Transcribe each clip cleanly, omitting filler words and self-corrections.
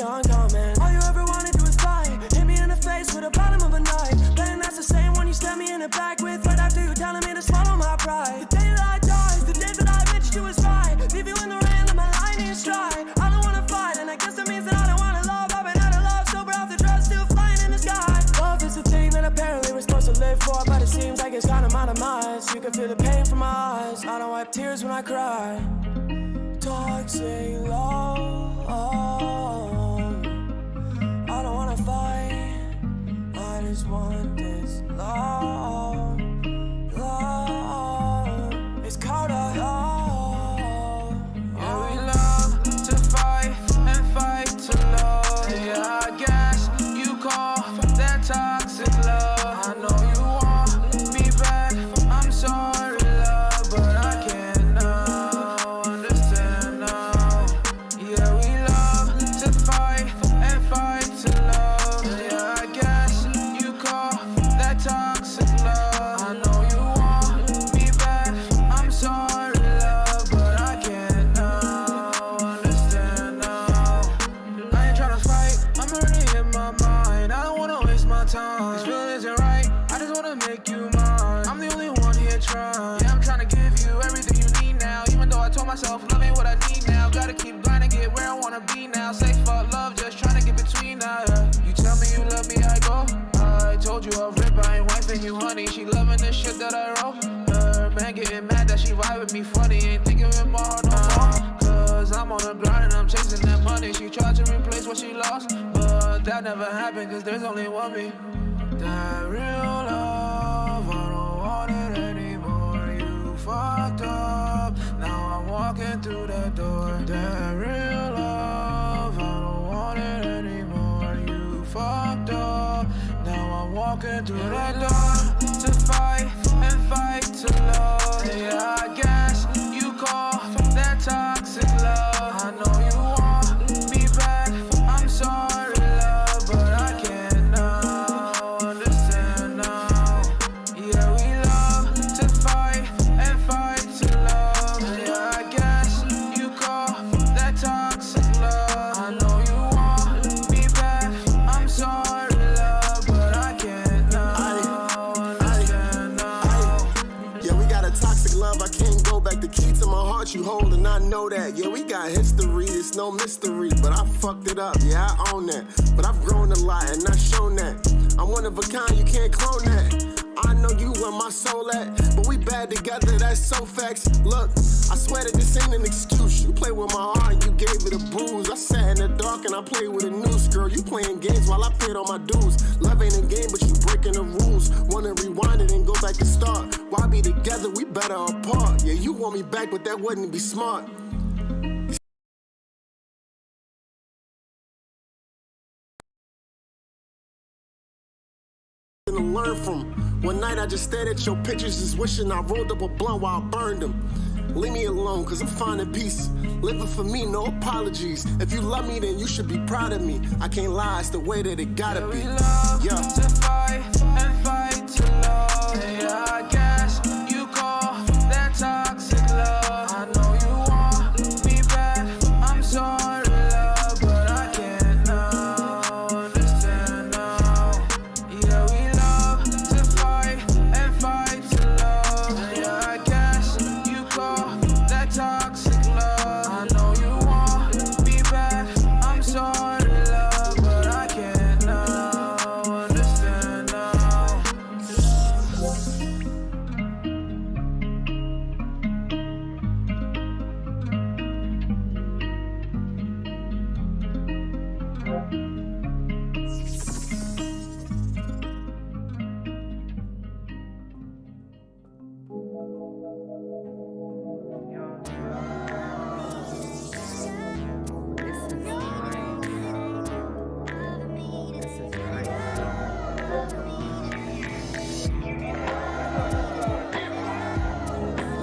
uncommon. All you ever wanted to was fight. Hit me in the face with the bottom of a knife. Then that's the same one you stab me in the back with. Right after you telling me to swallow my pride. The day that I die, the day that I bitched you was right. Leave you in the rain, let my lightning strike. I don't wanna fight, and I guess that means that I don't wanna love. I've been out of love, sober off the drugs, still flying in the sky. Love is the thing that apparently we're supposed to live for, but it seems like it's got a out of minds. You can feel the pain from my eyes. I don't wipe tears when I cry. Toxic love. I don't wanna fight. I just want this love. Love. It's called a love. Yeah, we love to fight and fight to love. Yeah, I guess you call that toxic love. I know you want me back. I'm sorry, love, but I can't now understand now. Yeah, we love to fight and fight to love. Yeah, I guess you call that toxic love. I know you want me back. I'm sorry, love, but I can't now understand now. I ain't tryna fight, I'm already in my mind. I don't wanna waste my time. This feeling isn't right, I just wanna make you mine. I'm the only one here trying. Yeah, I'm tryna give you everything you need now. Even though I told myself love ain't what I need now. Gotta keep grinding, get where I wanna be now. Say fuck love, just tryna get between now. Yeah. You tell me you love me, I go. I told you off rip, I ain't wifing you, honey. She loving this shit that I wrote. Man getting mad that she vibe with me funny. Ain't thinking with my heart no more. Cause I'm on the grind and I'm chasing that money. She tried to replace what she lost, but that never happened cause there's only one me. That real love, I don't want it anymore. You fucked up, now I'm walking through the door. That real love, I don't want it anymore. You fucked up, now I'm walking through the door. To fight and fight to love. Yeah, I guess you call that toxic love. I know you want me back. I'm sorry, love, but I can't now understand now. Yeah, we love to fight and fight to love. Yeah, I guess you call that toxic love. I know you want me back. I'm sorry, love, but I can't now understand now. Yeah, we got a toxic love, I can't go back. The key to my heart you hold, and I know that. Yeah, we got history, it's no mystery, but I fucked it up, yeah, I own that. But I've grown a lot and I've shown that. I'm one of a kind, you can't clone that. I know you where my soul at, but we bad together, that's so facts. Look, I swear that this ain't an excuse. You play with my heart, you gave it a bruise. I sat in the dark and I played with a noose. Girl, you playing games while I paid all my dues. Love ain't a game, but you breaking the rules. Wanna rewind it and go back and start. Why be together, we better apart. Yeah, you want me back, but that wouldn't be smart. To learn from. One night I just stared at your pictures, just wishing I rolled up a blunt while I burned them. Leave me alone, cause I'm finding peace. Living for me, no apologies. If you love me, then you should be proud of me. I can't lie, it's the way that it gotta be. We love to fight and fight to love. Yeah, I guess you call that toxic love. I know you want me back. I'm sorry, love, but I can't now understand now. Yeah, we love to fight and fight to love. Yeah, I guess you call that toxic love. I know you want me back. I'm sorry, love, but I can't now understand now.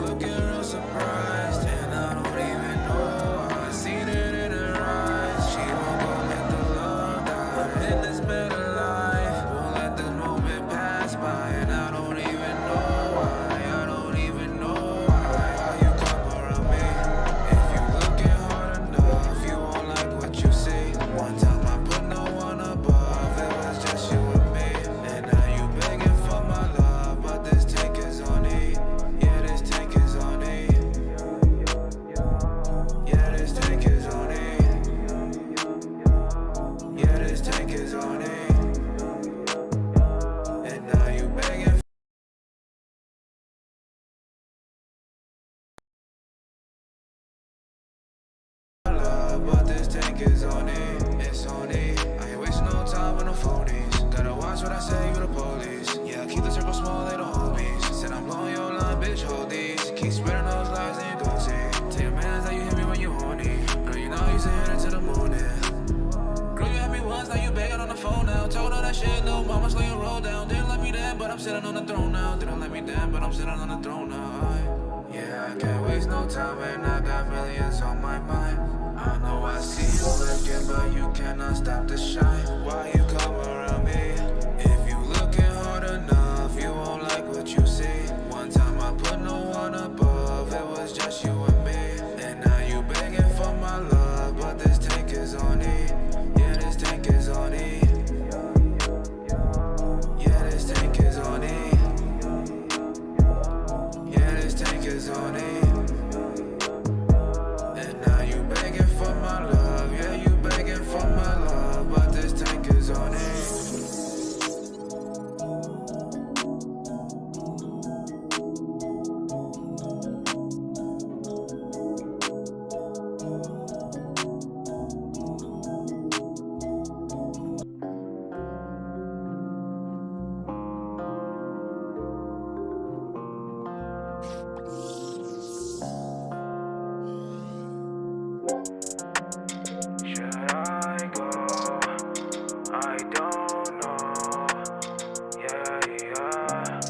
Looking real surprised, and I don't even know. I seen it in her eyes. She won't go let the love phonies. Gotta watch what I say, you the police. Yeah, I keep the circle small, they don't hold me. Said I'm blowing your line, bitch, hold these. Keep spreading those lies, then you gon' see. Tell your mans that you hit me when you horny. Girl, you know I used to hit it to the morning. Girl, you had me once, now you begging on the phone now. Told her that shit, little mama, slow your roll down. Didn't let me down, but I'm sitting on the throne now. Didn't let me down, but I'm sitting on the throne now. Yeah, I can't waste no time, and I got millions on my mind. I know I see you looking, but you cannot stop the shine. Why you come around me? If you looking hard enough, you won't like what you see. One time I put no one above, it was just you and me. And now you begging for my love, but this tank is on E. Yeah, this tank is on E. Yeah, this tank is on E. Yeah, this tank is on E. And now you begging for my love. Yeah, you begging for my love, but this tank is on E. Should I go? I don't know. Yeah, yeah.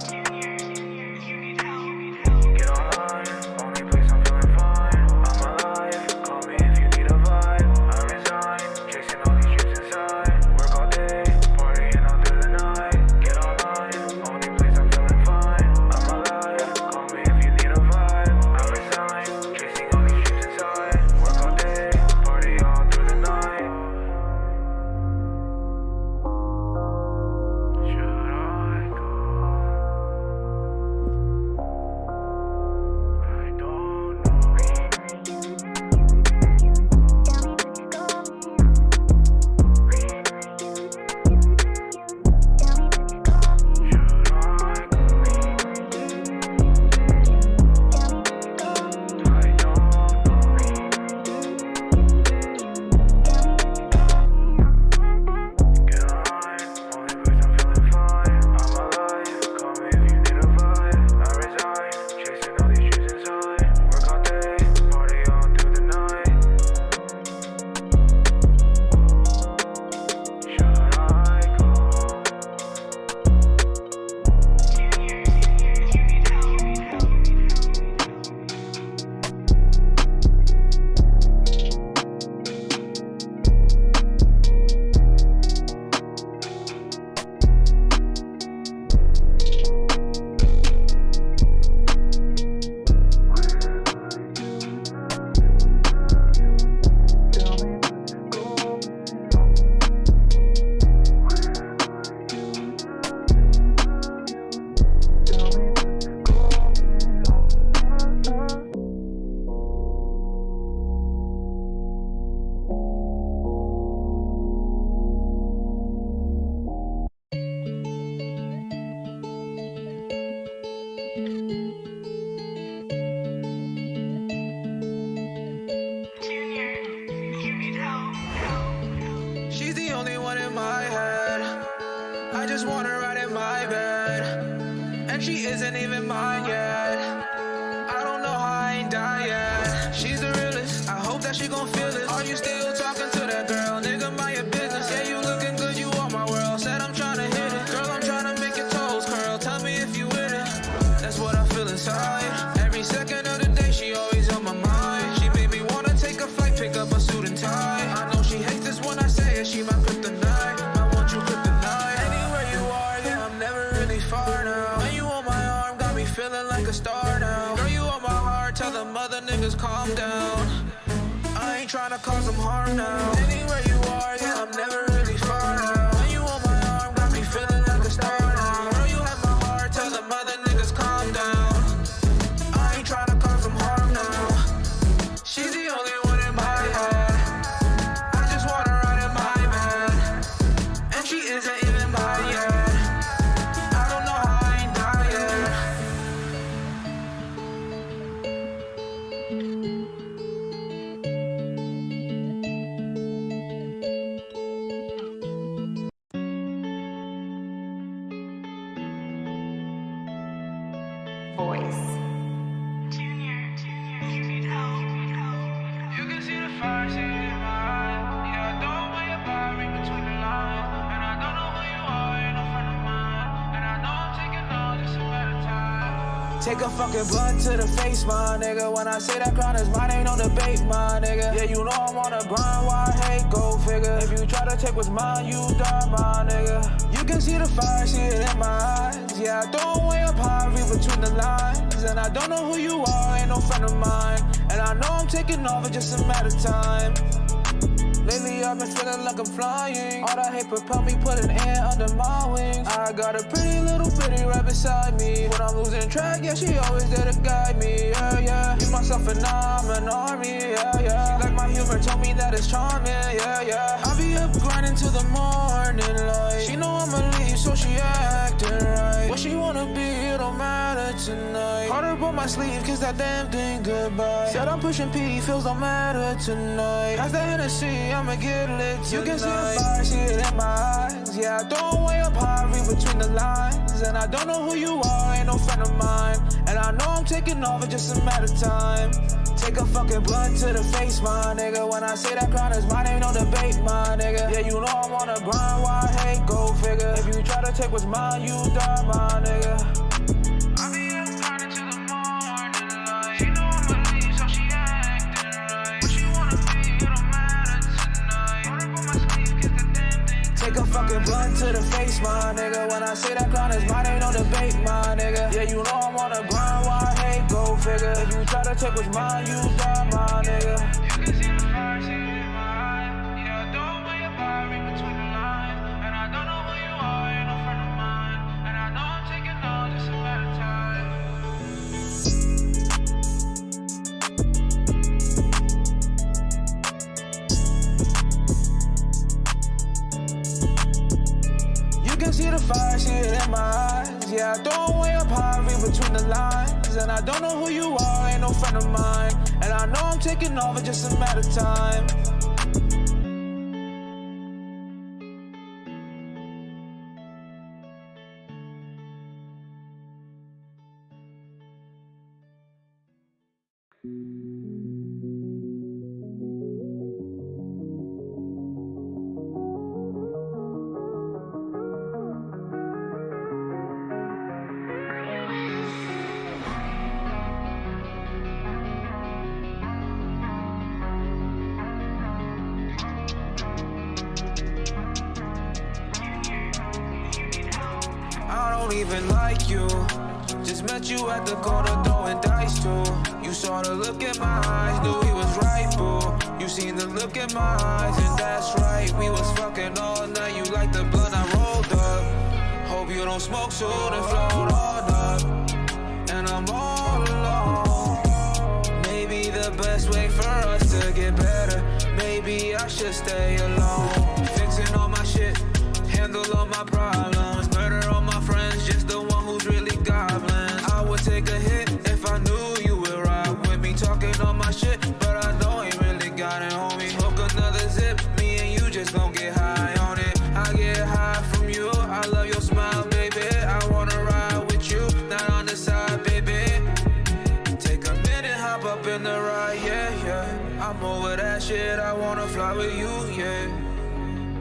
Get online, only place I'm feeling fine. I'm alive, call me if you need a vibe. I resign, chasing all these dreams inside. Work all day, partying all through the night. Get online, only place I'm feeling fine. I'm alive, call me if you need a vibe. I resign, chasing all these dreams inside. Work all day, party all through the night. Should I go? I don't She's the only one in my head. I just want her right in my bed. And she isn't even mine yet. I don't know how I ain't die yet. She's the realest, I hope that she gon' feel this. Are you still talking to that girl? Nigga, mind your business. Yeah, you looking good, you on my world. Said I'm tryna hit it. Girl, I'm tryna make your toes curl. Tell me if you with it. That's what I feel inside. Every second of the day, she always on my mind. She made me wanna take a flight, pick up a suit and tie. I know she hates this when I say it, she my kryptonite. I want you kryptonite. Anywhere you are, yeah, I'm never really far now. When you on my arm, got me feeling like a star now. Girl, you on my heart, tell them other niggas calm down. I ain't tryna cause them harm now. Anywhere you are, yeah, I'm never really far now. When you on my arm, got me feeling like a star now. Girl, you have my heart, tell them other niggas calm down. I ain't tryna cause them harm now. She's the only one in my head. I just want her right in my bed. And she isn't even mine yet. I don't know how I ain't die yet. Take a fucking blunt to the face, my nigga. When I say that crown is mine, ain't no debate, my nigga. Yeah, you know I'm on a grind, why I hate, go figure. If you try to take what's mine, you die, my nigga. You can see the fire, see it in my eyes. Yeah, I throw way up high, read between the lines. And I don't know who you are, ain't no friend of mine. And I know I'm taking off, it's just a matter of time. Lately I've been feeling like I'm flying. All that hate propel me, putting air under my wings. I got a pretty little bitty right beside me. When I'm losing track, yeah, she always there to guide me, yeah, yeah. Me, myself, and I'm an army, yeah, yeah. She like my humor, told me that it's charming, yeah, yeah. I be up grinding till the morning light. She know I'ma leave, so she acting right. What she wanna be, it don't matter tonight. Hard up on my sleeve, kiss that damn thing goodbye. Said I'm pushing P, feels don't matter tonight. Pass that Hennessy, I'ma get lit tonight. You can see the fire, see it in my eyes. Yeah, I throw way up high, read between the lines. And I don't know who you are, ain't no friend of mine. And I know I'm taking off, it's just a matter of time. Take a fucking blunt to the face, my nigga. When I say that crown is mine, ain't no debate, my nigga. Yeah, you know I'm on a grind, why I hate, go figure. If you try to take what's mine, you die, my nigga. I be up grinding till the morning light. She know I'ma leave, so she acting right. What she wanna be, it don't matter tonight. Hard up on my sleeve, kiss the damn thing. Take a fucking blunt to the face, my nigga. When I say that crown is mine, ain't no debate, my nigga. Yeah, you know I'm on a grind, why I hate, go figure. If you try to take what's mine, you die, my nigga. You can see the fire, see it in my eyes. Yeah, I don't way up high, read between the lines. And I don't know who you are, ain't no friend of mine. And I know I'm taking on just a matter of time. You can see the fire, see it in my eyes. Yeah, I throw way up high, read between the lines. And I don't know who you are, ain't no friend of mine. And I know I'm taking off, it's just a matter of time. I don't even like you. Just met you at the corner throwing dice too. You saw the look in my eyes, knew he was right, boo. You seen the look in my eyes, and that's right. We was fucking all night, you like the blunt I rolled up. Hope you don't smoke soon and float on up. And I'm all alone. Maybe the best way for us to get better. Maybe I should stay alone. Fixing all my shit, handle all my problems. Murder all my friends, just the one who's really goblin. I would take a hit if I knew you would ride with me. Talking all my shit, but I know ain't really got it, homie. Smoke another zip, me and you just gon' get high on it. I get high from you, I love your smile, baby. I wanna ride with you, not on the side, baby. Take a minute, hop up in the ride, yeah, yeah. I'm over that shit, I wanna fly with you, yeah.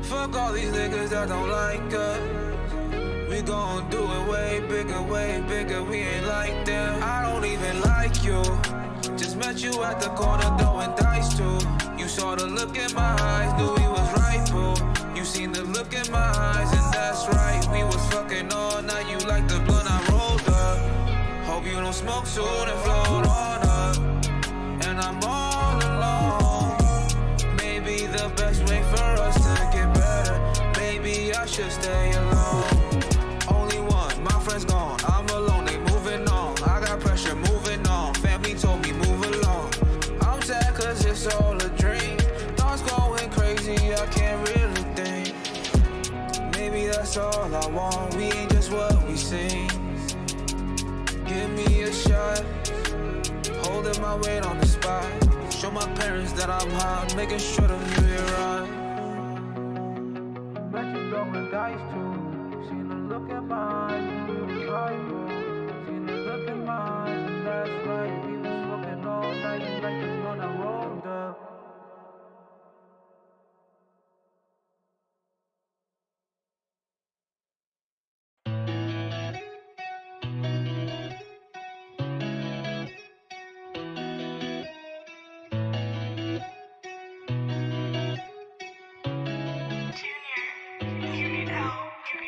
Fuck all these niggas that don't like us. We gon' do it way bigger, we ain't like them. I don't even like you. Just met you at the corner throwing dice too. You saw the look in my eyes, knew he was right, boo. You seen the look in my eyes, and that's right. We was fucking all night, you like the blunt I rolled up. Hope you don't smoke soon and float on up. And I'm all alone. Maybe the best way for us to get better. Maybe I should stay alone. Only one, my friends gone, I'm alone, they moving on. I got pressure moving on, family told me move along. I'm sad cause it's all a dream. Thoughts going crazy, I can't really think. Maybe that's all I want, we ain't just what we seen. Give me a shot, holding my weight on the spot. Show my parents that I'm hot, making sure them you hear right. Bet you throwing dice too. Seen the look in my eyes, knew you was right, boo. Seen the look in my eyes, and that's right. We was smoking all night, you like the one I rolled up.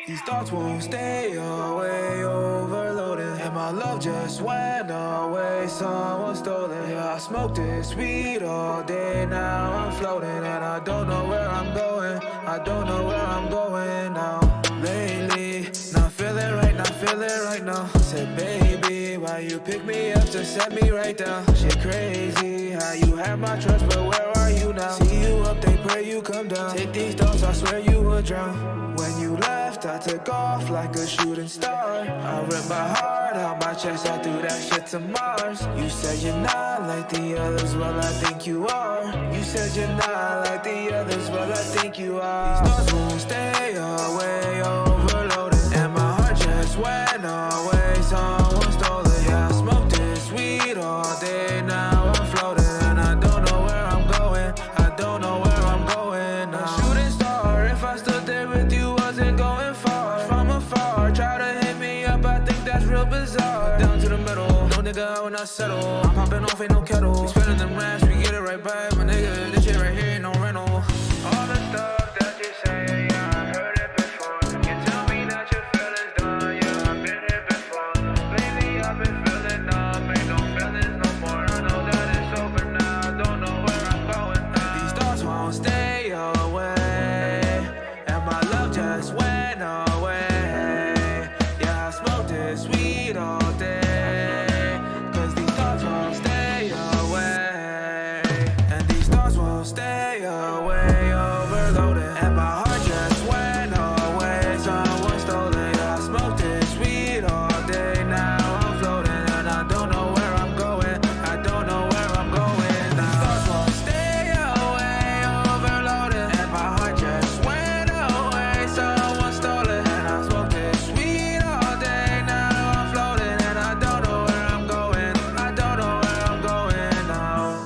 These thoughts won't stay away, overloaded. And my love just went away, someone stole it. Yeah, I smoked this weed all day, now I'm floating. And I don't know where I'm going, I don't know where I'm going now. Lately, not feeling right, not feeling right now. Said baby, why you pick me up to set me right down? Shit crazy, how you have my trust, but where are you now? See you up, they pray you come down. Take these thoughts, I swear you would drown. When you left, I took off like a shooting star. I ripped my heart out my chest, I threw that shit to Mars. You said you're not like the others, well I think you are. You said you're not like the others, well I think you are. These thoughts won't stay away, overloaded. And my heart just went away, someone stole it. Yeah, I smoked this weed all day, now I'm floating. And I don't know where I'm going, I don't know where I'm going now. Shooting star, if I stood there with you, wasn't going far. From afar, try to hit me up, I think that's real bizarre. Down to the middle, no nigga, I will not settle. I'm popping off, ain't no kettle. We spinning them racks, we get it right back. My nigga, this shit right here ain't no rental. All the stuff that you say, yeah, I heard it before. You tell me that your feelings done, yeah, I've been here before. Lately I've been feeling numb, ain't no feelings no more. I know that it's over now, I don't know where I'm going now. These thoughts won't stay away, and my love just went away. Yeah, I smoked this weed all day, 'cause these thoughts won't stay away. And these thoughts won't stay away, overloaded. And my heart just went away, someone stole it. Yeah, I smoked this weed all day, now I'm floating. And I don't know where I'm going, I don't know where I'm going now. These thoughts won't stay away, overloaded. And my heart just went away, someone stole it. And I smoked this weed all day, now I'm floating. And I don't know where I'm going, I don't know where I'm going now.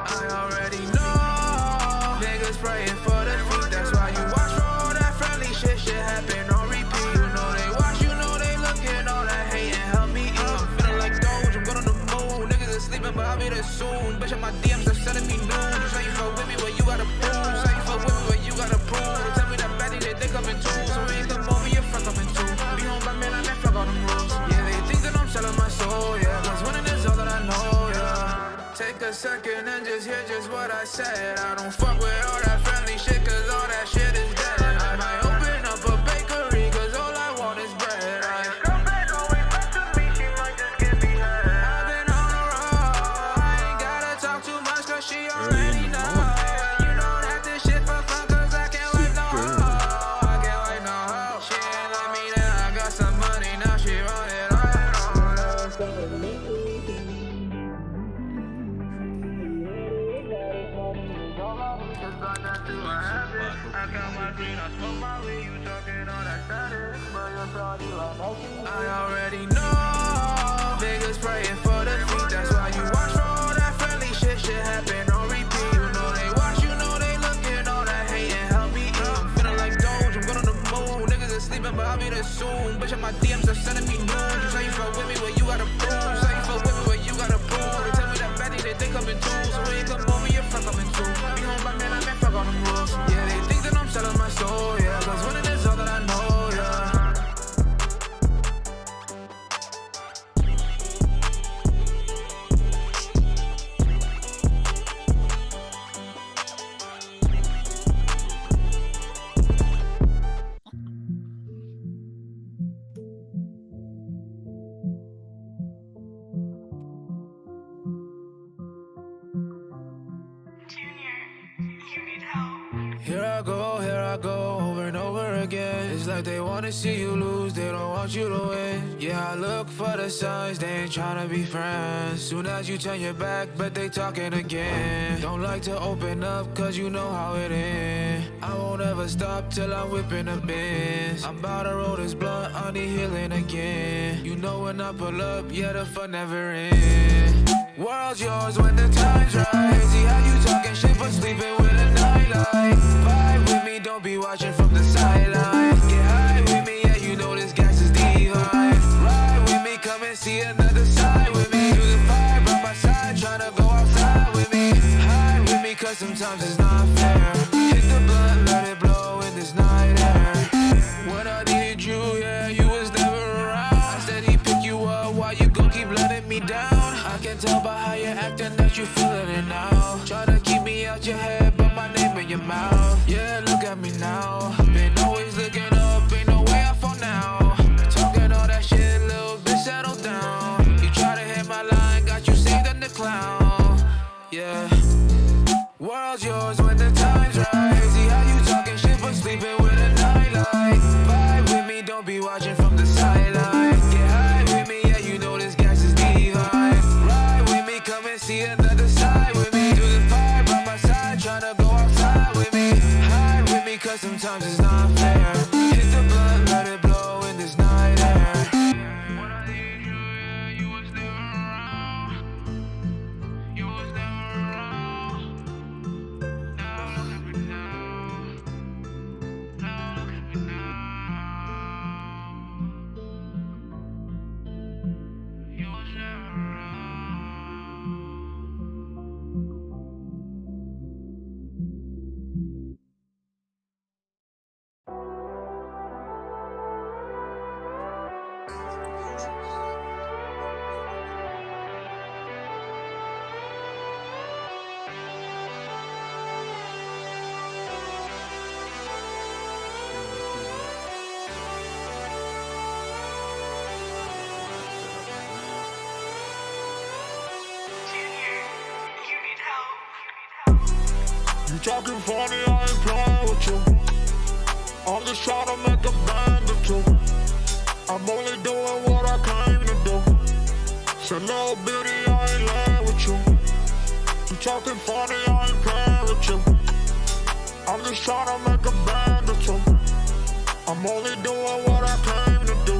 I already know niggas praying for defeat. That's why you watch for all that friendly shit. Shit happen on repeat. You know they watch, you know they looking. All that hate and help me eat. I'm feeling like Doge, I'm going on the moon. Niggas are sleeping, but I'll be there soon. Bitch, my DMs are sending me news. You say you fuck with me, well you gotta prove. Say you fuck with me, well you gotta prove. They tell me that baddie, they coming too. So when you come over, your friend coming too. Be home by man, I never fuck all them rules. Yeah, they think that I'm selling my soul, yeah. 'Cause winning is all that I know, yeah. Take a second and just hear just what I said. I don't fuck with all that friendly shit, 'cause all that shit is dead. I might open up a bakery, 'cause all I want is bread. I've been on the road, I ain't gotta talk too much, 'cause she already know. You know that this shit for fun, 'cause I can't wait no hoe. I can't wait no hoe. She ain't like me then, I got some money, now she run it all. I got my green, I smoke my weed, you talking all that status, but you're sorry, I already know niggas praying for defeat. That's why you watch for all that friendly shit. Shit happen on repeat. You know they watch, you know they looking. All that hate and help me eat. I'm feeling like Doge, I'm going on the moon. Niggas are sleeping, but I'll be there soon. Bitch, my DMs are sending me news. You say you fuck with me, well you gotta prove. You say you fuck with me, well you gotta prove. They tell me that baddie, they coming too. So when you come over, your friend coming too. Be home by man, I never fuck all them rules. Yeah, they think that I'm selling my soul, yeah. 'Cause winning is all that I know, yeah. Here I go, again. It's like they wanna see you lose, they don't want you to win. Yeah, I look for the signs, they ain't tryna be friends. Soon as you turn your back, but they talking again. Don't like to open up, cause you know how it is. I won't ever stop till I'm whipping the bins. I'm about to roll this blunt, I need healing again. You know when I pull up, yeah, the fun never ends. World's yours when the time's right. See how you talking shit but sleeping with a nightlight. Vibe with me, don't be watching from the sideline. Get high with me, yeah, you know this gas is divine. Ride with me, come and see another side with me. Do the fire by my side, tryna go outside with me. Hide with me, cause sometimes it's not fair. Hit the blunt, let it blow in this night air. When I needed you, yeah, you was never around. I said he pick you up, why you gon' keep letting me down? I can tell by how you're acting that you feeling it now. Try to keep me out your head, but my name in your mouth. Yeah, look at me now. Been always looking up, ain't no way I fall now. Talking all that shit, little bitch, settle down. You try to hit my line, got you saved in the clown. Yeah. World's yours when the time's right. See how you talking shit but sleeping with a nightlight. Vibe with me, don't be watching from the sideline. Get high with me, yeah, you know this gas is divine. Ride with me, come and see another side with me. Do the fire by my side, tryna go outside with me. Hide with me, cause sometimes it's not fair. Hit the blunt, let it blow in this night air. When I needed you, yeah, you was never around. You was never around. Now look at me now. Now look at me now. You was never around. You talking funny, I ain't playing with you. I'm just trying to make a band or two. I'm only doing what I came to do. So little bitty, I ain't laying with you. You talking funny, I ain't playing with you. I'm just trying to make a band or two. I'm only doing what I came to do.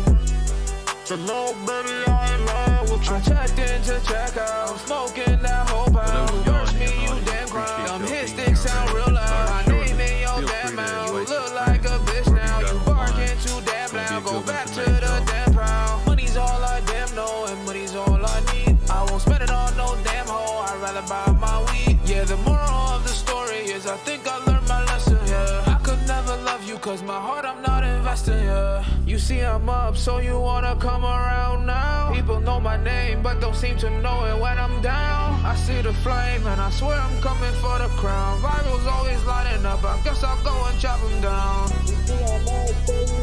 So little bitty, I ain't laying with you. I checked in to check out, I'm smoking that whole pound. Verse me, you damn crowd. Them hit sticks sound real loud. My name in your damn mouth. Look like a bitch now. You barking too damn loud. Go back to the damn pound. Money's all I damn know, and money's all I need. I won't spend it on no damn hoe. I'd rather buy my weed. Yeah, the moral of the story is I think I learned my lesson. Yeah, I could never love you, cause my heart I'm not investing. Yeah, you see I'm up, so you wanna come around now. People know my name, but don't seem to know it when I'm down. I see the flame, and I swear I'm coming for the crown. Rivals always lining up, I guess I'll go and chop them down. You see I'm up, so you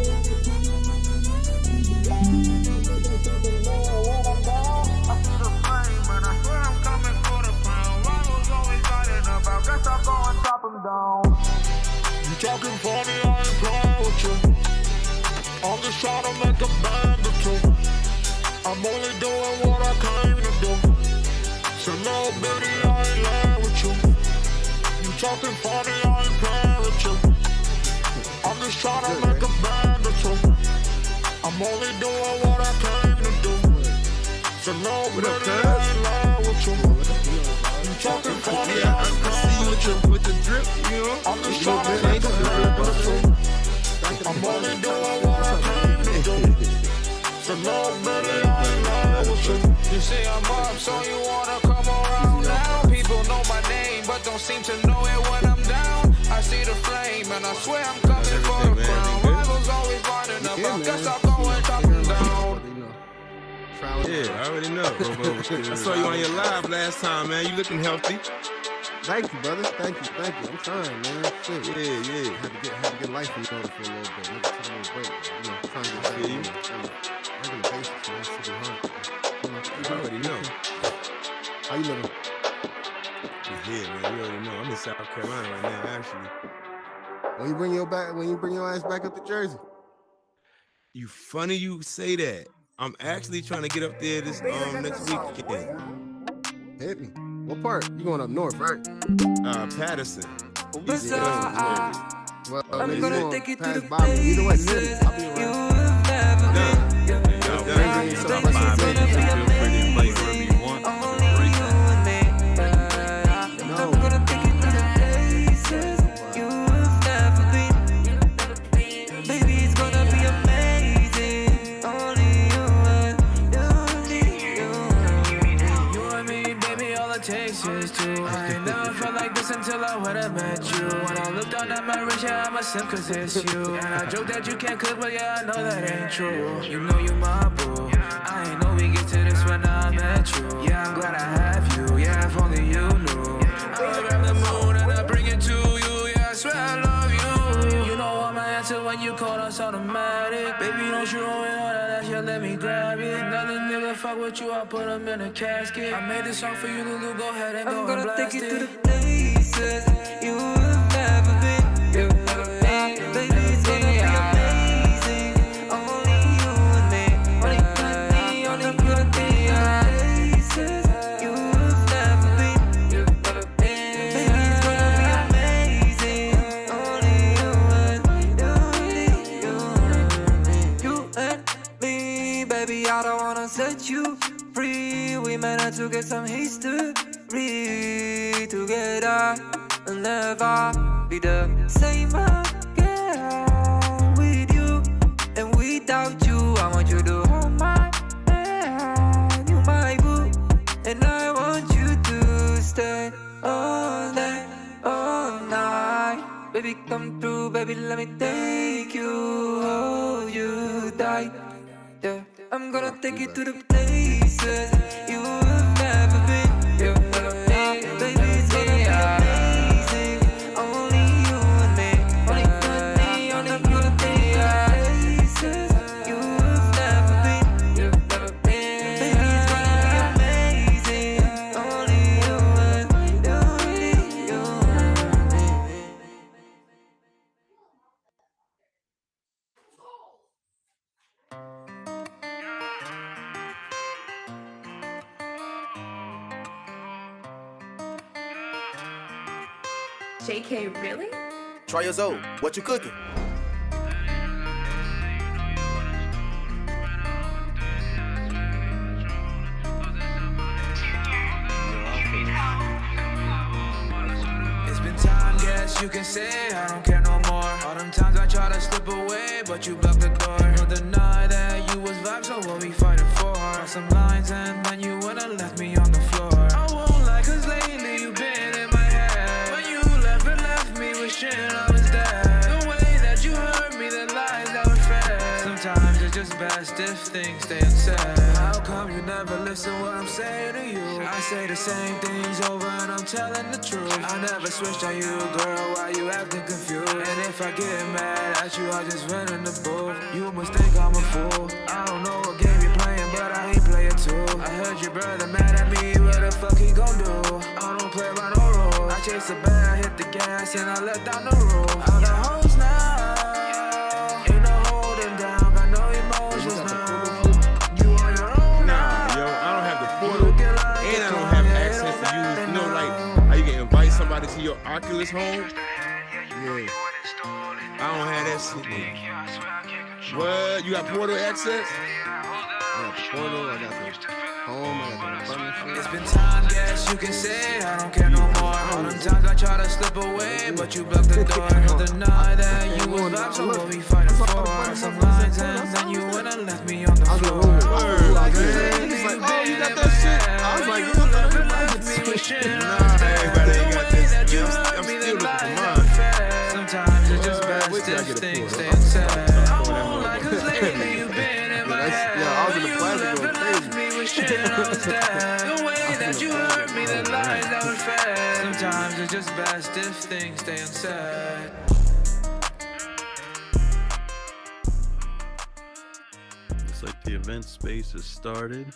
I see the flame, and I swear I'm coming for the crown. Rivals always lining up, I guess I'll go and chop them down. You talking funny, I ain't playing with you. I'm just trying to make a band or two. I'm only doing what I came to do. So little bitty, I ain't laying with you. You talking funny, I ain't playing with you. I'm just trying to make a band or two. I'm only doing what I came to do. So little bitty, I ain't laying with you. You talking funny, I ain't playing with you. With the drip, you know? I'm just trying to make a band or two. I'm only doing what I came to do. So little bitty, I ain't laying with you. You say I'm up, so you wanna come around now. People know my name, but don't seem to know it when I'm down. I see the flame, and I swear I'm coming for the crown. Rivals always lining up, I guess I'll go and chop them down. Yeah, I already know. I saw you on your live last time, man. You looking healthy. Thank you, brother. Thank you. I'm trying, man. Shit. Yeah. Had to get life in order for a little bit. Maybe take a little break. You know, trying to get back on the regular basis, man. Super hard. You already know. How you living? Yeah, man. You already know. I'm in South Carolina right now, actually. When you bring your ass back up to Jersey. You funny you say that. I'm actually trying to get up there this next weekend. Hit me. What part? You going up north, right? Patterson. Well, I'm gonna take you to the Either way, places I'll be around. you've never been. Only you and me. I'm gonna take you to the places you've never been. Baby, it's gonna be amazing. Only you and me, baby, all it takes is two. I ain't never felt like this until I went and met you. When I look down at my wrist, yeah, I'm a simp cause it's you. And I joke that you can't cook, but yeah, I know that ain't true. You know you my boo. I ain't know we get to this when I met you. Yeah, I'm glad I have you. Yeah, if only you knew. I grab the moon and I bring it to you. Yeah, I swear I love you. You know I'm my answer when you call us automatic. Baby, don't you know it all that shit, let me grab it. Another nigga fuck with you, I'll put him in a casket. I made this song for you, Lulu, go ahead and go and blast it. I'm gonna take you to the places you've never been. Baby, it's gonna be amazing. Only you and me. Only you and me. Places you've never been. Baby, it's gonna be amazing. Only you and me. Baby, I don't wanna set you free. We meant to get some history together and never be the same again with you and without you. I want you to hold my hand, you my boo, and I want you to stay all day, all night. Baby, come through, baby, let me take you, hold you tight. Yeah, I'm gonna take you to the places you've never been. Baby, it's gonna be amazing. Only you and me. Only you and me. I'm gonna take you to places you've never been. Baby, it's gonna be amazing. Only you and me. JK, really? Try your Zoe. What you cooking? It's been time, guess you can say I don't care no more. All them times I try to slip away, but you blocked the door. No deny that you was vibes, so what we fighting for? Some lines and then you went and left me on the floor. I won't lie, cause lately you been in my head. When you left me wishing I was dead. The way that you hurt me, the lies that were fed. Sometimes it's just best if things stay unsaid. How come you never listen what I'm saying to you? I say the same things over and I'm telling the truth. I never switched on you, girl, why you acting confused? And if I get mad at you, I just run in the booth. You must think I'm a fool. I don't know what game you playing, but I ain't playing too. I heard your brother mad at me, what the fuck he gon' do? I don't play by no rules. I chase the bag, hit the gas, and I let down the roof. I got hoes now, ain't no holding down, got no emotions now. You on your own now. Yo, I don't have the portal, and I don't have access to use, you know, like how you can invite somebody to your Oculus home. Yeah. I don't have that shit, nigga. What? You got portal access? I got the portal, I got the home, I got the apartment. It's been time, guess you can say I don't care no more. All them times I try to slip away, but you blocked the door. No deny that you was vibes, so what we fighting for? Some lines and then you went and left me on the floor. He's like, oh, you got that shit? I was like, you left me. Nah, everybody ain't got this. I'm still looking for mine. Sometimes it's just best if things stay unsaid. I won't lie, cause lately you've been in my head. Yeah, I was in the plastic going Left me wishing I was dead. The way that you hurt me, the lies that were fed. Sometimes it's just best if things stay unsaid. Looks like the event space has started.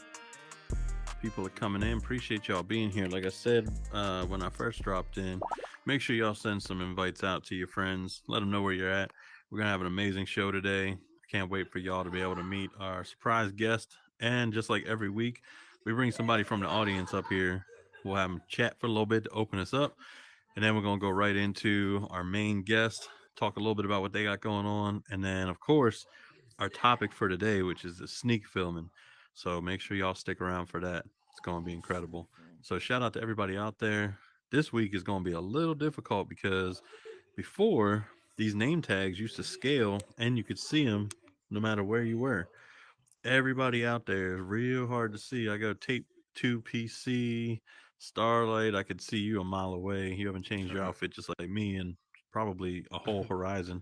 People are coming in. Appreciate y'all being here. Like I said when I first dropped in, Make sure y'all send some invites out to your friends. Let them know where you're at. We're going to have an amazing show today. Can't wait for y'all to be able to meet our surprise guest. And just like every week, we bring somebody from the audience up here. We'll have them chat for a little bit to open us up. And then we're going to go right into our main guest, talk a little bit about what they got going on. And then, of course, our topic for today, which is the sneak filming. So make sure y'all stick around for that. It's going to be incredible. So shout out to everybody out there. This week is going to be a little difficult because before these name tags used to scale and you could see them no matter where you were. Everybody out there is real hard to see. I go tape 2 PC, Starlight. I could see you a mile away. You haven't changed your outfit just like me and probably a whole horizon.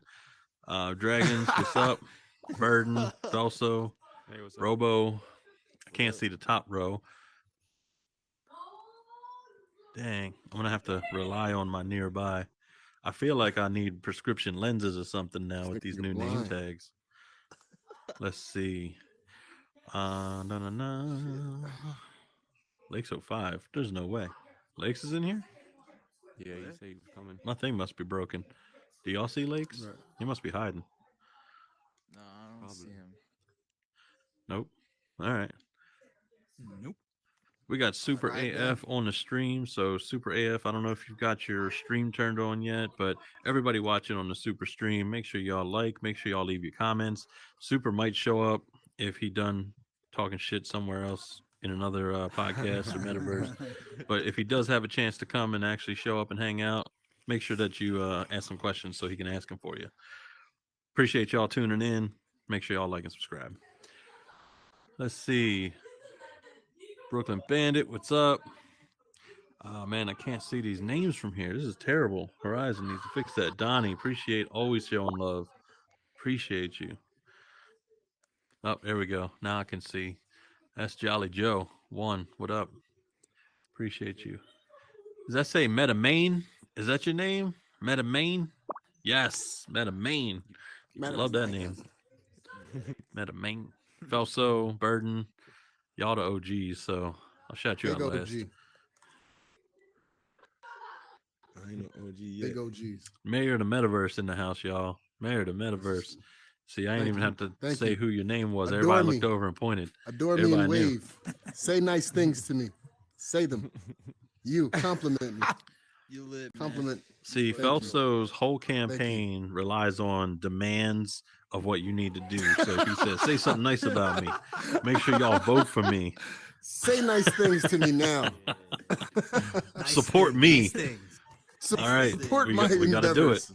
Dragons, what's up? Burden, Felso, Hey, what's up? Robo. I can't see the top row. Dang, I'm gonna have to rely on my nearby. I feel like I need prescription lenses or something now with these You're new name blind. tags. Let's see. No, no, no. Lakes 05. There's no way. Lakes is in here? Yeah, you say he was coming. My thing must be broken. Do y'all see Lakes? Right. He must be hiding. No, I don't see Probably. him. Nope. All right. Nope. We got Super Quiet AF down. on the stream. So, Super AF, I don't know if you've got your stream turned on yet, but everybody watching on the Super stream, make sure y'all like, make sure y'all leave your comments. Super might show up if he done talking shit somewhere else in another podcast or metaverse. But if he does have a chance to come and actually show up and hang out, make sure that you ask some questions so he can ask them for you. Appreciate y'all tuning in. Make sure y'all like and subscribe. Let's see. Brooklyn Bandit, what's up? Oh man, I can't see these names from here. This is terrible. Horizon needs to fix that. Donnie, appreciate always showing love. Appreciate you. Oh, there we go. Now I can see. That's Jolly Joe. One. What up? Appreciate you. Does that say Meta Main? Is that your name? Meta Main? Yes, Meta Main. I Matter love of that fact, name. Meta Main. Felso, Burden, y'all the OGs, so I'll shout you big out last. OG. I ain't no OG yet. Big OGs. Mayor of the Metaverse in the house, y'all. Mayor of the Metaverse. See, I ain't Thank even you. have to Thank say you. who your name was. Adore Everybody me. looked over and pointed. Adore me Everybody and knew. wave. Say nice things to me. Say them. You compliment me. You lit, man. Compliment. See, Thank you. Felso's whole campaign relies on demands of what you need to do. So if he says, say something nice about me, make sure y'all vote for me. Say nice things to me now. Nice Support things, me. Nice things. All right. Support We my got to do it. endeavors.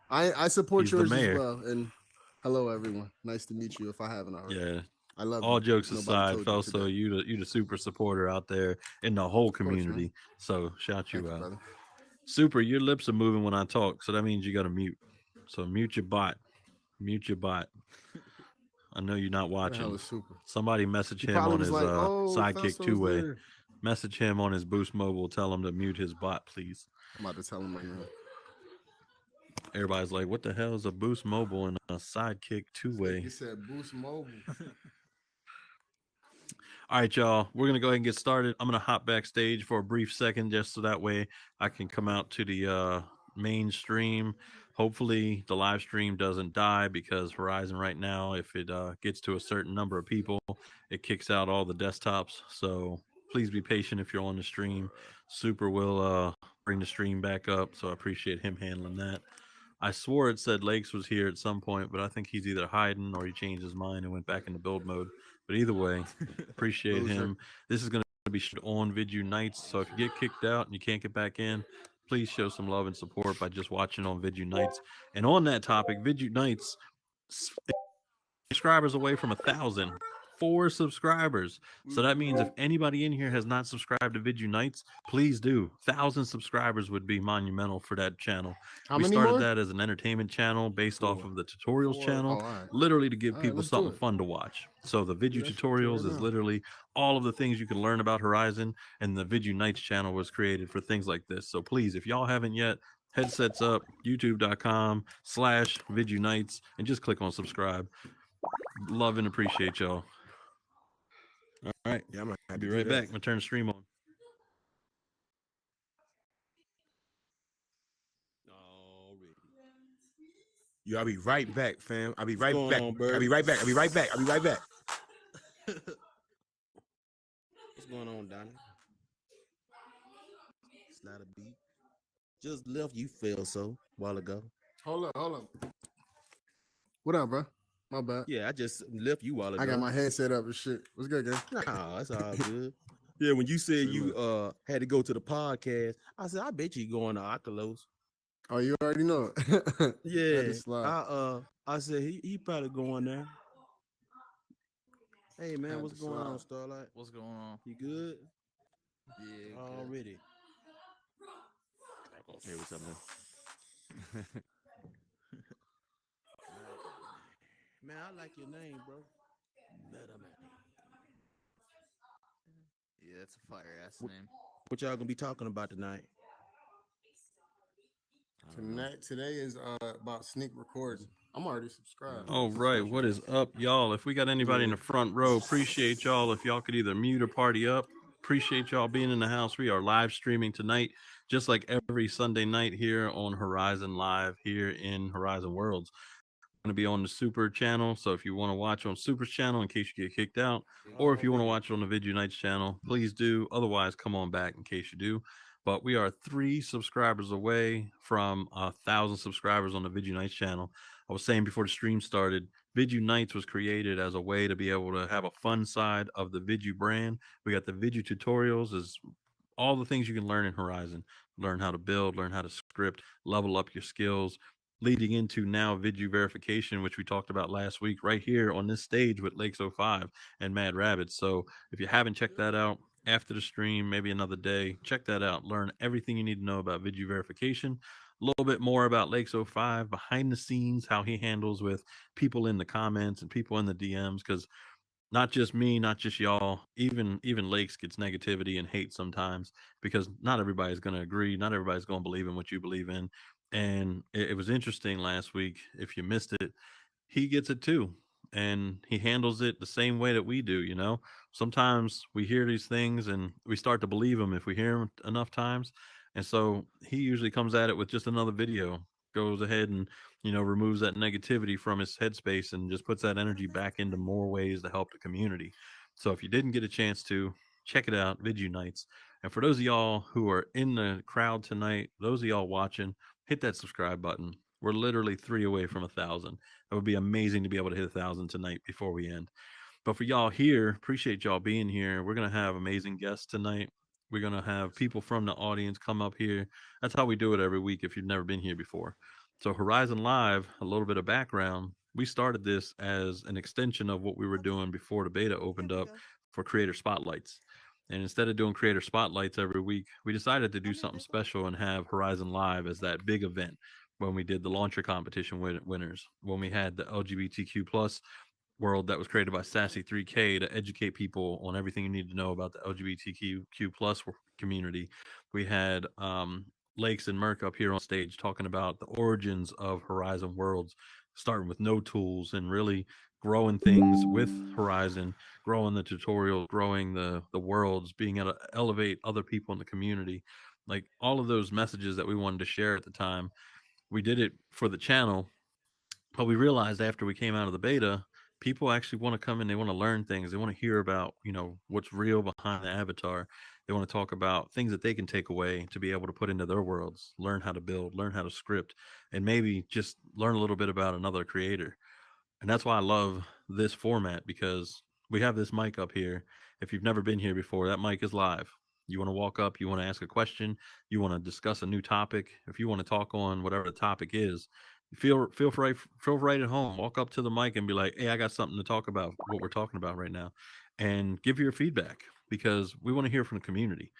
I support He's the yours as mayor. well. And hello, everyone. Nice to meet you. If I haven't already, Yeah. I love All you. jokes Nobody aside, told you Felso, today. you the super supporter out there in the whole Of course, community. man. So shout Thank you you, out. brother. Super, your lips are moving when I talk, so that means you got to mute. So mute your bot. Mute your bot. I know you're not What the hell watching. is super? Somebody message He him probably on was his like, "Oh, Sidekick Felso's 2-way. there." Message him on his Boost Mobile. Tell him to mute his bot, please. I'm about to tell him right now. Everybody's like, what the hell is a Boost Mobile and a Sidekick 2-way? He said, "Boost Mobile." All right, y'all. We're gonna go ahead and get started. I'm gonna hop backstage for a brief second, just so that way I can come out to the mainstream. Hopefully, the live stream doesn't die because Horizon right now, if it gets to a certain number of people, it kicks out all the desktops. So please be patient if you're on the stream. Super will bring the stream back up, so I appreciate him handling that. I swore it said Lakes was here at some point, but I think he's either hiding or he changed his mind and went back into build mode. But either way, appreciate Loser. him. This is going to be on Vidu Nights, so if you get kicked out and you can't get back in, please show some love and support by just watching on Vidu Nights. And on that topic, Vidu Nights, subscribers away from 1,000. 4 subscribers. So that means if anybody in here has not subscribed to Vidu Nights, please do. 1,000 subscribers would be monumental for that channel. How We many started more? that as an entertainment channel based off of the tutorials channel, Oh, all right. literally to give All right, people let's do something it. fun to watch. So the Vidu that shit tutorials right is now. literally all of the things you can learn about Horizon, and the Vidu Nights channel was created for things like this. So please, if y'all haven't yet, headsets up, youtube.com/Vidu Nights, and just click on subscribe. Love and appreciate y'all. All right. Yeah, I'm gonna I'll be right back. I'm going to turn the stream on. Yo, I'll be right back, fam. I'll be right going back. on, I'll Bird? be right back. I'll be right back. I'll be right back. What's going on, Donnie? It's not a beat. Just left. You feel so a while ago. Hold up, hold up. What up, bro? My bad. Yeah, I just left you a while ago. I got my headset up and shit. What's good, gang? Nah, it's all good. Yeah, when you said Say you had to go to the podcast, I said I bet you going to Oculos. Oh, you already know it. Had Yeah, to slide. I said he probably going there. Hey man, Had what's to going on, slide. Starlight? What's going on? You good? Yeah, good. Already. I'm gonna play with something. Man, I like your name, bro. Better man. Yeah, that's a fire ass name. What y'all gonna be talking about tonight? I don't know. Today is about sneak recording. I'm already subscribed. All right, what is up, y'all? If we got anybody in the front row, appreciate y'all. If y'all could either mute or party up, appreciate y'all being in the house. We are live streaming tonight, just like every Sunday night here on Horizon Live here in Horizon Worlds. Going to be on the Super channel, so if you want to watch on Super's channel in case you get kicked out, or if you want to watch it on the Vid Unites channel, please do. Otherwise, come on back in case you do. But we are 3 subscribers away from 1,000 subscribers on the Vid Unites channel. I was saying before the stream started, Vid Unites was created as a way to be able to have a fun side of the Vidu brand. We got the Vidu tutorials, is all the things you can learn in Horizon. Learn how to build, learn how to script, level up your skills, leading into now Vidu verification, which we talked about last week, right here on this stage with Lakes 05 and Mad Rabbits. So if you haven't checked that out after the stream, maybe another day, check that out. Learn everything you need to know about Vidu verification. A little bit more about Lakes 05 behind the scenes, how he handles with people in the comments and people in the DMs, because not just me, not just y'all, even Lakes gets negativity and hate sometimes because not everybody's going to agree, not everybody's going to believe in what you believe in. And it was interesting last week. If you missed it, he gets it too, and he handles it the same way that we do. Sometimes we hear these things and we start to believe them if we hear them enough times. And so he usually comes at it with just another video, goes ahead and removes that negativity from his headspace and just puts that energy back into more ways to help the community. So if you didn't get a chance to, check it out, Vid Unites. And for those of y'all who are in the crowd tonight, those of y'all watching, hit that subscribe button. We're literally 3 away from 1,000. It would be amazing to be able to hit 1,000 tonight before we end. But for y'all here, appreciate y'all being here. We're going to have amazing guests tonight. We're going to have people from the audience come up here. That's how we do it every week if you've never been here before. So Horizon Live, a little bit of background. We started this as an extension of what we were doing before the beta opened up for creator spotlights. And instead of doing creator spotlights every week, we decided to do something special and have Horizon Live as that big event when we did the launcher competition winners, when we had the LGBTQ plus world that was created by Sassy 3K to educate people on everything you need to know about the LGBTQ plus community. We had Lakes and Merc up here on stage talking about the origins of Horizon Worlds, starting with no tools and really growing things with Horizon, growing the tutorials, growing the worlds, being able to elevate other people in the community. Like all of those messages that we wanted to share at the time, we did it for the channel, but we realized after we came out of the beta, people actually want to come in, they want to learn things, they want to hear about what's real behind the avatar. They want to talk about things that they can take away to be able to put into their worlds, learn how to build, learn how to script, and maybe just learn a little bit about another creator. And that's why I love this format, because we have this mic up here. If you've never been here before, that mic is live. You want to walk up, you want to ask a question, you want to discuss a new topic, if you want to talk on whatever the topic is, feel right at home. Walk up to the mic and be like, "Hey, I got something to talk about, what we're talking about right now," and give your feedback, because we want to hear from the community.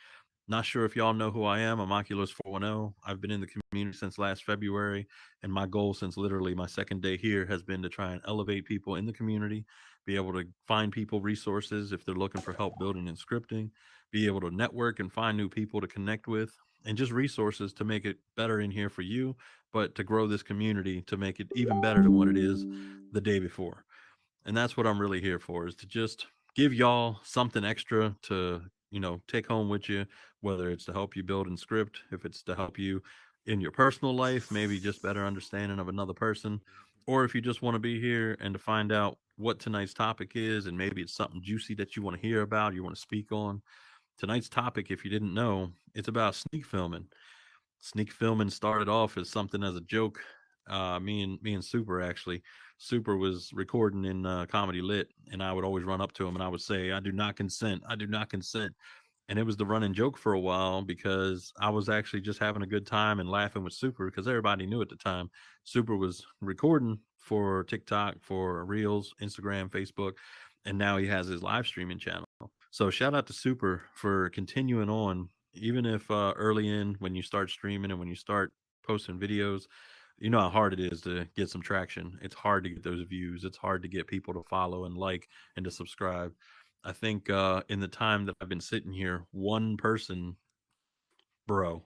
Not sure if y'all know who I am. I'm Oculos410. I've been in the community since last February, and my goal since literally my second day here has been to try and elevate people in the community, be able to find people resources if they're looking for help building and scripting, be able to network and find new people to connect with, and just resources to make it better in here for you, but to grow this community to make it even better than what it is the day before. And that's what I'm really here for, is to just give y'all something extra to take home with you, whether it's to help you build and script, if it's to help you in your personal life, maybe just better understanding of another person, or if you just want to be here and to find out what tonight's topic is, and maybe it's something juicy that you want to hear about, you want to speak on. Tonight's topic, if you didn't know, it's about sneak filming. Sneak filming started off as something as a joke. Me and Super actually. Super was recording in Comedy Lit, and I would always run up to him and I would say, "I do not consent. I do not consent." And it was the running joke for a while because I was actually just having a good time and laughing with Super because everybody knew at the time Super was recording for TikTok, for Reels, Instagram, Facebook, and now he has his live streaming channel. So shout out to Super for continuing on, even if early in when you start streaming and when you start posting videos, you know how hard it is to get some traction. It's hard to get those views. It's hard to get people to follow and like and to subscribe. I think in the time that I've been sitting here, one person, bro,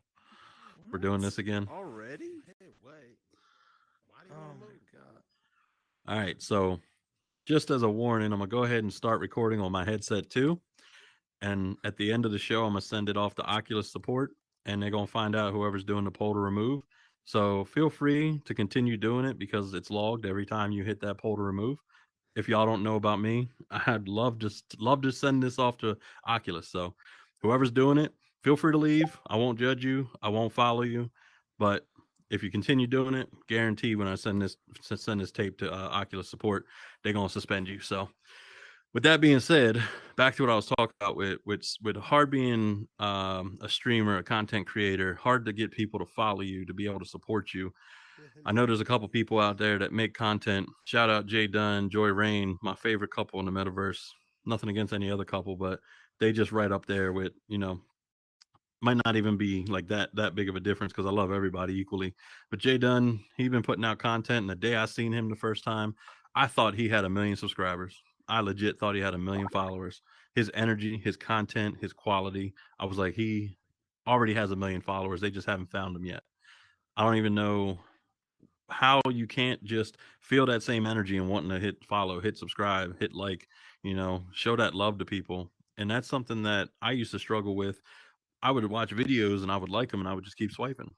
we're doing this again. Already? Hey, wait. Why do you Oh want to my move? god. All right, so just as a warning, I'm gonna go ahead and start recording on my headset too. And at the end of the show, I'm gonna send it off to Oculus support, and they're gonna find out whoever's doing the poll to remove. So feel free to continue doing it because it's logged every time you hit that poll to remove. If y'all don't know about me, I'd love to send this off to Oculus. So whoever's doing it, feel free to leave. I won't judge you. I won't follow you. But if you continue doing it, guarantee when I send this tape to Oculus support, they're gonna suspend you. So with that being said, back to what I was talking about with hard being a streamer, a content creator, hard to get people to follow you, to be able to support you. I know there's a couple people out there that make content. Shout out Jay Dunn, Joy Rain, my favorite couple in the metaverse. Nothing against any other couple, but they just right up there with, might not even be like that big of a difference because I love everybody equally. But Jay Dunn, he been putting out content, and the day I seen him the first time, I thought he had 1 million subscribers. I legit thought he had 1 million followers. His energy, his content, his quality. I was like, he already has 1 million followers. They just haven't found him yet. I don't even know how you can't just feel that same energy and wanting to hit follow, hit subscribe, hit like, show that love to people. And that's something that I used to struggle with. I would watch videos and I would like them and I would just keep swiping.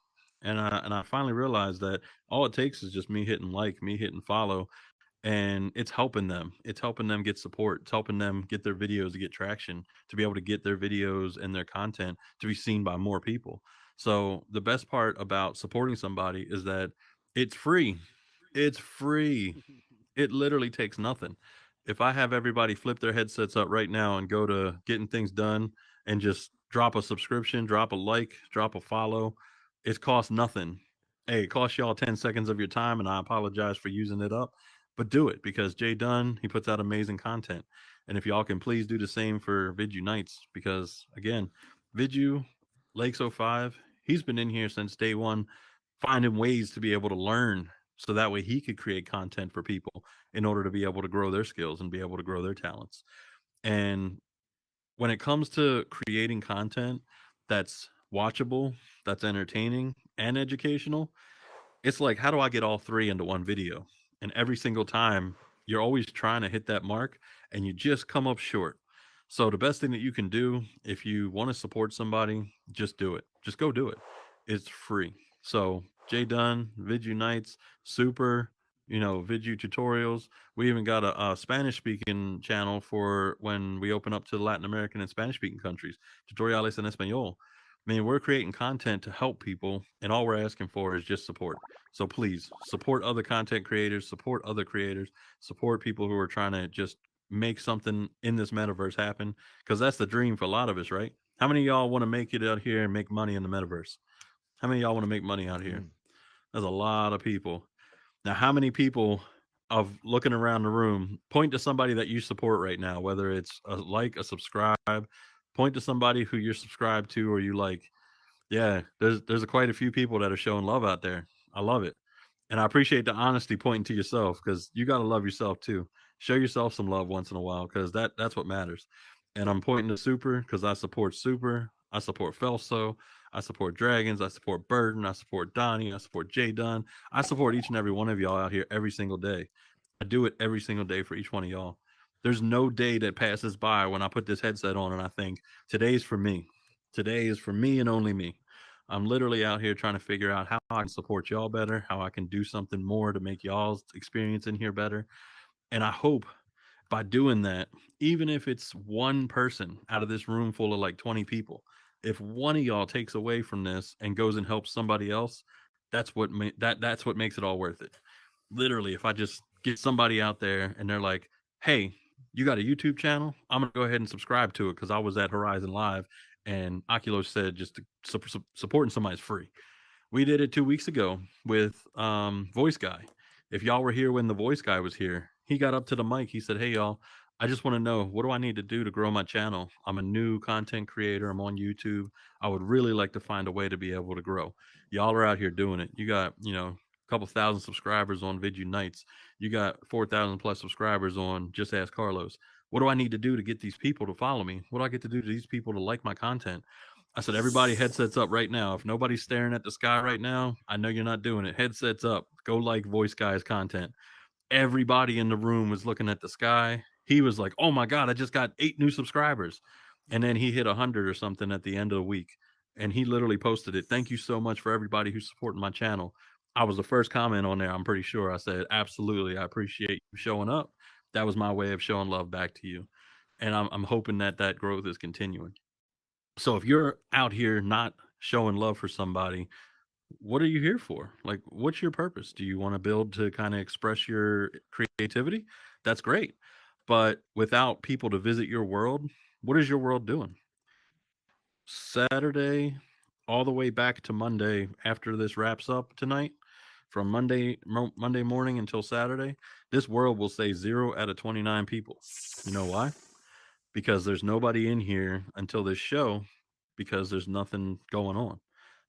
And I finally realized that all it takes is just me hitting like, me hitting follow, and it's helping them. It's helping them get support. It's helping them get their videos to get traction, to be able to get their videos and their content to be seen by more people. So the best part about supporting somebody is that it's free. It's free. It literally takes nothing. If I have everybody flip their headsets up right now and go to getting things done and just drop a subscription, drop a like, drop a follow, it costs nothing. Hey, it costs y'all 10 seconds of your time, and I apologize for using it up, but do it because Jay Dunn, he puts out amazing content. And if y'all can please do the same for Vidu Nights, because again, Vidu, Lakes 05, he's been in here since day one, finding ways to be able to learn so that way he could create content for people in order to be able to grow their skills and be able to grow their talents. And when it comes to creating content that's watchable, that's entertaining and educational, it's like, how do I get all three into one video? And every single time, you're always trying to hit that mark and you just come up short. So, the best thing that you can do if you want to support somebody, just do it. Just go do it. It's free. So, Jay Dunn, Vidu Nights, Super, Vidu tutorials. We even got a Spanish speaking channel for when we open up to the Latin American and Spanish speaking countries, Tutoriales en Español. I mean, we're creating content to help people, and all we're asking for is just support. So please support other content creators, support other creators, support people who are trying to just make something in this metaverse happen, because that's the dream for a lot of us, right? How many of y'all want to make it out here and make money in the metaverse? How many of y'all want to make money out here? There's a lot of people. Now, how many people of looking around the room point to somebody that you support right now, whether it's a like, a subscribe, point to somebody who you're subscribed to or you like. Yeah, there's quite a few people that are showing love out there. I love it. And I appreciate the honesty pointing to yourself because you got to love yourself too. Show yourself some love once in a while because that's what matters. And I'm pointing to Super because I support Super. I support Felso. I support Dragons. I support Burden. I support Donnie. I support Jay Dunn. I support each and every one of y'all out here every single day. I do it every single day for each one of y'all. There's no day that passes by when I put this headset on and I think today's for me. Today is for me and only me. I'm literally out here trying to figure out how I can support y'all better, how I can do something more to make y'all's experience in here better. And I hope by doing that, even if it's one person out of this room full of like 20 people, if one of y'all takes away from this and goes and helps somebody else, that's what makes it all worth it. Literally, if I just get somebody out there and they're like, "Hey, you got a YouTube channel? I'm gonna go ahead and subscribe to it because I was at Horizon Live, and Oculos said just supporting somebody's free." We did it 2 weeks ago with Voice Guy. If y'all were here when the Voice Guy was here, he got up to the mic. He said, "Hey y'all, I just want to know, what do I need to do to grow my channel? I'm a new content creator. I'm on YouTube. I would really like to find a way to be able to grow. Y'all are out here doing it. You got, a couple thousand subscribers on Vid Unites. You got 4,000 plus subscribers on Just Ask Carlos. What do I need to do to get these people to follow me? What do I get to do to these people to like my content?" I said, everybody headsets up right now. If nobody's staring at the sky right now, I know you're not doing it. Headsets up. Go like Voice Guy's content. Everybody in the room was looking at the sky. He was like, "Oh my God, I just got 8 new subscribers." And then he hit 100 or something at the end of the week. And he literally posted it. "Thank you so much for everybody who's supporting my channel." I was the first comment on there, I'm pretty sure. I said, "Absolutely. I appreciate you showing up." That was my way of showing love back to you. And I'm hoping that growth is continuing. So if you're out here not showing love for somebody, what are you here for? Like, what's your purpose? Do you want to build to kind of express your creativity? That's great. But without people to visit your world, what is your world doing? Saturday, all the way back to Monday after this wraps up tonight, from Monday morning until Saturday, this world will say 0 out of 29 people. You know why? Because there's nobody in here until this show, because there's nothing going on.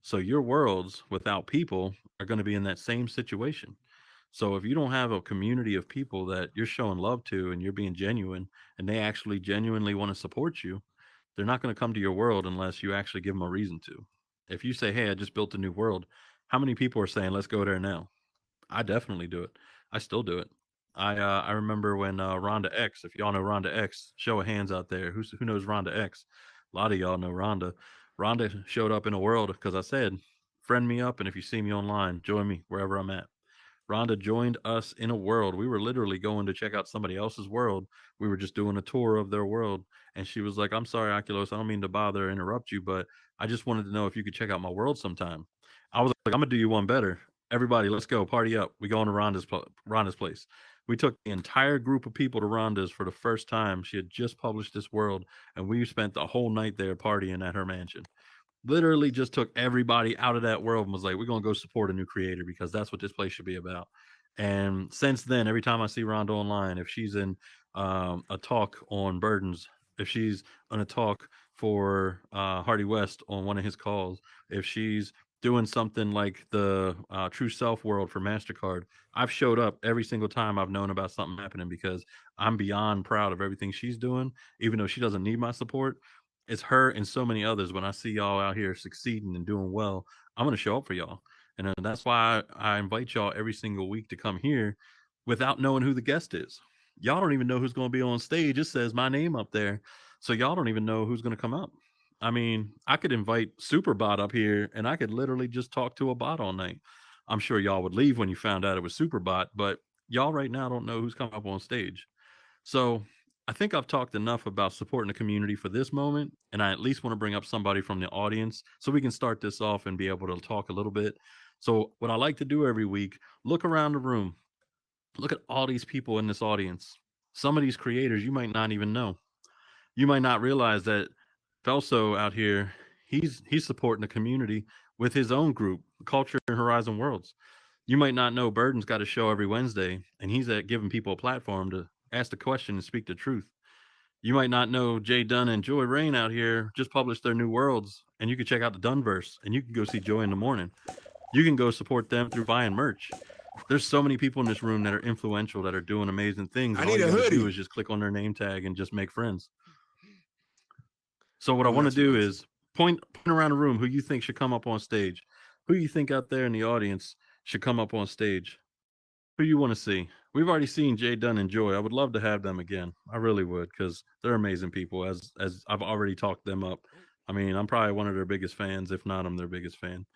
So your worlds without people are going to be in that same situation. So if you don't have a community of people that you're showing love to and you're being genuine and they actually genuinely want to support you, they're not going to come to your world unless you actually give them a reason to. If you say, "Hey, I just built a new world," how many people are saying, "Let's go there now"? I definitely do it. I still do it. I remember when Rhonda X, if y'all know Rhonda X, show of hands out there. Who knows Rhonda X? A lot of y'all know Rhonda. Rhonda showed up in a world because I said, "Friend me up, and if you see me online, join me wherever I'm at." Rhonda joined us in a world. We were literally going to check out somebody else's world. We were just doing a tour of their world. And she was like, "I'm sorry, Oculos, I don't mean to bother or interrupt you, but I just wanted to know if you could check out my world sometime." I was like, "I'm going to do you one better. Everybody, let's go. Party up. We going to Rhonda's place." We took the entire group of people to Rhonda's for the first time. She had just published this world, and we spent the whole night there partying at her mansion. Literally just took everybody out of that world and was like, "We're going to go support a new creator because that's what this place should be about." And since then, every time I see Rhonda online, if she's in a talk on burdens, if she's on a talk for Hardy West on one of his calls, if she's doing something like the True Self World for MasterCard, I've showed up every single time I've known about something happening because I'm beyond proud of everything she's doing, even though she doesn't need my support. It's her and so many others. When I see y'all out here succeeding and doing well, I'm going to show up for y'all. And that's why I invite y'all every single week to come here without knowing who the guest is. Y'all don't even know who's going to be on stage. It says my name up there. So y'all don't even know who's going to come up. I mean, I could invite Superbot up here and I could literally just talk to a bot all night. I'm sure y'all would leave when you found out it was Superbot, but y'all right now don't know who's coming up on stage. So I think I've talked enough about supporting the community for this moment, and I at least want to bring up somebody from the audience so we can start this off and be able to talk a little bit. So what I like to do every week, look around the room, look at all these people in this audience. Some of these creators you might not even know. You might not realize that Felso out here, he's supporting the community with his own group, Culture and Horizon Worlds. You might not know Burden's got a show every Wednesday, and he's at giving people a platform to ask the question and speak the truth. You might not know Jay Dunn and Joy Rain out here just published their new worlds, and you can check out the Dunverse, and you can go see Joy in the morning. You can go support them through buying merch. There's so many people in this room that are influential, that are doing amazing things. I And all need you a got to hoodie. do is just click on their name tag and just make friends. So what I I'm want to not too do nice. is point around the room who you think should come up on stage. Who you think out there in the audience should come up on stage? Who you want to see? We've already seen Jay Dunn and Joy. I would love to have them again. I really would, because they're amazing people. As I've already talked them up. I mean, I'm probably one of their biggest fans. If not, I'm their biggest fan.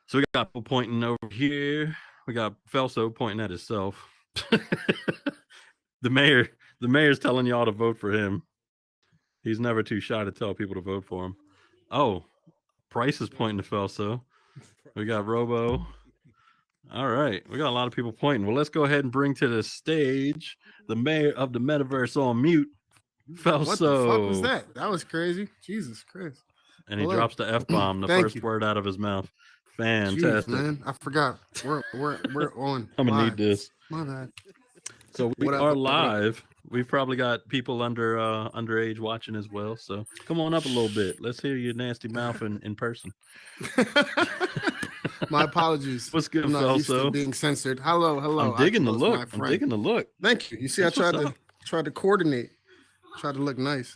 So we got people pointing over here. We got Felso pointing at himself. the mayor, the mayor's telling y'all to vote for him. He's never too shy to tell people to vote for him. Oh, Price is pointing to Felso. We got Robo. All right, we got a lot of people pointing. Well, let's go ahead and bring to the stage the mayor of the metaverse on mute, Felso. What the fuck was that? That was crazy. Jesus Christ. And he Hello. drops the F bomb, the Thank first you. word out of his mouth. Jeez, Fantastic. man. I forgot. We're on. I'm gonna live. need this. My bad. So we What up, are what up? live. We've probably got people underage watching as well. So come on up a little bit. Let's hear your nasty mouth in person. My apologies. What's good, I'm not used to Felso? being censored. Hello. I'm digging the Oculos, look. my I'm friend. digging the look. Thank you. You see, That's I what's up. tried to coordinate. Tried to look nice.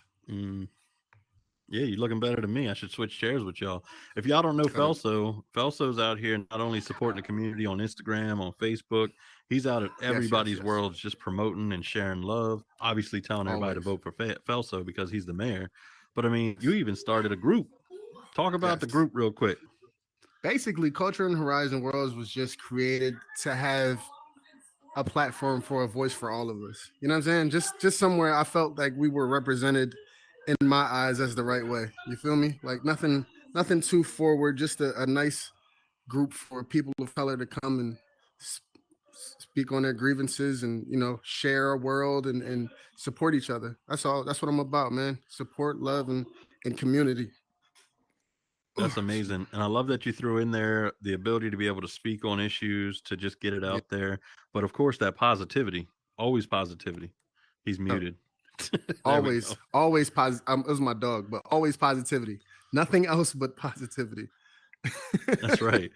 Yeah, you're looking better than me. I should switch chairs with y'all. If y'all don't know Felso, Felso's out here not only supporting the community on Instagram, on Facebook, he's out at everybody's worlds just promoting and sharing love. Obviously telling everybody to vote for Felso because he's the mayor. But I mean, you even started a group. Talk about the group real quick. Basically, Culture and Horizon Worlds was just created to have a platform for a voice for all of us. You know what I'm saying? Just somewhere I felt like we were represented in my eyes as the right way. You feel me? Like nothing too forward, just a nice group for people of color to come and speak on their grievances and, you know, share our world and support each other. That's all. That's what I'm about, man. Support, love, and community. That's amazing. And I love that you threw in there the ability to be able to speak on issues, to just get it out there. But of course, that positivity, always positivity. He's muted. always positive. It was my dog, but always positivity. Nothing else but positivity. That's right.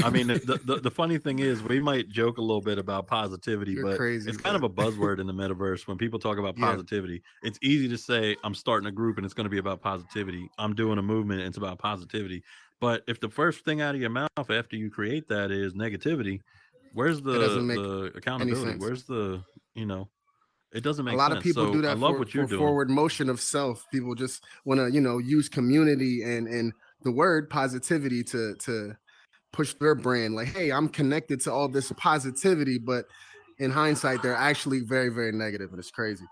I mean, the funny thing is, we might joke a little bit about positivity, but crazy, it's kind of a buzzword in the metaverse. When people talk about positivity, it's easy to say, I'm starting a group and it's going to be about positivity. I'm doing a movement and it's about positivity. But if the first thing out of your mouth after you create that is negativity, where's the accountability? Where's the, you know, it doesn't make sense. A lot of people do that I love what you're doing. Forward motion of self. People just want to, you know, use community and the word positivity to push their brand. Like, hey, I'm connected to all this positivity, but in hindsight, they're actually very, very negative, and it's crazy.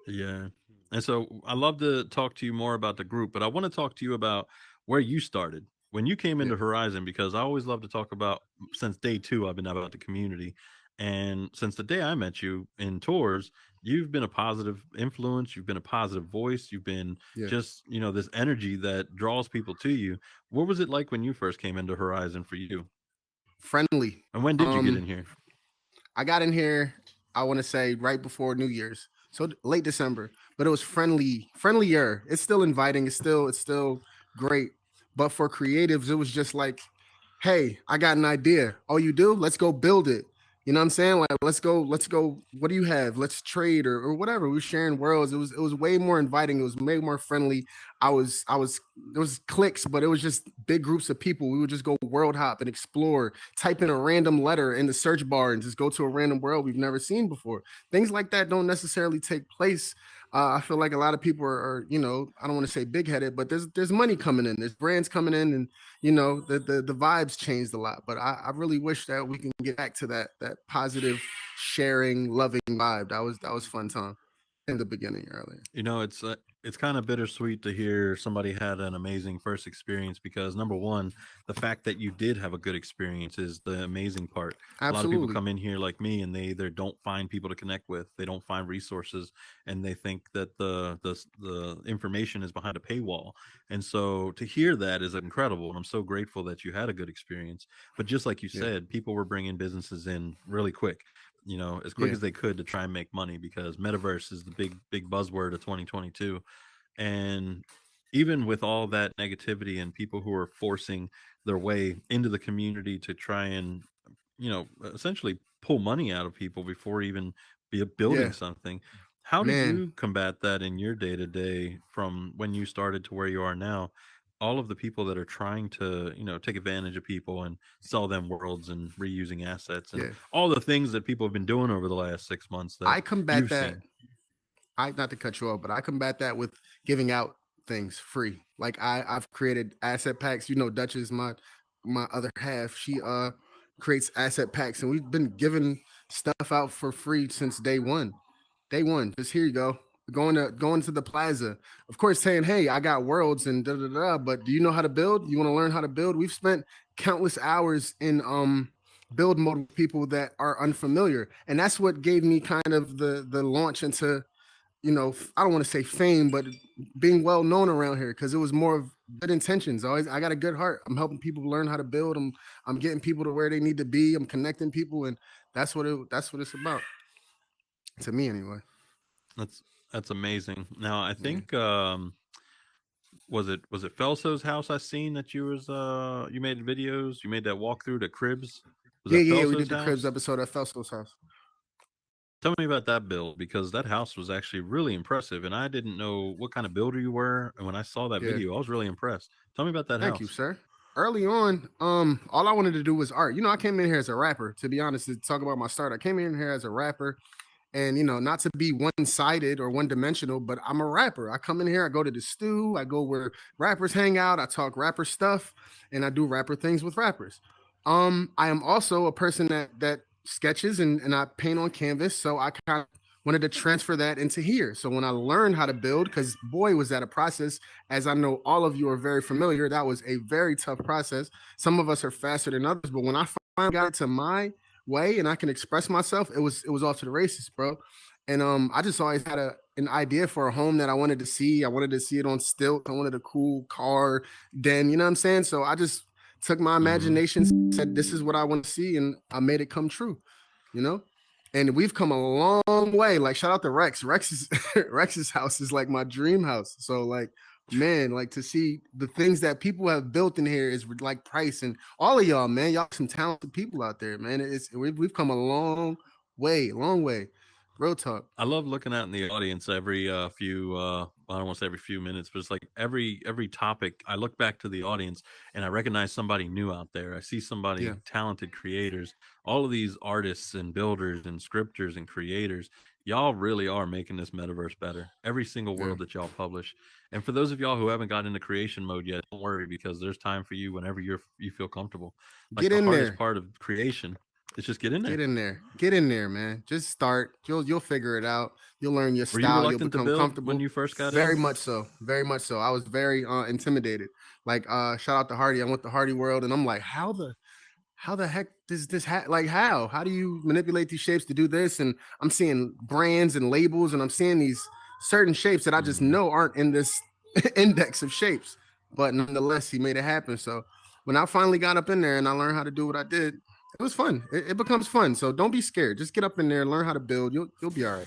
Yeah. And so I love to talk to you more about the group, but I want to talk to you about where you started when you came into Horizon, because I always love to talk about, since day 2, I've been about the community. And since the day I met you in tours, you've been a positive influence. You've been a positive voice. You've been just, you know, this energy that draws people to you. What was it like when you first came into Horizon for you? Friendly. And when did you get in here? I got in here, I want to say right before New Year's. So late December, but it was friendlier. It's still inviting. It's still great. But for creatives, it was just like, hey, I got an idea. Oh, you do? Let's go build it. You know what I'm saying? Like, let's go. What do you have? Let's trade or whatever. We were sharing worlds. It was way more inviting. It was way more friendly. There was clicks, but it was just big groups of people. We would just go world hop and explore, type in a random letter in the search bar and just go to a random world we've never seen before. Things like that don't necessarily take place. I feel like a lot of people are, you know, I don't want to say big headed, but there's money coming in, there's brands coming in, and you know the vibes changed a lot. But I really wish that we can get back to that positive, sharing, loving vibe. That was fun time in the beginning earlier. You know, it's kind of bittersweet to hear somebody had an amazing first experience, because number one, the fact that you did have a good experience is the amazing part. Absolutely. A lot of people come in here like me and they either don't find people to connect with, they don't find resources, and they think that the information is behind a paywall. And so to hear that is incredible, and I'm so grateful that you had a good experience. But just like you said, people were bringing businesses in really quick, you know, as quick as they could, to try and make money, because metaverse is the big buzzword of 2022. And even with all that negativity and people who are forcing their way into the community to try and, you know, essentially pull money out of people before even building something, how did you combat that in your day-to-day, from when you started to where you are now? All of the people that are trying to, you know, take advantage of people and sell them worlds and reusing assets and all the things that people have been doing over the last 6 months that I combat you've that. seen. Not to cut you off, but I combat that with giving out things free. Like I've created asset packs. You know, Dutch is my other half. She creates asset packs, and we've been giving stuff out for free since day one. Day one, just here you go. Going to the plaza. Of course, saying, "Hey, I got worlds and da da da." But do you know how to build? You want to learn how to build? We've spent countless hours in build mode with people that are unfamiliar, and that's what gave me kind of the launch into, you know, I don't want to say fame, but being well known around here, because it was more of good intentions. Always, I got a good heart. I'm helping people learn how to build. I'm getting people to where they need to be. I'm connecting people, and that's what it's about to me, anyway. That's that's amazing. Now I Yeah, think was it Felso's house I seen that you made videos, you made that walkthrough to Cribs? Was yeah, that yeah. We Felso's did the Cribs house? episode at Felso's house. Tell me about that build because that house was actually really impressive and I didn't know what kind of builder you were, and when I saw that Yeah, video I was really impressed. Tell me about that thank you, house. sir. Early on, all I wanted to do was art. You know, I came in here as a rapper. To be honest, to talk about my start, I came in here as a rapper. And you know, not to be one-sided or one-dimensional, but I'm a rapper. I come in here, I go to the stew, I go where rappers hang out, I talk rapper stuff, and I do rapper things with rappers. I am also a person that sketches and I paint on canvas, so I kind of wanted to transfer that into here. So when I learned how to build, because boy, was that a process, as I know all of you are very familiar, that was a very tough process. Some of us are faster than others, but when I finally got it to my way and I can express myself, it was off to the races, bro. And I just always had an idea for a home that I wanted to see. I wanted to see it on stilts. I wanted a cool car den, you know what I'm saying? So I just took my Mhm. imagination, said this is what I want to see, and I made it come true, you know? And we've come a long way. Like shout out to Rex. Rex's Rex's house is like my dream house. So like, man, like to see the things that people have built in here is like price, and all of y'all, man, y'all some talented people out there, man. We've come a long way. Real talk. I love looking out in the audience every few I don't want to say every few minutes, but it's like every topic I look back to the audience and I recognize somebody new out there. I see Yeah, somebody talented creators, all of these artists and builders and scripters and creators. Y'all really are making this metaverse better. Every single yeah. world that y'all publish. And for those of y'all who haven't gotten into creation mode yet, don't worry because there's time for you whenever you feel comfortable. Like Get the in hardest there. part of creation is just get in Get there. in there. Get in there, man. Just start. You'll figure it out. You'll learn your Were you style. You'll reluctant to become build when comfortable. you first got Very in? much so. Very much so. I was very intimidated. Like shout out to Hardy. I went to Hardy World and I'm like, how the heck does this like how do you manipulate these shapes to do this? And I'm seeing brands and labels and I'm seeing these certain shapes that I just Mhm. know aren't in this index of shapes, but nonetheless he made it happen. So when I finally got up in there and I learned how to do what I did, it was fun. It becomes fun, so don't be scared. Just get up in there, learn how to build. You'll be all right.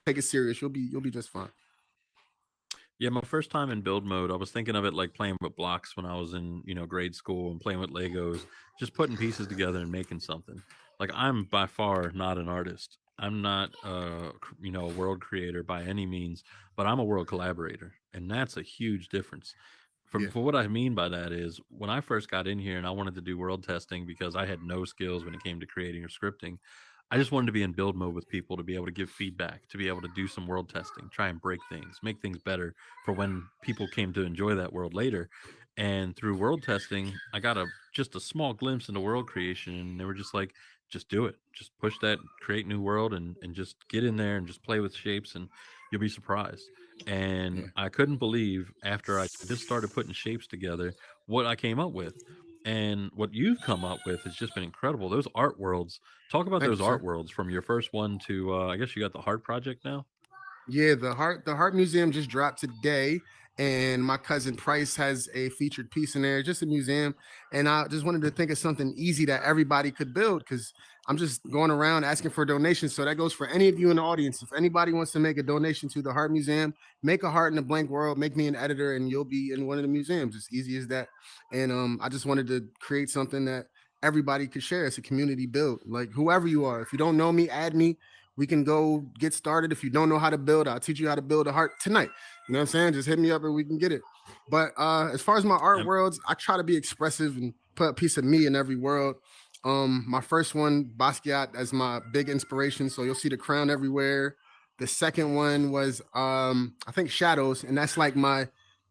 Take it serious. You'll be just fine. Yeah, my first time in build mode, I was thinking of it like playing with blocks when I was in, grade school and playing with Legos, just putting pieces together and making something. Like I'm by far not an artist. I'm not a world creator by any means, but I'm a world collaborator, and that's a huge difference. For Yeah, for what I mean by that is when I first got in here and I wanted to do world testing because I had no skills when it came to creating or scripting, I just wanted to be in build mode with people to be able to give feedback, to be able to do some world testing, try and break things, make things better for when people came to enjoy that world later. And through world testing, I got just a small glimpse into world creation, and they were just like, just do it, just push that, create new world, and just get in there and just play with shapes, and you'll be surprised. And yeah. I couldn't believe after I just started putting shapes together what I came up with. And what you've come up with has just been incredible. Those art worlds. Talk about Thank those you, art sir. worlds from your first one to I guess you got the Heart Project now. Yeah, the Heart Museum just dropped today, and my cousin Price has a featured piece in there, just a museum. And I just wanted to think of something easy that everybody could build because I'm just going around asking for donations. So that goes for any of you in the audience. If anybody wants to make a donation to the Heart Museum, make a heart in a blank world, make me an editor, and you'll be in one of the museums. It's easy as that. And I just wanted to create something that everybody could share. It's a community build. Like whoever you are, if you don't know me, add me. We can go get started. If you don't know how to build, I'll teach you how to build a heart tonight. You know what I'm saying? Just hit me up and we can get it. But as far as my art Um, worlds, I try to be expressive and put a piece of me in every world. My first one, Basquiat, as my big inspiration. So you'll see the crown everywhere. The second one was I think Shadows, and that's like my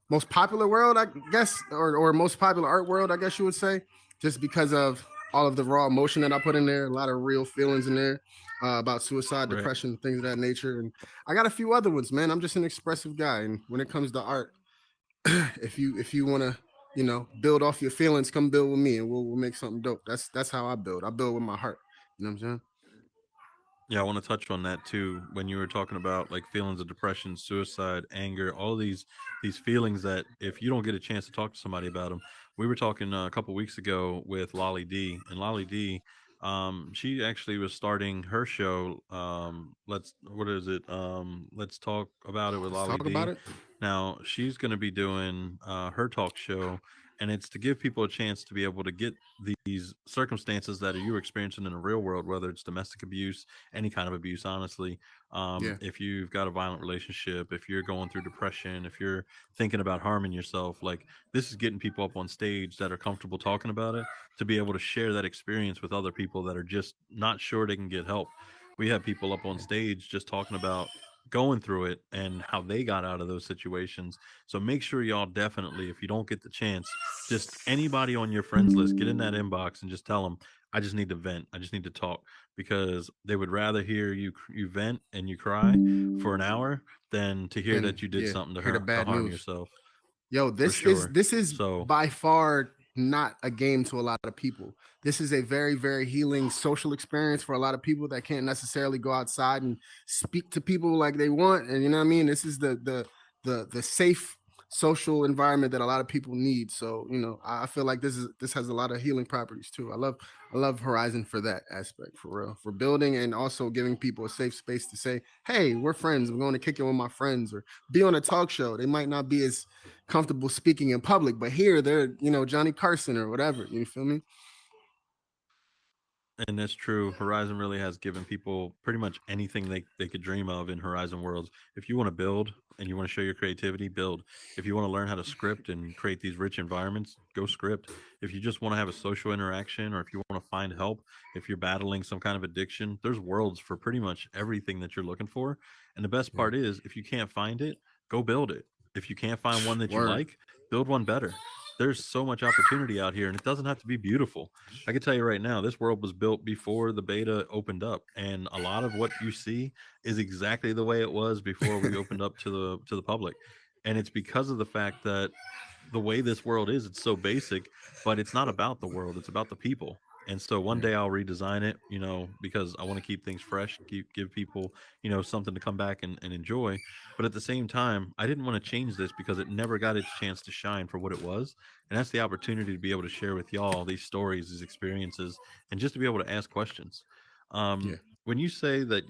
most popular world, I guess, or most popular art world, I guess you would say, just because of all of the raw emotion that I put in there, a lot of real feelings in there about suicide, Right. depression, things of that nature. And I got a few other ones, man. I'm just an expressive guy, and when it comes to art, if you want to, build off your feelings, come build with me, and we'll make something dope. That's how I build. I build with my heart. You know what I'm saying? Yeah, I want to touch on that too. When you were talking about like feelings of depression, suicide, anger, all these feelings that if you don't get a chance to talk to somebody about them, we were talking a couple weeks ago with Lolly D, and Lolly D, she actually was starting her show. Let's what is it? Let's talk about it with Let's Lolly talk about D. it. Now she's going to be doing her talk show, and it's to give people a chance to be able to get these circumstances that are you experiencing in the real world, whether it's domestic abuse, any kind of abuse, honestly. Yeah, If you've got a violent relationship, if you're going through depression, if you're thinking about harming yourself, like this is getting people up on stage that are comfortable talking about it to be able to share that experience with other people that are just not sure they can get help. We have people up on stage just talking about going through it and how they got out of those situations. So make sure y'all definitely, if you don't get the chance, just anybody on your friends list, get in that inbox and just tell them, I just need to vent. I just need to talk, because they would rather hear you vent and you cry for an hour than to hear and that you did yeah, something to hear the to bad harm news. yourself, Yo, for sure. this is So by far not a game to a lot of people. This is a very, very healing social experience for a lot of people that can't necessarily go outside and speak to people like they want. And you know what I mean? This is the safe social environment that a lot of people need. So, I feel like this has a lot of healing properties too. I love Horizon for that aspect, for real. For building and also giving people a safe space to say, hey, we're friends. I'm going to kick it with my friends, or be on a talk show. They might not be as comfortable speaking in public, but here they're, Johnny Carson or whatever. You feel me? and that's true. Horizon really has given people pretty much anything they could dream of in Horizon Worlds. If you want to build and you want to show your creativity, build. If you want to learn how to script and create these rich environments, go script. If you just want to have a social interaction, or if you want to find help, if you're battling some kind of addiction, there's worlds for pretty much everything that you're looking for. And the best Yeah. part is, if you can't find it, go build it. If you can't find one that you Word. like, build one better. There's so much opportunity out here, and it doesn't have to be beautiful. I can tell you right now, this world was built before the beta opened up, and a lot of what you see is exactly the way it was before we opened up to the public. And it's because of the fact that the way this world is, it's so basic, but it's not about the world, it's about the people. And so one Yeah. day I'll redesign it, because I want to keep things fresh, give people, something to come back and enjoy. But at the same time, I didn't want to change this because it never got its chance to shine for what it was. And that's the opportunity to be able to share with y'all these stories, these experiences, and just to be able to ask questions. Yeah. When you say that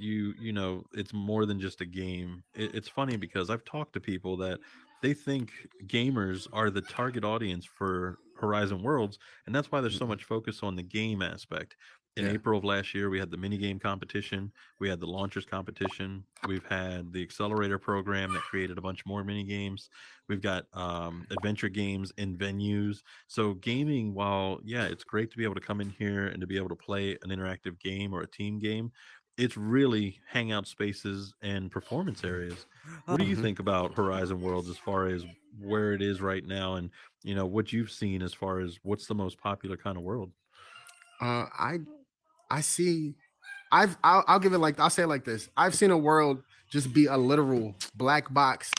it's more than just a game, it's funny because I've talked to people that they think gamers are the target audience for Horizon Worlds, and that's why there's so Mm-mm. much focus on the game aspect. In Yeah. April of last year, we had the mini game competition, we had the launchers competition, we've had the accelerator program that created a bunch more mini games. We've got adventure games in venues. So gaming, while yeah, it's great to be able to come in here and to be able to play an interactive game or a team game, it's really hangout spaces and performance areas. What do you Hmm. think about Horizon Worlds as far as where it is right now, and what you've seen as far as what's the most popular kind of world? Uh, I I see. I'll give it like I'll say it like this. I've seen a world just be a literal black box,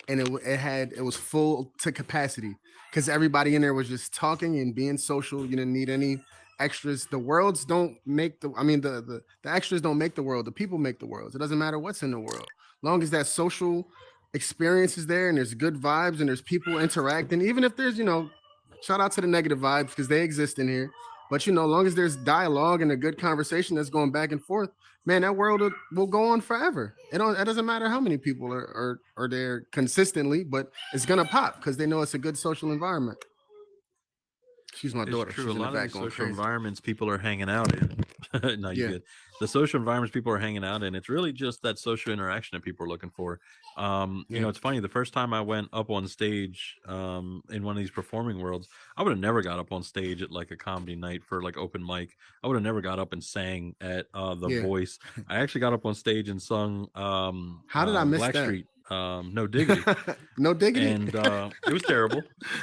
and it was full to capacity because everybody in there was just talking and being social. You didn't need any extras. The worlds don't make the. I mean, the extras don't make the world. The people make the worlds. It doesn't matter what's in the world, long as that social experience is there and there's good vibes and there's people interacting. Even if there's shout out to the negative vibes because they exist in here. But long as there's dialogue and a good conversation that's going back and forth, man, that world will go on forever. It doesn't matter how many people are there consistently, but it's gonna pop because they know it's a good social environment. Excuse my It's daughter; true. A she's in the lot of back these going social crazy. environments people are hanging out in. No, you Yeah, good. The social environments people are hanging out in, it's really just that social interaction that people are looking for. yeah, It's funny. The first time I went up on stage in one of these performing worlds, I would have never got up on stage at like a comedy night for like open mic. I would have never got up and sang at The yeah. Voice. I actually got up on stage and sung How did I miss that? Blackstreet, No Diggity, No diggity. and it was terrible.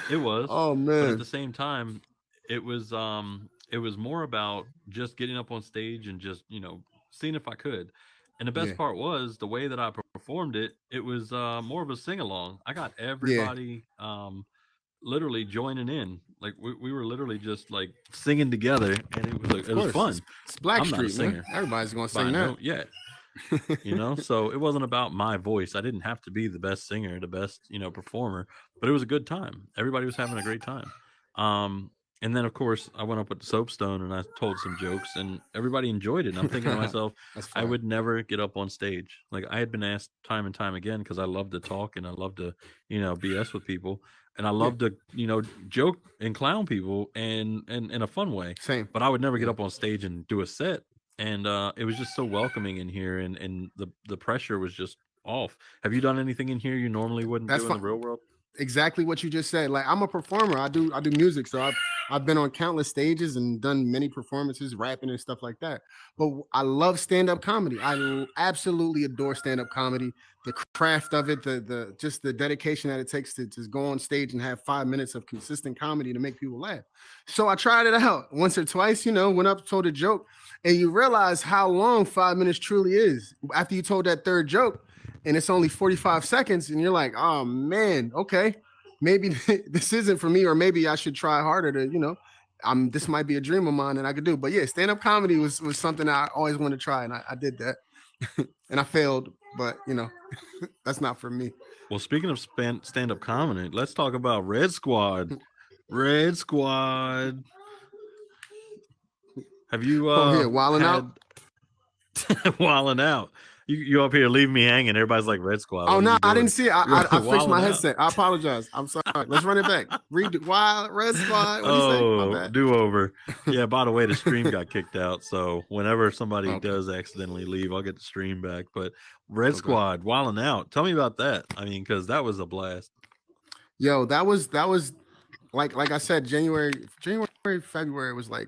It was, Oh but at the man. same time, it was more about just getting up on stage and just seeing if I could. And the Yeah, best part was the way that I performed it. It was more of a sing along. I got yeah. everybody literally joining in. Like we were literally just like singing together, and Of it was course, fun. it's I'm not a Blackstreet, man. singer Everybody's gonna by sing that. no yet, so it wasn't about my voice. I didn't have to be the best singer, the best performer, but it was a good time. Everybody was having a great time. um and then of course I went up with the soapstone and I told some jokes and everybody enjoyed it, and I'm thinking to myself, That's I fire. would never get up on stage. Like, I had been asked time and time again because I love to talk and I love to BS with people, and I Yeah, love to joke and clown people and in a fun way, same. but I would never get Yeah, up on stage and do a set. And it was just so welcoming in here, and the pressure was just off. Have you done anything in here you normally wouldn't that's do in fine. the real world? Exactly what you just said. Like, I'm a performer. I do music, so I've been on countless stages and done many performances, rapping and stuff like that. But I love stand up comedy. Absolutely adore stand up comedy. The craft of it, the just the dedication that it takes to just go on stage and have 5 minutes of consistent comedy to make people laugh. So I tried it out once or twice. Went up, told a joke, and you realize how long 5 minutes truly is after you told that third joke, and it's only 45 seconds, and you're like, oh man, okay, maybe this isn't for me, or maybe I should try harder to, this might be a dream of mine and I could do. But yeah, stand-up comedy was something I always wanted to try, and I did that. And I failed, but that's not for me. Well, speaking of stand-up comedy, let's talk about Red Squad. Red Squad. Have you Oh yeah, wilding out. had Wilding Out? You up here leaving me hanging. Everybody's like, Red Squad, Oh what are no, you I didn't doing? see it. You're I fixed my Wilding Out. headset. I apologize. I'm sorry. Let's run it back. Read Wild Red Squad. What do you say? My Oh, bad. do over. Yeah, by the way, the stream got kicked out. So whenever somebody Okay. does accidentally leave, I'll get the stream back. But Red Okay. Squad, Wilding Out. Tell me about that. I mean, because that was a blast. Yo, that was like I said, January, February was like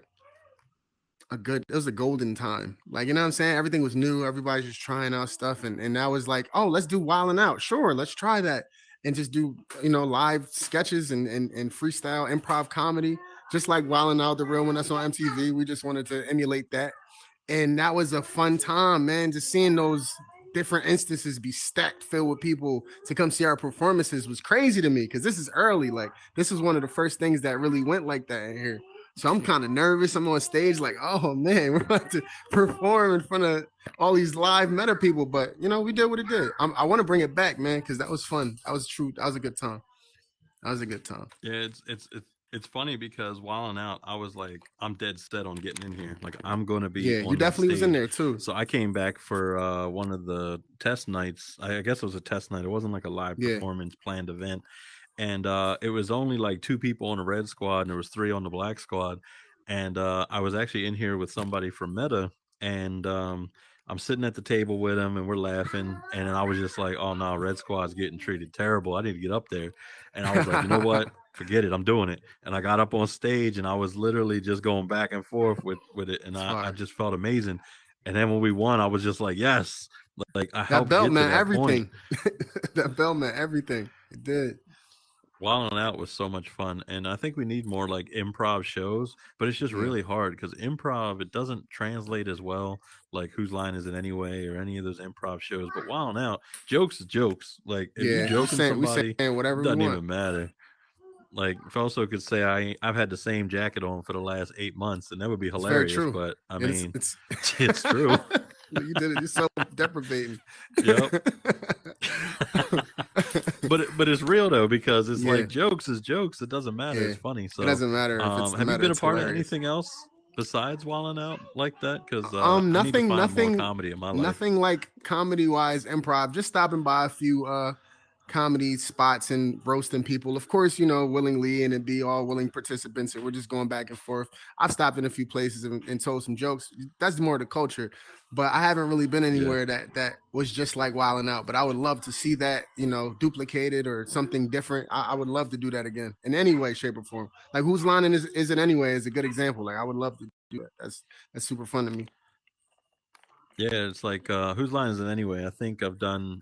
it was a golden time. Like, you know what I'm saying? Everything was new. Everybody's just trying out stuff. And that was like, oh, let's do Wildin' Out. Sure, let's try that. And just do, live sketches and freestyle improv comedy, just like Wildin' Out, the real one that's on MTV. We just wanted to emulate that. And that was a fun time, man. Just seeing those different instances be stacked, filled with people to come see our performances was crazy to me, because this is early. Like, this is one of the first things that really went like that in here. So I'm kind of nervous. I'm on stage like, oh man, we're about to perform in front of all these live meta people. But we did what it did. I want to bring it back, man, because that was fun. That was true. That was a good time. That was a good time. Yeah, it's funny because Wilding Out, I was like, I'm dead set on getting in here. Like, I'm going to be Yeah, on you that definitely was in stage. there too. So I came back for one of the test nights. I guess it was a test night. It wasn't like a live Yeah. performance planned event. And it was only like 2 people on the Red Squad and there was 3 on the Black Squad. And I was actually in here with somebody from Meta, and I'm sitting at the table with him and we're laughing, and then I was just like, oh no, Red Squad's getting treated terrible. I need to get up there. And I was like, you know what? Forget it. I'm doing it. And I got up on stage and I was literally just going back and forth with it. And I just felt amazing. And then when we won, I was just like, yes, like I That helped belt get to meant that point. everything. That belt meant everything. It did. Wilding Out was so much fun, and I think we need more like improv shows, but it's just Yeah. really hard because improv, it doesn't translate as well, like Whose Line Is It Anyway or any of those improv shows. But Wilding Out, jokes is jokes. Like, if you Yeah, joking we somebody, saying it whatever we doesn't want. even matter. Like, if I also could say I've had the same jacket on for the last 8 months, and that would be It's very hilarious. true. But I It's mean, it's it's true. You did it. You're so deprivating. Yep. But it's real though, because it's Yeah. like jokes is jokes. It doesn't matter. Yeah. It's funny. So It doesn't matter if it's have you meta, been a it's part of hilarious. anything else besides Wilding Out like that? Because I need to Nothing, find more comedy in my life. nothing like comedy wise improv. Just stopping by a few comedy spots and roasting people. Of course, willingly and be all willing participants, and we're just going back and forth. I've stopped in a few places and told some jokes. That's more the culture, but I haven't really been anywhere that was just like Wilding Out. But I would love to see that, duplicated or something different. I would love to do that again in any way, shape, or form. Like Whose Line is it anyway is a good example. Like I would love to do that. That's super fun to me. Yeah, it's like Whose Line Is It Anyway? I think I've done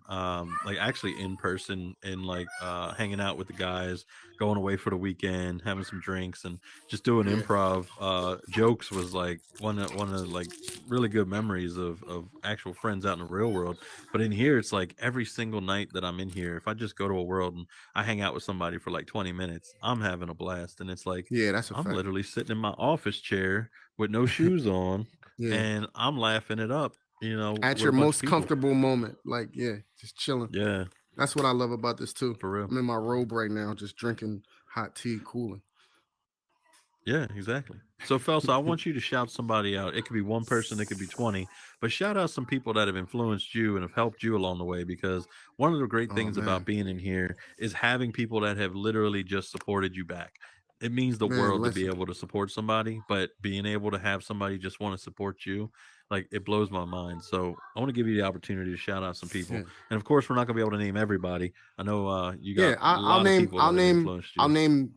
like actually in person and like hanging out with the guys, going away for the weekend, having some drinks and just doing Yeah. improv jokes was like one of like really good memories of actual friends out in the real world. But in here it's like every single night that I'm in here, if I just go to a world and I hang out with somebody for like 20 minutes, I'm having a blast. And it's like Yeah, that's a I'm fact. literally sitting in my office chair with no shoes on Yeah. and I'm laughing it up, At with your a bunch of most people. comfortable moment. Like, yeah, just chilling. Yeah, That's what I love about this too. for real. I'm in my robe right now, just drinking hot tea, cooling. Yeah, exactly. So, Felsa, I want you to shout somebody out. It could be one person, it could be 20, but shout out some people that have influenced you and have helped you along the way. Because one of the great Oh things about man, being in here is having people that have literally just supported you back. It means the man, world to be listen. able to support somebody, but being able to have somebody just want to support you, like it blows my mind. So, I want to give you the opportunity to shout out some people. Yeah, And of course, we're not going to be able to name everybody. I know you got yeah. a I'll lot of name. people I'll that have name. influenced I'll you. name.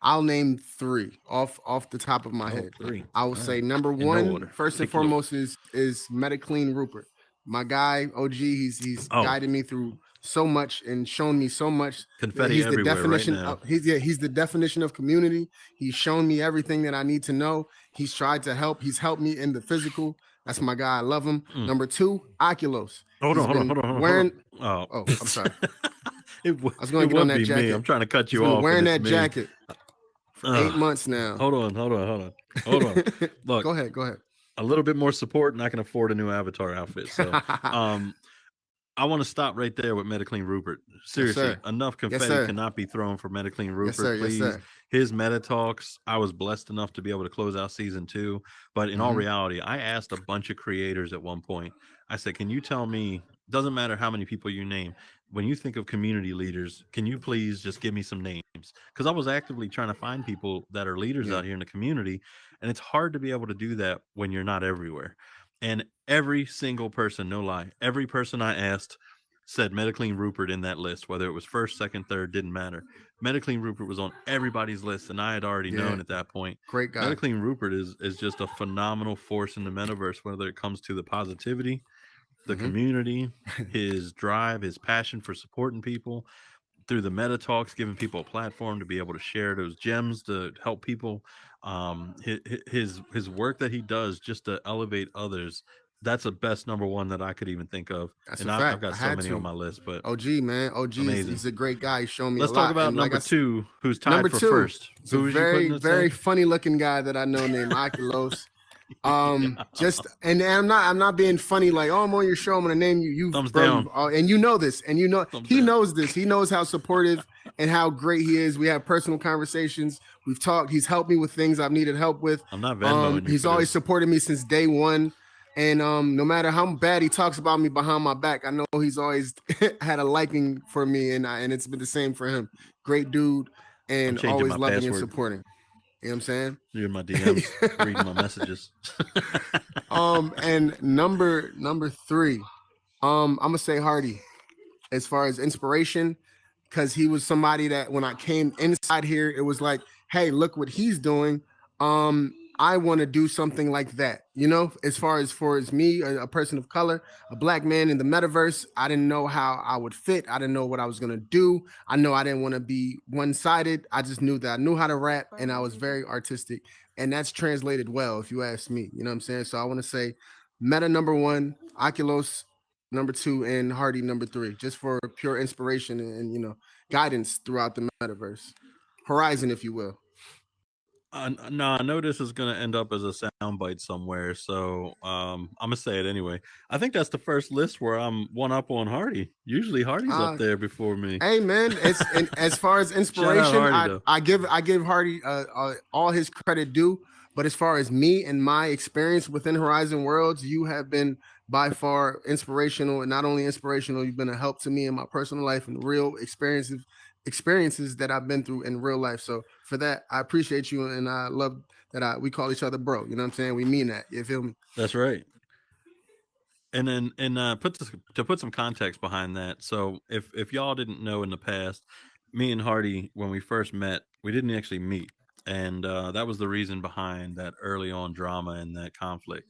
I'll name three off the top of my Oh, head. three. I will All say right. number In no one, order. first and Particular order. foremost, is Metaclean Rupert. My guy, OG. He's Oh, guided me through so much and shown me so much. confetti He's the everywhere right definition now. of he's the definition of community. He's shown me everything that I need to know. He's tried to help. He's helped me in the physical. That's my guy. I love him. Mm. Number two, Oculos. Hold He's on, hold on, been hold on, hold on, hold wearing. on. Oh, Oh, I'm sorry. it I was going it to get on would that be me. jacket. I'm trying to cut He's you been off, and wearing it's that me. jacket for Ugh. 8 months now. Hold on, hold on, hold on, hold on. Look, Go ahead. Go ahead. a little bit more support, and I can afford a new avatar outfit. So, um, I want to stop right there with Metaclean Rupert. Yes, Seriously, sir. enough Yes, confetti sir. cannot be thrown for Metaclean Yes, sir. Rupert. Yes, Please, sir. his meta talks. I was blessed enough to be able to close out season 2. But in all Mm-hmm. reality, I asked a bunch of creators at one point. I said, "Can you tell me? Doesn't matter how many people you name. When you think of community leaders, can you please just give me some names?" Because I was actively trying to find people that are leaders Yeah. out here in the community, and it's hard to be able to do that when you're not everywhere. And every single person, no lie, every person I asked said Metaclean Rupert in that list, whether it was first, second, third, didn't matter. Metaclean Rupert was on everybody's list, and I had already Yeah. known at that point. Great guy. Metaclean Rupert is just a phenomenal force in the metaverse, whether it comes to the positivity, the Mm-hmm. community, his drive, his passion for supporting people through the meta talks, giving people a platform to be able to share those gems to help people. His work that he does just to elevate others. That's the best number one that I could even think of, That's a and I've fact. I got so had many on to. my list. But OG, man. OG is amazing. he's a great guy. He's shown me a Let's talk lot. about And like number I said, two, who's number tied for two, first. it's a Who was you putting very, it? very Say? funny looking guy that I know named Oculos. Yeah. Just and I'm not being funny like, oh, I'm on your show, I'm gonna name you. You Thumbs bro, down. you and you know this, and Thumbs he down. knows this. He knows how supportive and how great he is. We have personal conversations. We've talked. He's helped me with things I've needed help with. I'm not Venmoing you He's for always this. supported me since day one. And no matter how bad he talks about me behind my back, I know he's always had a liking for me, and it's been the same for him. Great dude, I'm and changing always my loving and password. supporting. You know what I'm saying? You're in my DMs, reading my messages. And number three, I'm gonna say Hardy as far as inspiration, because he was somebody that when I came inside here, it was like, hey, look what he's doing. I want to do something like that, as far as me, a person of color, a black man in the metaverse. I didn't know how I would fit. I didn't know what I was gonna do. I know I didn't want to be one-sided. I just knew that I knew how to rap and I was very artistic. And that's translated well, if you ask me. You know what I'm saying? So I want to say Meta number one, Oculos number two, and Hardy number three, just for pure inspiration and guidance throughout the metaverse. Horizon, if you will. No, I know this is gonna end up as a soundbite somewhere, so I'm gonna say it anyway. I think that's the first list where I'm one up on Hardy. Usually Hardy's up there before me. Hey man, it's and as far as Shout out inspiration, Hardy, I give Hardy all his credit due. But as far as me and my experience within Horizon Worlds, you have been by far inspirational, and not only inspirational, you've been a help to me in my personal life and real experiences that I've been through in real life. So for that, I appreciate you, and I love that we call each other bro. You know what I'm saying? We mean that. You feel me? That's right. And then to put some context behind that. So if y'all didn't know in the past, me and Hardy, when we first met, we didn't actually meet, and that was the reason behind that early on drama and that conflict.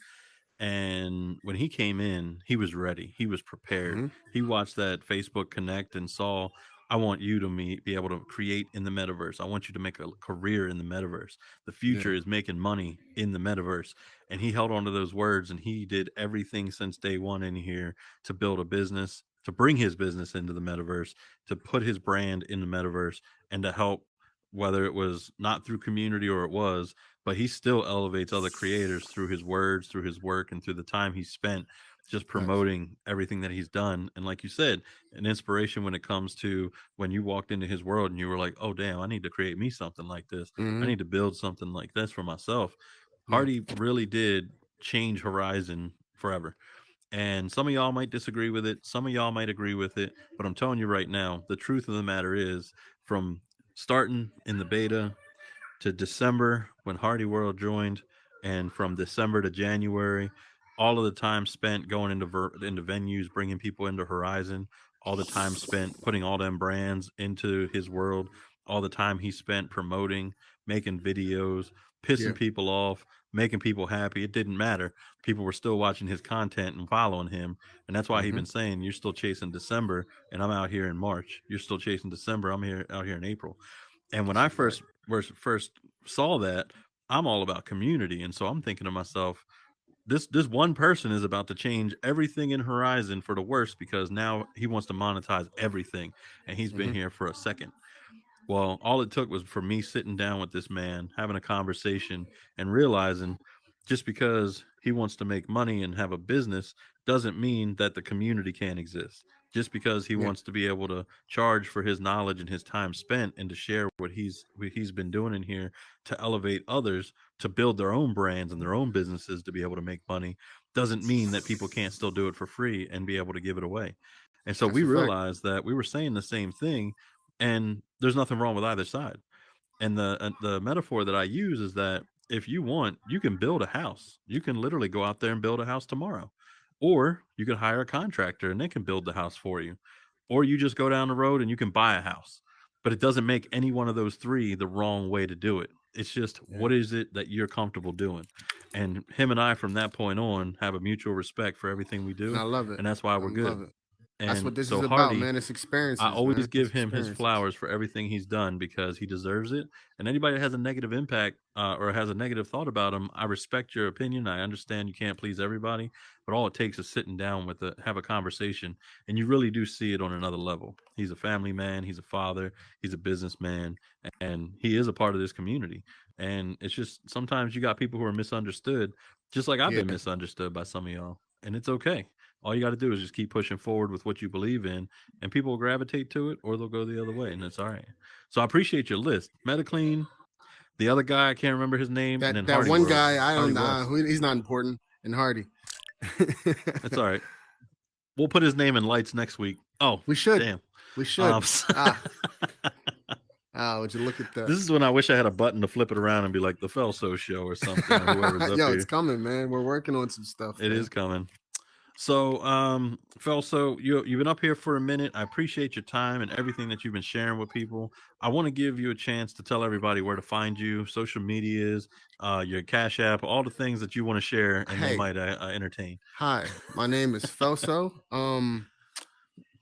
And when he came in, he was ready. He was prepared. Hmm. He watched that Facebook Connect and saw, I want you to be able to create in the metaverse. I want you to make a career in the metaverse. The Yeah. future is making money in the metaverse. And he held on to those words, and he did everything since day one in here to build a business, to bring his business into the metaverse, to put his brand in the metaverse, and to help, whether it was not through community or it was, but he still elevates other creators through his words, through his work, and through the time he spent just Facts. promoting everything that he's done. And like you said, an inspiration when it comes to when you walked into his world and you were like, oh, damn, I need to create me something like this. I Hmm. need to build something like this for myself. Yeah. Hardy really did change Horizon forever. And some of y'all might disagree with it. Some of y'all might agree with it. But I'm telling you right now, the truth of the matter is, from starting in the beta to December when Hardy World joined, and from December to January, all of the time spent going into venues, bringing people into Horizon, all the time spent putting all them brands into his world, all the time he spent promoting, making videos, Yeah. pissing people off, making people happy. It didn't matter. People were still watching his content and following him, and that's why he's Hmm. been saying, "You're still chasing December, and I'm out here in March. You're still chasing December. I'm here out here in April." And when That's I a fact. first saw that, I'm all about community, and so I'm thinking to myself, this one person is about to change everything in Horizon for the worse because now he wants to monetize everything, and he's been Hmm. here for a second. Well, all it took was for me sitting down with this man, having a conversation, and realizing just because he wants to make money and have a business doesn't mean that the community can't exist. Just because he Yeah. wants to be able to charge for his knowledge and his time spent and to share what he's been doing in here to elevate others to build their own brands and their own businesses to be able to make money doesn't mean that people can't still do it for free and be able to give it away. And so That's we a fact. realized that we were saying the same thing, and there's nothing wrong with either side. And the metaphor that I use is that if you want, you can build a house. You can literally go out there and build a house tomorrow, or you can hire a contractor and they can build the house for you, or you just go down the road and you can buy a house. But it doesn't make any one of those three the wrong way to do it. It's just, Yeah. what is it that you're comfortable doing? And him and I, from that point on, have a mutual respect for everything we And do, I love it. and that's why I we're good. love it. That's And what this is so about, Hardy, man. It's I experiences, always man. It's give him his experiences. flowers for everything he's done because he deserves it. And anybody that has a negative impact or has a negative thought about him, I respect your opinion. I understand you can't please everybody, but all it takes is sitting down with have a conversation, and you really do see it on another level. He's a family man, he's a father, he's a businessman, and he is a part of this community. And it's just sometimes you got people who are misunderstood, just like I've been Yeah. misunderstood by some of y'all, and it's okay. All you got to do is just keep pushing forward with what you believe in, and people will gravitate to it or they'll go the other way, and it's all right. So I appreciate your list. Metaclean, the other guy, I can't remember his name, and then That Hardy one World, guy, I Hardy don't. West. He's not important. And Hardy. It's all right. We'll put his name in lights next week. Oh, We should. damn. We should. Um, Ah. Would you look at that? this is when I wish I had a button to flip it around and be like the Felso Show or something, or whoever's up Yo, it's here. coming, man. We're working on some stuff, It man. is coming. So, Felso, you've been up here for a minute. I appreciate your time and everything that you've been sharing with people. I want to give you a chance to tell everybody where to find you, social medias, your Cash App, all the things that you want to share, and they Hey, might entertain. hi. My name is Felso.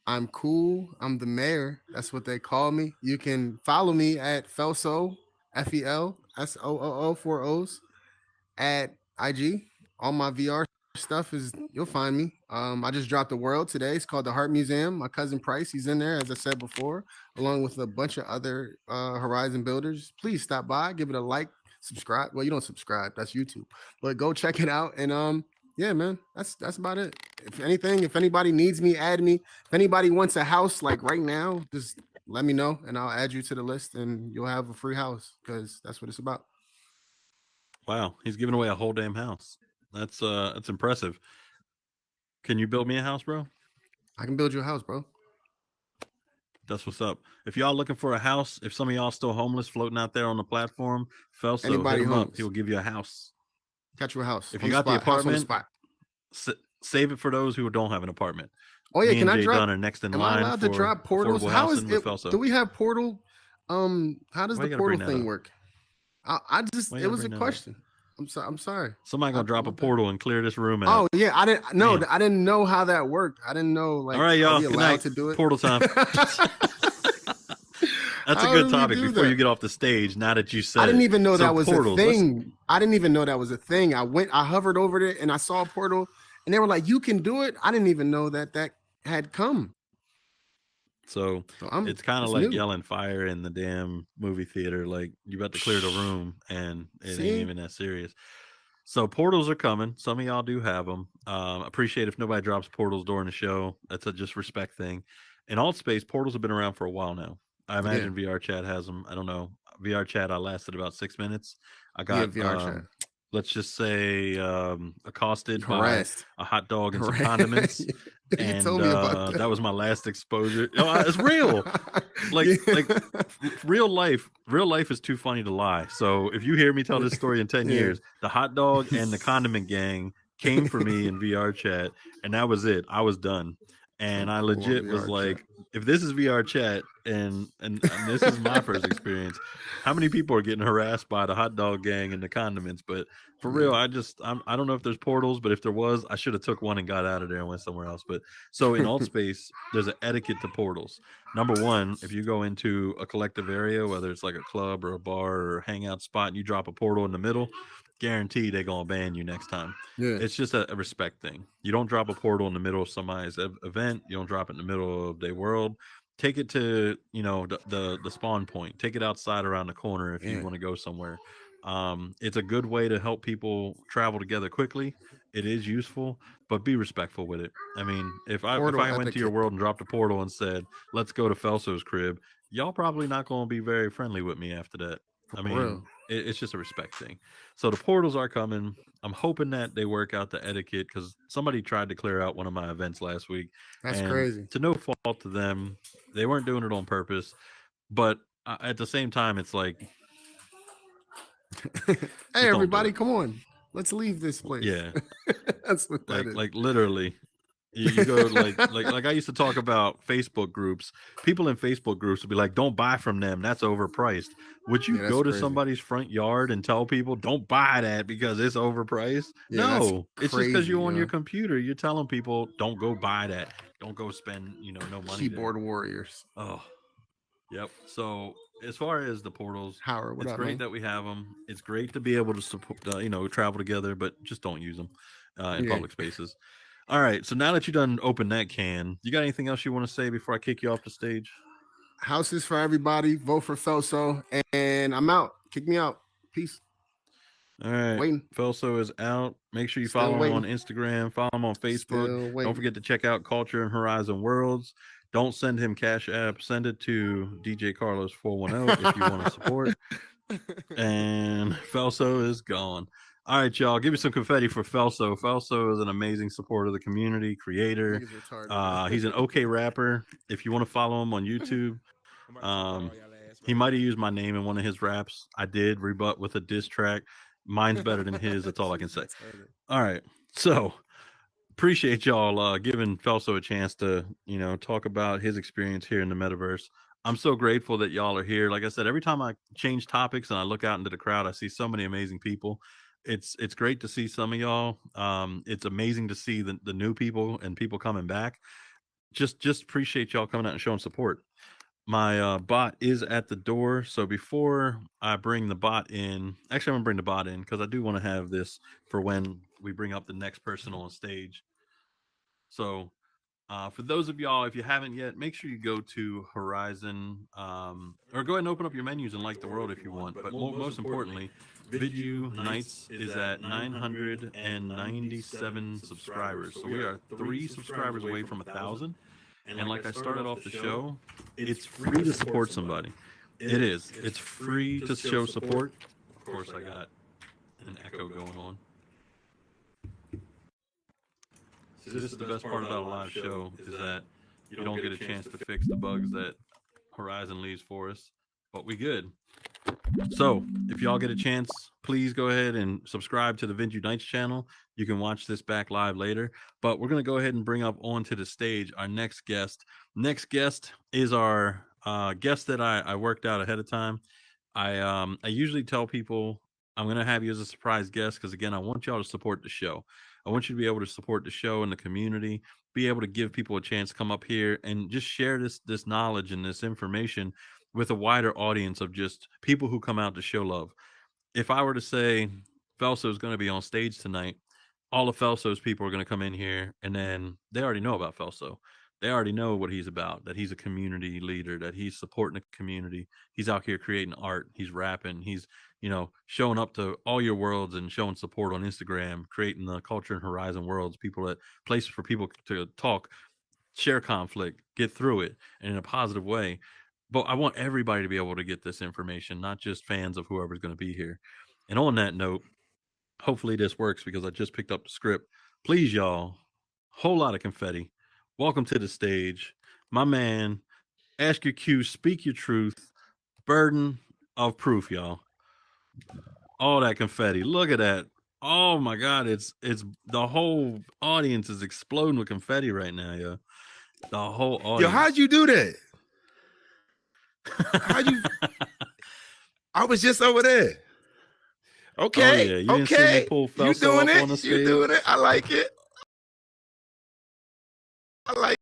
I'm cool. I'm the mayor. That's what they call me. You can follow me at Felso, FELSOOO, 4 O's, at IG. All my VR stuff is, you'll find me. I just dropped the world today. It's called the Heart Museum. My cousin Price, he's in there, as I said before, along with a bunch of other Horizon builders. Please stop by, give it a like, subscribe. Well, you don't subscribe, that's YouTube, but go check it out. And yeah, man, that's about it. If anything, if anybody needs me, add me. If anybody wants a house like right now, just let me know and I'll add you to the list and you'll have a free house because that's what it's about. Wow, he's giving away a whole damn house. That's impressive. Can you build me a house, bro? I can build you a house, bro. That's what's up. If y'all looking for a house, if some of y'all still homeless floating out there on the platform, Felso, Anybody hit him up. homeless. He will give you a house. Got you a house. If on you the got the spot. House on the apartment, spot. save it for those who don't have an apartment. Oh yeah, Me can and I Jay drop? Dunn are next in Am I line allowed for to drop portals? affordable How is housing it? with Felso. Do we have portal? How does Why the you gotta portal bring that thing up? work? I just Why you it gotta was a bring that up? question. I'm sorry. Somebody gonna drop my a bad. portal and clear this room out. Oh yeah, I didn't know. Damn. I didn't know how that worked. I didn't know. Like, All right, are y'all. we Good allowed night. to do it? Portal time. That's a How good do we topic do before that? you get off the stage. Now that you said I didn't it. even know So that was portals, a let's- thing. I didn't even know that was a thing. I hovered over it and I saw a portal, and they were like, "You can do it." I didn't even know that had come. So it's kind of it's like new. yelling fire in the damn movie theater. Like you about to clear the room, and it See? ain't even that serious. So portals are coming. Some of y'all do have them. Appreciate if nobody drops portals during the show. That's a just respect thing. In alt space, portals have been around for a while now. I imagine VR chat has them. I don't know. VR chat, I lasted about 6 minutes. I got VR chat. let's just say accosted Harassed. by a hot dog and some condiments. You And told me about that. was my last exposure. It's real. Like real life is too funny to lie. So if you hear me tell this story in 10 years, the hot dog and the condiment gang came for me in VR chat, and that was it. I was done. And I legit was like, if this is VR chat and this is my first experience, how many people are getting harassed by the hot dog gang and the condiments? But for real, I don't know if there's portals, but if there was, I should have took one and got out of there and went somewhere else. But so in alt space, there's an etiquette to portals. Number one, if you go into a collective area, whether it's like a club or a bar or a hangout spot, and you drop a portal in the middle, guaranteed they're gonna ban you next time. It's just a respect thing. You don't drop a portal in the middle of somebody's event. You don't drop it in the middle of their world. Take it to the spawn point. Take it outside around the corner if you want to go somewhere. It's a good way to help people travel together quickly. It is useful, but be respectful with it. I mean, if I went to your world and dropped a portal and said, "Let's go to Felso's crib," y'all probably not going to be very friendly with me after that. I mean, it's just a respect thing. So the portals are coming. I'm hoping that they work out the etiquette, because somebody tried to clear out one of my events last week. That's and crazy. To no fault to them, they weren't doing it on purpose. But at the same time, it's like, hey everybody, come on, let's leave this place. Yeah, that's what that is. Like literally. You go like I used to talk about Facebook groups. People in Facebook groups would be like, "Don't buy from them. That's overpriced." Would you go to somebody's front yard and tell people, "Don't buy that because it's overpriced"? No, it's just because you're on your computer. You're telling people, "Don't go buy that. Don't go spend no money." Keyboard warriors. Oh, yep. So as far as the portals, Howard, it's great that we have them. It's great to be able to support, travel together, but just don't use them in public spaces. All right, so now that you done open that can, you got anything else you want to say before I kick you off the stage? Houses for everybody. Vote for Felso, and I'm out. Kick me out. Peace. All right, Felso is out. Make sure you follow him on Instagram. Follow him on Facebook. Don't forget to check out Culture and Horizon Worlds. Don't send him Cash App. Send it to DJ Carlos 410 if you want to support. And Felso is gone. All right, y'all. Give me some confetti for Felso. Felso is an amazing supporter of the community, creator. He's an okay rapper. If you want to follow him on YouTube, he might have used my name in one of his raps. I did rebut with a diss track. Mine's better than his. That's all I can say. All right. So appreciate y'all giving Felso a chance to, talk about his experience here in the metaverse. I'm so grateful that y'all are here. Like I said, every time I change topics and I look out into the crowd, I see so many amazing people. It's great to see some of y'all. It's amazing to see the new people and people coming back. Just appreciate y'all coming out and showing support. My bot is at the door, so before I bring the bot in, actually I'm gonna bring the bot in because I do want to have this for when we bring up the next person on stage. So for those of y'all, if you haven't yet, make sure you go to Horizon, or go ahead and open up your menus and like the world if you want. But most importantly, VidU Nights is at 997 subscribers. So we are 3 subscribers away from 1,000. And like I started off the show, it's free to support somebody. It is. It's free to show support. Of course, I got an echo going on. This is the best part about a live show is that you don't get a chance to fix the bugs that Horizon leaves for us, but we good. So, if y'all get a chance, please go ahead and subscribe to the Vintage Unites channel. You can watch this back live later. But we're going to go ahead and bring up onto the stage our next guest. Next guest is our guest that I worked out ahead of time. I usually tell people I'm going to have you as a surprise guest because, again, I want y'all to support the show. I want you to be able to support the show and the community, be able to give people a chance to come up here and just share this knowledge and this information with a wider audience of just people who come out to show love. If I were to say Felso is going to be on stage tonight, all of Felso's people are going to come in here, and then they already know about Felso. They already know what he's about, that he's a community leader, that he's supporting the community. He's out here creating art. He's rapping. He's, showing up to all your worlds and showing support on Instagram, creating the Culture and Horizon worlds, places for people to talk, share conflict, get through it, and in a positive way. But I want everybody to be able to get this information, not just fans of whoever's going to be here. And on that note, hopefully this works because I just picked up the script. Please, y'all, whole lot of confetti. Welcome to the stage, my man. Ask your Q, speak your truth. Burden of proof, y'all. All that confetti. Look at that. Oh my God, it's the whole audience is exploding with confetti right now, yo. The whole audience. Yo, how'd you do that? How'd you? I was just over there. Okay. Oh yeah, you didn't see me pull Felso you doing up it? on the stage. You doing it? I like it. I like it.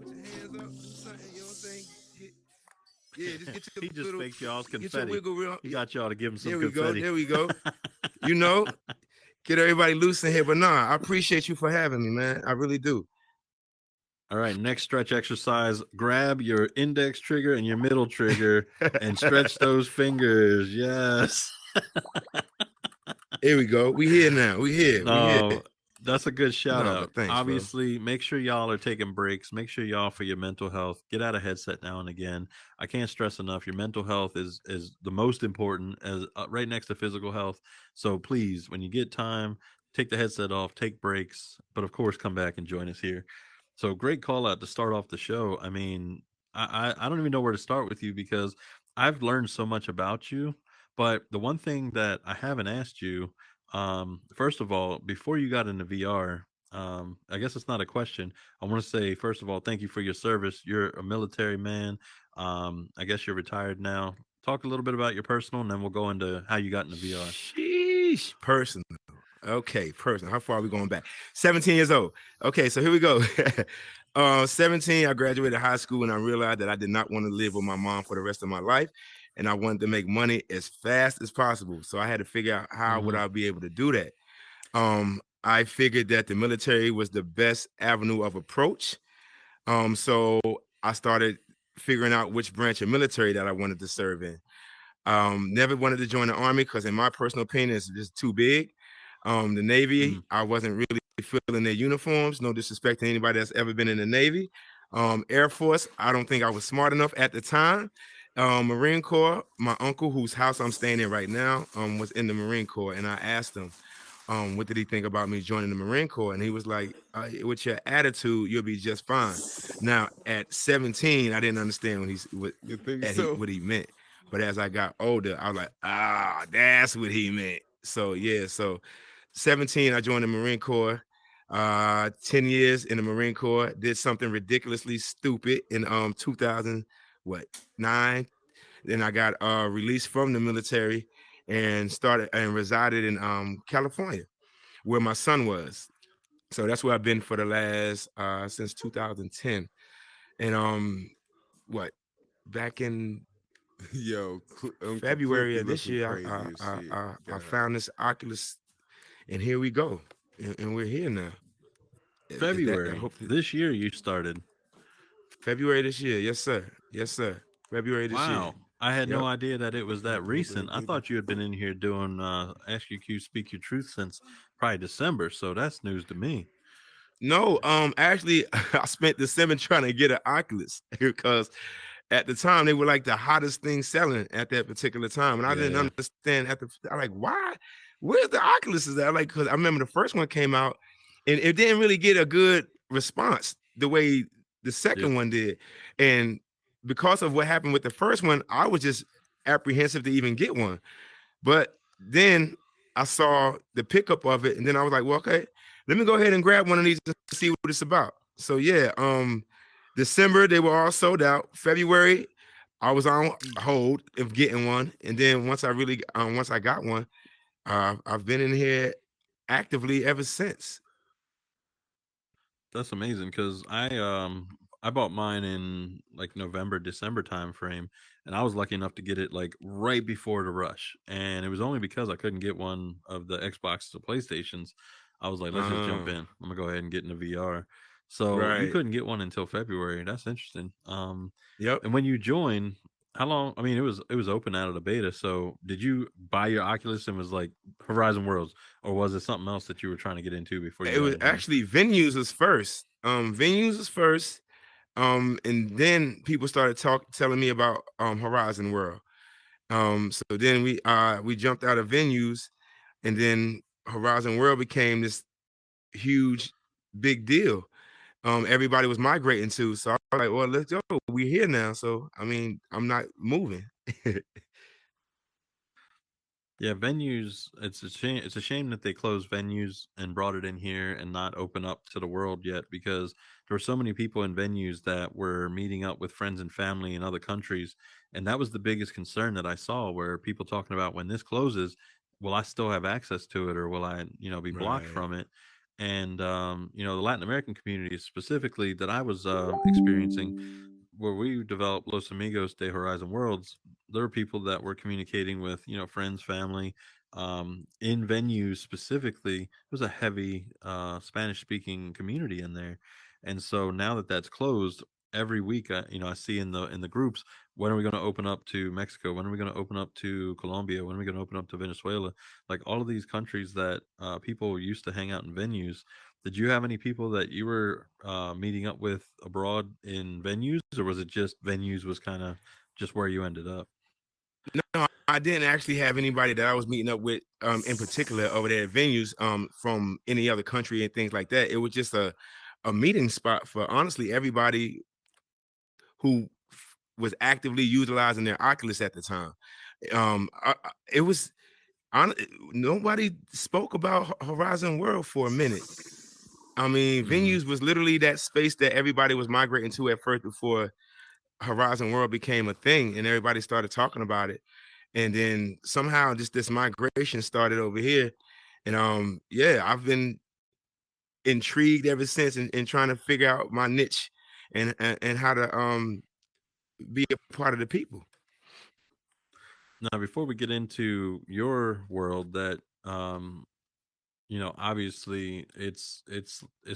Put your hands up, do something, you know what I'm saying? Yeah, just get your He just faked y'all's get your confetti. wiggle real. He got y'all to give him some There we confetti. go. There we go. Get everybody loose in here. But nah, I appreciate you for having me, man. I really do. All right, next stretch exercise. Grab your index trigger and your middle trigger and stretch those fingers. Yes. Here we go. We here now. We here. No, that's a good shout No, out. but thanks, bro. Obviously, make sure y'all are taking breaks. Make sure y'all, for your mental health, get out of headset now and again. I can't stress enough. Your mental health is the most important, as right next to physical health. So please, when you get time, take the headset off, take breaks, but of course, come back and join us here. So great call out to start off the show. I mean, I don't even know where to start with you because I've learned so much about you. But the one thing that I haven't asked you, first of all, before you got into VR, I guess it's not a question. I want to say, first of all, thank you for your service. You're a military man. I guess you're retired now. Talk a little bit about your personal, and then we'll go into how you got into VR. Sheesh. Personal. Okay, personal. How far are we going back? 17 years old. Okay, so here we go. 17, I graduated high school and I realized that I did not want to live with my mom for the rest of my life. And I wanted to make money as fast as possible. So I had to figure out how would I be able to do that. I figured that the military was the best avenue of approach. So I started figuring out which branch of military that I wanted to serve in. Never wanted to join the Army because in my personal opinion, it's just too big. The Navy, I wasn't really feeling their uniforms. No disrespect to anybody that's ever been in the Navy. Air Force, I don't think I was smart enough at the time. Marine Corps. My uncle, whose house I'm staying in right now, was in the Marine Corps, and I asked him, what did he think about me joining the Marine Corps? And he was like, with your attitude, you'll be just fine. Now, at 17, I didn't understand You think so? what he meant, but as I got older, I was like, that's what he meant. So yeah, so 17, I joined the Marine Corps. 10 years in the Marine Corps. Did something ridiculously stupid in 2000, what, 9. Then I got released from the military and started and resided in California, where my son was. So that's where I've been for the last since 2010. And what, back in Yo, February completely of this looking year, crazy as shit. I God. found this Oculus, and here we go, and we're here now. Is that, I February hope that this year you started. February this year, yes sir, yes sir, February this year. Wow. I had no Yep. idea that it was that Okay, recent. I baby. thought you had been in here doing Ask Your Q Speak Your Truth since probably December, so that's news to me. No, actually, I spent December trying to get an Oculus because at the time they were like the hottest thing selling at that particular time, and I Yeah, didn't yeah. understand. I'm like, why? Where's the Oculus? Is that like? Because I remember the first one came out, and it didn't really get a good response the way the Yep. second one did, and because of what happened with the first one, I was just apprehensive to even get one. But then I saw the pickup of it, and then I was like, well, okay, let me go ahead and grab one of these to see what it's about. So yeah, December they were all sold out. February, I was on hold of getting one, and then once I got one, I've been in here actively ever since. That's amazing because I bought mine in like November, December time frame, and I was lucky enough to get it like right before the rush. And it was only because I couldn't get one of the Xboxes or PlayStations. I was like, let's just jump in. Uh, I'm gonna go ahead and get in the VR. So you right. couldn't get one until February. That's interesting. Yep. And when you joined, how long? I mean, it was open out of the beta. So did you buy your Oculus and was like Horizon Worlds, or was it something else that you were trying to get into before you It got was in here? actually venues was first. Venues was first. And then people started telling me about Horizon World. So then we jumped out of venues, and then Horizon World became this huge, big deal. Everybody was migrating to. So I was like, well, let's go. We're here now. So I mean, I'm not moving. Yeah, venues. It's a shame. It's a shame that they closed venues and brought it in here and not open up to the world yet, because there were so many people in venues that were meeting up with friends and family in other countries, and that was the biggest concern that I saw. Where people talking about, when this closes, will I still have access to it, or will I, be blocked Right. from it? And the Latin American community specifically that I was experiencing, where we developed Los Amigos de Horizon Worlds, there were people that were communicating with, friends, family, in venues specifically. It was a heavy Spanish speaking community in there. And so now that that's closed, every week I see in the groups, when are we going to open up to Mexico? When are we going to open up to Colombia? When are we going to open up to Venezuela? Like all of these countries that people used to hang out in venues. Did you have any people that you were meeting up with abroad in venues, or was it just venues was kind of just where you ended up? No, I didn't actually have anybody that I was meeting up with in particular over there at venues from any other country and things like that. It was just a meeting spot for honestly everybody who was actively utilizing their Oculus at the time. It was on. Nobody spoke about Horizon World for a minute. I mean, Hmm. venues was literally that space that everybody was migrating to at first before Horizon World became a thing, and everybody started talking about it. And then somehow just this migration started over here, and yeah, I've been intrigued ever since, and trying to figure out my niche and how to be a part of the people. Now, before we get into your world, that obviously it's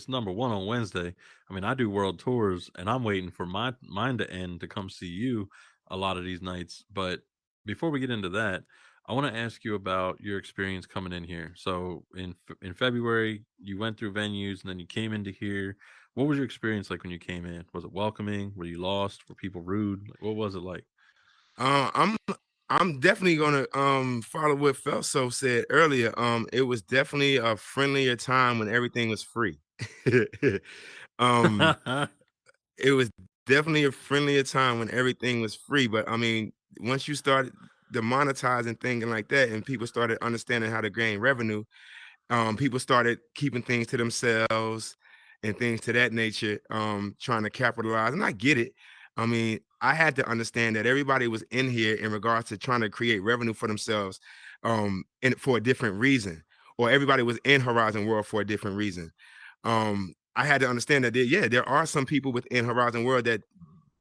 number one on Wednesday. I mean, I do world tours, and I'm waiting for mine to end to come see you a lot of these nights. But before we get into that, I want to ask you about your experience coming in here. So in February, you went through venues, and then you came into here. What was your experience like when you came in? Was it welcoming? Were you lost? Were people rude? Like, what was it like? I'm I'm definitely gonna follow what Felso said earlier. It was definitely a friendlier time when everything was free. um, it was definitely a friendlier time when everything was free. But I mean, once you started the monetizing thing and like that, and people started understanding how to gain revenue, people started keeping things to themselves and things to that nature, trying to capitalize. And I get it. I mean, I had to understand that everybody was in here in regards to trying to create revenue for themselves, and for a different reason, or everybody was in Horizon World for a different reason. I had to understand that yeah, there are some people within Horizon World that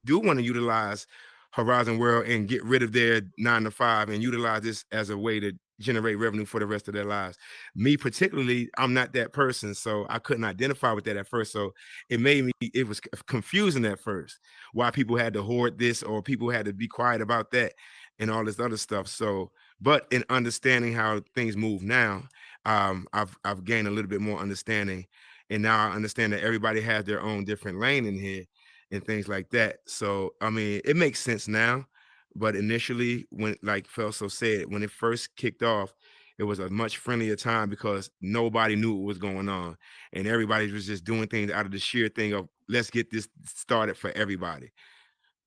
do want to utilize Horizon World and get rid of their 9 to 5 and utilize this as a way to generate revenue for the rest of their lives. Me particularly, I'm not that person, so I couldn't identify with that at first. So it was confusing at first why people had to hoard this or people had to be quiet about that and all this other stuff. So, but in understanding how things move now, I've gained a little bit more understanding, and now I understand that everybody has their own different lane in here and things like that. So I mean, it makes sense now, but initially, when like Felso said, when it first kicked off, it was a much friendlier time because nobody knew what was going on, and everybody was just doing things out of the sheer thing of let's get this started for everybody.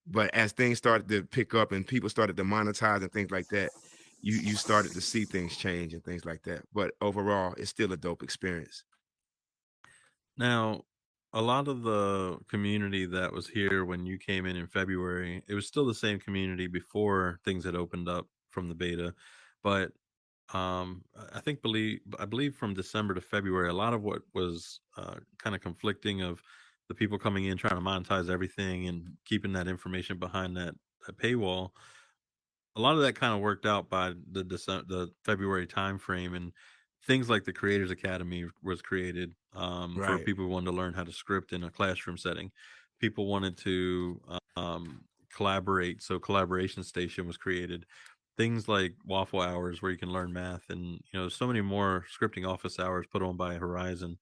But as things started to pick up and people started to monetize and things like that, you started to see things change and things like that. But overall, it's still a dope experience. Now, a lot of the community that was here when you came in February, it was still the same community before things had opened up from the beta, but I believe from December to February, a lot of what was kind of conflicting of the people coming in trying to monetize everything and keeping that information behind that paywall, a lot of that kind of worked out by the February timeframe, and things like the Creators Academy was created for Right, people who wanted to learn how to script in a classroom setting. People wanted to collaborate, so Collaboration Station was created. Things like Waffle Hours, where you can learn math, and so many more scripting office hours put on by Horizon.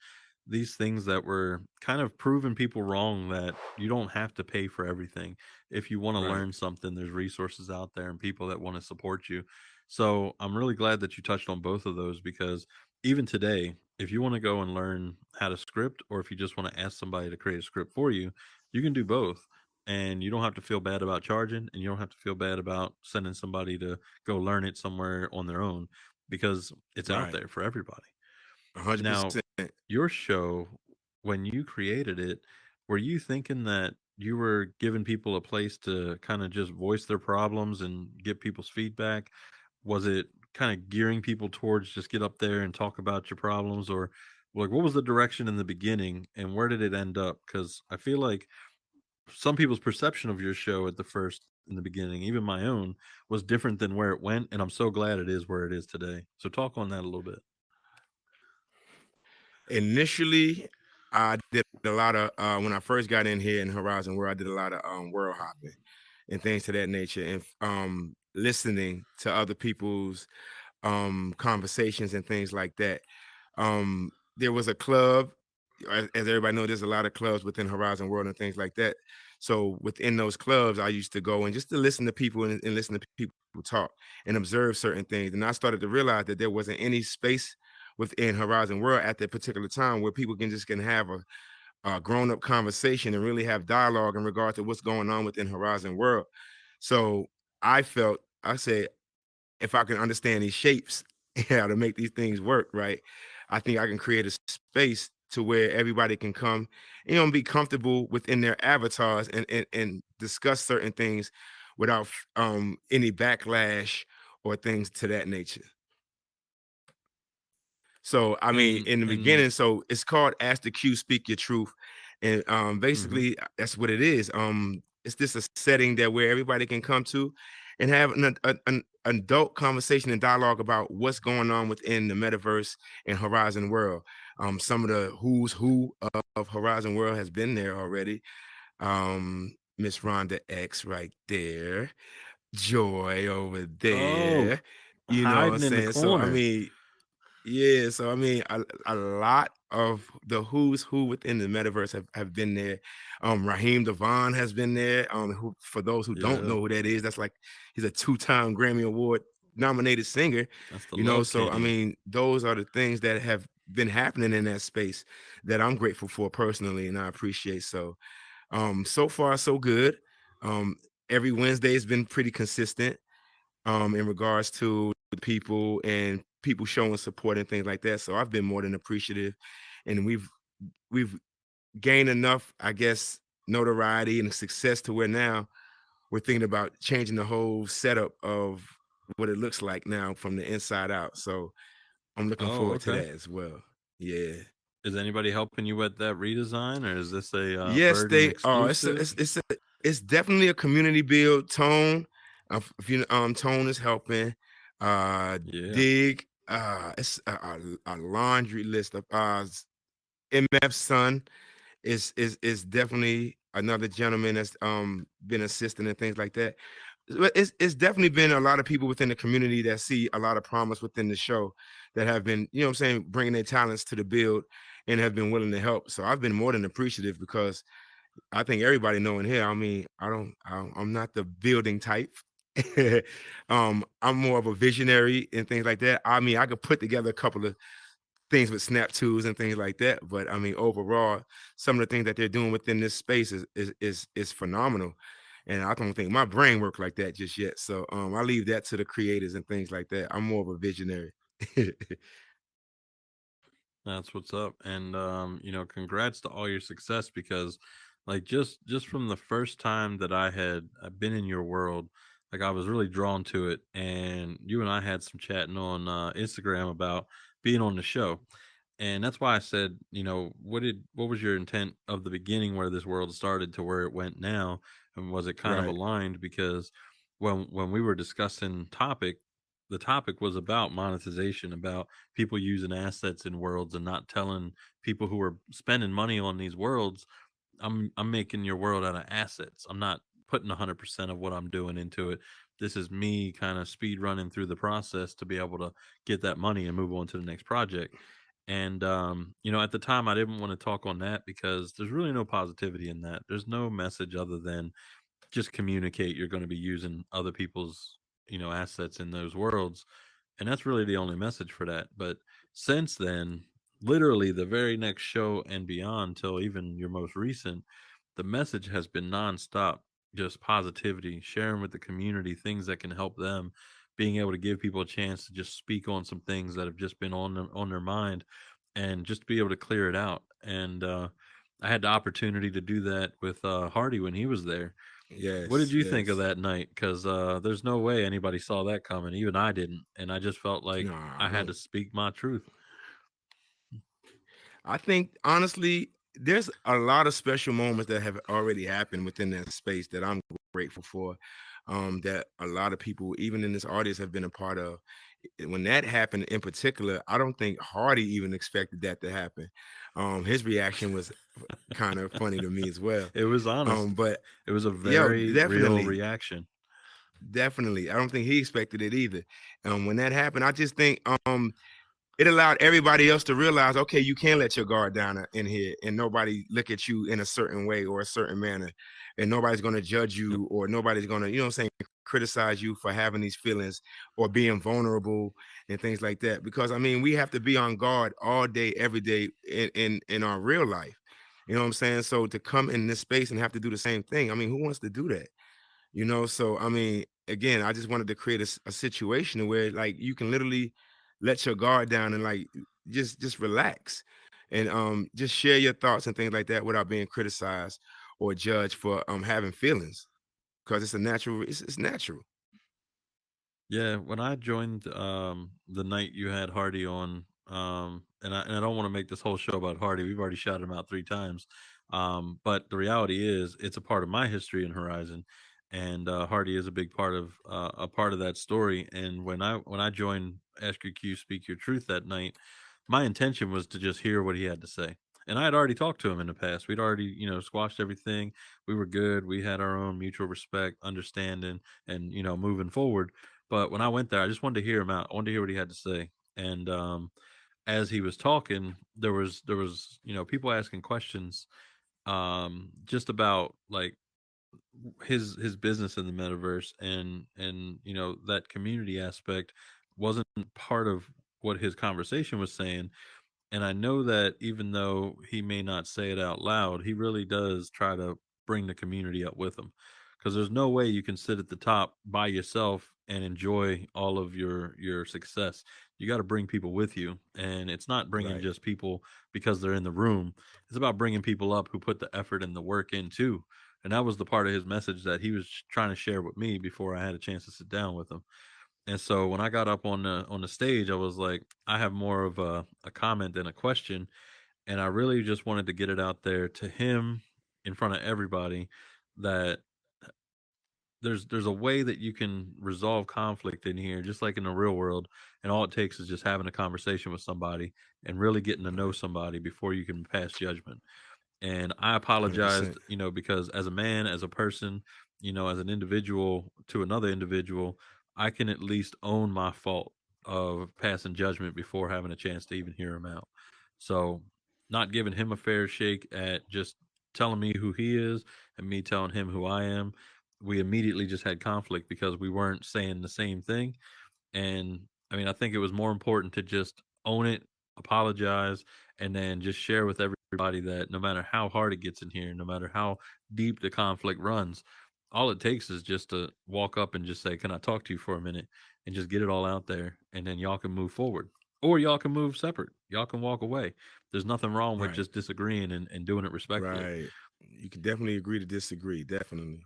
These things that were kind of proving people wrong that you don't have to pay for everything if you want to right, learn something. There's resources out there and people that want to support you. So I'm really glad that you touched on both of those, because even today, if you want to go and learn how to script, or if you just want to ask somebody to create a script for you, you can do both. And you don't have to feel bad about charging, and you don't have to feel bad about sending somebody to go learn it somewhere on their own, because it's out right. there for everybody. A hundred Now, percent. your show, when you created it, were you thinking that you were giving people a place to kind of just voice their problems and get people's feedback? Was it kind of gearing people towards just get up there and talk about your problems, or like what was the direction in the beginning and where did it end up? Because I feel like some people's perception of your show at the first in the beginning, even my own, was different than where it went, and I'm so glad it is where it is today. So talk on that a little bit. Initially, I did a lot of when I first got in here in Horizon World, I did a lot of world hopping and things to that nature, and listening to other people's conversations and things like that. There was a club, as everybody knows, there's a lot of clubs within Horizon World and things like that. So within those clubs, I used to go and just to listen to people and listen to people talk and observe certain things. And I started to realize that there wasn't any space within Horizon World at that particular time where people can have a grown up conversation and really have dialogue in regard to what's going on within Horizon World. So I said, if I can understand these shapes and how to make these things work, right? I think I can create a space to where everybody can come, be comfortable within their avatars and discuss certain things without any backlash or things to that nature. So I mean, in the And beginning, so it's called Ask the Q, Speak Your Truth. And mhm. basically that's what it is. It's just a setting that where everybody can come to and have an adult conversation and dialogue about what's going on within the metaverse and Horizon World. Some of the who's who of Horizon World has been there already. Miss Rhonda X right there, Joy over Oh, there. You know what I'm hiding in the saying? So I corner. mean, Yeah, so I mean, a lot of the who's who within the metaverse have been there. Raheem Devon has been there. Who, for those who don't Yeah, know who that is, that's like he's a two-time Grammy Award nominated singer. that's the You know, Love so I King. mean, those are the things that have been happening in that space that I'm grateful for personally, and I appreciate. So, so far so good. Um, every Wednesday has been pretty consistent in regards to the people and people showing support and things like that. So I've been more than appreciative, and we've gained enough, I guess, notoriety and success to where now we're thinking about changing the whole setup of what it looks like now from the inside out. So I'm looking Oh, forward to okay. that as well. Yeah. Is anybody helping you with that redesign, or is this a Yes, Verdant they are. exclusive? It's definitely a community build. Tone, if you Tone is helping. Yeah. Dig. It's a laundry list of MF's son is definitely another gentleman that's been assisting and things like that. But it's definitely been a lot of people within the community that see a lot of promise within the show that have been, you know what I'm saying, bringing their talents to the build and have been willing to help. So I've been more than appreciative because I think everybody knowing here. I mean, I'm not the building type. I'm more of a visionary and things like that. I mean, I could put together a couple of things with snap tools and things like that. But I mean, overall, some of the things that they're doing within this space is phenomenal. And I don't think my brain work like that just yet. So I leave that to the creators and things like that. I'm more of a visionary. That's what's up. And congrats to all your success because like just from the first time that I've been in your world, like I was really drawn to it, and you and I had some chatting on Instagram about being on the show. And that's why I said, what was your intent of the beginning where this world started to where it went now? And was it kind of Right. aligned? Because when we were discussing the topic was about monetization, about people using assets in worlds and not telling people who are spending money on these worlds, I'm making your world out of assets. I'm not putting 100% of what I'm doing into it. This is me kind of speed running through the process to be able to get that money and move on to the next project. And at the time I didn't want to talk on that because there's really no positivity in that. There's no message other than just communicate you're going to be using other people's, assets in those worlds, and that's really the only message for that. But since then, literally the very next show and beyond till even your most recent, the message has been nonstop, just positivity, sharing with the community things that can help them, being able to give people a chance to just speak on some things that have just been on their mind, and just be able to clear it out. And I had the opportunity to do that with Hardy when he was there. What did Yes, you think of yes. that night? Because there's no way anybody saw that coming. Even I didn't, and I just felt like No, I had no. to speak my truth. I think honestly, there's a lot of special moments that have already happened within that space that I'm grateful for. That a lot of people, even in this audience, have been a part of. When that happened in particular, I don't think Hardy even expected that to happen. His reaction was kind of funny to me as well. It was honest. But It was a yo, very real definitely, reaction. definitely, I don't think he expected it either. When that happened, I just think it allowed everybody else to realize, okay, you can let your guard down in here and nobody look at you in a certain way or a certain manner. And nobody's going to judge Yep. you or nobody's going to, criticize you for having these feelings or being vulnerable and things like that. Because I mean, we have to be on guard all day, every day in our real life. You know what I'm saying? So to come in this space and have to do the same thing, I mean, who wants to do that? So I mean, again, I just wanted to create a situation where like you can literally let your guard down and like just relax and just share your thoughts and things like that without being criticized or judged for having feelings because it's natural. Yeah, when I joined the night you had Hardy on, and I don't want to make this whole show about Hardy. We've already shouted him out 3 times. But the reality is it's a part of my history in Horizon, and Hardy is a part of that story. And when I joined Ask Your Q Speak Your Truth that night, my intention was to just hear what he had to say. And I had already talked to him in the past. We'd already, squashed everything. We were good. We had our own mutual respect, understanding, and moving forward. But when I went there, I just wanted to hear him out. I wanted to hear what he had to say. And as he was talking, there was people asking questions, just about like his business in the metaverse, and that community aspect wasn't part of what his conversation was saying. And I know that even though he may not say it out loud, he really does try to bring the community up with him. Because there's no way you can sit at the top by yourself and enjoy all of your success. You got to bring people with you, and it's not bringing Right. just people because they're in the room. It's about bringing people up who put the effort and the work in too. And that was the part of his message that he was trying to share with me before I had a chance to sit down with him. And so when I got up on the stage, I was like, I have more of a comment than a question, and I really just wanted to get it out there to him in front of everybody that there's a way that you can resolve conflict in here, just like in the real world, and all it takes is just having a conversation with somebody and really getting to know Right. somebody before you can pass judgment. And I 100%. apologized, because as a man, as a person, as an individual to another individual, I can at least own my fault of passing judgment before having a chance to even hear him out. So, not giving him a fair shake at just telling me who he is and me telling him who I am, we immediately just had conflict because we weren't saying the same thing. And I mean, I think it was more important to just own it, apologize, and then just share with everybody that no matter how hard it gets in here, no matter how deep the conflict runs, all it takes is just to walk up and just say, "Can I talk to you for a minute?" and just get it all out there, and then y'all can move forward. Or y'all can move separate. Y'all can walk away. There's nothing wrong with Right. just disagreeing and doing it respectfully. Right. You can definitely agree to disagree. Definitely.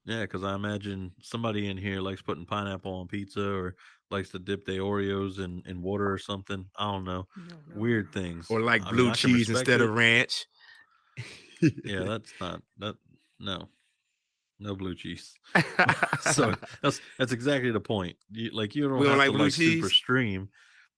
Yeah, because I imagine somebody in here likes putting pineapple on pizza or likes to dip their Oreos in water or something. I don't know. Weird things. Or like I mean, blue I can cheese respect instead of it. ranch. Yeah, that's not that. No, no blue cheese. So that's exactly the point. You We don't don't have like to blue like super cheese. stream.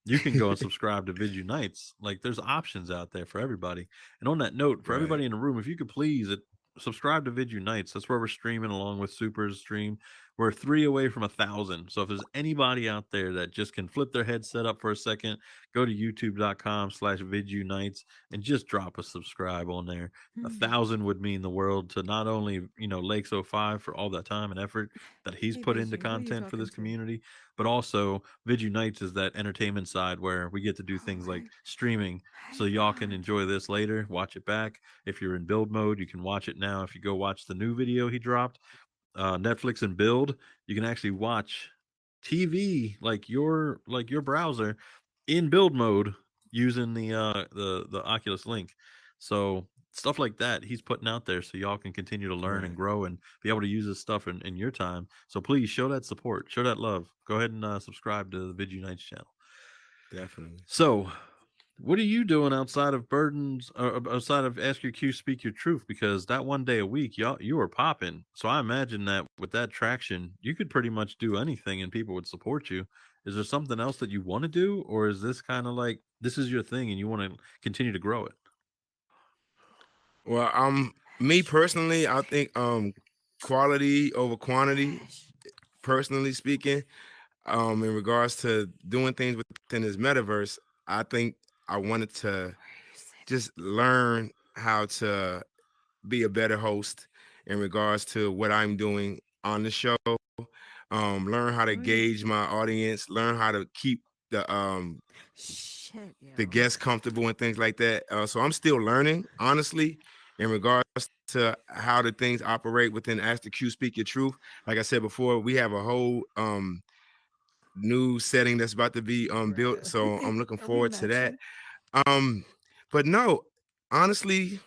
You can go and subscribe to Vid Unites. Like there's options out there for everybody. And on that note, for Right. everybody in the room, if you could please subscribe to Vid Unites. That's where we're streaming along with Super's stream. We're 3 away from 1,000. So if there's anybody out there that just can flip their headset up for a second, go to youtube.com/Vid Unites and just drop a subscribe on there. 1,000 would mean the world to not only Lakes '05 for all that time and effort that he's put into content for this community, but also Vid Unites is that entertainment side where we get to do things like streaming, so y'all can enjoy this later, watch it back. If you're in build mode, you can watch it now. If you go watch the new video he dropped, Netflix and build, you can actually watch TV like your browser in build mode using the Oculus Link. So stuff like that he's putting out there so y'all can continue to learn and Right. grow and be able to use this stuff in your time. So please show that support, show that love. Go ahead and subscribe to the Vid Unites channel. Definitely. So what are you doing outside of burdens, outside of Ask Your Q, Speak Your Truth? Because that one day a week, y'all, you were popping. So I imagine that with that traction, you could pretty much do anything and people would support you. Is there something else that you want to do? Or is this kind of like, this is your thing and you want to continue to grow it? Well, me personally, I think quality over quantity, personally speaking, in regards to doing things within this metaverse, I think I wanted to just learn how to be a better host in regards to what I'm doing on the show. Learn how to gauge my audience, learn how to keep the guests comfortable and things like that. So I'm still learning, honestly, in regards to how the things operate within Ask the Q, Speak Your Truth. Like I said before, we have a whole new setting that's about to be built. So I'm looking forward to that. Um, but no, honestly,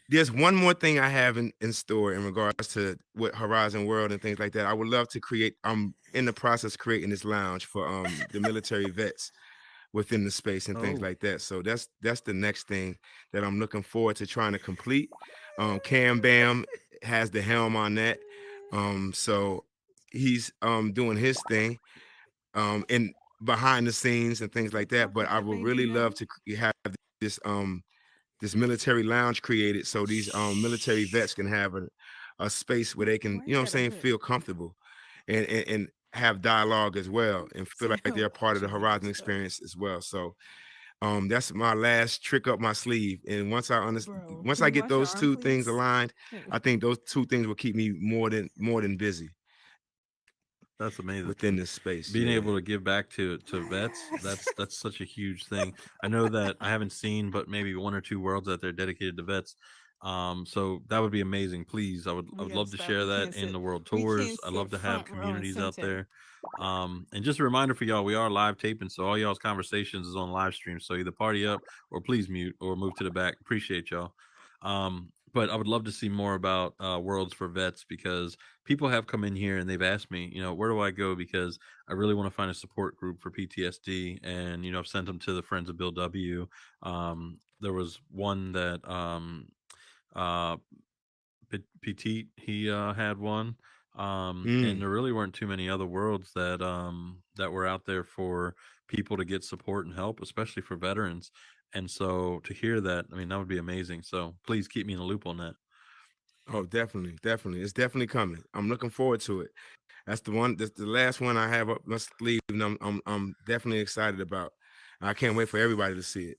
there's one more thing I have in store in regards to what Horizon World and things like that. I would love to create. I'm in the process of creating this lounge for the military vets within the space and things Oh, like that. So that's the next thing that I'm looking forward to trying to complete. Cam Bam has the helm on that. So he's doing his thing and behind the scenes and things like that. But I would really love to have this this military lounge created so these military vets can have a space where they can, you know what I'm saying, feel comfortable. And have dialogue as well and feel like they're a part of the Watching Horizon videos, bro. experience as well. So that's my last trick up my sleeve. And once Bro, once can I you get watch your those arm, two things please? aligned, I think those two things will keep me more than busy That's amazing. within this space. Being Yeah. able to give back to vets, that's such a huge thing. I know that I haven't seen but maybe one or two worlds out there dedicated to vets. So that would be amazing. Please, I We would gotta love to stop. share that in the world We tours. can't I love sit to have front row and communities out center. there. And just a reminder for y'all, we are live taping, so all y'all's conversations is on live stream. So either party up or please mute or move to the back. Appreciate y'all. But I would love to see more about worlds for vets, because people have come in here and they've asked me, where do I go? Because I really want to find a support group for PTSD. And, I've sent them to the Friends of Bill W. There was one that uh, Petit, he had one. And Mm. there really weren't too many other worlds that were out there for people to get support and help, especially for veterans. And so to hear that, I mean, that would be amazing. So please keep me in the loop on that. Oh, definitely, definitely. It's definitely coming. I'm looking forward to it. That's the one. That's the last one I have up my sleeve, and I'm definitely excited about. I can't wait for everybody to see it.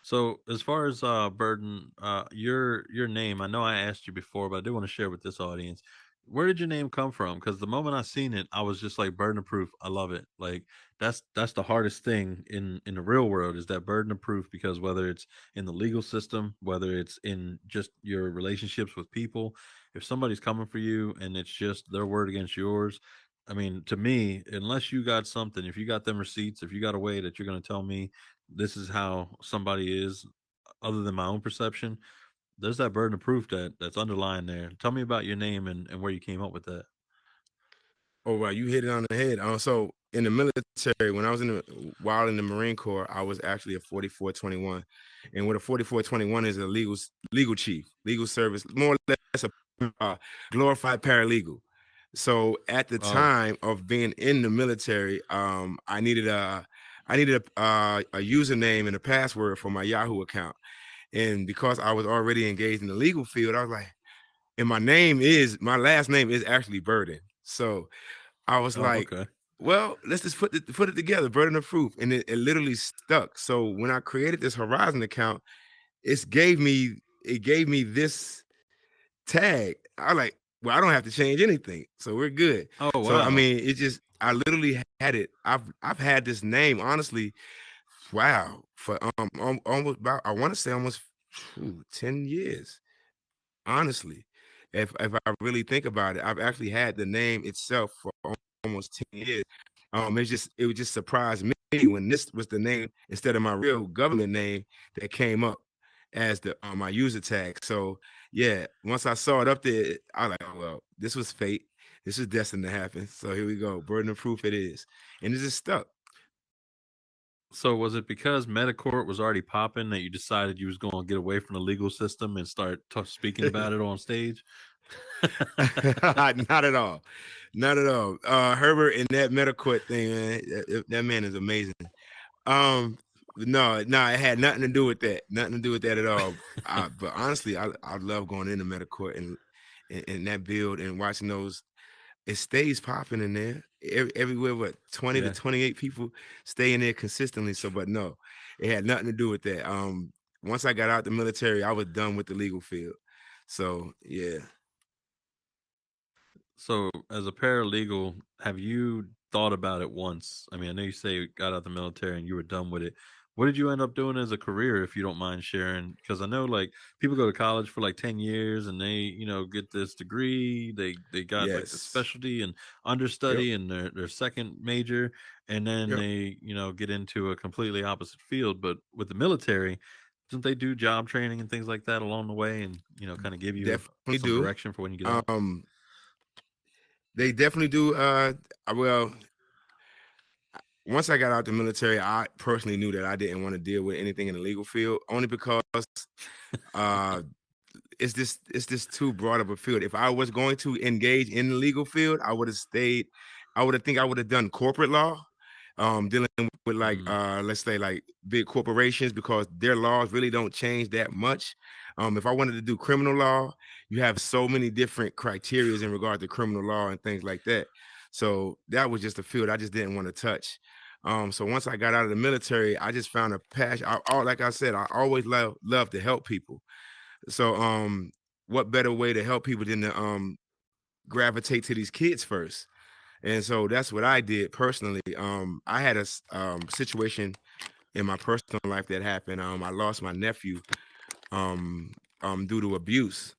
So as far as Burden, your name, I know I asked you before, but I do want to share with this audience. Where did your name come from? Because the moment I seen it, I was just like, burden of proof. I love it. Like that's the hardest thing in the real world, is that burden of proof. Because whether it's in the legal system, whether it's in just your relationships with people, if somebody's coming for you and it's just their word against yours, I mean, to me, unless you got something, if you got them receipts, if you got a way that you're going to tell me this is how somebody is other than my own perception, there's that burden of proof that's underlying there. Tell me about your name and where you came up with that. Oh, wow, you hit it on the head. So in the military, when I was while in the Marine Corps, I was actually a 4421, and what a 4421 is, a legal chief, legal service, more or less a glorified paralegal. So at the Oh, time of being in the military, I needed a username and a password for my Yahoo account, and because I was already engaged in the legal field, I was like, and my last name is actually Burden, so I was oh, like, okay. well, let's just put it together, burden of proof. And it literally stuck. So when I created this Horizon account, it gave me this tag. I like, well, I don't have to change anything. So we're good. Oh, So I wow. mean, I literally had it. I've had this name, honestly, wow, for almost about, I want to say almost 10 years. Honestly, if I really think about it, I've actually had the name itself for almost 10 years. It would just surprise me when this was the name instead of my real government name that came up as the my user tag. So yeah, once I saw it up there, I was like, oh, well, this was fate. This is destined to happen. So here we go. Burden of proof it is. And it just stuck. So was it because Metacourt was already popping that you decided you was going to get away from the legal system and start speaking about it on stage? Not at all. Not at all. Herbert and that MetaCourt thing, man, that man is amazing. No, it had nothing to do with that. Nothing to do with that at all. But honestly, I love going into MetaCourt and that build and watching those. It stays popping in there. Everywhere, what 20 to Yeah. 28 people stay in there consistently. So, but no, it had nothing to do with that. Once I got out the military, I was done with the legal field. So yeah. So, as a paralegal, have you thought about it once? I mean, I know you say you got out the military and you were done with it. What did you end up doing as a career, if you don't mind sharing? Because I know, like, people go to college for like 10 years and they, get this degree. They got like the Yes. specialty and Yep. understudy and their second major, and then Yep. they, get into a completely opposite field. But with the military, don't they do job training and things like that along the way, and kind of give you Definitely some do. direction for when you get out? Um, they definitely do. Well, once I got out the military, I personally knew that I didn't want to deal with anything in the legal field, only because uh it's just too broad of a field. If I was going to engage in the legal field, I would have stayed. I would have done corporate law, dealing with like Mm. let's say like big corporations, because their laws really don't change that much. If I wanted to do criminal law, you have so many different criterias in regard to criminal law and things like that. So that was just a field I just didn't want to touch. So once I got out of the military, I just found a passion. Like I said, I always love to help people. So what better way to help people than to gravitate to these kids first? And so that's what I did personally. I had a situation in my personal life that happened. I lost my nephew um, due to abuse.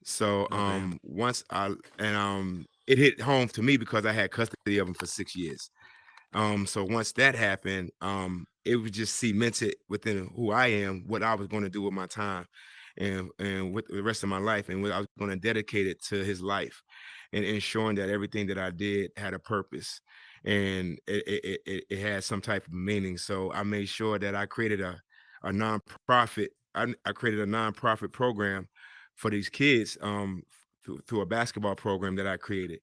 So Oh damn. once I and it hit home to me because I had custody of him for 6 years. So once that happened, it was just cemented within who I am, what I was going to do with my time and with the rest of my life, and what I was going to dedicate it to his life, and ensuring that everything that I did had a purpose and it had some type of meaning. So I made sure that I created a nonprofit. I created a nonprofit program for these kids through a basketball program that I created.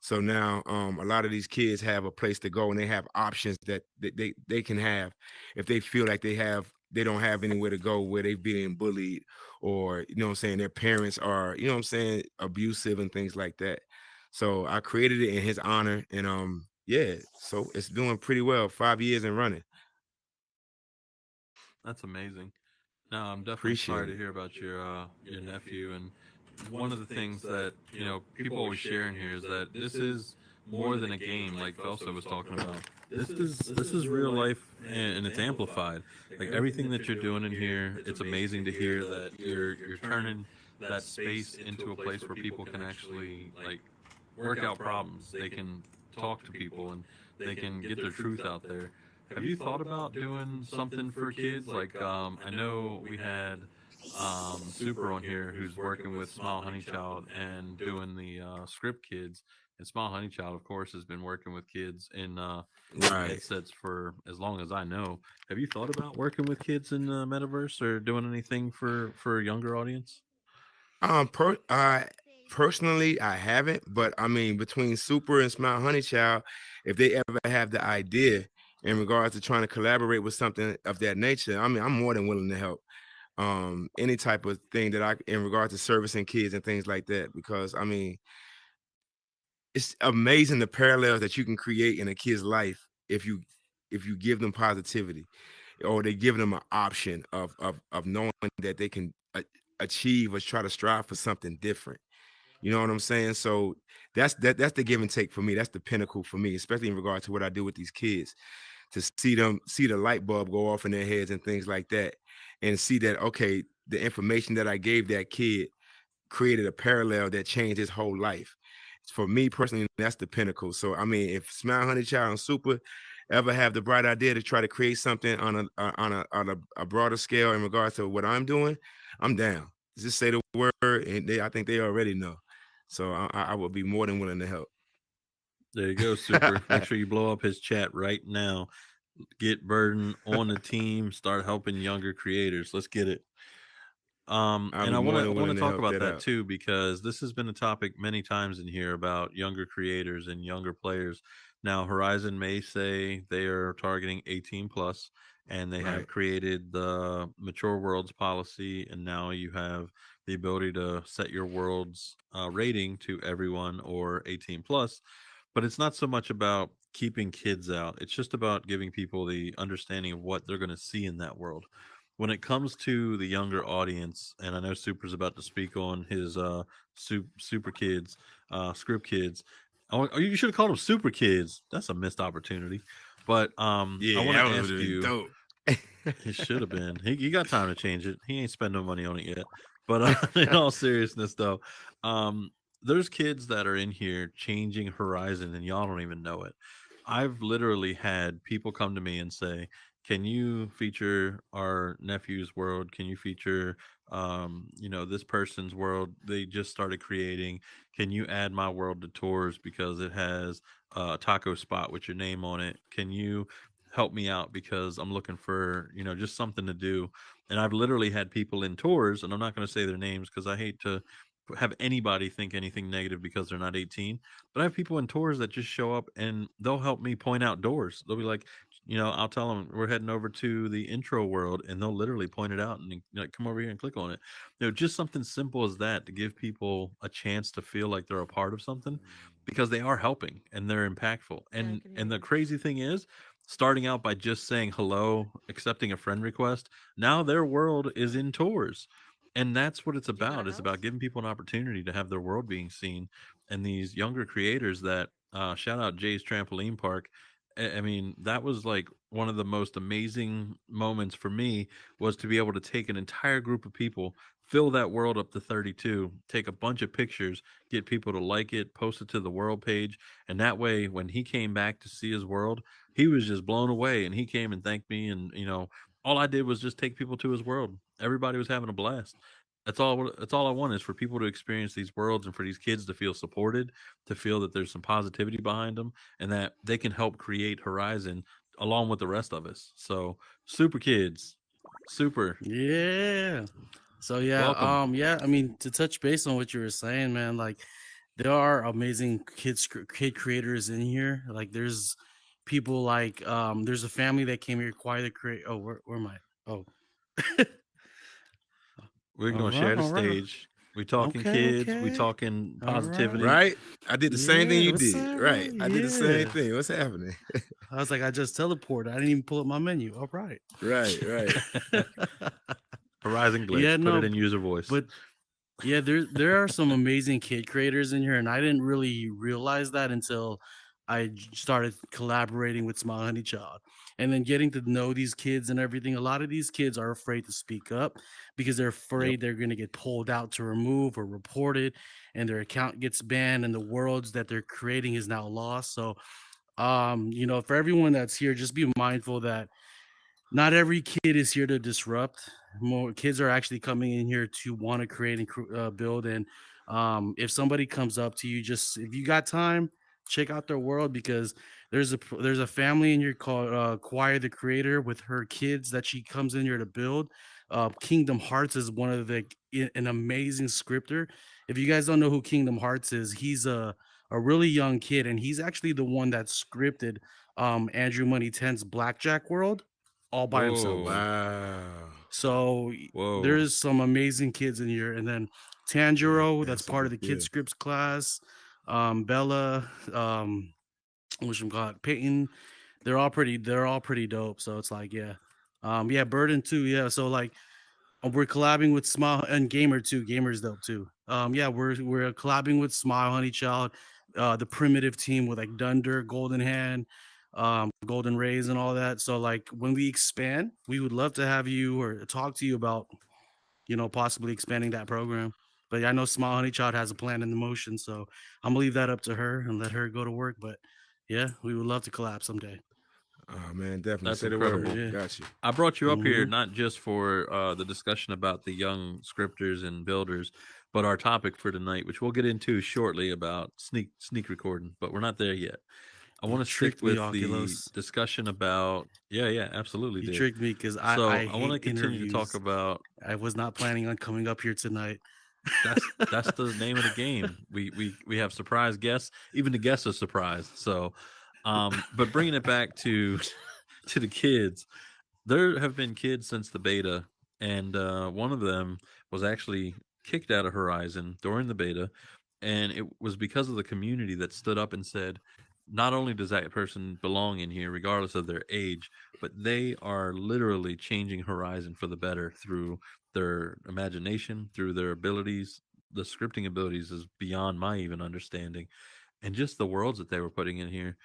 So now a lot of these kids have a place to go and they have options that they can have if they feel like they don't have anywhere to go where they've been bullied or you know what I'm saying their parents are, you know what I'm saying, abusive and things like that. So I created it in his honor and yeah, so it's doing pretty well. 5 years and running. That's amazing. No, I'm definitely sorry Appreciate to it. hear about your nephew. And one of the things that people always share in here is that this is more than a game, like Felso was talking about. This is real life, and it's amplified. Like everything that you're doing in here, it's amazing to hear that you're turning that space into a place where people can actually like work out problems. They can talk to people and they can get their truth out there. Have you thought about doing something for kids? Like, I know we had Super on here who's working with Smile Honey Child and doing the script kids. And Smile Honey Child, of course, has been working with kids in Right. headsets for as long as I know. Have you thought about working with kids in the metaverse or doing anything for a younger audience? I personally I haven't, but I mean between Super and Smile Honey Child, if they ever have the idea in regards to trying to collaborate with something of that nature, I mean I'm more than willing to help. Any type of thing that I in regards to servicing kids and things like that, because I mean it's amazing the parallels that you can create in a kid's life if you give them positivity or they give them an option of knowing that they can achieve or try to strive for something different. You know what I'm saying? So that's the give and take for me. That's the pinnacle for me, especially in regard to what I do with these kids. To see the light bulb go off in their heads and things like that, and see that okay, the information that I gave that kid created a parallel that changed his whole life. For me personally, that's the pinnacle. So I mean, if Smile Honey Child and Super ever have the bright idea to try to create something on a broader scale in regards to what I'm doing, I'm down. Just say the word, and I think they already know. So I would be more than willing to help. There you go, Super. Make sure you blow up his chat right now. Get Burden on the team. Start helping younger creators. Let's get it. I'll And be I want more to I than want to willing to talk help about that that out. too because this has been a topic many times in here about younger creators and younger players. Now, Horizon may say they are targeting 18 plus, and they have Right. created the mature worlds policy, and now you have the ability to set your world's rating to everyone or 18 plus. But it's not so much about keeping kids out; it's just about giving people the understanding of what they're going to see in that world when it comes to the younger audience, and I know Super's about to speak on his super kids, script kids. Oh, you should have called them super kids. That's a missed opportunity. But I Yeah, want that to would have ask been you. dope. It should have been. He got time to change it. He ain't spend no money on it yet. But in all seriousness, though, um, there's kids that are in here changing Horizon, and y'all don't even know it. I've literally had people come to me and say, "Can you feature our nephew's world? Can you feature, this person's world? They just started creating. Can you add my world to tours because it has a taco spot with your name on it? Can you?" Help me out because I'm looking for, just something to do. And I've literally had people in tours, and I'm not going to say their names because I hate to have anybody think anything negative because they're not 18. But I have people in tours that just show up and they'll help me point out doors. They'll be like, I'll tell them we're heading over to the intro world, and they'll literally point it out and like, come over here and click on it. Just something simple as that to give people a chance to feel like they're a part of something, because they are helping and they're impactful. And the crazy thing is, starting out by just saying hello, accepting a friend request, now their world is in tours. And that's what it's about. It's about giving people an opportunity to have their world being seen. And these younger creators that shout out Jay's Trampoline Park. I mean, that was like one of the most amazing moments for me, was to be able to take an entire group of people, fill that world up to 32, take a bunch of pictures, get people to like it, post it to the world page. And that way, when he came back to see his world, he was just blown away, and he came and thanked me. And, all I did was just take people to his world. Everybody was having a blast. That's all I want, is for people to experience these worlds, and for these kids to feel supported, to feel that there's some positivity behind them, and that they can help create Horizon along with the rest of us. So, super kids, super Yeah. So yeah, welcome. yeah. I mean, to touch base on what you were saying, man, like there are amazing kid creators in here. Like there's people like there's a family that came here, Quiet the Create. Oh, where am I? Oh, We're all gonna right, share the all right. stage. We talking Okay, kids. We okay. talking All right. positivity. Right? I did the same thing Yeah, you what's did. up, Right. man? I did the same Yeah. thing. What's happening? I was like, I just teleported. I didn't even pull up my menu. All right. Right, right. Horizon Yeah, glitch. Put it no, in user voice. but yeah, there are some amazing kid creators in here, and I didn't really realize that until started collaborating with Smile Honey Child, and then getting to know these kids and everything. A lot of these kids are afraid to speak up because they're Yep. afraid they're going to get pulled out to remove or reported, and their account gets banned, and the worlds that they're creating is now lost. So, for everyone that's here, just be mindful that not every kid is here to disrupt. More kids are actually coming in here to want to create and build. And if somebody comes up to you, just if you got time, check out their world, because there's a family in here called Choir the Creator with her kids that she comes in here to build. Kingdom Hearts is one of an amazing scripter. If you guys don't know who Kingdom Hearts is, he's a really young kid, and he's actually the one that scripted Andrew Money 10's Blackjack World all by himself. Whoa. Wow. So Whoa. there's some amazing kids in here. And then Yeah, Tanjiro, that's that's a part good of the Kid deal. Scripts class. Bella, which I'm called Peyton. They're all pretty dope. So it's like, yeah. Yeah, Burden too. Yeah. So like we're collabing with Smile and Gamer too. Gamer's dope too. Yeah, we're collabing with Smile Honey Child, the primitive team with like Dunder, Golden Hand, Golden Rays, and all that. So like when we expand, we would love to have you or talk to you about possibly expanding that program. But I know Smile Honey Child has a plan in the motion, so I'm gonna leave that up to her and let her go to work. But yeah, we would love to collab someday. Oh man, definitely That's say the word. incredible. Yeah. Got you. I brought you up here Hmm. not just for the discussion about the young scripters and builders, but our topic for tonight, which we'll get into shortly, about sneak recording. But we're not there yet. I You want to stick tricked me, with the Oculos. discussion about. Yeah, absolutely You did. tricked me because I So I want to hate continue to talk interviews. about. I was not planning on coming up here tonight. That's the name of the game. We have surprise guests. Even the guests are surprised. So, but bringing it back to to the kids, there have been kids since the beta, and one of them was actually kicked out of Horizon during the beta, and it was because of the community that stood up and said, not only does that person belong in here, regardless of their age, but they are literally changing Horizon for the better through their imagination, through their abilities. The scripting abilities is beyond my even understanding, and just the worlds that they were putting in here.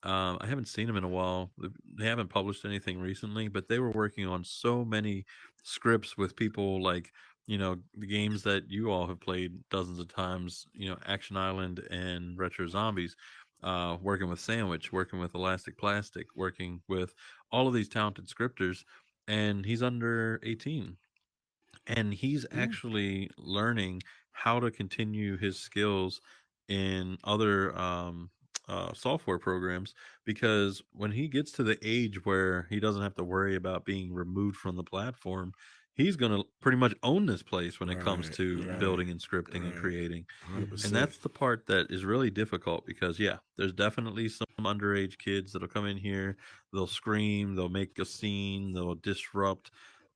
I haven't seen them in a while. They haven't published anything recently, but they were working on so many scripts with people like, the games that you all have played dozens of times, Action Island and Retro Zombies, working with Sandwich, working with Elastic Plastic, working with all of these talented scripters. And he's under 18, and he's Mm. actually learning how to continue his skills in other software programs, because when he gets to the age where he doesn't have to worry about being removed from the platform, he's going to pretty much own this place when it comes Right, to Yeah. building and scripting and right. creating. And 100%. that's the part that is really difficult because, yeah, there's definitely some underage kids that'll come in here, they'll scream, they'll make a scene, they'll disrupt.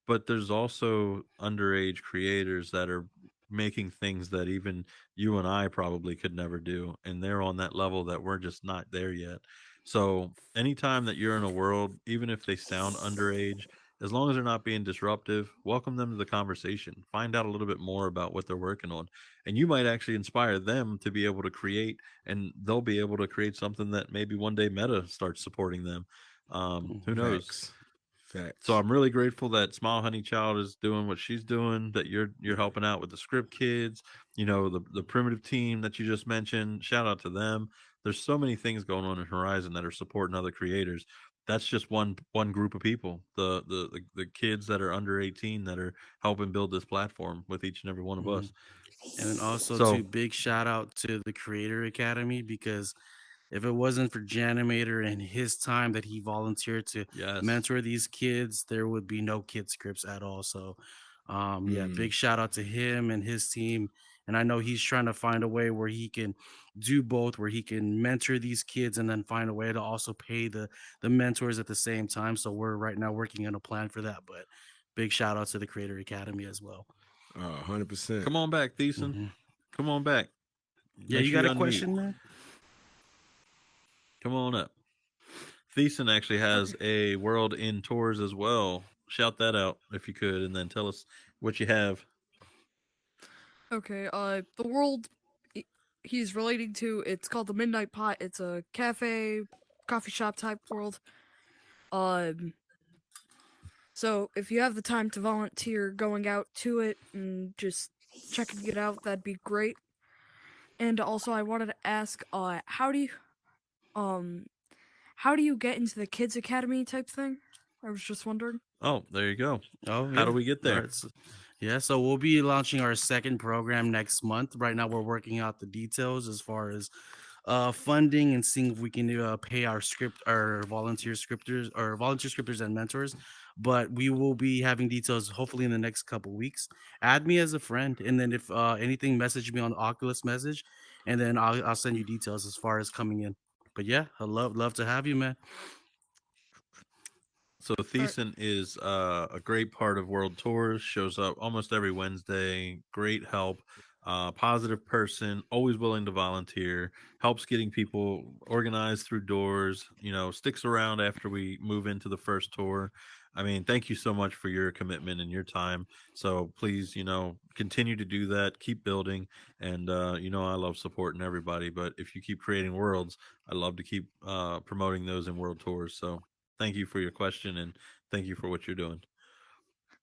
But there's also underage creators that are making things that even you and I probably could never do. And they're on that level that we're just not there yet. So anytime that you're in a world, even if they sound underage, as long as they're not being disruptive, welcome them to the conversation. Find out a little bit more about what they're working on. And you might actually inspire them to be able to create, and they'll be able to create something that maybe one day Meta starts supporting them. Who knows? Facts. So Facts. I'm really grateful that Smile Honey Child is doing what she's doing, that you're Yeah. helping out with the script kids, the primitive team that you just mentioned. Shout out to them. There's so many things going on in Horizon that are supporting other creators. That's just one group of people. The kids that are under 18 that are helping build this platform with each and every one of Mhm. us. And then also So too, big shout out to the Creator Academy because if it wasn't for Janimator and his time that he volunteered to yes. mentor these kids, there would be no kid scripts at all. So, yeah, Mm. big shout out to him and his team. And I know he's trying to find a way where he can do both, where he can mentor these kids and then find a way to also pay the mentors at the same time. So we're right now working on a plan for that. But big shout out to the Creator Academy as well. 100%. Come on back, Thiessen. Hmm. Come on back. Yeah, Make you sure got you a unmute. question, man? Come on up. Thiessen actually has Okay. a world in tours as well. Shout that out if you could, and then tell us what you have. Okay. The world he's relating to, it's called the Midnight Pot. It's a cafe, coffee shop type world. Um. So if you have the time to volunteer going out to it and just checking it out, that'd be great. And also, I wanted to ask, um, how do you get into the kids academy type thing? I was just wondering. Oh, there you go. Oh How yeah. do we get All there? right. Yeah, so we'll be launching our second program next month. Right now we're working out the details as far as funding and seeing if we can pay our volunteer scripters and mentors. But we will be having details hopefully in the next couple weeks. Add me as a friend, and then if anything, message me on the Oculus message, and then I'll send you details as far as coming in. But yeah, I love to have you, man. So All right. Thiessen is a great part of World Tours. Shows up almost every Wednesday. Great help. Positive person. Always willing to volunteer. Helps getting people organized through doors. Sticks around after we move into the first tour. I mean, thank you so much for your commitment and your time. So please, continue to do that. Keep building. And I love supporting everybody. But if you keep creating worlds, I love to keep promoting those in World Tours. So thank you for your question and thank you for what you're doing.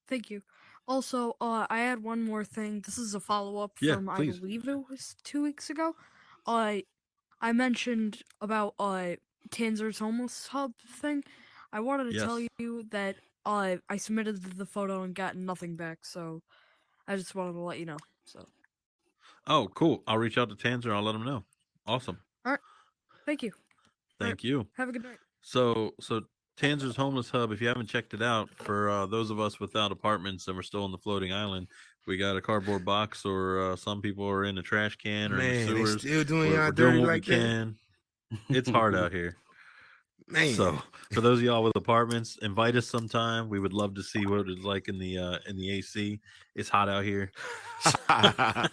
Thank you. Also, I had one more thing. This is a follow up Yeah, from I please. believe it was 2 weeks ago. Uh, I mentioned about Tanzer's homeless hub thing. I wanted to tell Yes. you that I submitted the photo and got nothing back. So I just wanted to let you know. So Oh, cool. I'll reach out to Tanzer. I'll let him know. Awesome. all right, thank you. All right, Thank you. have a good night. So Tanzer's homeless hub. If you haven't checked it out, for those of us without apartments and we're still on the floating island, we got a cardboard box, or some people are in a trash can or in the Man, they sewers. still doing We're y'all doing dirty what we like that? can. It's hard out here. Man. So for those of y'all with apartments, invite us sometime. We would love to see what it's like in the AC. It's hot out here. But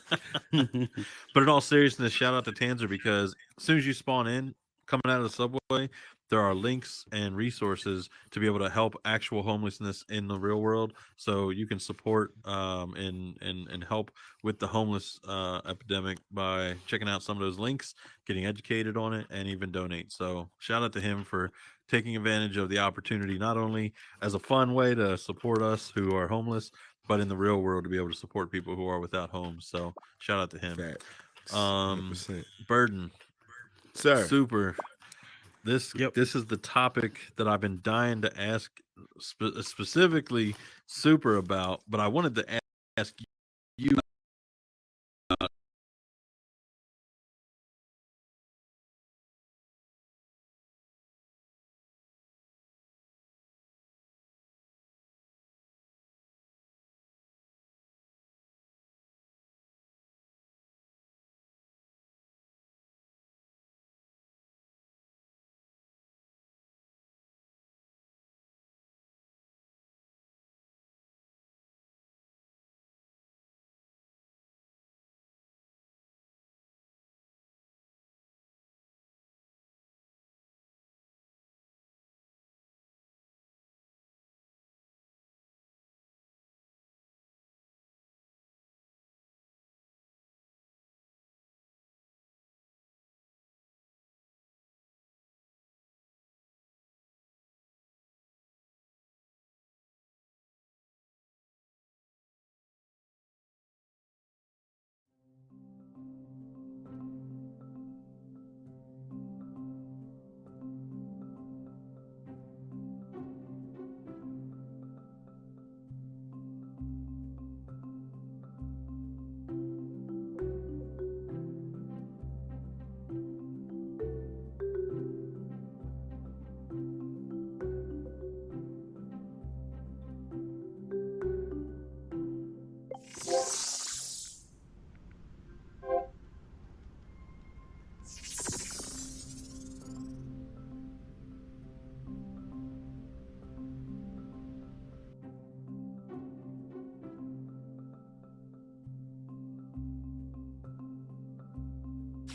in all seriousness, shout out to Tanzer because as soon as you spawn in, coming out of the subway, there are links and resources to be able to help actual homelessness in the real world. So you can support and help with the homeless epidemic by checking out some of those links, getting educated on it, and even donate. So shout out to him for taking advantage of the opportunity, not only as a fun way to support us who are homeless, but in the real world to be able to support people who are without homes. So shout out to him. Facts. 100%. Burden, Sir. super. This Yep. this is the topic that I've been dying to ask specifically super about, but I wanted to ask you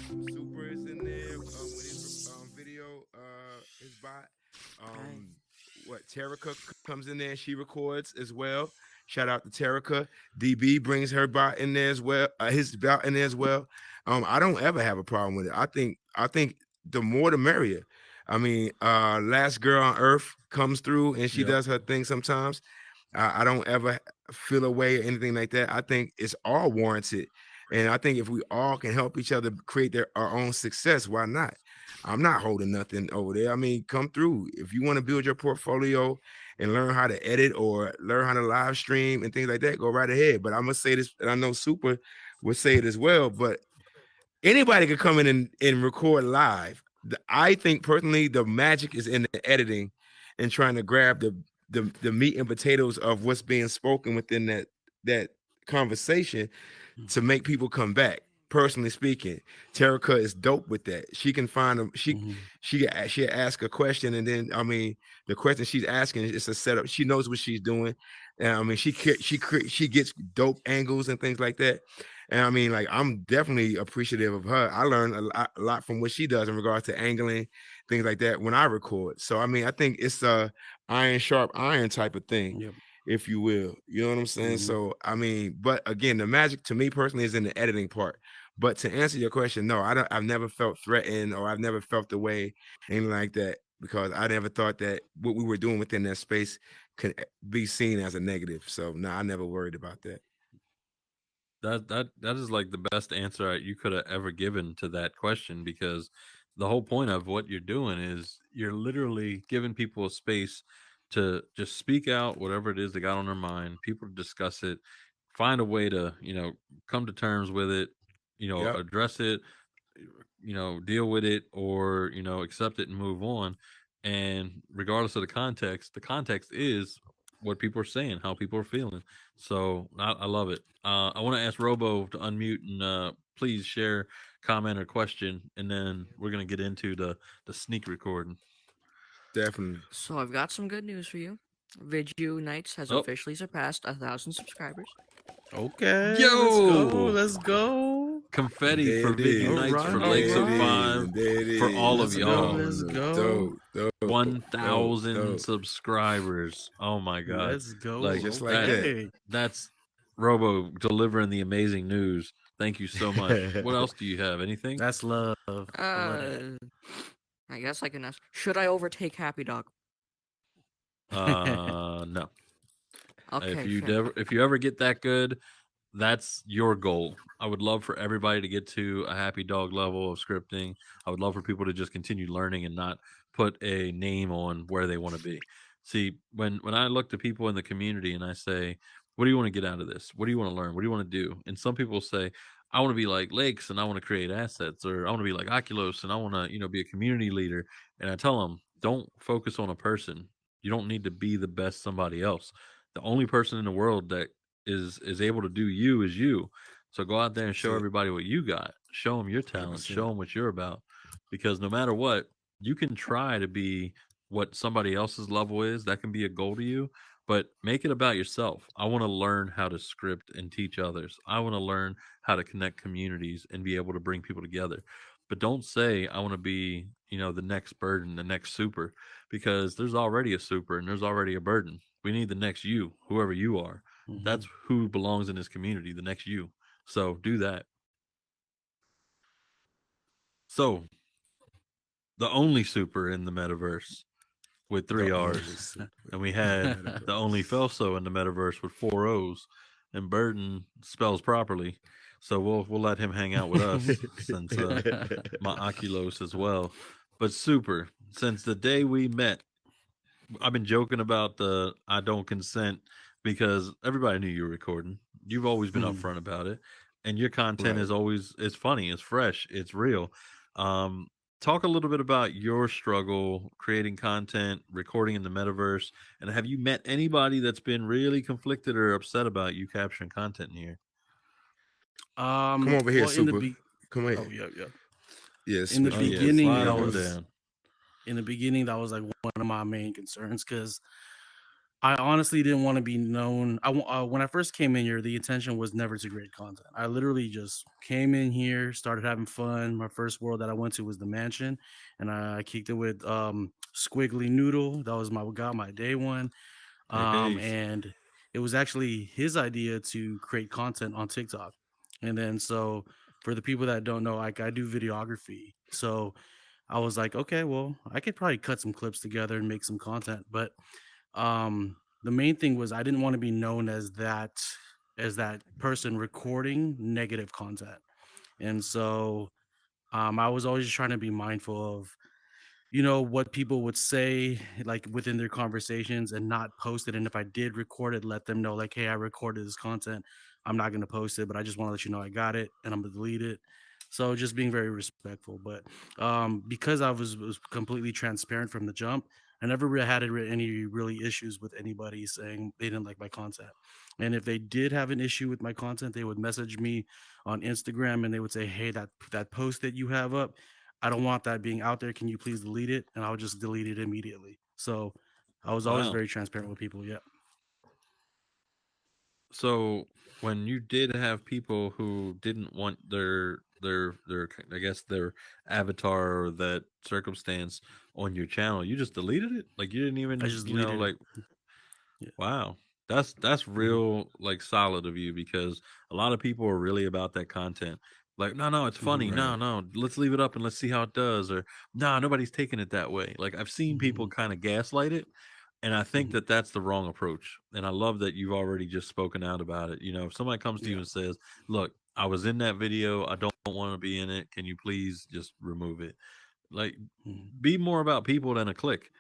Super is in there with his video, his bot. Um, what Terica comes in there and she records as well. Shout out to Terica. DB brings her bot in there as well, his bot in there as well. I don't ever have a problem with it. I think the more the merrier. I mean, Last Girl on Earth comes through and she Yep. does her thing sometimes. I don't ever feel away or anything like that. I think it's all warranted. And I think if we all can help each other create our own success, why not? I'm not holding nothing over there. I mean, come through. If you want to build your portfolio and learn how to edit or learn how to live stream and things like that, go right ahead. But I'm gonna say this, and I know Super would say it as well, but anybody could come in and record live. I think personally the magic is in the editing and trying to grab the meat and potatoes of what's being spoken within that conversation to make people come back. Personally speaking, Terica is dope with that. She can find them. She ask a question, and then I mean the question she's asking is a setup. She knows what she's doing, and I mean she gets dope angles and things like that. And I mean, like, I'm definitely appreciative of her. I learned a lot from what she does in regards to angling, things like that when I record. So I mean, I think it's a iron sharp iron type of thing, Yep. if you will. You know what I'm saying? So I mean, but again, the magic to me personally is in the editing part. But to answer your question, no, I've never felt threatened or I've never felt the way, anything like that, because I never thought that what we were doing within that space could be seen as a negative. So no, I never worried about that. That is like the best answer you could have ever given to that question, because the whole point of what you're doing is you're literally giving people a space to just speak out whatever it is they got on their mind, people to discuss it, find a way to, come to terms with it, Yep. address it, deal with it, or, accept it and move on. And regardless of the context is what people are saying, how people are feeling. So I love it. I want to ask Robo to unmute and please share comment or question, and then we're gonna get into the sneak recording. Definitely. So I've got some good news for you. Video Nights has Oh. officially surpassed 1,000 subscribers. Okay, let's go. Yo! Let's go. Confetti There for it Video is. Nights for All Lakes right. 05 And there it for is. all of Let's go. y'all. Let's go. Dope. 1,000 dope. subscribers. Oh my god. Let's go. Like Just like that. Okay. That's Robo delivering the amazing news. Thank you so much. What else do you have? Anything? That's love. I love that. I guess I can ask. Should I overtake Happy Dog? No. Okay, If you ever get that good, that's your goal. I would love for everybody to get to a Happy Dog level of scripting. I would love for people to just continue learning and not put a name on where they want to be. See, when I look to people in the community and I say, what do you want to get out of this? What do you want to learn? What do you want to do? And some people say, I want to be like Lakes and I want to create assets, or I want to be like Oculos and I want to, be a community leader. And I tell them, don't focus on a person. You don't need to be the best somebody else. The only person in the world that is able to do you is you. So go out there and show everybody what you got. Show them your talent. 100%. Show them what you're about. Because no matter what, you can try to be what somebody else's level is. That can be a goal to you, but make it about yourself. I want to learn how to script and teach others. I want to learn how to connect communities and be able to bring people together. But don't say I want to be, the next Burden, the next Super, because there's already a Super and there's already a Burden. We need the next you, whoever you are. That's who belongs in this community, the next you. So do that. So the only Super in the metaverse with 3 R's, and we had the only Felso in the metaverse with 4 O's, and Burden spells properly. So we'll let him hang out with us since my Oculos as well. But Super, since the day we met, I've been joking about the I don't consent because everybody knew you were recording. You've always been upfront about it, and your content is always it's funny, it's fresh, it's real. Talk a little bit about your struggle creating content, recording in the metaverse, and have you met anybody that's been really conflicted or upset about you capturing content in here? Come over here, well, Super. Come here. Oh yeah. Yes. In the beginning, slide that on was down. in the beginning that was like one of my main concerns, because I honestly didn't want to be known. When I first came in here, the intention was never to create content. I literally just came in here, started having fun. My first world that I went to was the mansion, and I kicked it with Squiggly Noodle. That was my day one. Hey, And it was actually his idea to create content on TikTok. And then so for the people that don't know, like I do videography. So I was like, okay, well, I could probably cut some clips together and make some content. But the main thing was I didn't want to be known as that person recording negative content. And so I was always trying to be mindful of what people would say like within their conversations and not post it. And if I did record it, let them know like, hey, I recorded this content. I'm not going to post it, but I just want to let you know I got it and I'm going to delete it. So just being very respectful. But because I was completely transparent from the jump, I never really had any really issues with anybody saying they didn't like my content. And if they did have an issue with my content, they would message me on Instagram and they would say, hey, that post that you have up, I don't want that being out there. Can you please delete it? And I would just delete it immediately. So I was always wow. very transparent with people. Yeah. So when you did have people who didn't want their I guess their avatar or that circumstance on your channel, you just deleted it? Like you didn't I even, just deleted it. like Yeah. wow. That's Mhm. real like solid of you because a lot of people are really about that content. Like, no, no, it's funny. Mhm. No, Right. no, let's leave it up and let's see how it does. Or no, nobody's taking it that way. Like I've seen people Mhm. kind of gaslight it, and I think Mhm. that that's the wrong approach. And I love that you've already just spoken out about it. If somebody comes to you Yeah. and says, "Look, I was in that video. I don't want to be in it. Can you please just remove it?" Like, Mhm. be more about people than a click.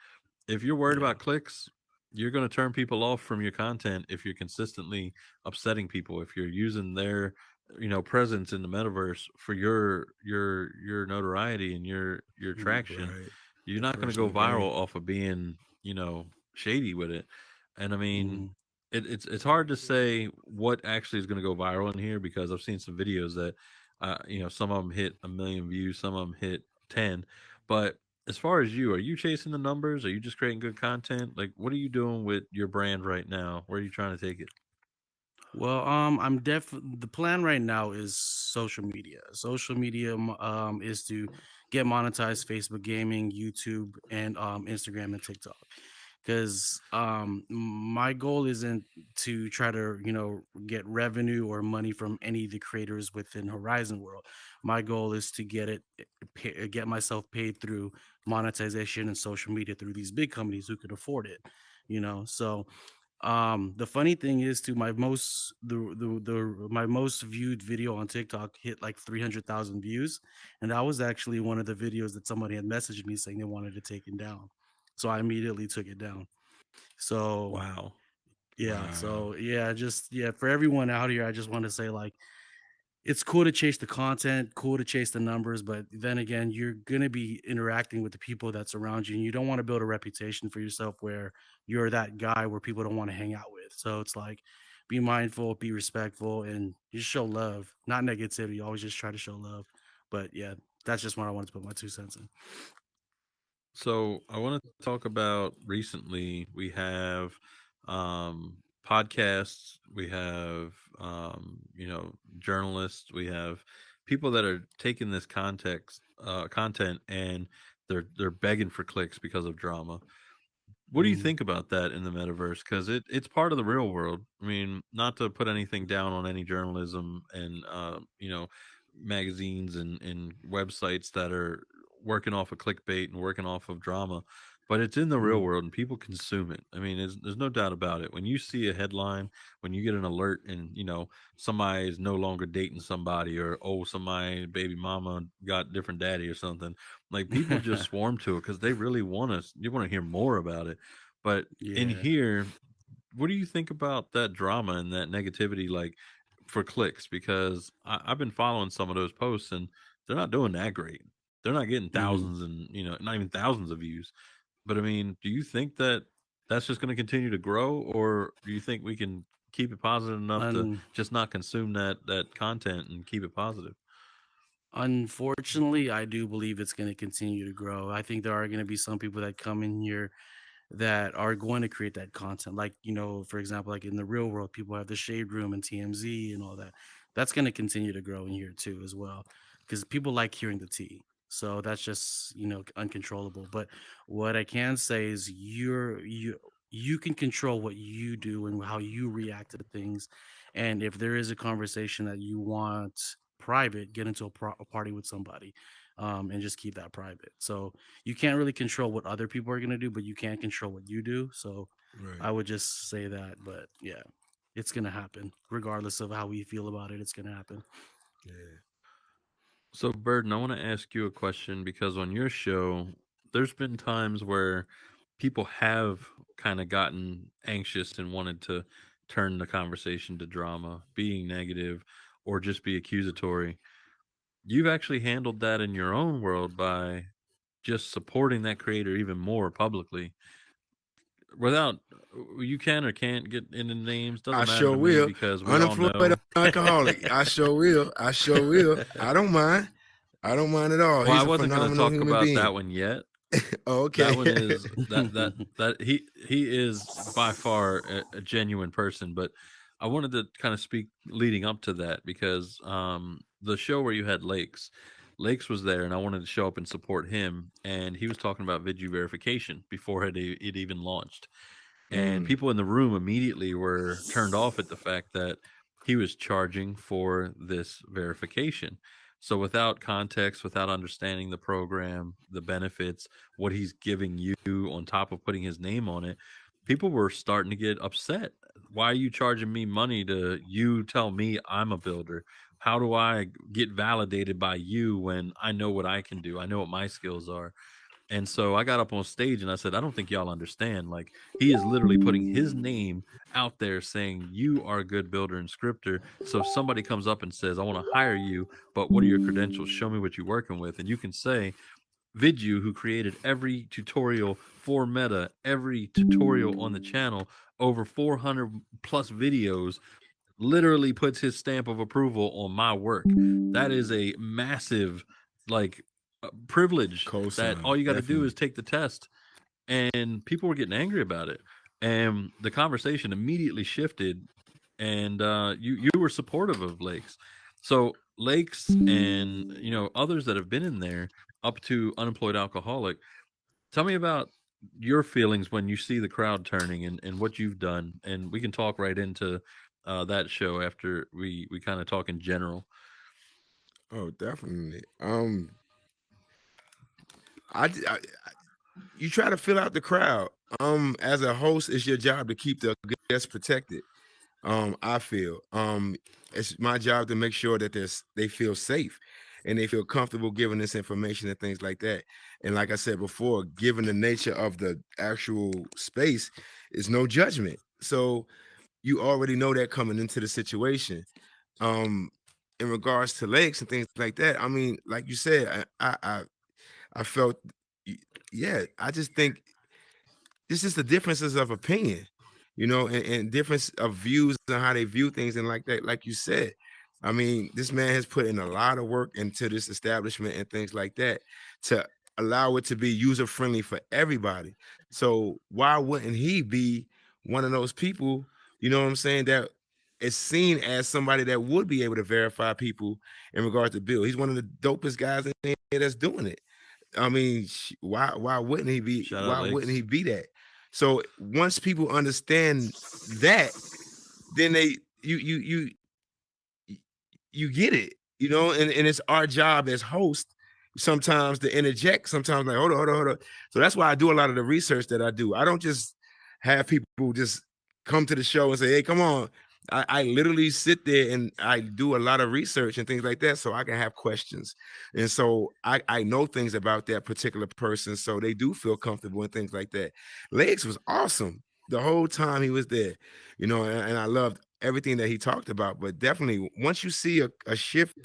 If you're worried Yeah. about clicks, you're going to turn people off from your content if you're consistently upsetting people. If you're using their, presence in the metaverse for your notoriety and your Mhm. traction, Right. you're Your not going to go personal gain. viral off of being, shady with it. And I mean, Mhm. it's hard to say what actually is going to go viral in here because I've seen some videos that, some of them hit a million views, some of them hit 10, but as far as you, are you chasing the numbers? Are you just creating good content? Like, what are you doing with your brand right now? Where are you trying to take it? Well, the plan right now is social media. Social media is to get monetized Facebook gaming, YouTube, and Instagram and TikTok. Because my goal isn't to try to get revenue or money from any of the creators within Horizon World. My goal is to get myself paid through monetization and social media through these big companies who could afford it. So the funny thing is to my most viewed video on TikTok hit like 300,000 views, and that was actually one of the videos that somebody had messaged me saying they wanted to take it down. So I immediately took it down. So Wow. yeah, Wow. so yeah, just yeah, for everyone out here, I just want to say like it's cool to chase the content, cool to chase the numbers, but then again, you're going to be interacting with the people that surround you, and you don't want to build a reputation for yourself where you're that guy where people don't want to hang out with. So it's like be mindful, be respectful, and just show love, not negativity. Always just try to show love. But yeah, that's just what I wanted to put my 2 cents in. So I want to talk about recently we have podcasts, we have journalists, we have people that are taking this content and they're begging for clicks because of drama. What do you Mhm. think about that in the metaverse? Because it's part of the real world. I mean, not to put anything down on any journalism and magazines and websites that are working off of clickbait and working off of drama, but it's in the real Mhm. world and people consume it. I mean, there's no doubt about it. When you see a headline, when you get an alert, and somebody is no longer dating somebody, or somebody baby mama got different daddy or something, like people just swarm to it because they really want to. You want to hear more about it. But in Yeah. here, what do you think about that drama and that negativity, like for clicks? Because I've been following some of those posts, and they're not doing that great. They're not getting Mhm. thousands and not even thousands of views. But I mean, do you think that that's just going to continue to grow, or do you think we can keep it positive enough to Un- just not consume that content and keep it positive? Unfortunately, I do believe it's going to continue to grow. I think there are going to be some people that come in here that are going to create that content. Like, for example, like in the real world, people have the Shade Room and TMZ and all that. That's going to continue to grow in here too, as well, because people like hearing the tea. So that's just, uncontrollable. But what I can say is you can control what you do and how you react to things. And if there is a conversation that you want private, get into a party with somebody, and just keep that private. So you can't really control what other people are going to do, but you can control what you do. So Right. I would just say that. But yeah, it's going to happen regardless of how we feel about it. It's going to happen. Yeah. So, Burden, I want to ask you a question because on your show, there's been times where people have kind of gotten anxious and wanted to turn the conversation to drama, being negative, or just be accusatory. You've actually handled that in your own world by just supporting that creator even more publicly without you can or can't get into names, I doesn't matter sure to me will. because we all Unemployed know. alcoholic. I sure will. I sure will. I don't mind. I don't mind at all. Well, I He's a wasn't going to phenomenal talk human about being. that one yet. That Okay. one is that he is by far a genuine person, but I wanted to kind of speak leading up to that because the show where you had Lakes was there, and I wanted to show up and support him, and he was talking about Vidu verification before it even launched, and Mm. people in the room immediately were turned off at the fact that he was charging for this verification. So without context, without understanding the program, the benefits, what he's giving you on top of putting his name on it, people were starting to get upset. Why are you charging me money to you tell me I'm a builder? How do I get validated by you when I know what I can do? I know what my skills are. And so I got up on stage and I said, I don't think y'all understand. Like, he is literally putting his name out there saying, you are a good builder and scripter. So if somebody comes up and says, I want to hire you, but what are your credentials? Show me what you're working with. And you can say, Vidu, who created every tutorial for Meta, every tutorial on the channel, over 400 plus videos, literally puts his stamp of approval on my work. That is a massive, like, privilege that Cosign. all you got to do Definitely. is take the test. And people were getting angry about it. And the conversation immediately shifted, and you were supportive of Lakes. So Lakes and others that have been in there up to unemployed alcoholic. Tell me about your feelings when you see the crowd turning and what you've done, and we can talk right into that show after we kind of talk in general. Oh, definitely. You try to fill out the crowd. As a host, it's your job to keep the guests protected. I feel it's my job to make sure that they feel safe and they feel comfortable giving this information and things like that. And like I said before, given the nature of the actual space, is no judgment. So you already know that coming into the situation. Um, in regards to lakes and things like that, I mean, like you said, I felt, yeah, I just think it's just the differences of opinion, and difference of views and how they view things and like that, like you said. I mean, this man has put in a lot of work into this establishment and things like that to allow it to be user friendly for everybody. So why wouldn't he be one of those people, you know what I'm saying, that is seen as somebody that would be able to verify people in regards to Bill? He's one of the dopest guys in there that's doing it. I mean, why wouldn't he be? Shout out Why wouldn't Lakes. he be that? So once people understand that, then you get it, and it's our job as hosts sometimes to interject, sometimes like hold on. So that's why I do a lot of the research that I do. I don't just have people just come to the show and say, hey, come on. I literally sit there and I do a lot of research and things like that so I can have questions. And so I know things about that particular person, so they do feel comfortable and things like that. Legs was awesome the whole time he was there, and I loved everything that he talked about. But definitely, once you see a shift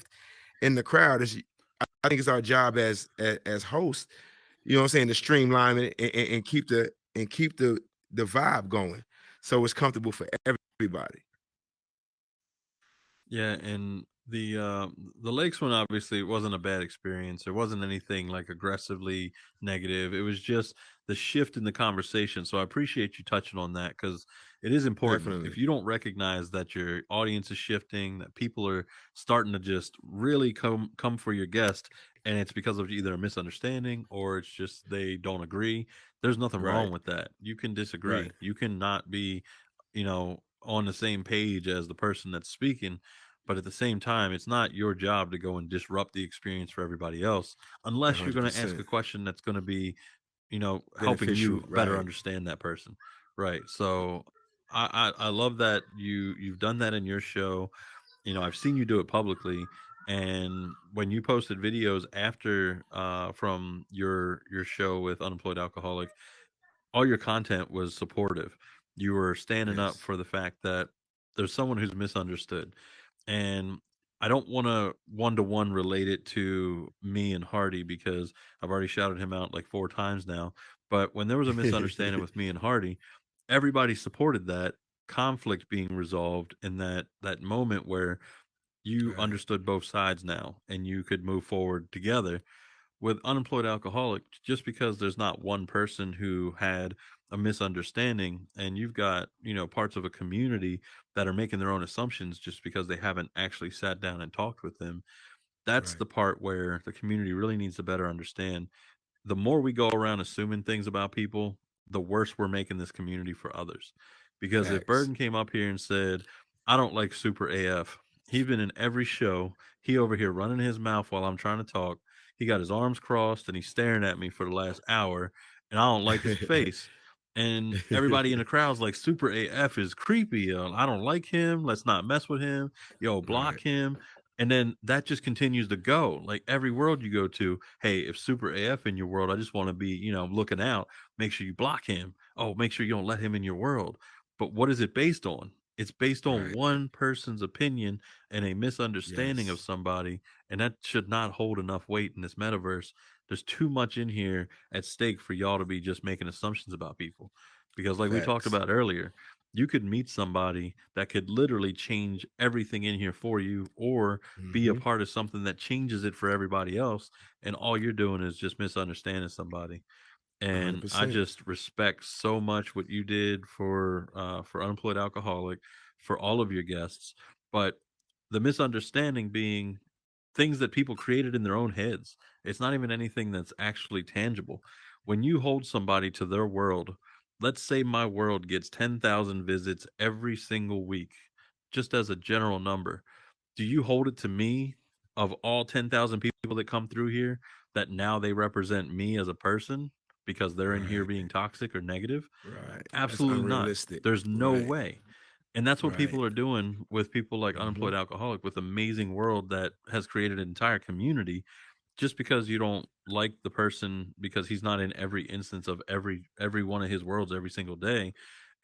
in the crowd, I think it's our job as hosts, you know what I'm saying, to streamline it and keep the vibe going, so it's comfortable for everybody. Yeah, and The lakes one obviously wasn't a bad experience. There wasn't anything like aggressively negative. It was just the shift in the conversation. So I appreciate you touching on that because it is important. Definitely. If you don't recognize that your audience is shifting, that people are starting to just really come for your guest, and it's because of either a misunderstanding or it's just they don't agree. There's nothing Right. wrong with that. You can Right. disagree. You can not be, on the same page as the person that's speaking, but at the same time, it's not your job to go and disrupt the experience for everybody else A unless you're hundred going to ask percent a question that's going to be, helping beneficial. you better Right. understand that person. Right. So I love that you've done that in your show. I've seen you do it publicly. And when you posted videos after from your show with Unemployed Alcoholic, all your content was supportive. You were standing up Yes. for the fact that there's someone who's misunderstood. And I don't want to one relate it to me and Hardy because I've already shouted him out like 4 times now. But when there was a misunderstanding with me and Hardy, everybody supported that conflict being resolved in that moment where you Right. understood both sides now and you could move forward together. With Unemployed Alcoholic, just because there's not one person who had a misunderstanding and you've got, parts of a community that are making their own assumptions just because they haven't actually sat down and talked with them, that's Right. the part where the community really needs to better understand. The more we go around assuming things about people, the worse we're making this community for others. Because if Facts. Burden came up here and said, I don't like Super AF, he's been in every show. He over here running his mouth while I'm trying to talk. He got his arms crossed and he's staring at me for the last hour, and I don't like his face. And everybody in the crowd's like, Super AF is creepy. Yo. I don't like him. Let's not mess with him. Yo, block Right. him. And then that just continues to go. Like every world you go to, hey, if Super AF in your world, I just want to be, looking out. Make sure you block him. Oh, make sure you don't let him in your world. But what is it based on? It's based on Right. one person's opinion and a misunderstanding of Yes. somebody. And that should not hold enough weight in this metaverse. There's too much in here at stake for y'all to be just making assumptions about people. Because, like we talked Facts. about earlier, you could meet somebody that could literally change everything in here for you, or be a Mm-hmm. part of something that changes it for everybody else, and all you're doing is just misunderstanding somebody. A hundred And I percent. just respect so much what you did for Unemployed Alcoholic, for all of your guests. But the misunderstanding being things that people created in their own heads. It's not even anything that's actually tangible. When you hold somebody to their world, let's say my world gets 10,000 visits every single week, just as a general number. Do you hold it to me, of all 10,000 people that come through here, that now they represent me as a person because they're in here Right. being toxic or negative? Right. That's Absolutely not. unrealistic. There's no Right. way. And that's what Right. people are doing with people like Mm-hmm. Unemployed Alcoholic, with Amazing World that has created an entire community. Just because you don't like the person because he's not in every instance of every one of his worlds every single day,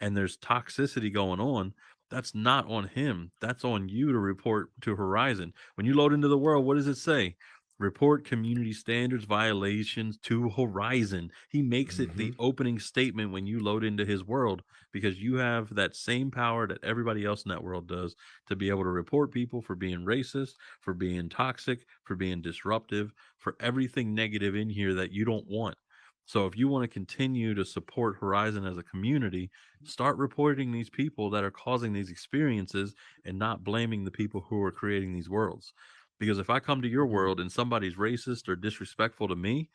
and there's toxicity going on, that's not on him. That's on you to report to Horizon. When you load into the world, what does it say? Report community standards violations to Horizon. He makes it Mm-hmm. the opening statement when you load into his world, because you have that same power that everybody else in that world does, to be able to report people for being racist, for being toxic, for being disruptive, for everything negative in here that you don't want. So if you want to continue to support Horizon as a community, start reporting these people that are causing these experiences and not blaming the people who are creating these worlds. Because if I come to your Mm-hmm. world and somebody's racist or disrespectful to me,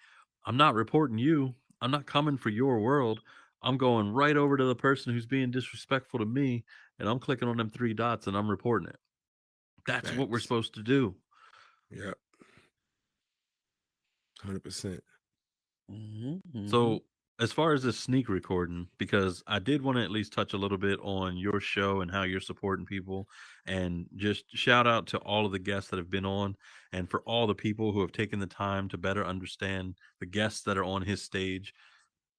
I'm not reporting you. I'm not coming for your world. I'm going right over to the person who's being disrespectful to me, and I'm clicking on them 3 dots and I'm reporting it. That's what we're Facts. supposed to do. Yep. 100%. Hmm, hmm. So, as far as this sneak recording, because I did want to at least touch a little bit on your show and how you're supporting people, and just shout out to all of the guests that have been on, and for all the people who have taken the time to better understand the guests that are on his stage.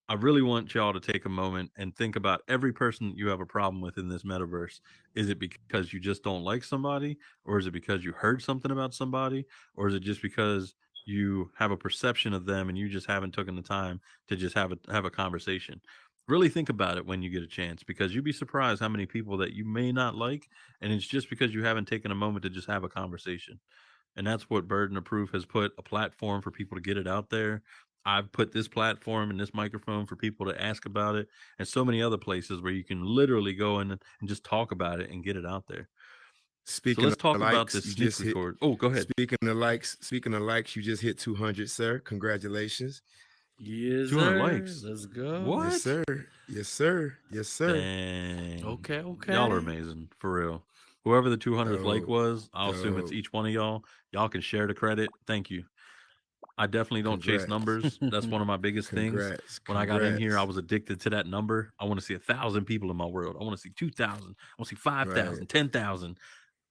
I really want y'all to take a moment and think about every person that you have a problem with in this metaverse. Is it because you just don't like somebody, or is it because you heard something about somebody, or is it just because you have a perception of them and you just haven't taken the time to just have a conversation? Really think about it when you get a chance, because you'd be surprised how many people that you may not like, and it's just because you haven't taken a moment to just have a conversation. And that's what Burden of Proof has put a platform for people to get it out there. I've put this platform and this microphone for people to ask about it, and so many other places where you can literally go in and just talk about it and get it out there. So Speaking let's of talk about likes, this you sneak just hit. record. Oh, go ahead. Speaking of likes, you just hit 200, sir. Congratulations. Yes, 200 sir. likes. Let's go. Yes, What? sir. Yes, sir. Yes, sir. Dang. Okay, Y'all are okay. amazing, for real. Whoever the 200th like Dope. was, I'll assume it's Dope. each one of y'all. Y'all can share the credit. Thank you. I definitely don't chase Congrats. numbers. That's one of my biggest things. Congrats. When I got in here, I Congrats. was addicted to that number. I want to see 1,000 people in my world. I want to see 2,000. I want to see five Right. thousand, 10,000.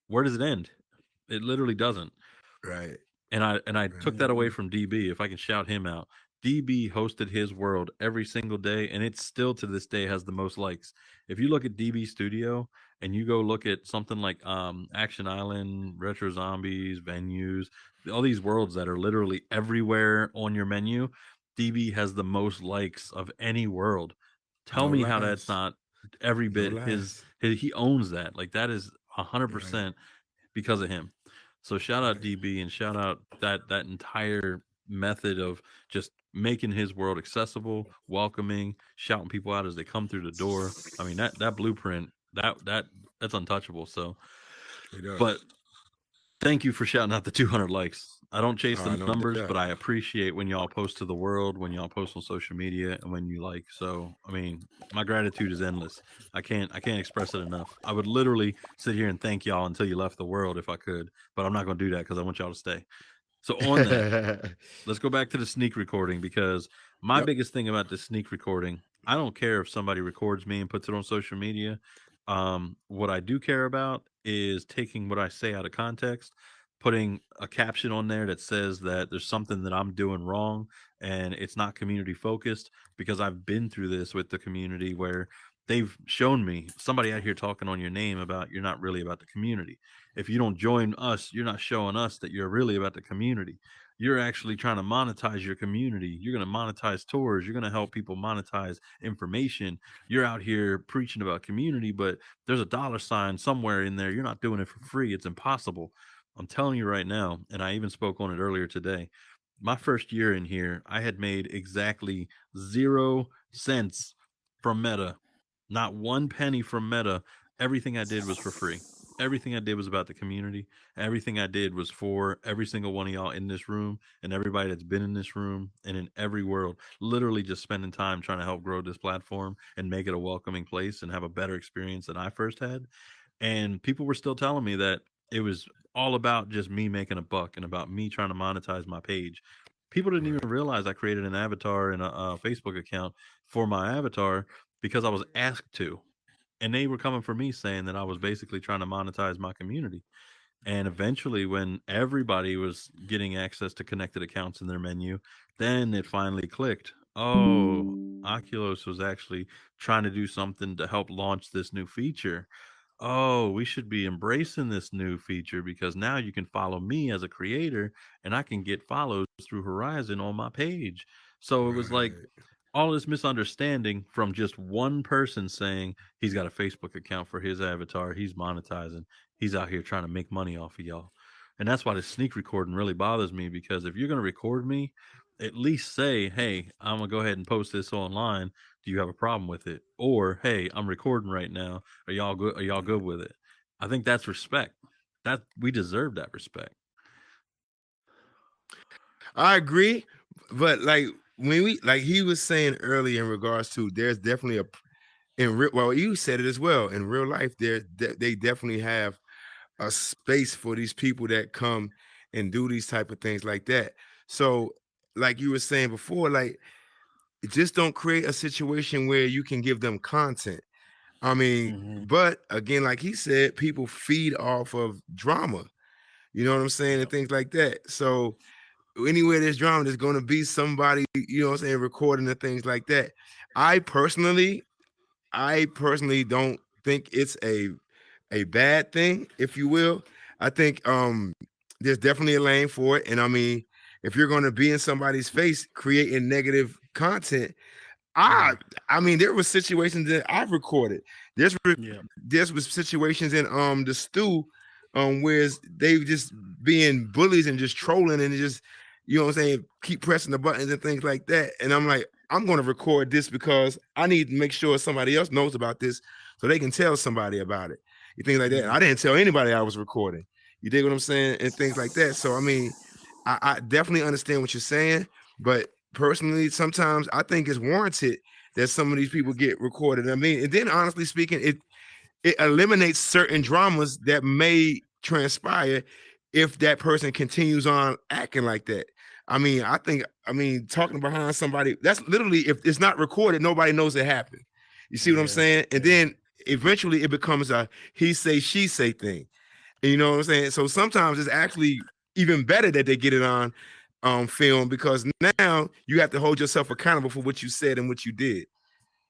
Where does it end? It literally doesn't. Right. And I took that Right. away from DB. If I can shout him out, DB hosted his world every single day, and it still to this day has the most likes. If you look at DB Studio and you go look at something like Action Island, Retro Zombies, venues, all these worlds that are literally everywhere on your menu, DB has the most likes of any world. Tell No me how that's lies. not every No bit lies. he owns that. Like that is Right. 100% because of him. So shout out Right. DB and shout out that entire method of just making his world accessible, welcoming, shouting people out as they come through the door. I mean that blueprint that's untouchable. So, Straight up. but thank you for shouting out the 200 likes. I don't chase Oh, the no numbers, doubt. but I appreciate when y'all post to the world, when y'all post on social media, and when you like. So, I mean, my gratitude is endless. I can't express it enough. I would literally sit here and thank y'all until you left the world if I could, but I'm not going to do that because I want y'all to stay. So, on that, let's go back to the sneak recording, because my Yep. biggest thing about the sneak recording, I don't care if somebody records me and puts it on social media. What I do care about is taking what I say out of context, putting a caption on there that says that there's something that I'm doing wrong and it's not community focused, because I've been through this with the community where they've shown me somebody out here talking on your name about you're not really about the community. If you don't join us, you're not showing us that you're really about the community. You're actually trying to monetize your community. You're going to monetize tours. You're going to help people monetize information. You're out here preaching about community, but there's a dollar sign somewhere in there. You're not doing it for free. It's impossible. I'm telling you right now, and I even spoke on it earlier today. My first year in here, I had made exactly 0 cents from Meta, not one penny from Meta. Everything I did was for free. Everything I did was about the community. Everything I did was for every single one of y'all in this room and everybody that's been in this room and in every world. Literally just spending time trying to help grow this platform and make it a welcoming place and have a better experience than I first had. And people were still telling me that it was all about just me making a buck and about me trying to monetize my page. People didn't even Right. realize I created an avatar and a Facebook account for my avatar because I was asked to. And they were coming for me saying that I was basically trying to monetize my community. And eventually, when everybody was getting access to connected accounts in their menu, then it finally clicked. Oh, Oculus was actually trying to do something to help launch this new feature. Oh, we should be embracing this new feature because now you can follow me as a creator and I can get follows through Horizon on my page. So it was like Right. all this misunderstanding from just one person saying he's got a Facebook account for his avatar, he's monetizing, he's out here trying to make money off of y'all. And that's why the sneak recording really bothers me, because if you're going to record me, at least say, hey, I'm going to go ahead and post this online. Do you have a problem with it? Or, hey, I'm recording right now. Are y'all good? Are y'all good with it? I think that's respect. That we deserve that respect. I agree, but like when we like he was saying earlier in regards to there's definitely a in real well you said it as well in real life they definitely have a space for these people that come and do these type of things like that. So like you were saying before, like just don't create a situation where you can give them content. I mean, Hmm. but again, like he said, people feed off of drama. You know what I'm saying? And Yep. things like that. So anywhere there's drama, there's going to be somebody, you know what I'm saying, recording and things like that. I personally, I personally don't think it's a bad thing, if you will. I think there's definitely a lane for it. And I mean, if you're going to be in somebody's face creating negative content, I mean, there were situations that I've recorded. There's Yeah. there's was situations in the stew where they just being bullies and just trolling and just, you know what I'm saying, keep pressing the buttons and things like that. And I'm like, I'm going to record this because I need to make sure somebody else knows about this so they can tell somebody about it. You things like that. I didn't tell anybody I was recording. You dig what I'm saying? And things like that. So I mean, I definitely understand what you're saying, but personally, sometimes I think it's warranted that some of these people get recorded. I mean, and then honestly speaking, it eliminates certain dramas that may transpire if that person continues on acting like that. I mean, I mean, talking behind somebody, that's literally, if it's not recorded, nobody knows it happened. You see what I'm saying? And then eventually it becomes a he say, she say thing. And you know what I'm saying? So sometimes it's actually even better that they get it on film, because now you have to hold yourself accountable for what you said and what you did.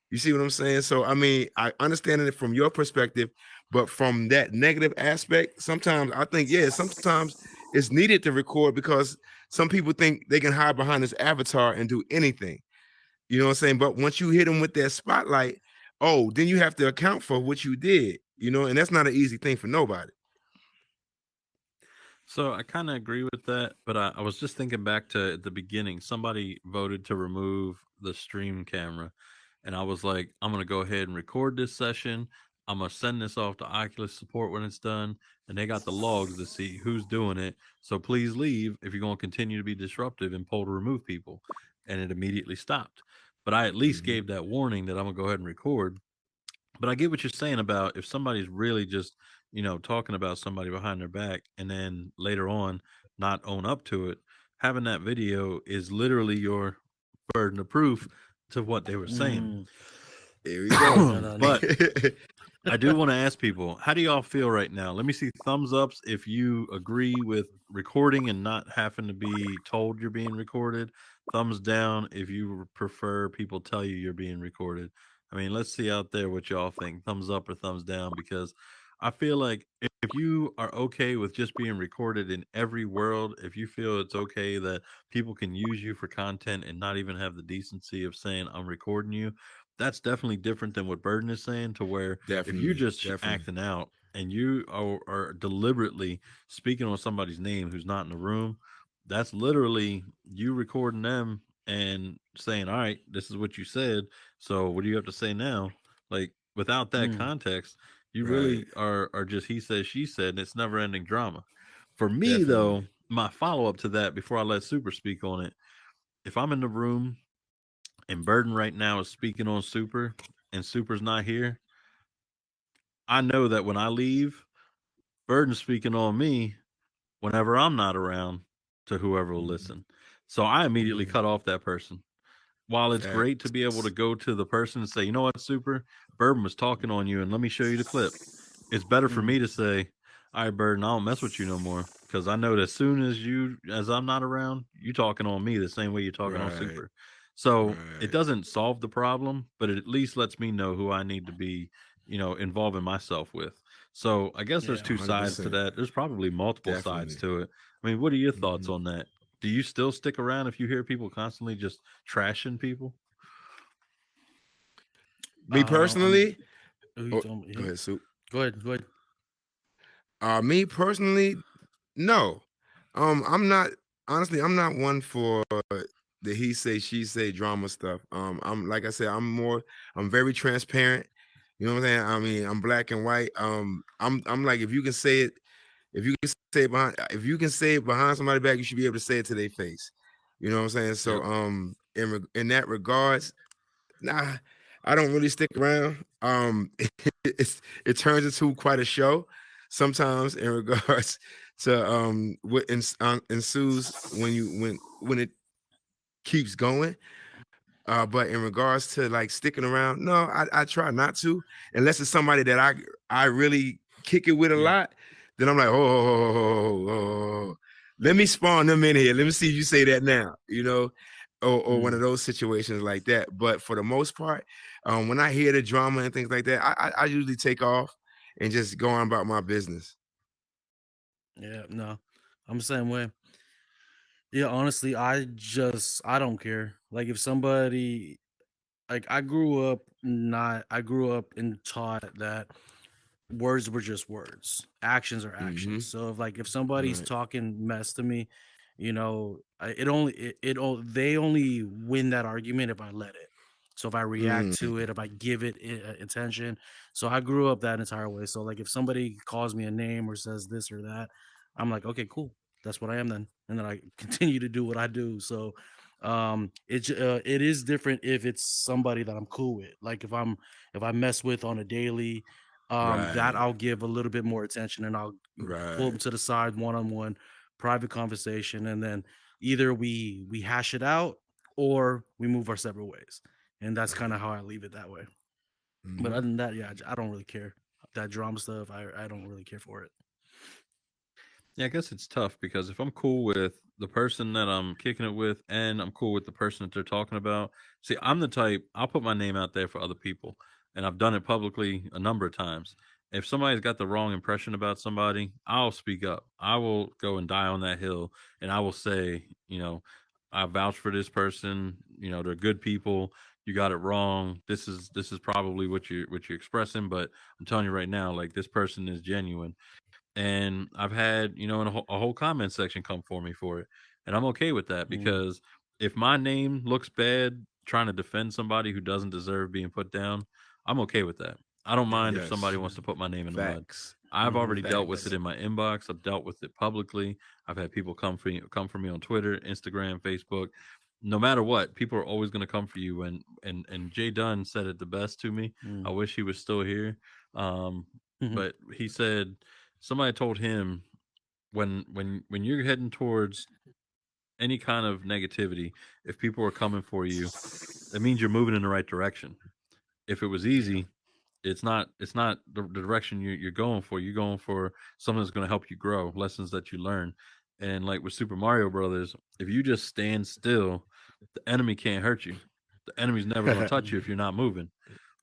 You see what I'm saying? So I mean, I understand it from your perspective, but from that negative aspect, sometimes I think, yeah, sometimes it's needed to record because some people think they can hide behind this avatar and do anything. You know what I'm saying? But once you hit them with that spotlight, oh, then you have to account for what you did, you know, and that's not an easy thing for nobody. So I kind of agree with that, but I was just thinking back to at the beginning. Somebody voted to remove the stream camera, and I was like, I'm gonna go ahead and record this session. I'm gonna send this off to Oculus support when it's done, and they got the logs to see who's doing it. So please leave if you're gonna continue to be disruptive and pull to remove people. And it immediately stopped. But I at least gave that warning that I'm gonna go ahead and record. But I get what you're saying about if somebody's really just, talking about somebody behind their back and then later on not own up to it, having that video is literally your burden of proof to what they were saying. Here we go. No. But I do want to ask people, how do y'all feel right now? Let me see thumbs ups if you agree with recording and not having to be told you're being recorded. Thumbs down if you prefer people tell you you're being recorded. I mean, let's see out there what y'all think. Thumbs up or thumbs down, because I feel like if you are okay with just being recorded in every world, if you feel it's okay that people can use you for content and not even have the decency of saying, I'm recording you, that's definitely different than what Burden is saying, to where if you're Definitely, just definitely. acting out and you are deliberately speaking on somebody's name who's not in the room, that's literally you recording them and saying, all right, this is what you said. So what do you have to say now? Like, without that context, you Right. really are just he said, she said, and it's never ending drama. For me, Definitely. though, my follow up to that before I let Super speak on it, if I'm in the room and Burden right now is speaking on Super and Super's not here, I know that when I leave, Burden's speaking on me whenever I'm not around to whoever will listen. So I immediately cut off that person. While it's great to be able to Facts. go to the person and say, you know what, Super, Bourbon was talking on you, and let me show you the clip. It's better for me to say, all right, Burden, I don't mess with you no more, because I know that as soon as I'm not around, you talking on me the same way you're talking on Right. Super. So it Right. doesn't solve the problem, but it at least lets me know who I need to be, involving myself with. So I guess there's Yeah. two sides to 100%. that. There's probably multiple sides Definitely. to it. I mean, what are your thoughts on that? Do you still stick around if you hear people constantly just trashing people? Me I'm. personally, Who you oh, told me? go ahead, Soup. Go ahead. Go ahead. Me personally, no. I'm not, honestly, I'm not one for the he say, she say drama stuff. I'm, like I said, I'm very transparent. You know what I'm saying? I mean, I'm black and white. I'm like, if you can say it, if you can say it behind somebody's back, you should be able to say it to their face. You know what I'm saying? So, Yep. in that regards, nah, I don't really stick around. It turns into quite a show sometimes in regards to what ensues when it keeps going. But in regards to like sticking around, no, I try not to, unless it's somebody that I really kick it with a Yeah. lot. Then I'm like, oh, let me spawn them in here. Let me see you say that now, you know, or one of those situations like that. But for the most part, when I hear the drama and things like that, I usually take off and just go on about my business. Yeah. No. I'm the same way. Yeah. Honestly, I don't care. Like if somebody like I grew up not I grew up and taught that words were just words. Actions are Mm-hmm. actions. So if somebody's Right. talking mess to me, they only win that argument if I let it. So if I react Mm, to it, if I give it attention. So I grew up that entire way. So like if somebody calls me a name or says this or that, I'm like, okay, cool. That's what I am then. And then I continue to do what I do. So it is different if it's somebody that I'm cool with. Like if I mess with on a daily, that right. I'll give a little bit more attention and I'll pull them Right. to the side one on one, private conversation, and then either we hash it out or we move our separate ways. And that's kind of how I leave it that way. But Mm-hmm. other than that, yeah, I don't really care. That drama stuff, I don't really care for it. Yeah, I guess it's tough because if I'm cool with the person that I'm kicking it with and I'm cool with the person that they're talking about, see, I'm the type, I'll put my name out there for other people. And I've done it publicly a number of times. If somebody's got the wrong impression about somebody, I'll speak up. I will go and die on that hill and I will say, I vouch for this person, they're good people. You got it wrong. This is probably what you're expressing, but I'm telling you right now, like this person is genuine, and I've had a whole comment section come for me for it, and I'm okay with that Mm, because if my name looks bad trying to defend somebody who doesn't deserve being put down, I'm okay with that. I don't mind if somebody Yes. wants to put my name in the mud. Facts. I've mm-hmm. already dealt with it Facts. in my inbox. I've dealt with it publicly. I've had people come for me on Twitter, Instagram, Facebook. No matter what, people are always going to come for you. And Jay Dunn said it the best to me. I Mm, wish he was still here. Um, mm-hmm. but he said somebody told him when you're heading towards any kind of negativity, if people are coming for you, that means you're moving in the right direction. If it was easy, it's not the direction you're going for. You're going for something that's going to help you grow, lessons that you learn. And like with Super Mario Brothers, if you just stand still, the enemy can't hurt you. The enemy's never going to touch you if you're not moving.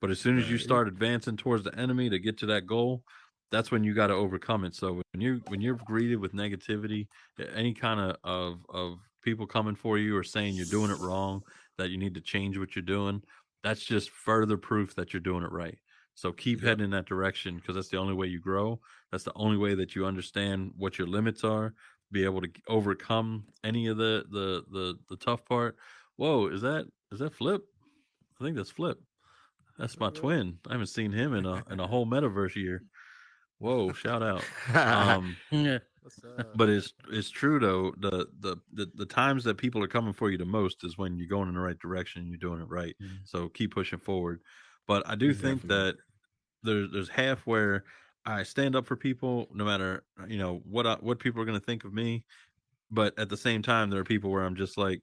But as soon as you Right. start advancing towards the enemy to get to that goal, that's when you got to overcome it. So when you're greeted with negativity, any kind of people coming for you or saying you're doing it wrong, that you need to change what you're doing, that's just further proof that you're doing it right. So keep Yep. heading in that direction because that's the only way you grow. That's the only way that you understand what your limits are, be able to overcome any of the tough part. Whoa, is that Flip? I think that's Flip. That's my twin. I haven't seen him in a whole metaverse year. Whoa, shout out. Um, Yeah. What's up? but it's true though. The times that people are coming for you the most is when you're going in the right direction and you're doing it right. Mm, So keep pushing forward. But I do mm-hmm. think Definitely. that there's half where I stand up for people no matter what people are going to think of me. But at the same time, there are people where I'm just like,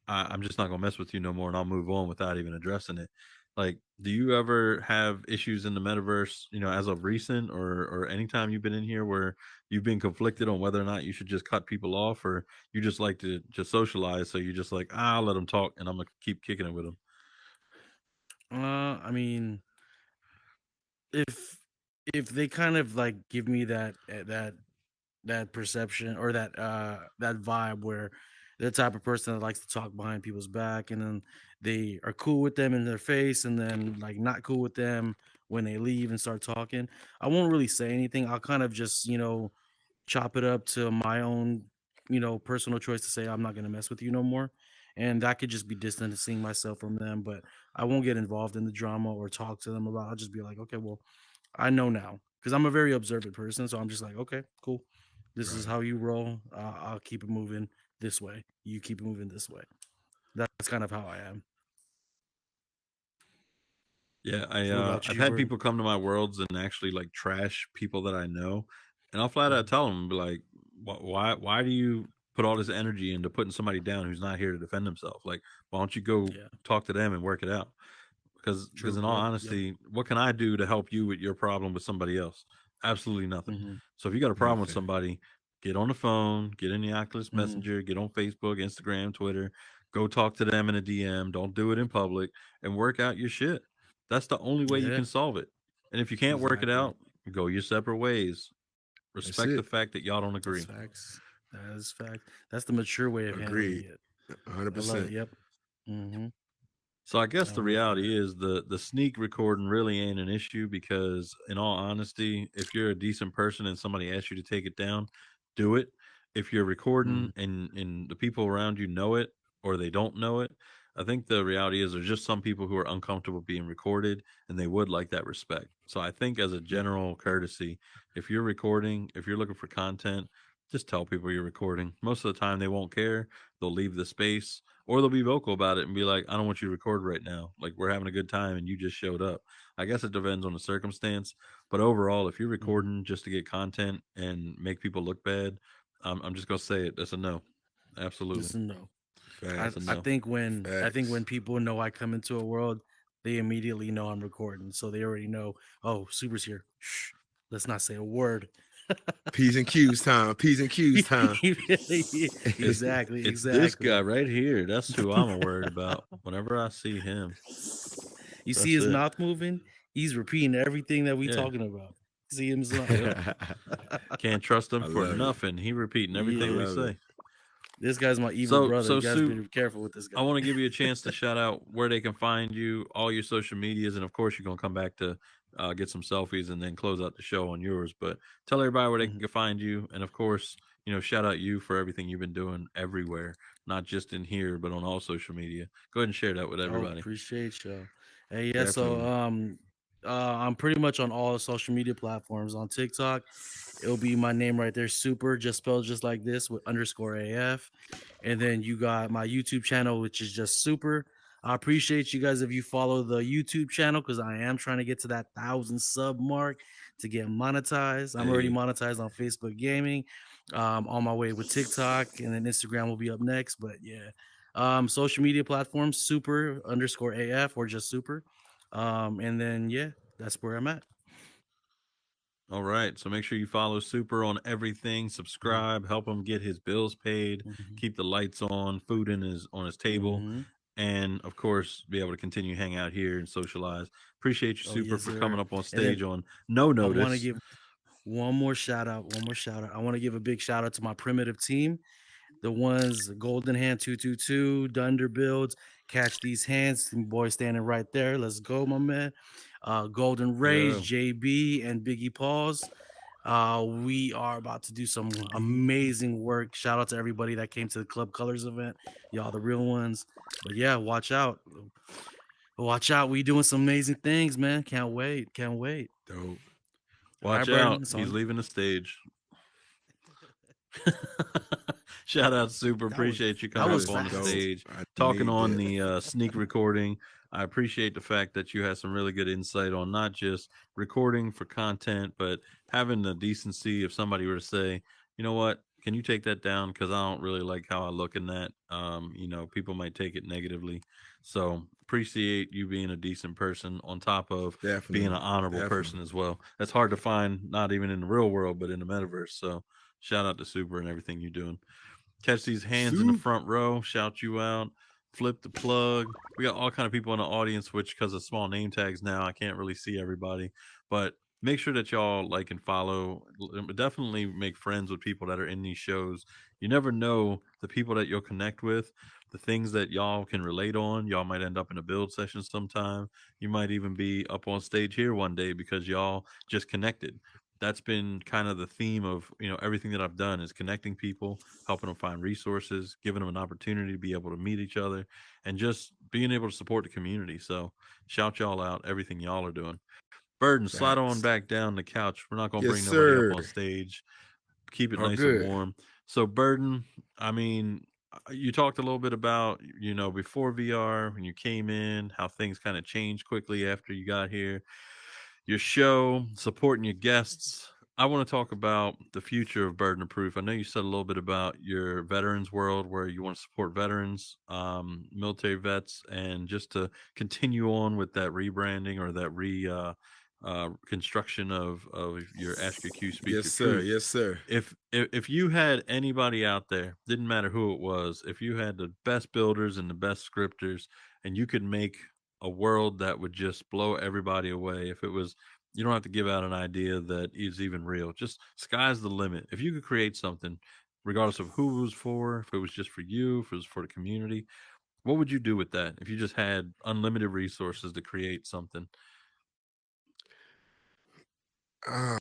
I'm just not gonna mess with you no more, and I'll move on without even addressing it. Like, do you ever have issues in the metaverse, as of recent, or anytime you've been in here where you've been conflicted on whether or not you should just cut people off, or you just like to just socialize, so you just like, I'll let them talk, and I'm gonna keep kicking it with them. I mean, if if they kind of like give me that perception or that vibe where they're the type of person that likes to talk behind people's back and then they are cool with them in their face and then like not cool with them when they leave and start talking, I won't really say anything. I'll kind of just chop it up to my own personal choice to say I'm not going to mess with you no more, and that could just be distancing myself from them. But I won't get involved in the drama or talk to them about. I'll just be like, okay, well, I know now because I'm a very observant person. So I'm just like, okay, cool. This is Right. how you roll. I'll keep it moving this way. You keep it moving this way. That's kind of how I am. Yeah, What about I've you, had Vern? people come to my worlds and actually like trash people that I know, and I'll flat out Mhm. tell them, be like, why do you put all this energy into putting somebody down who's not here to defend himself? Like, why don't you go Yeah, talk to them and work it out? Because true. in all Yep. Yep. honesty, what can I do to help you with your problem with somebody else? Absolutely nothing. Hmm. So if you got a problem with Nothing. somebody, get on the phone, get in the Oculus Hmm. Messenger, get on Facebook, Instagram, Twitter, go talk to them in a DM. Don't do it in public and work out your shit. That's the only way you Yeah. can solve it. And if you can't work it Exactly. out, go your separate ways. That's Respect the it. fact that y'all don't That's agree. facts. That is fact. That's the mature way of handling Agreed. it. I love 100%. it. Yep. Hmm. So I guess the I'm with reality that. is the sneak recording really ain't an issue because in all honesty, if you're a decent person and somebody asks you to take it down, do it. If you're recording Mhm. and the people around you know it or they don't know it, I think the reality is there's just some people who are uncomfortable being recorded and they would like that respect. So I think as a general courtesy, if you're recording, if you're looking for content, just tell people you're recording. Most of the time they won't care. They'll leave the space or they'll be vocal about it and be like, I don't want you to record right now. Like we're having a good time and you just showed up. I guess it depends on the circumstance. But overall, if you're Mhm. recording just to get content and make people look bad, I'm just gonna say it. That's a no. Absolutely. Just a no. That's a I no. think when Facts. people know I come into a world, they immediately know I'm recording. So they already know, oh, Super's here. Shh. Let's not say a word. P's and Q's time. P's and Q's time. Exactly, It's this guy exactly. right here. That's who I'm worried about. Whenever I see him, You see that's his it. mouth moving? He's repeating everything that we Yeah. talking about. See his mouth? Yep. Can't trust him I for love it. nothing. He repeating I everything we Yeah. love it. say. This guy's my evil So brother. so You guys Sue, be careful with this I guy. want to give you a chance to shout out where they can find you, all your social medias, and of course you're gonna come back to get some selfies and then close out the show on yours. But tell everybody where they Mhm. can find you, and of course, shout out you for everything you've been doing everywhere, not just in here, but on all social media. Go ahead and share that with Oh, everybody. appreciate y'all. Hey, yeah. So, Definitely. I'm pretty much on all social media platforms. On TikTok, it'll be my name right there, Super, just spelled just like this with underscore AF. And then you got my YouTube channel, which is just Super. I appreciate you guys if you follow the YouTube channel because I am trying to get to that 1,000 sub mark to get monetized. I'm already Hey, monetized on Facebook Gaming. On my way with TikTok, and then Instagram will be up next. But yeah, social media platforms, Super underscore AF or just Super. And then yeah, that's where I'm at. all right. So make sure you follow Super on everything. Subscribe. Help him get his bills paid. Mm-hmm. Keep the lights on. Food in his on his table, Mm-hmm. and of course, be able to continue hang out here and socialize. Appreciate you, Oh Super, yes, for coming sir. up on And then stage on no I want to notice. give one more shout out. One more shout out. I want to give a big shout out to my primitive team. The ones Golden Hand 222, Dunder Builds, Catch These Hands, boy standing right there. Let's go, my man. Golden Rage, Yeah. JB, and Biggie Pauls. We are about to do some amazing work. Shout out to everybody that came to the Club Colors event. Y'all the real ones. But yeah, watch out. Watch out. We doing some amazing things, man. Can't wait. Can't wait. Dope. All right, Watch Burden. out. It's He's on. leaving the stage. Shout out, Super. That was Appreciate you that coming was up Good. on the fast. Dope. stage, I talking need on it. the sneak recording. I appreciate the fact that you had some really good insight on not just recording for content, but having the decency if somebody were to say, you know what, can you take that down? Because I don't really like how I look in that. People might take it negatively. So appreciate you being a decent person on top of being an Definitely. honorable Definitely. person as well. That's hard to find, not even in the real world, but in the metaverse. So shout out to Super and everything you're doing. Catch these hands in the Soup. front row, shout you out, flip the plug. We got all kind of people in the audience, which because of small name tags now, I can't really see everybody. But make sure that y'all like and follow. Definitely make friends with people that are in these shows. You never know the people that you'll connect with, the things that y'all can relate on. Y'all might end up in a build session sometime. You might even be up on stage here one day because y'all just connected. That's been kind of the theme of everything that I've done is connecting people, helping them find resources, giving them an opportunity to be able to meet each other, and just being able to support the community. So shout y'all out, everything y'all are doing. Burden, slide on Facts. back down the couch. We're not gonna Yes, bring nobody up sir. on stage. Keep it All nice and good. warm. So Burden, I mean, you talked a little bit about before VR when you came in, how things kind of changed quickly after you got here, your show, supporting your guests. I want to talk about the future of Burden of Proof. I know you said a little bit about your veterans world where you want to support veterans, military vets, and just to continue on with that rebranding or that construction of your Ask Your Q, Speak Yes, Your sir. Truth. Yes, sir. If you had anybody out there, didn't matter who it was, if you had the best builders and the best scripters, and you could make a world that would just blow everybody away, if it was, you don't have to give out an idea that is even real, just sky's the limit. If you could create something, regardless of who it was for, if it was just for you, if it was for the community, What would you do with that if you just had unlimited resources to create something? Uh,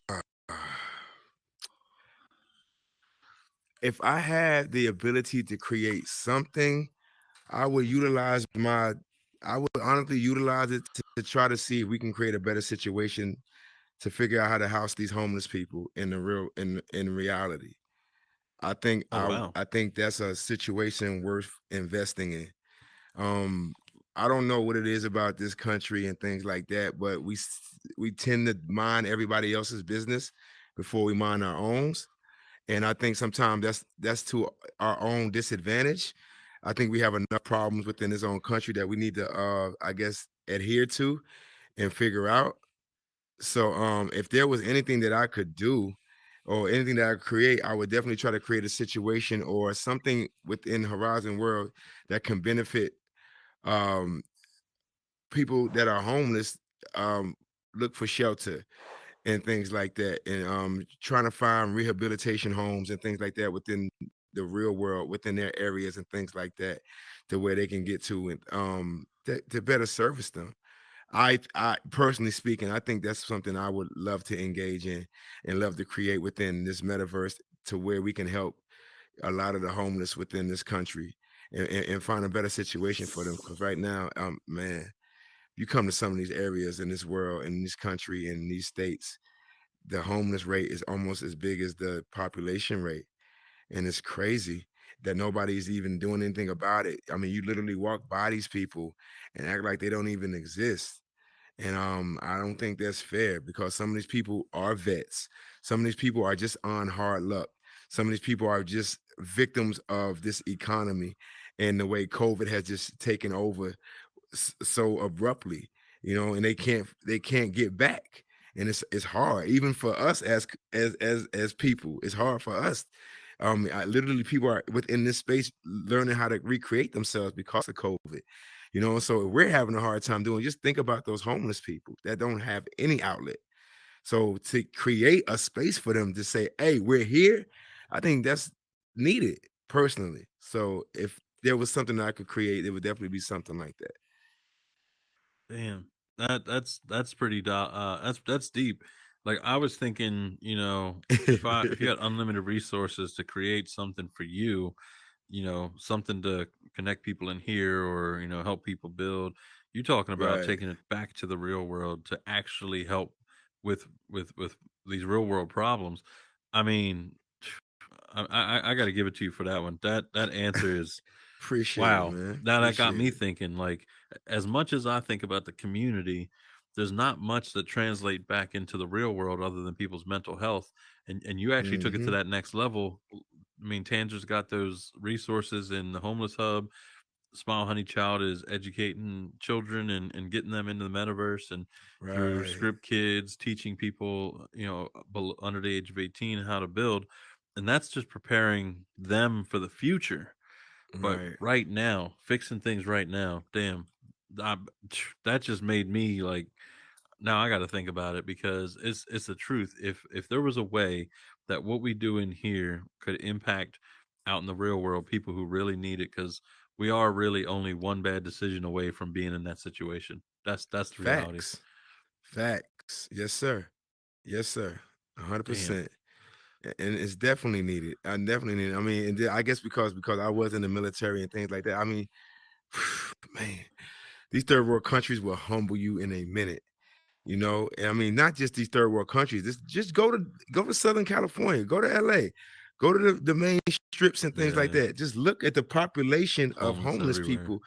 if I had the ability to create something, I would utilize my. I would honestly utilize it to try to see if we can create a better situation to figure out how to house these homeless people in the real in reality. I think Oh wow. I think that's a situation worth investing in. Um, I don't know what it is about this country and things like that, but we tend to mind everybody else's business before we mind our own. And I think sometimes that's to our own disadvantage. I think we have enough problems within this own country that we need to I guess adhere to and figure out. So if there was anything that I could do or anything that I could create, I would definitely try to create a situation or something within Horizon World that can benefit um people that are homeless, um look for shelter and things like that, and trying to find rehabilitation homes and things like that within the real world, within their areas and things like that, to where they can get to and to better service them. I personally speaking, I think that's something I would love to engage in and love to create within this metaverse to where we can help a lot of the homeless within this country and find a better situation for them. Because right now, man, you come to some of these areas in this world, in this country, in these states, the homeless rate is almost as big as the population rate. And it's crazy that nobody's even doing anything about it. I mean, you literally walk by these people and act like they don't even exist. And I don't think that's fair because some of these people are vets. Some of these people are just on hard luck. Some of these people are just victims of this economy and the way COVID has just taken over so abruptly, and they can't get back. And it's hard even for us as people. It's hard for us. Literally, people are within this space learning how to recreate themselves because of COVID. So if we're having a hard time doing, just think about those homeless people that don't have any outlet. So to create a space for them to say, "Hey, we're here," I think that's needed personally. So if there was something that I could create, it would definitely be something like Damn. That's pretty that's deep. Like I was thinking, if you that. had unlimited resources to create something for you, something to connect people in here or, help people build. You talking about Right. taking it back to the real world to actually help with these real world problems. I mean, I got to give it to you for that one. That answer is Appreciate it, wow. man. Now that got Appreciate me it. thinking, like, as much as I think about the community, there's not much that translate back into the real world other than people's mental health. And you actually took it to Mhm. that next level. I mean, Tanger's got those resources in the homeless hub. Smile Honey Child is educating children and getting them into the metaverse and through Right. script kids teaching people, under the age of 18 how to build. And that's just preparing them for the future. But Right. right now, fixing things right now, damn, I, that just made me like. Now I got to think about it because it's the truth. If there was a way that what we do in here could impact out in the real world people who really need it, because we are really only one bad decision away from being in that situation. That's the reality. Facts. Facts. Yes, sir. Yes, sir. Damn. 100%. And it's definitely needed. I definitely need it. I mean, I guess because I was in the military and things like that. I mean, man, these third world countries will humble you in a minute. I mean, not just these third world countries. Just go to Southern California, go to LA, go to the main strips and things like Yeah, that. Just look at the population of homeless homeless everywhere. people,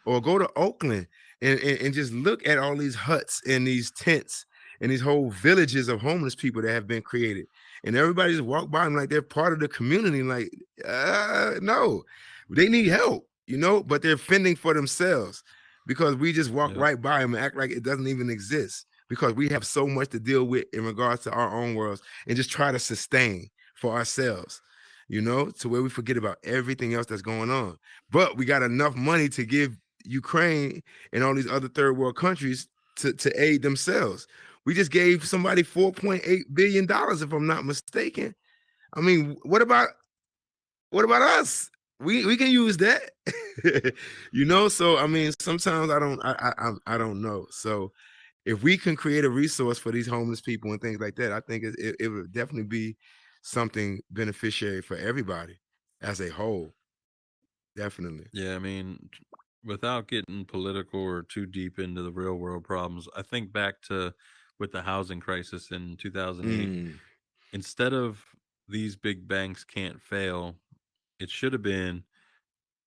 or go to Oakland and just look at all these huts and these tents and these whole villages of homeless people that have been created. And everybody just walk by them like they're part of the community. Like, no, they need help, but they're fending for themselves because we just walk Yep. right by them and act like it doesn't even exist because we have so much to deal with in regards to our own worlds and just try to sustain for ourselves, to where we forget about everything else that's going on. But we got enough money to give Ukraine and all these other third world countries to aid themselves. We just gave somebody $4.8 billion, if I'm not mistaken. I mean, what about us? we can use that. You know, so I mean, sometimes I don't know. So if we can create a resource for these homeless people and things like that, I think it would definitely be something beneficiary for everybody as a whole. Definitely. Yeah, I mean, without getting political or too deep into the real world problems, I think back to with the housing crisis in 2008. Mm, Instead of these big banks can't fail, it should have been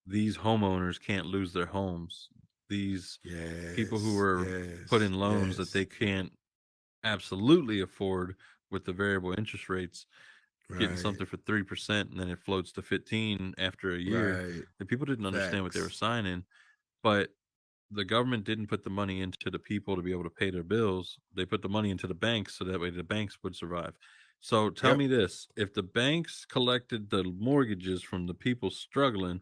these homeowners can't lose their homes. These people who yes, were put yes, in loans that yes. they can't absolutely afford with the variable interest rates, getting Right, something for 3% and then it floats to 15 after a year. right. And people didn't understand what they were Facts. signing, but the government didn't put the money into the people to be able to pay their bills. They put the money into the banks so that way the banks would survive. So tell Yep. me this, if the banks collected the mortgages from the people struggling,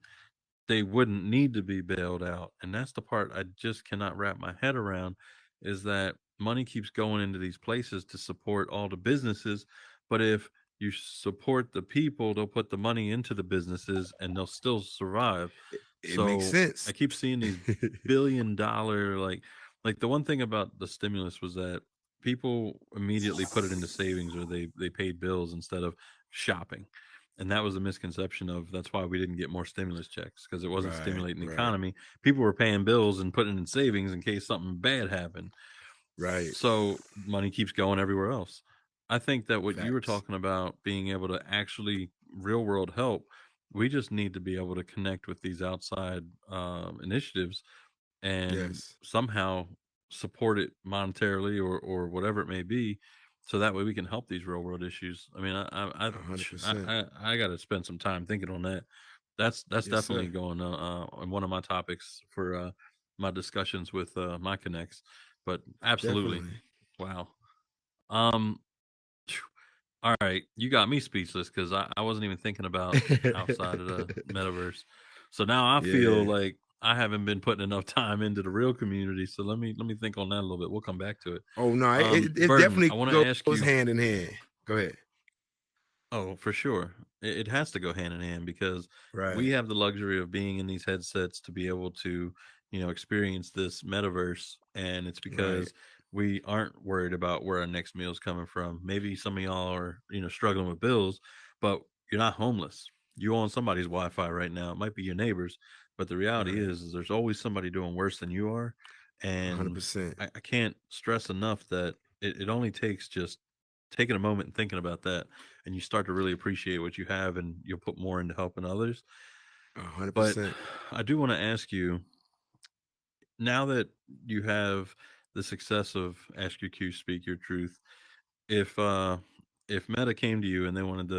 they wouldn't need to be bailed out. And that's the part I just cannot wrap my head around, is that money keeps going into these places to support all the businesses. But if you support the people, they'll put the money into the businesses and they'll still survive. It makes So I sense. keep seeing these billion-dollar, like the one thing about the stimulus was that people immediately put it into savings, or they paid bills instead of shopping. And that was a misconception of, that's why we didn't get more stimulus checks, because it wasn't Right, stimulating the right, economy. People were paying bills and putting in savings in case something bad happened. right. So money keeps going everywhere else. I think that what you were Facts. talking about, being able to actually real world help, we just need to be able to connect with these outside initiatives and Yes. somehow support it monetarily or whatever it may be, so that way we can help these real world issues. I mean, A hundred percent. I got to spend some time thinking on that. That's Yes, definitely sir. going on one of my topics for my discussions with my connects. But absolutely, Definitely. wow. Um, phew. All right, you got me speechless because I wasn't even thinking about outside of the metaverse. So now I feel Yeah. like I haven't been putting enough time into the real community. So let me think on that a little bit. We'll come back to it. Oh no, it Burton, definitely I want to ask goes you. hand in hand. Go ahead. Oh, for sure. It has to go hand in hand because we Right, have the luxury of being in these headsets to be able to, experience this metaverse. And it's right. because we aren't worried about where our next meal is coming from. Maybe some of y'all are, struggling with bills, but you're not homeless. You own somebody's Wi Fi right now. It might be your neighbors, but the reality Right. is there's always somebody doing worse than you are. hundred And percent. I can't stress enough that it only takes just taking a moment and thinking about that, and you start to really appreciate what you have, and you'll put more into helping others. A hundred But percent. I do want to ask you, now that you have the success of Ask Your Q, Speak Your Truth, if if Meta came to you and they wanted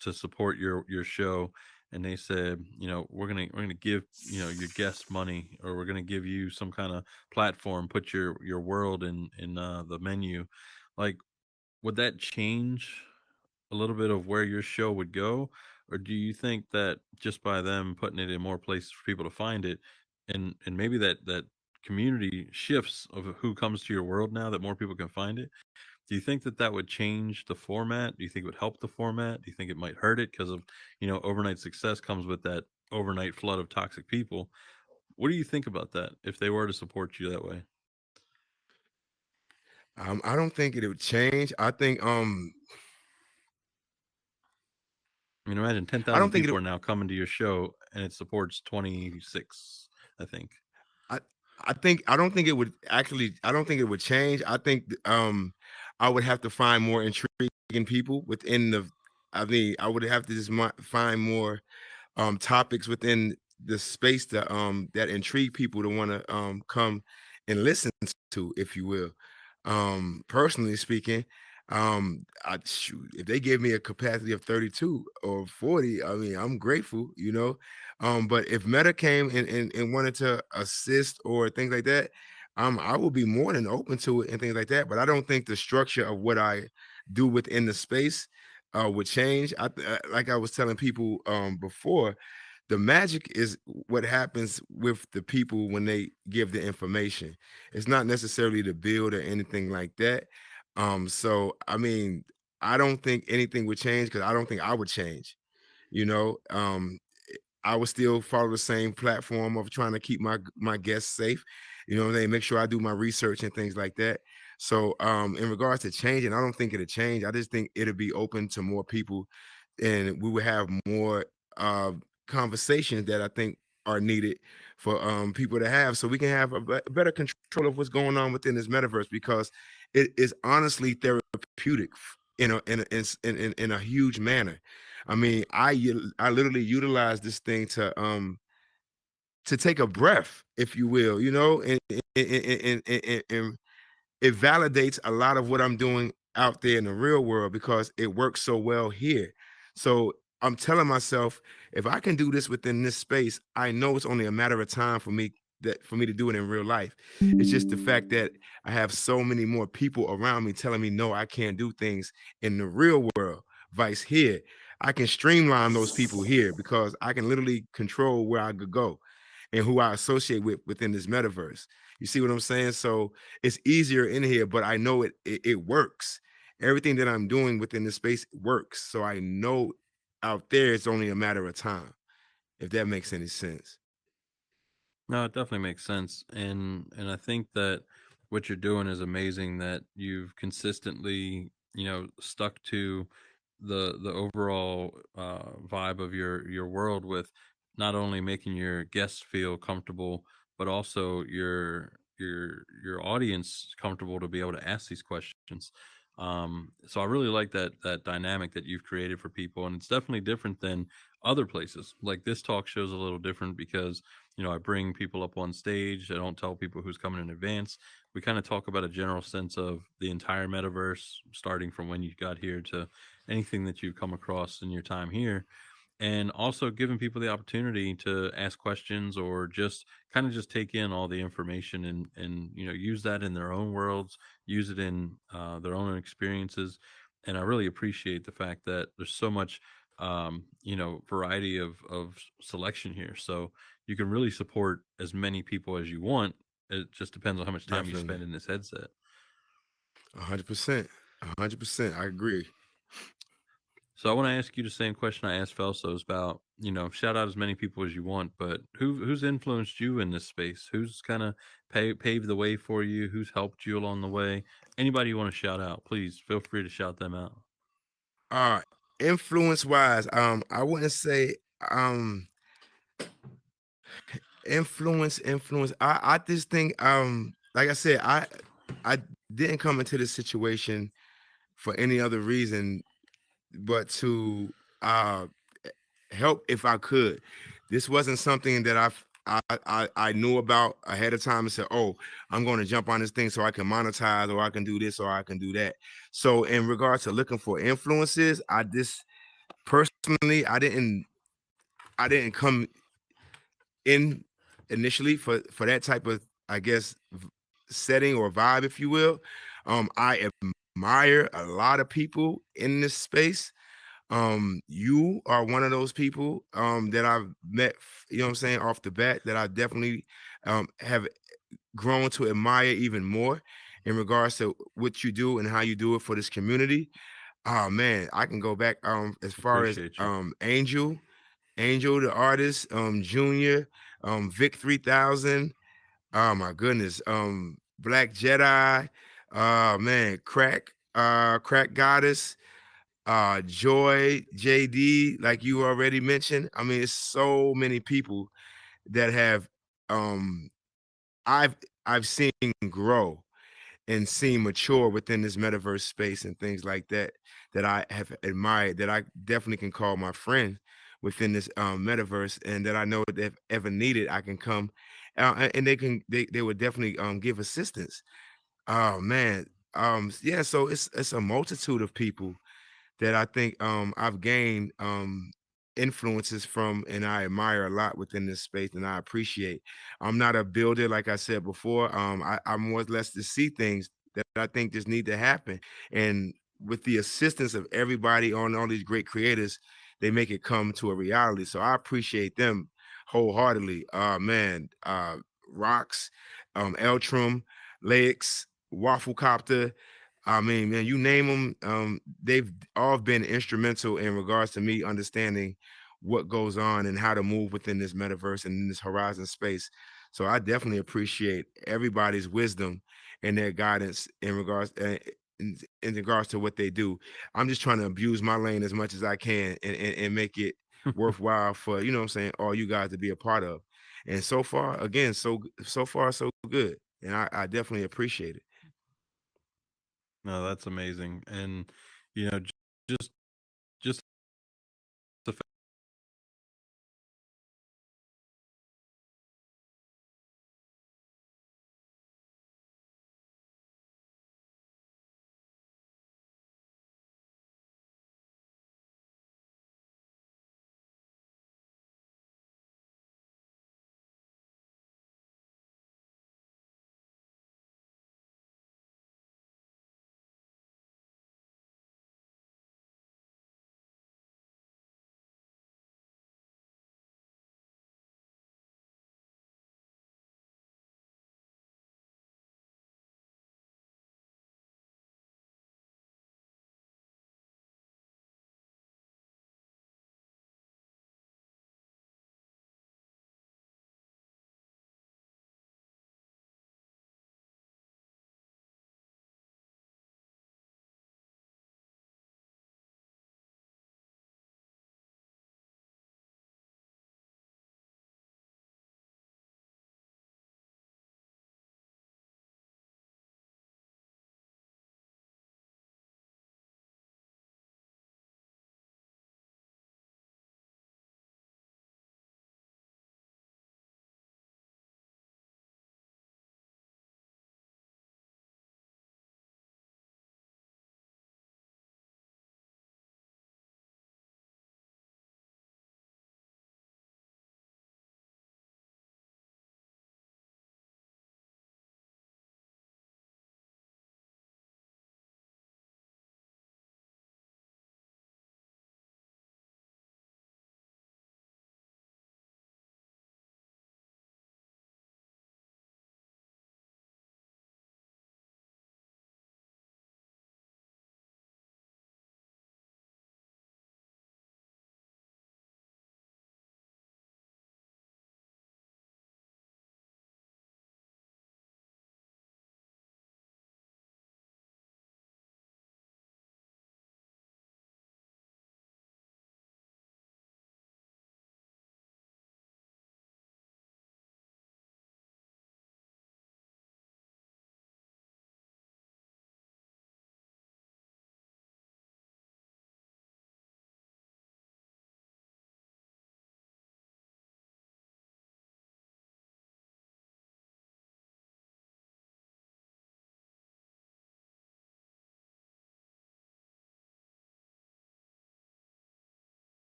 to support your show, and they said, we're gonna give your guests money, or we're gonna give you some kind of platform, put your world in the menu, like, would that change a little bit of where your show would go? Or do you think that just by them putting it in more places for people to find it, and maybe that community shifts of who comes to your world now, that more people can find it, do you think that that would change the format? Do you think it would help the format? Do you think it might hurt it because of, overnight success comes with that overnight flood of toxic people? What do you think about that if they were to support you that way? I don't think it would change. I mean, imagine I don't 10,000 think it. people are now coming to your show and it supports 26, I think. I I don't think it would actually. I don't think it would change. I think I would have to find more intriguing people within the. I mean, I would have to just find more topics within the space that intrigue people to want to come and listen to, if you will. Personally speaking, I shoot, if they give me a capacity of 32 or 40, I mean, I'm grateful, you know. But if Meta came and wanted to assist or things like that, I will be more than open to it and things like that. But I don't think the structure of what I do within the space would change. Like I was telling people before, the magic is what happens with the people when they give the information. It's not necessarily the build or anything like that. So I mean, I don't think anything would change because I don't think I would change. You know, I would still follow the same platform of trying to keep my guests safe. You know what I mean? Make sure I do my research and things like that. So in regards to changing, I don't think it'll change. I just think it'll be open to more people, and we will have more uh conversations that I think are needed for people to have, so we can have a better control of what's going on within this metaverse, because it is honestly therapeutic in a huge manner. I mean, I literally utilize this thing to take a breath, if you will, and it validates a lot of what I'm doing out there in the real world because it works so well here. So I'm telling myself, if I can do this within this space, I know it's only a matter of time for me to do it in real life. It's just the fact that I have so many more people around me telling me no, I can't do things in the real world. Vice here, I can streamline those people here because I can literally control where I could go and who I associate with within this metaverse. You see what I'm saying? So it's easier in here, but I know it works. Everything that I'm doing within this space works. So I know out there it's only a matter of time, if that makes any sense. No, it definitely makes sense, and I think that what you're doing is amazing. That you've consistently, stuck to the overall vibe of your world with not only making your guests feel comfortable, but also your audience comfortable to be able to ask these questions. So I really like that dynamic that you've created for people, and it's definitely different than other places. Like this talk show is a little different because I bring people up on stage. I don't tell people who's coming in advance. We kind of talk about a general sense of the entire metaverse, starting from when you got here to anything that you've come across in your time here, and also giving people the opportunity to ask questions or just kind of just take in all the information and use that in their own worlds, use it in their own experiences. And I really appreciate the fact that there's so much variety of selection here, so you can really support as many people as you want. It just depends on how much time you Definitely. spend in this headset. 100%. 100%. I agree. So I want to ask you the same question I asked Felsos about, shout out as many people as you want, but who's influenced you in this space? Who's kind of paved the way for you? Who's helped you along the way? Anybody you want to shout out, please feel free to shout them out. Uh Influence wise, I wouldn't say um influence. I just think like I said, I didn't come into this situation for any other reason but to uh help if I could. This wasn't something that I knew about ahead of time and said, oh, I'm going to jump on this thing so I can monetize, or I can do this, or I can do that. So in regards to looking for influences, I just personally I didn't come in initially for that type of, I guess, setting or vibe, if you will. I admire a lot of people in this space. You are one of those people that I've met, you know what I'm saying, off the bat, that I definitely have grown to admire even more in regards to what you do and how you do it for this community. Oh man, I can go back as far as Appreciate you. Angel the artist, Junior, Vic 3000. Oh my goodness, Black Jedi, man, Crack Goddess, Joy, JD, like you already mentioned. I mean, it's so many people that have um I've I've seen grow and seen mature within this metaverse space and things like that, that I have admired, that I definitely can call my friend within this metaverse, and that I know that if ever needed, I can come and they would definitely give assistance. Oh man. Yeah, so it's a multitude of people that I think I've gained influences from, and I admire a lot within this space, and I appreciate. I'm not a builder, like I said before. I'm more or less to see things that I think just need to happen, and with the assistance of everybody on all these great creators, they make it come to a reality. So I appreciate them wholeheartedly. Man, Rocks, Eltrum, Lex, Waffle Copter. I mean, man, you name them, they've all been instrumental in regards to me understanding what goes on and how to move within this metaverse and in this horizon space. So I definitely appreciate everybody's wisdom and their guidance in regards in regards to what they do. I'm just trying to abuse my lane as much as I can and make it worthwhile for, you know what I'm saying, all you guys to be a part of. And so far, again, so far so good. And I definitely appreciate it. No, that's amazing. And you know, just just the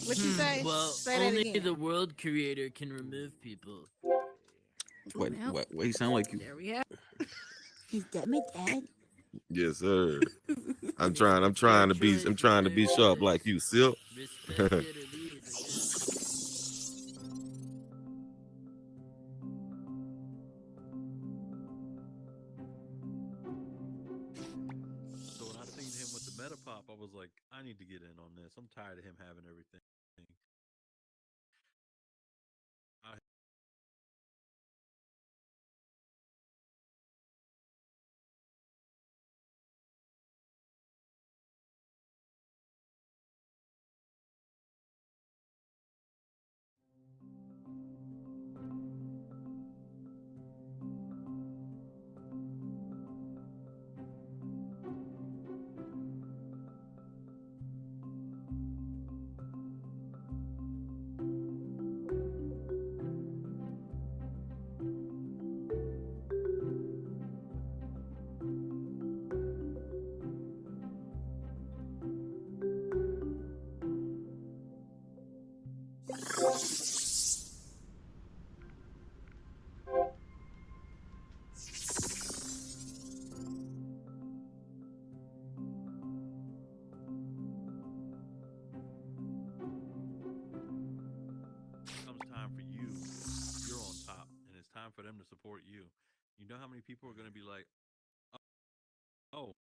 What you say? Well, Say that only again. the world creator can remove people. What? Well, What? He sound like you? there we have. Is that my dad? Yes, sir. I'm It's trying. I'm your trying to be. I'm choice. It's trying to no be sharp choice. like you, Silk. Respect it or leave, I guess. So when I seen him with the meta pop, I was like, I need to get in on this. I'm tired of him having everything. I comes time for you. You're on top, and it's time for them to support you. You know how many people are going to be like, oh,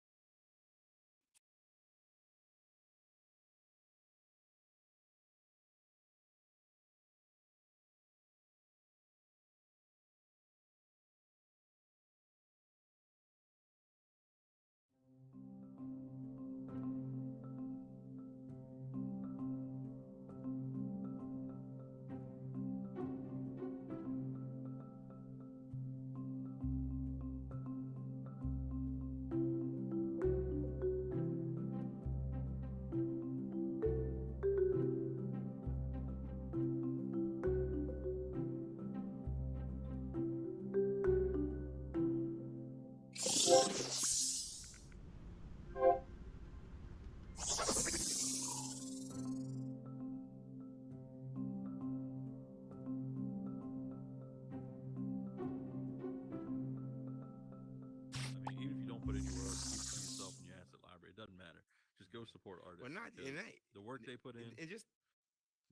I mean, even if you don't put it anywhere else, keep it to yourself in your asset library. It doesn't matter. Just go support artists Well, not because and that, the work they put in, and just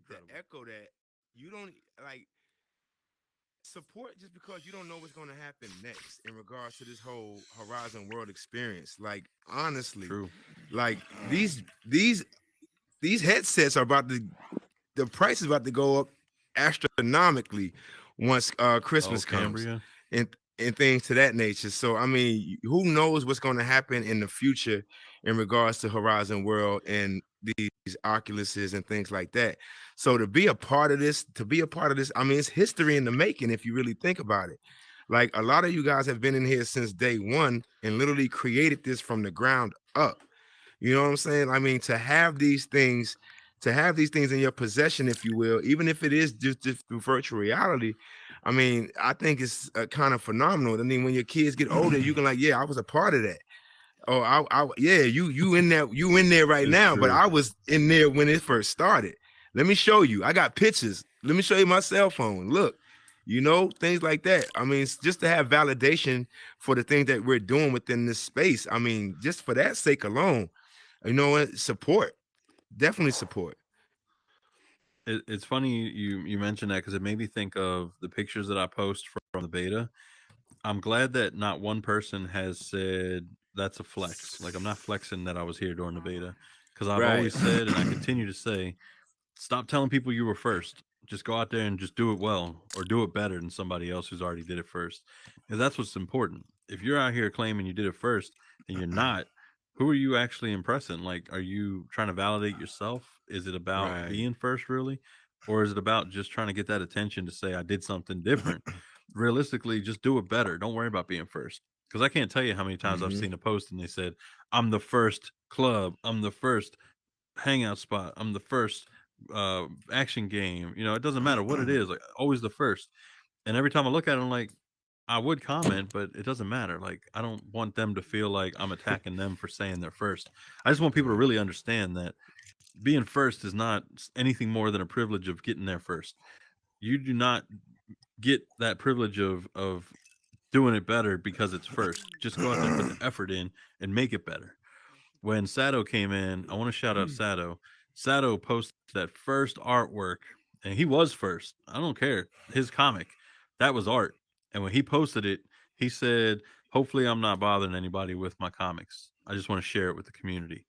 to incredible. echo that, you don't like support just because you don't know what's going to happen next in regards to this whole Horizon World experience. Like honestly, True. like these headsets are about to the price is about to go up astronomically once Oh, Christmas comes Cambria. and things to that nature. So I mean, who knows what's going to happen in the future in regards to Horizon World and these Oculuses and things like that. So to be a part of this, I mean, it's history in the making if you really think about it. Like a lot of you guys have been in here since day one and literally created this from the ground up. You know what I'm saying? I mean, to have these things in your possession, if you will, even if it is just through virtual reality, I mean, I think it's kind of phenomenal. I mean, when your kids get older, you can like, yeah, I was a part of that. Oh, yeah, you in there right It's now, but true. I was in there when it first started. Let me show you. I got pictures. Let me show you my cell phone. Look, things like that. I mean, it's just to have validation for the things that we're doing within this space. I mean, just for that sake alone, you know what? Support, definitely support. It's funny you mentioned that because it made me think of the pictures that I post from the beta. I'm glad that not one person has said that's a flex. Like I'm not flexing that I was here during the beta because I've Right. always said and I continue to say, stop telling people you were first. Just go out there and just do it well or do it better than somebody else who's already did it first. Because that's what's important. If you're out here claiming you did it first and you're not, who are you actually impressing? Like, are you trying to validate yourself? Is it about Right. being first, really? Or is it about just trying to get that attention to say, I did something different? Realistically, just do it better. Don't worry about being first. Because I can't tell you how many times I've Mm-hmm. seen a post and they said, I'm the first club, I'm the first hangout spot, I'm the first action game. It doesn't matter what it is, like always the first. And every time I look at it, I'm like, I would comment, but it doesn't matter. Like, I don't want them to feel like I'm attacking them for saying they're first. I just want people to really understand that being first is not anything more than a privilege of getting there first. You do not get that privilege of doing it better because it's first. Just go out there and put the effort in and make it better. When Sato came in, I want to shout out Sato. Sato posted that first artwork, and he was first. I don't care. His comic, that was art. And when he posted it, he said, "Hopefully, I'm not bothering anybody with my comics. I just want to share it with the community."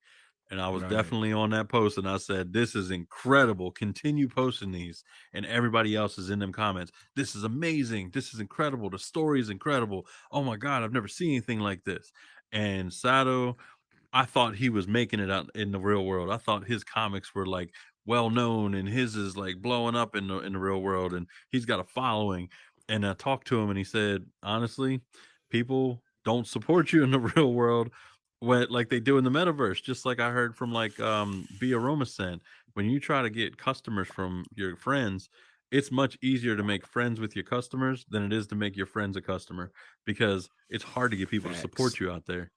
And I was Right. definitely on that post, and I said, "This is incredible. Continue posting these." And everybody else is in them comments. "This is amazing. This is incredible. The story is incredible. Oh my god, I've never seen anything like this." And Sato, I thought he was making it out in the real world. I thought his comics were like well known and his is like blowing up in the real world and he's got a following. And I talked to him and he said, honestly, people don't support you in the real world when like they do in the metaverse. Just like I heard from like B Aroma Sen. When you try to get customers from your friends, it's much easier to make friends with your customers than it is to make your friends a customer because it's hard to get people to Facts. support you out there.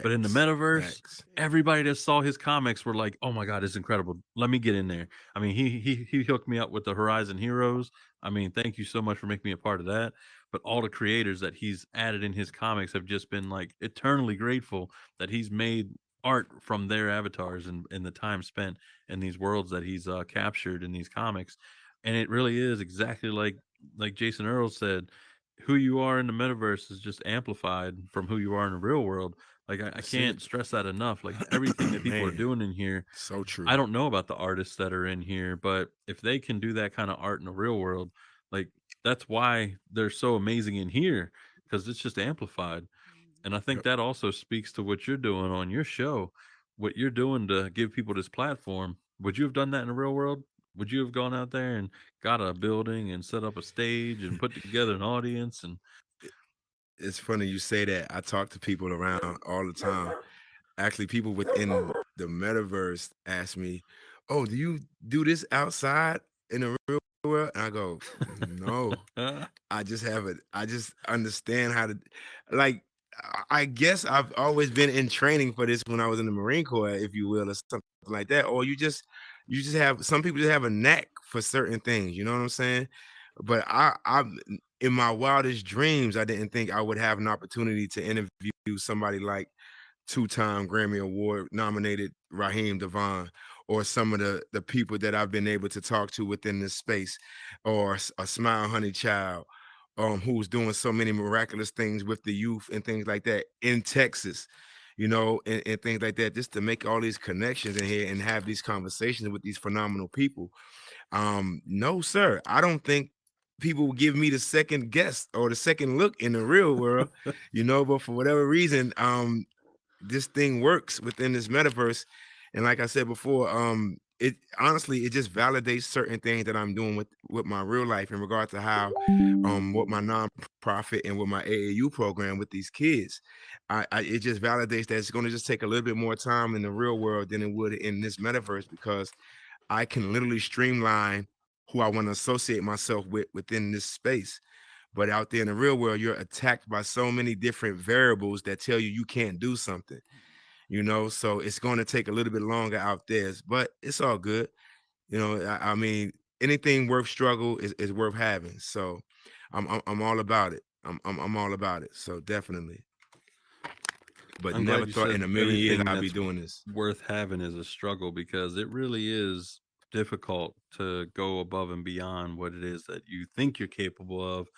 But in the Facts. metaverse, Facts. everybody that saw his comics were like, "Oh my god, it's incredible. Let me get in there." I mean, he hooked me up with the Horizon Heroes. I mean, thank you so much for making me a part of that. But all the creators that he's added in his comics have just been like eternally grateful that he's made art from their avatars and the time spent in these worlds that he's captured in these comics. And it really is exactly like Jason Earl said, who you are in the metaverse is just amplified from who you are in the real world. Like I That's it. can't stress that enough. Like everything that people are Man, doing in here, so true. I don't know about the artists that are in here, but if they can do that kind of art in the real world, like that's why they're so amazing in here because it's just amplified. And I think Yep. that also speaks to what you're doing on your show, what you're doing to give people this platform. Would you have done that in the real world? Would you have gone out there and got a building and set up a stage and put together an audience and It's funny you say that. I talk to people around all the time. Actually, people within the metaverse ask me, "Oh, do you do this outside in the real world?" And I go, "No, I just have it. I just understand how to, like, I guess I've always been in training for this when I was in the Marine Corps, if you will, or something like that. Or you just have some people just have a knack for certain things. You know what I'm saying? But I in my wildest dreams, I didn't think I would have an opportunity to interview somebody like two-time Grammy Award nominated Raheem Devon, or some of the people that I've been able to talk to within this space, or a Smile Honey Child, who's doing so many miraculous things with the youth and things like that in Texas, and things like that, just to make all these connections in here and have these conversations with these phenomenal people. No, sir, I don't think people will give me the second guess or the second look in the real world, but for whatever reason, this thing works within this metaverse. And like I said before, it honestly it just validates certain things that I'm doing with my real life in regard to how what my nonprofit and with my AAU program with these kids. It just validates that it's going to just take a little bit more time in the real world than it would in this metaverse, because I can literally streamline who I want to associate myself with within this space. But out there in the real world, you're attacked by so many different variables that tell you can't do something, so it's going to take a little bit longer out there, but it's all good. I mean, anything worth struggle is worth having. So I'm all about it. I'm all about it. So definitely. But I'm never glad you thought said in a million years everything I'd be that's doing this. worth having is a struggle because it really is difficult to go above and beyond what it is that you think you're capable of.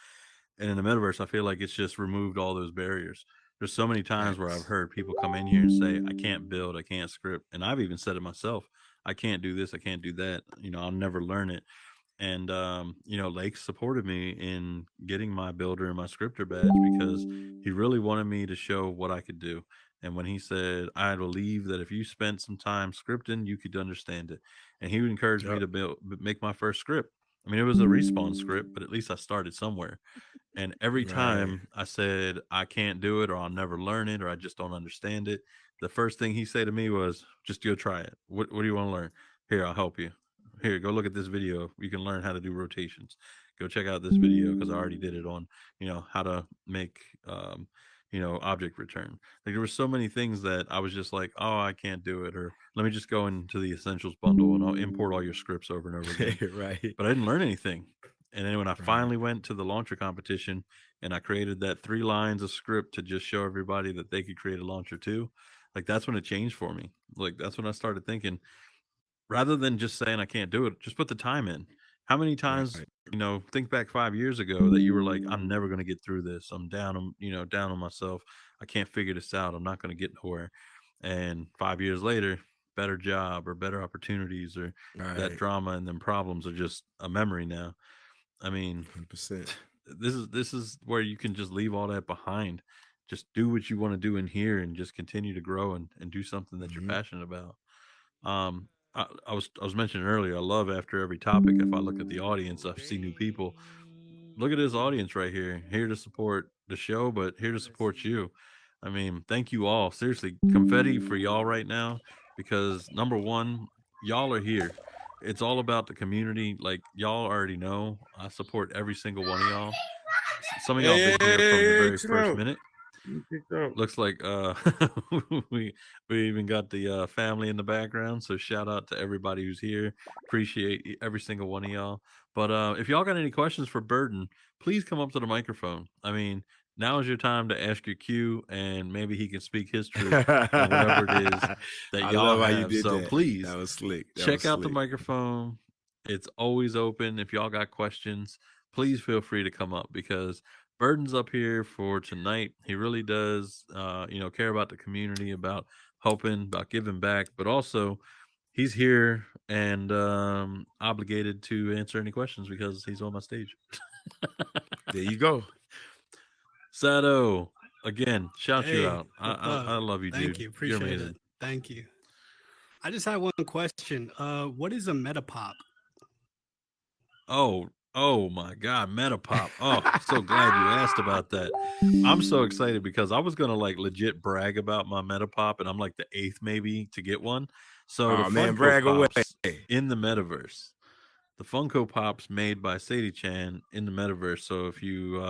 And in the metaverse, I feel like it's just removed all those barriers. There's so many times where I've Facts. heard people come in here and say, I can't build, I can't script. And I've even said it myself. I can't do this, I can't do that. I'll never learn it. And Lake supported me in getting my builder and my scripter badge because he really wanted me to show what I could do. And when he said, I believe that if you spent some time scripting, you could understand it. And he would encourage me Yep. to make my first script. I mean, it was a respawn script, but at least I started somewhere. And every Right. time I said I can't do it or I'll never learn it or I just don't understand it, the first thing he said to me was, just go try it. What do you want to learn? Here, I'll help you. Here, go look at this video. You can learn how to do rotations. Go check out this video because I already did it on, how to make object return. Like there were so many things that I was just like, oh, I can't do it, or let me just go into the essentials bundle and I'll import all your scripts over and over again. Right. But I didn't learn anything. And then when I Right. finally went to the launcher competition and I created that 3 lines of script to just show everybody that they could create a launcher too, like that's when it changed for me. Like that's when I started thinking, rather than just saying I can't do it, just put the time in. How many times, Right. think back 5 years ago that you were like, I'm never going to get through this. I'm down on, down on myself. I can't figure this out. I'm not going to get nowhere. And 5 years later, better job or better opportunities or that Right. drama and then problems are just a memory now. I mean, 100%. this is where you can just leave all that behind. Just do what you want to do in here and just continue to grow and do something that you're Mhm. passionate about. Um, I was mentioning earlier, I love after every topic, if I look at the audience, I see new people. Look at this audience right here to support the show, but here to support you. I mean, thank you all. Seriously, confetti for y'all right now, because number one, y'all are here. It's all about the community. Like y'all already know, I support every single one of y'all. Some of y'all been here from the very chill first out. minute. You picked up. Looks like we we even got the family in the background. So shout out to everybody who's here. Appreciate every single one of y'all. But if y'all got any questions for Burden, please come up to the microphone. I mean, now is your time to ask your cue, and maybe he can speak his truth on whatever it is that I y'all love how you have. did So that. please That was slick. That was check out the slick. microphone. It's always open. If y'all got questions, please feel free to come up because Burden's up here for tonight. He really does, care about the community, about helping, about giving back, but also he's here and obligated to answer any questions because he's on my stage. There you go. Sado, again, shout you Hey, out. what's I up? love you, Thank dude. you. You're Appreciate amazing. it. Thank you. I just had one question. What is a metapop? Oh my God, Metapop. Oh, so glad you asked about that. I'm so excited because I was gonna like legit brag about my Metapop, and I'm like the 8th maybe to get one. So the Oh man, Funko brag away. Pops in the metaverse. The Funko Pops made by Sadie Chan in the metaverse. So if you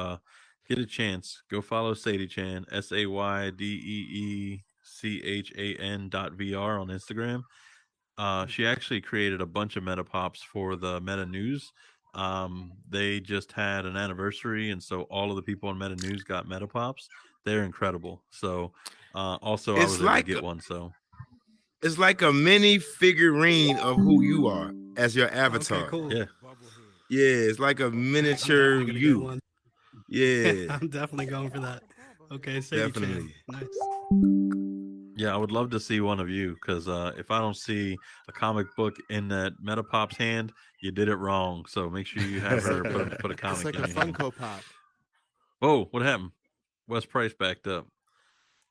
get a chance, go follow Sadie Chan, SAYDEECHAN.VR on Instagram. She actually created a bunch of meta pops for the Meta News. They just had an anniversary, and so all of the people on Meta News got meta pops. They're incredible. So, also, I It's was able to like get one. So, it's like a mini figurine of who you are as your Okay, avatar. cool. yeah, Yeah, it's like a I'm miniature definitely gonna get you. one. Yeah, I'm definitely going for that. Okay, Sadie Chan. definitely. Nice. yeah, I would love to see one of you because if I don't see a comic book in that Meta Pop's hand, you did it wrong. So make sure you have It's her like put a it's comic like in a your hand. Funko Pop. Whoa, what happened? Wes Price backed up.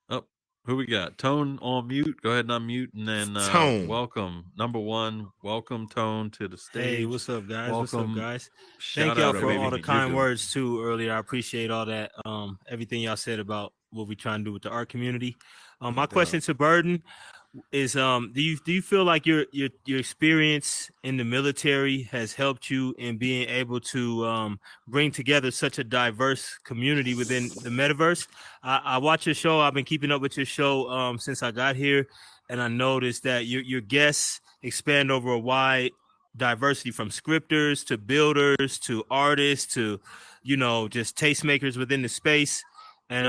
Oh, who we got? Tone on mute. Go ahead and unmute, and then Tone. welcome number one. Welcome Tone to the Hey, stage. what's up, guys? What's up, Welcome. guys? Thank Shout y'all out What up, for all baby? the everything you're kind doing. words too earlier. I appreciate all that. Everything y'all said about what we trying to do with the art community. No My doubt. question to Burden is do you feel like your experience in the military has helped you in being able to bring together such a diverse community within the metaverse? I watch your show. I've been keeping up with your show since I got here, and I noticed that your guests expand over a wide diversity, from scripters to builders to artists to just tastemakers within the space. And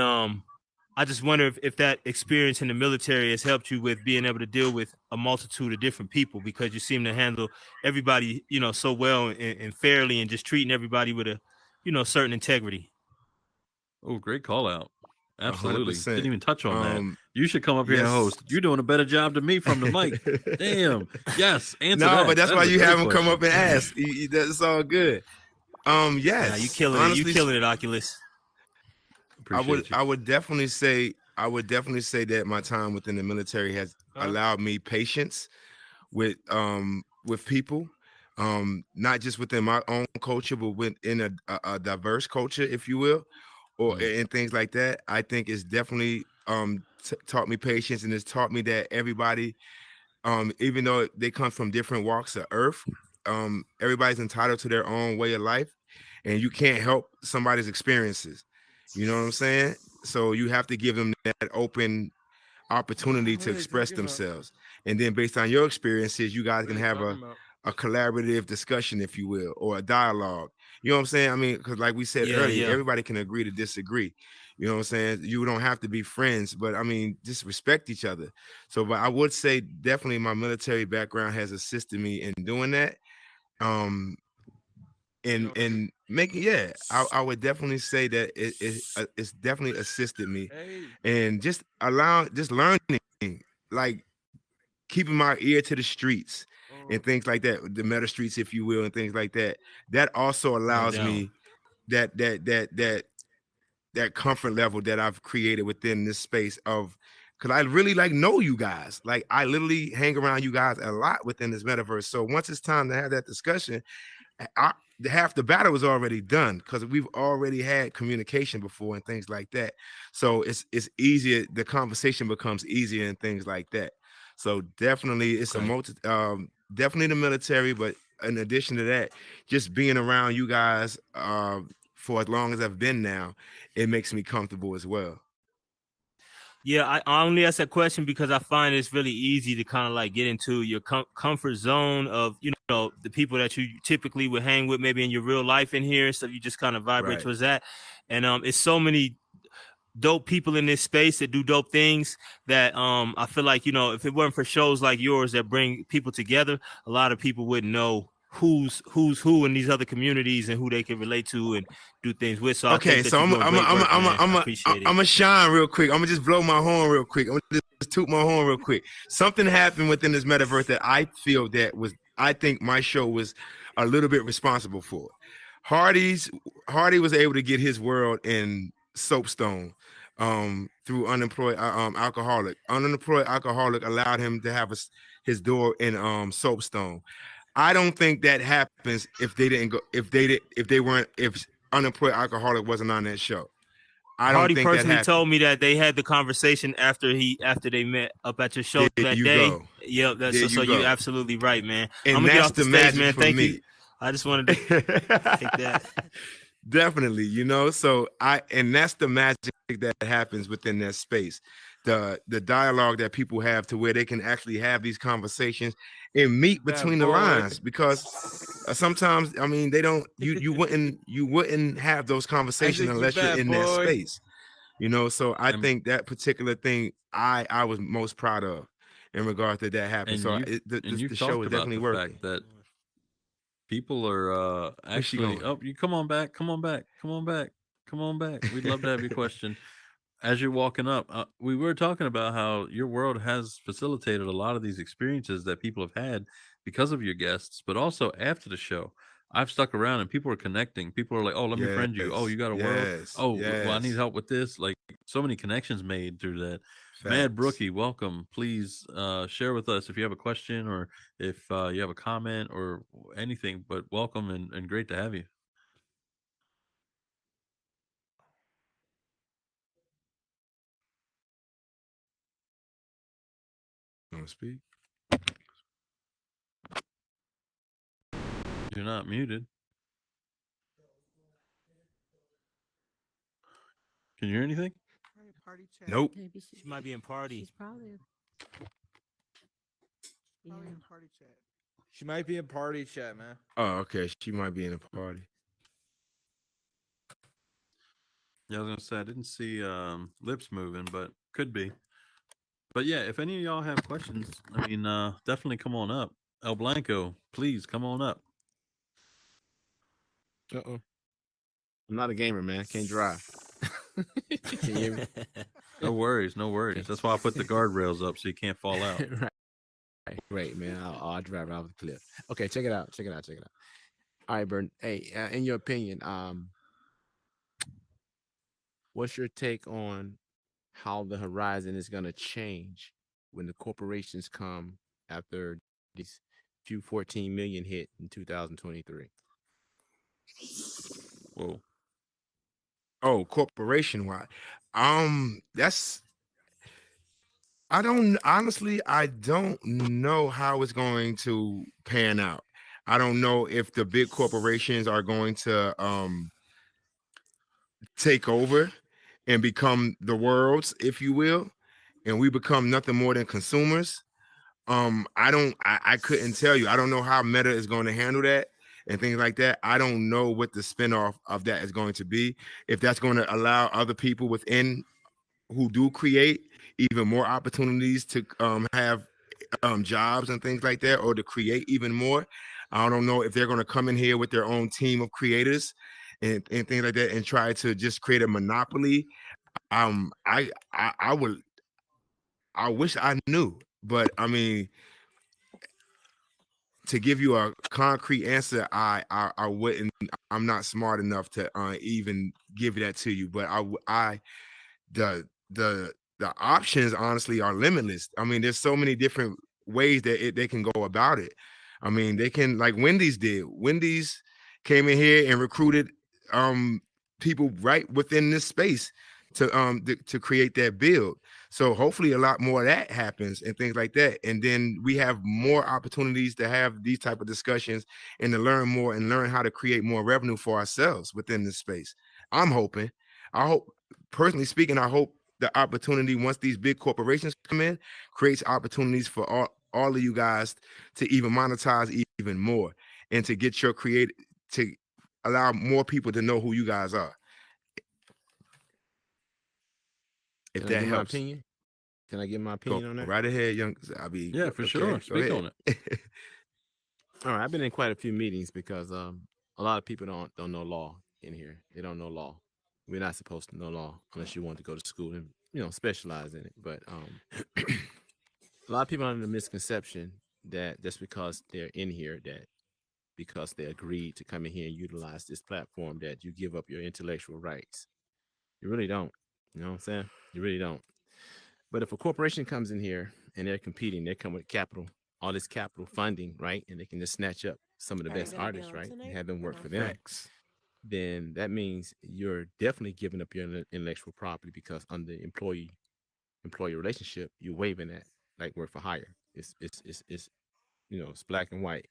I just wonder if that experience in the military has helped you with being able to deal with a multitude of different people, because you seem to handle everybody, so well and fairly, and just treating everybody with a, certain integrity. Oh, great call out. Absolutely. Didn't 100%. even touch on that. You should come up here and Yes. host. You're doing a better job than me from the mic. Damn. Yes. Answer No, that. but that's That why is a you great have him come question. up and ask. That's all good. Yes. Nah, you killing it. You Honestly, killing it, Oculus. Appreciate you. I would definitely say that my time within the military has allowed me patience with people, not just within my own culture, but within a diverse culture, if you will, or and things like that. I think it's definitely taught me patience, and it's taught me that everybody, even though they come from different walks of earth, everybody's entitled to their own way of life, and you can't help somebody's experiences. You know what I'm saying? So you have to give them that open opportunity to express themselves. And then based on your experiences, you guys can have a collaborative discussion, if you will, or a dialogue. You know what I'm saying? I mean, because like we said earlier, everybody can agree to disagree. You know what I'm saying? You don't have to be friends, but I mean, just respect each other. So, but I would say definitely my military background has assisted me in doing that. And making, I would definitely say that it's definitely assisted me, and just learning, like keeping my ear to the streets and things like that, the meta streets, if you will, and things like that. That also allows me that comfort level that I've created within this space of, because I really like know you guys. Like I literally hang around you guys a lot within this metaverse. So once it's time to have that discussion, half the battle was already done because we've already had communication before and things like that. So it's easier. The conversation becomes easier and things like that. So definitely it's definitely the military, but in addition to that, just being around you guys for as long as I've been now, it makes me comfortable as well. Yeah, I only ask that question because I find it's really easy to kind of like get into your comfort zone of, you know, the people that you typically would hang with maybe in your real life in here. So you just kind of vibrate towards that. And it's so many dope people in this space that do dope things that I feel like, you know, if it weren't for shows like yours that bring people together, a lot of people wouldn't know who's who in these other communities and who they can relate to and do things with. So I think that you're doing great work, man. I appreciate it. I'm gonna shine real quick. I'm gonna just blow my horn real quick. I'm gonna just toot my horn real quick. Something happened within this metaverse that I feel I think my show was a little bit responsible for. Hardy was able to get his world in Soapstone through unemployed alcoholic. Unemployed alcoholic allowed him to have his door in Soapstone. I don't think that happens if unemployed alcoholic wasn't on that show. I don't Hardy think that personally happened. told me that they had the conversation after they met up at your show There that you day. go. Yep, There so you you're go. absolutely right, man. And I'm gonna get that's off the the stage, magic man. for Thank me. you. I just wanted to take that. Definitely, you know. So and that's the magic that happens within that space. The dialogue that people have to where they can actually have these conversations and meet between the lines, because sometimes, I mean, they don't, you wouldn't have those conversations unless you're in that space, you know. So I think that particular thing I was most proud of in regard to that happening. So the show is definitely working. Fact that people are actually, oh, you come on back. We'd love to have your question. As you're walking up, we were talking about how your world has facilitated a lot of these experiences that people have had because of your guests, but also after the show. I've stuck around and people are connecting. People are like, oh, let me friend you. Oh, you got a world. Oh, well, I need help with this. Like, so many connections made through that. Mad Brookie, welcome. Please share with us if you have a question or if you have a comment or anything, but welcome and great to have you. Don't speak. You're not muted. Can you hear anything? Nope. She might be in party. She's probably. Probably in party chat. She might be in party chat, man. Oh, okay. She might be in a party. Yeah, I was gonna say I didn't see lips moving, but could be. But yeah, if any of y'all have questions, I mean, definitely come on up. El Blanco, please come on up. I'm not a gamer, man. Can't drive. Can you hear me? No worries, no worries. Okay. That's why I put the guardrails up so you can't fall out. Right, man. I'll drive out of the cliff. Okay, check it out. All right, Burn. Hey, in your opinion, what's your take on how the horizon is going to change when the corporations come after these few 14 million hit in 2023? Whoa. Oh, corporation wide. That's, I don't know how it's going to pan out. I don't know if the big corporations are going to take over and become the world's, if you will, and we become nothing more than consumers. I couldn't tell you. I don't know how Meta is going to handle that and things like that. I don't know what the spinoff of that is going to be. If that's going to allow other people within who do create even more opportunities to have jobs and things like that, or to create even more. I don't know if they're going to come in here with their own team of creators and things like that and try to just create a monopoly. I would, I wish I knew, but I mean, to give you a concrete answer, I wouldn't. I'm not smart enough to even give that to you. But I the options honestly are limitless. I mean, there's so many different ways that they can go about it. I mean, they can, like Wendy's did. Wendy's came in here and recruited people right within this space to create that build. So hopefully a lot more of that happens and things like that. And then we have more opportunities to have these type of discussions and to learn more and learn how to create more revenue for ourselves within this space. I'm hoping. I hope, personally speaking, I hope the opportunity, once these big corporations come in, creates opportunities for all of you guys to even monetize even more and to get your create to allow more people to know who you guys are. If Can I that give my helps. opinion? Can I give my Go opinion on that? right ahead, young. I'll be Yeah, for okay. sure. Go Speak ahead. on it. All right, I've been in quite a few meetings because a lot of people don't know law in here. They don't know law. We're not supposed to know law unless you want to go to school and specialize in it. But a lot of people are under the misconception that just because they're in here, that because they agreed to come in here and utilize this platform, that you give up your intellectual rights. You really don't. You know what I'm saying? You really don't. But if a corporation comes in here and they're competing, they come with capital, all this capital funding, right? And they can just snatch up some of the best artists, right? And have them work for them. Facts. Then that means you're definitely giving up your intellectual property, because under employee relationship, you're waiving that, like work for hire. It's it's black and white.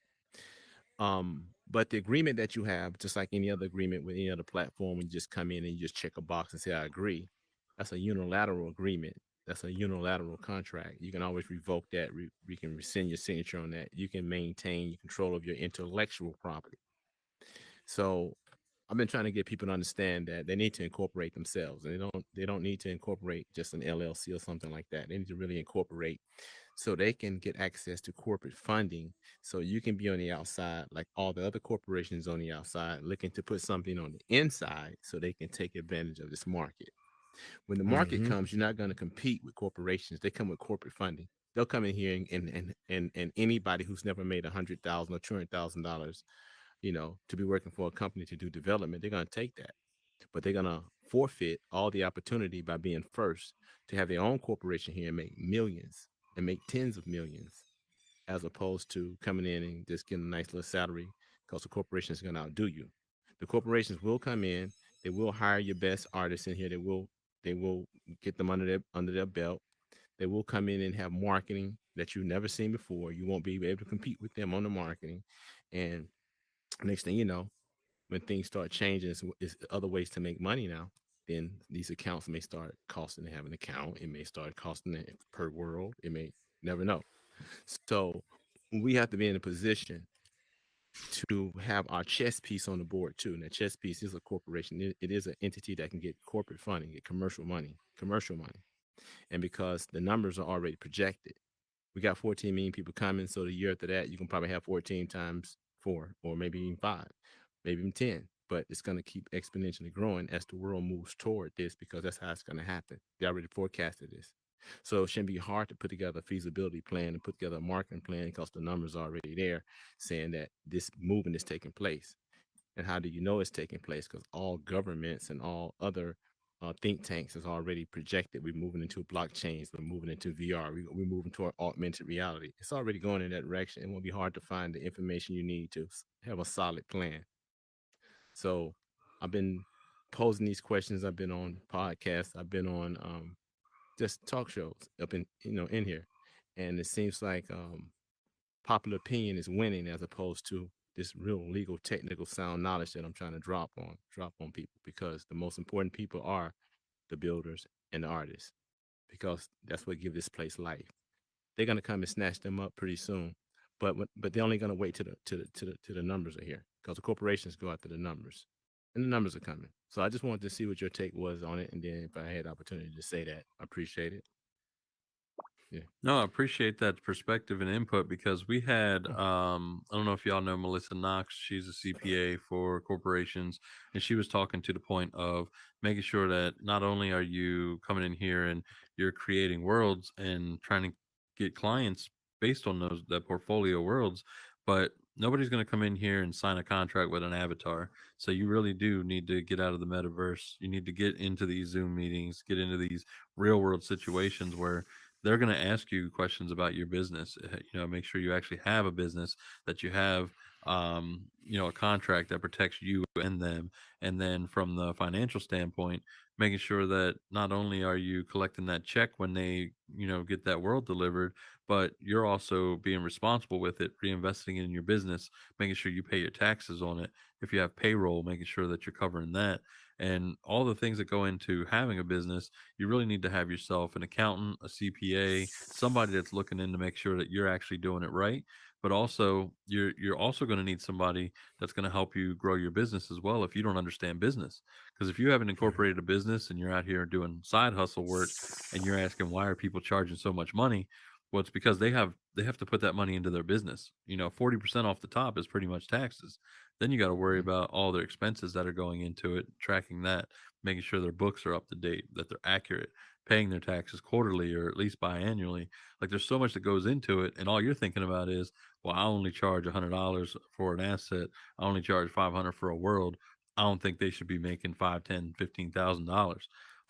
But the agreement that you have, just like any other agreement with any other platform, when you just come in and you just check a box and say I agree, that's a unilateral agreement. That's a unilateral contract. You can always revoke that. You can rescind your signature on that. You can maintain your control of your intellectual property. So I've been trying to get people to understand that they need to incorporate themselves. And they don't need to incorporate just an LLC or something like that. They need to really incorporate so they can get access to corporate funding, so you can be on the outside like all the other corporations on the outside looking to put something on the inside so they can take advantage of this market. When the market comes, you're not going to compete with corporations. They come with corporate funding. They'll come in here and anybody who's never made $100,000 or $200,000, to be working for a company to do development, they're going to take that. But they're going to forfeit all the opportunity by being first to have their own corporation here and make millions and make tens of millions, as opposed to coming in and just getting a nice little salary, because the corporation is going to outdo you. The corporations will come in, they will hire your best artists in here, they will get them under their belt. They will come in and have marketing that you've never seen before. You won't be able to compete with them on the marketing. And next thing you know, when things start changing, it's other ways to make money now. Then these accounts may start costing to have an account. It may start costing it per world. It may, never know. So we have to be in a position to have our chess piece on the board too. And that chess piece is a corporation. It is an entity that can get corporate funding, get commercial money. And because the numbers are already projected, we got 14 million people coming. So the year after that, you can probably have 14 times 4, or maybe even 5, maybe even 10. But it's going to keep exponentially growing as the world moves toward this, because that's how it's going to happen. They already forecasted this. So it shouldn't be hard to put together a feasibility plan and put together a marketing plan, because the numbers are already there saying that this movement is taking place. And how do you know it's taking place? Because all governments and all other think tanks has already projected we're moving into blockchains, we're moving into VR, we're moving toward augmented reality. It's already going in that direction. It won't be hard to find the information you need to have a solid plan. So I've been posing these questions. I've been on podcasts. I've been on just talk shows up in here, and it seems like popular opinion is winning, as opposed to this real legal technical sound knowledge that I'm trying to drop on people, because the most important people are the builders, and the artists, because that's what gives this place life. They're gonna come and snatch them up pretty soon, but they're only gonna wait till the numbers are here, because the corporations go after the numbers, and the numbers are coming. So I just wanted to see what your take was on it, and then if I had the opportunity to say that, I appreciate it. Yeah. No, I appreciate that perspective and input because we had I don't know if y'all know Melissa Knox, she's a CPA for corporations, and she was talking to the point of making sure that not only are you coming in here and you're creating worlds and trying to get clients based on those that portfolio worlds, but nobody's going to come in here and sign a contract with an avatar. So you really do need to get out of the metaverse. You need to get into these Zoom meetings, get into these real world situations where they're going to ask you questions about your business. Make sure you actually have a business, that you have a contract that protects you and them. And then from the financial standpoint, making sure that not only are you collecting that check when they get that world delivered, but you're also being responsible with it, reinvesting in your business, making sure you pay your taxes on it. If you have payroll, making sure that you're covering that, and all the things that go into having a business. You really need to have yourself an accountant, a CPA, somebody that's looking in to make sure that you're actually doing it right. But also, you're also going to need somebody that's going to help you grow your business as well if you don't understand business. Because if you haven't incorporated a business and you're out here doing side hustle work and you're asking why are people charging so much money, well, it's because they have to put that money into their business. 40% off the top is pretty much taxes. Then you got to worry about all their expenses that are going into it, tracking that, making sure their books are up to date, that they're accurate, paying their taxes quarterly or at least biannually. Like there's so much that goes into it, and all you're thinking about is, well, I only charge $100 for an asset. I only charge 500 for a world. I don't think they should be making 5, 10, $15,000.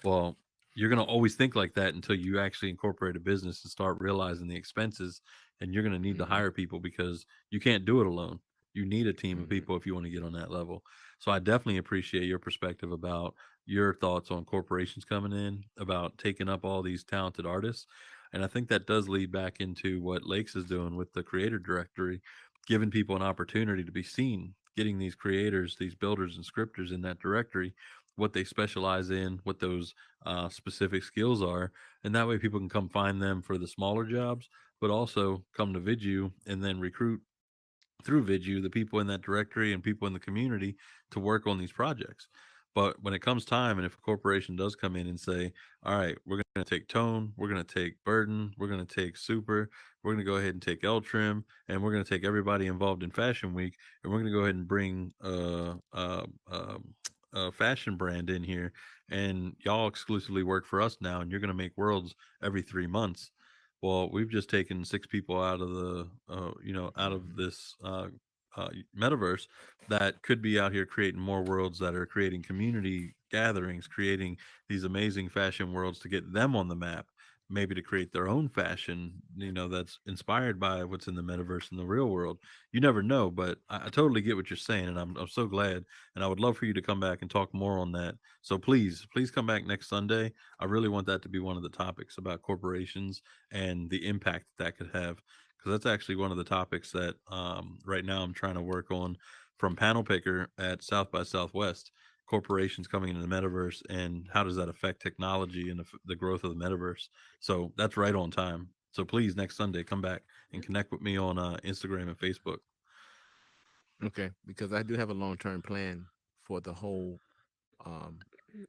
Well, you're going to always think like that until you actually incorporate a business and start realizing the expenses, and you're going to need to hire people because you can't do it alone. You need a team of people if you want to get on that level. So I definitely appreciate your perspective about your thoughts on corporations coming in, about taking up all these talented artists. And I think that does lead back into what Lakes is doing with the creator directory, giving people an opportunity to be seen, getting these creators, these builders and scripters in that directory, what they specialize in, what those specific skills are. And that way people can come find them for the smaller jobs, but also come to Vidu and then recruit through Vidu the people in that directory and people in the community to work on these projects. But when it comes time, and if a corporation does come in and say, all right, we're going to take Tone, we're going to take Burden, we're going to take Super, we're going to go ahead and take L Trim, and we're going to take everybody involved in Fashion Week, and we're going to go ahead and bring a fashion brand in here, and y'all exclusively work for us now, and you're going to make worlds every 3 months. Well, we've just taken 6 people out of the, out of this metaverse that could be out here creating more worlds, that are creating community gatherings, creating these amazing fashion worlds to get them on the map, maybe to create their own fashion, that's inspired by what's in the metaverse in the real world. You never know, but I totally get what you're saying, and I'm so glad. And I would love for you to come back and talk more on that. So please come back next Sunday. I really want that to be one of the topics about corporations and the impact that could have, because that's actually one of the topics that right now I'm trying to work on from panel picker at South by Southwest. Corporations coming into the metaverse, and how does that affect technology and the growth of the metaverse? So that's right on time. So please, next Sunday, come back and connect with me on Instagram and Facebook. Okay, because I do have a long-term plan for the whole um,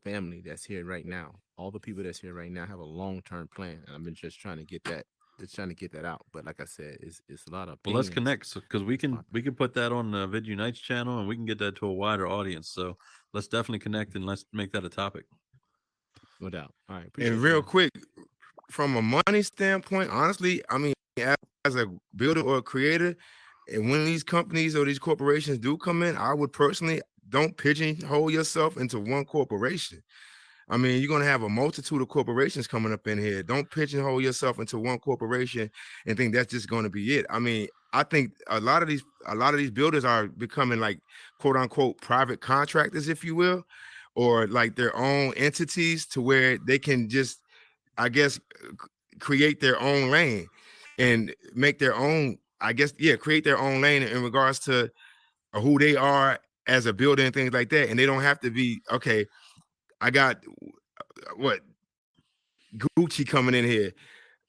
family that's here right now. All the people that's here right now have a long-term plan, and I've been just trying to get that, out. But like I said, it's a lot of Well, let's opinions. connect because we can put that on the Vid Unites channel, and we can get that to a wider audience. So let's definitely connect and let's make that a topic. No doubt. All right, And appreciate you, real man. quick, from a money standpoint, honestly, I mean, as a builder or a creator, and when these companies or these corporations do come in, I would personally don't pigeonhole yourself into one corporation. I mean, you're gonna have a multitude of corporations coming up in here. Don't pigeonhole yourself into one corporation and think that's just gonna be it. I mean, I think a lot of these builders are becoming like quote unquote private contractors, if you will, or like their own entities to where they can just, I guess, create their own lane and make their own, I guess, yeah, create their own lane in regards to who they are as a builder and things like that. And they don't have to be, okay, I got what Gucci coming in here.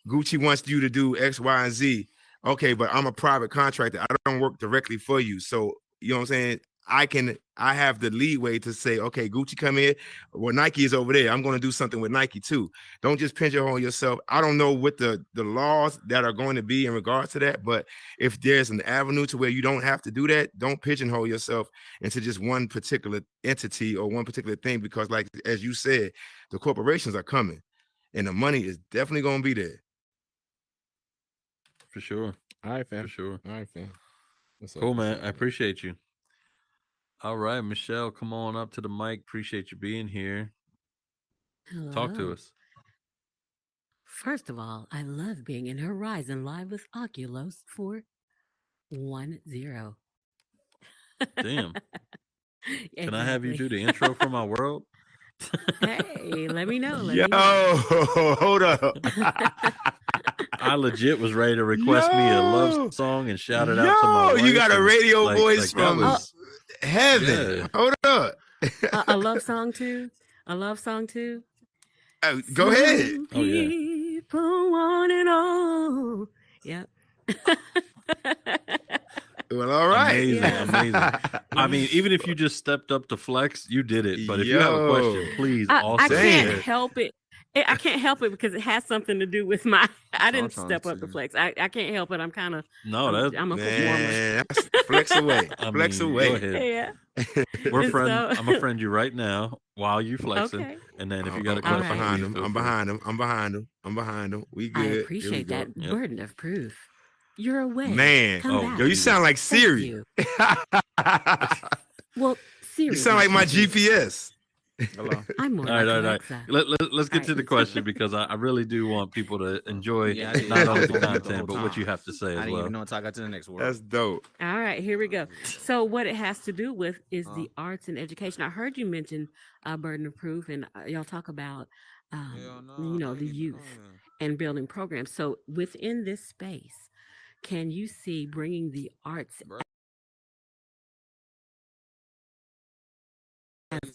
Gucci wants you to do X, Y, and Z. Okay, but I'm a private contractor. I don't work directly for you. So, you know what I'm saying? I have the leeway to say, okay, Gucci come here. Well, Nike is over there. I'm going to do something with Nike too. Don't just pigeonhole yourself. I don't know what the laws that are going to be in regards to that, but if there's an avenue to where you don't have to do that, don't pigeonhole yourself into just one particular entity or one particular thing, because like, as you said, the corporations are coming and the money is definitely going to be there. For sure. All right, fam. For sure. All right, fam. What's up? Cool, What's man. up? I appreciate you. All right, Michelle, come on up to the mic. Appreciate you being here. Talk to Hello. us. First of all, I love being in Horizon Live with Oculos410. Damn. Can I have you Exactly. do the intro for my world? Hey, let me know. Let Yo, me know. hold up. I legit was ready to request me a love song and shout it out to my Yo, wife. you got a and, radio voice that from was heaven. yeah. Hold up. A love song too. A love song too. Oh, go ahead. Some Oh yeah. people want it all. Yep. Well, all right. Amazing, Yeah. amazing. I mean, Yeah. even if you just stepped up to flex, you did it. But if you have a Yo. question, please I also can't share. help it. I can't help it because it has something to do with my. I didn't Tron step up to too. flex. I can't help it. I'm kind of. No, that I'm a performer. Man, flex away. I Flex mean, away. go ahead. Yeah. We're And friend. so, I'm a friend you right now while you flexing, okay. and then if you got a All question, right. behind please him. feel I'm free. behind him. I'm behind him. I'm behind him. We I good. Here we appreciate go. that Yep. burden of proof. You're away. Man. Come Oh, back. Yo, you sound like Thank Siri. you. Well, Siri. You sound like my GPS. Hello. I'm more All right, like all right, all right. Alexa. Let's get All to the right. question because I really do want people to enjoy Yeah, I did. not I only was the on mute the content whole but what you time. have to say I as didn't well. even know until I got to the next word. That's dope. All right, here we go. So, what it has to do with is the arts and education. I heard you mention burden of proof, and y'all talk about, Hell no, I the ain't even know youth that. and building programs. So, within this space, can you see bringing the arts Bro. as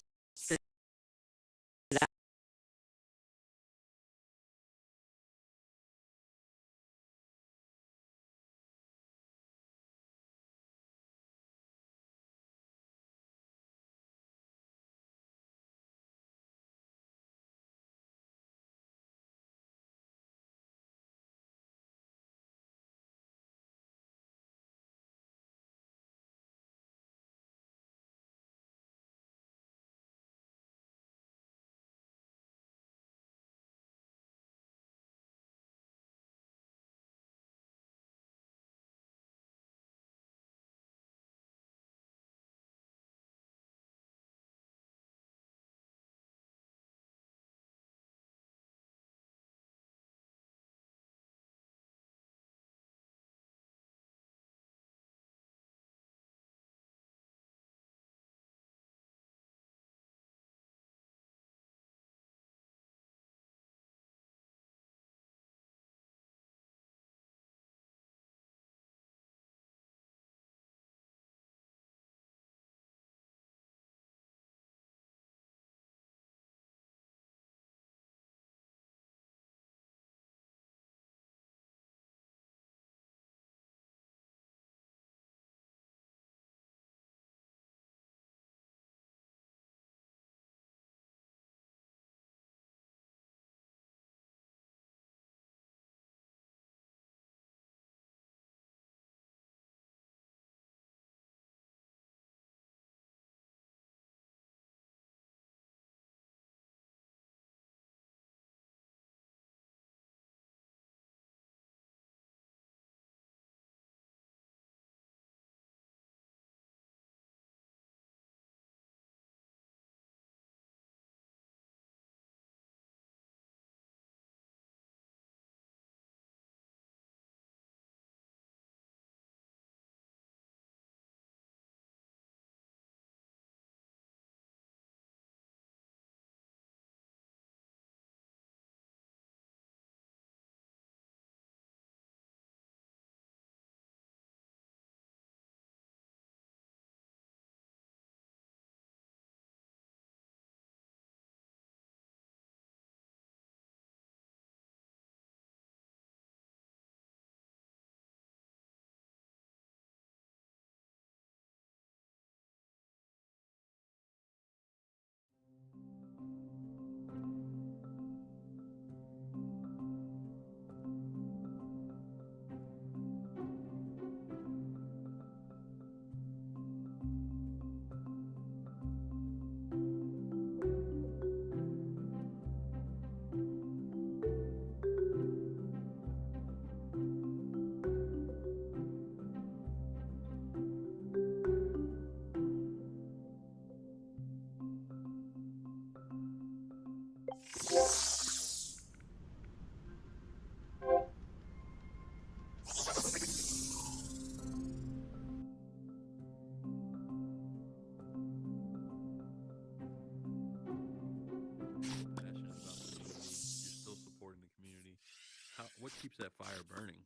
keeps that fire burning?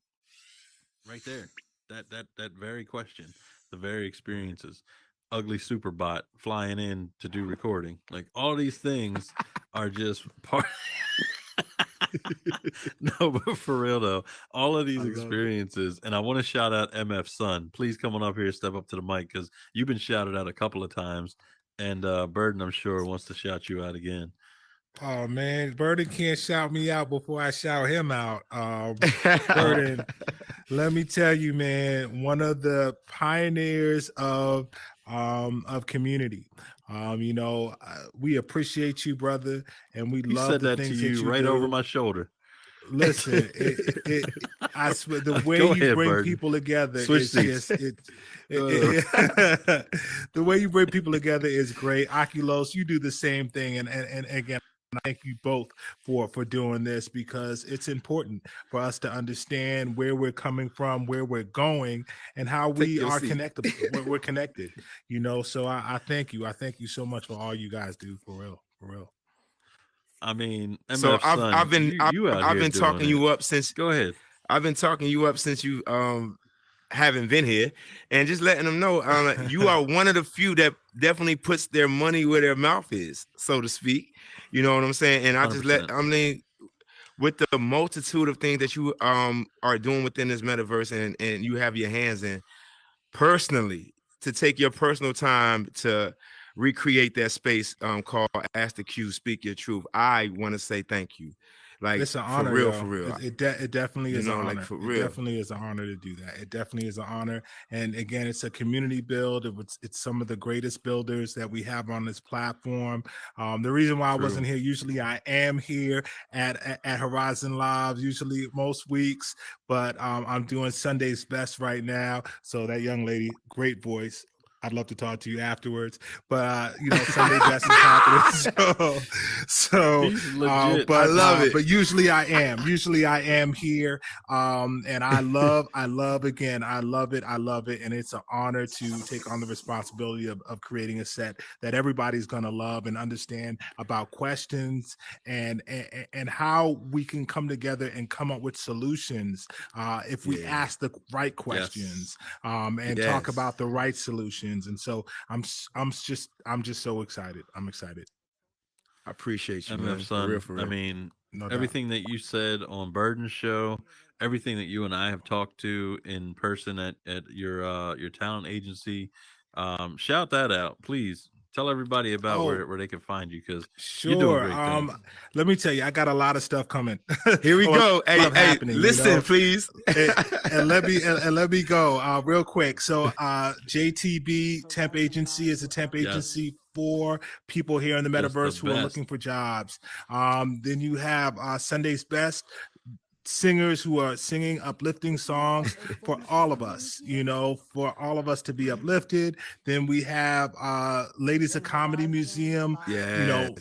Right there. That very question, the very experiences. Ugly Superbot flying in to do recording. Like all these things are just part. No, but for real though, all of these I love it. experiences, and I want to shout out MF Son. Please come on up here, step up to the mic because you've been shouted out a couple of times, and Burden, I'm sure, wants to shout you out again. Oh man, Burden can't shout me out before I shout him out. Burden, let me tell you, man, one of the pioneers of community. We appreciate you, brother, and we He love said the that to things that you you right over do. my shoulder. Listen, I swear the way Go you ahead, bring Burden. people together Switch is seats. just the way you bring people together is great. Oculos, you do the same thing, and again, I thank you both for doing this because it's important for us to understand where we're coming from, where we're going, and how Take we your are seat. connectable. We're connected, So I thank you. I thank you so much for all you guys do, for real, for real. I mean, So MF Son, you out I've here been doing talking it. you up since Go ahead. I've been talking you up since you haven't been here, and just letting them know you are one of the few that definitely puts their money where their mouth is, so to speak. You know what I'm saying? And I mean, with the multitude of things that you are doing within this metaverse and you have your hands in personally, to take your personal time to recreate that space called Ask the Q, Speak Your Truth. I want to say thank you. Like It's an for honor, real, yo. for real. It definitely is an Like honor. for It real. definitely is an honor to do that. It definitely is an honor. And again, it's a community build. It's some of the greatest builders that we have on this platform. The reason why I wasn't here, usually I am here at Horizon Live, usually most weeks, but I'm doing Sunday's Best right now. So that young lady, great voice. I'd love to talk to you afterwards, but Sunday Best is happening. So, He's legit. I love it. But usually I am here, and I love again. I love it, and it's an honor to take on the responsibility of creating a set that everybody's gonna love and understand about questions and how we can come together and come up with solutions if we ask the right questions and talk about the right solutions. And so I'm just so excited. I'm excited. I appreciate you, MF man. For Son, real, for real. I mean, No doubt. everything that you said on Burden's show, everything that you and I have talked to in person at your talent agency, shout that out, please. Tell everybody about Oh, where they can find you because you're doing sure. great things. Let me tell you, I got a lot of stuff coming. Here we A go. lot Hey, happening. listen, please. And let me go real quick. So JTB Temp Agency is a temp agency for people here in the Just the metaverse who are best. looking for jobs. Then you have Sunday's Best, singers who are singing uplifting songs for all of us, for all of us to be uplifted. Then we have Ladies of Comedy Museum.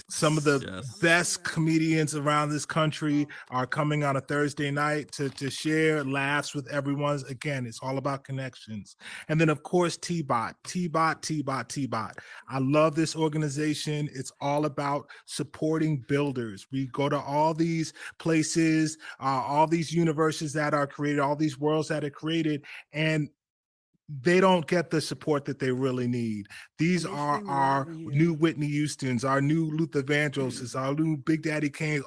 Some of the best comedians around this country are coming on a Thursday night to share laughs with everyone. Again, it's all about connections. And then of course T-Bot. I love this organization. It's all about supporting builders. We go to all these places, all these universes that are created, all these worlds that are created, and they don't get the support that they really need. These are our new Whitney Houstons, our new Luther Vandrosses, our new Big Daddy Kane's.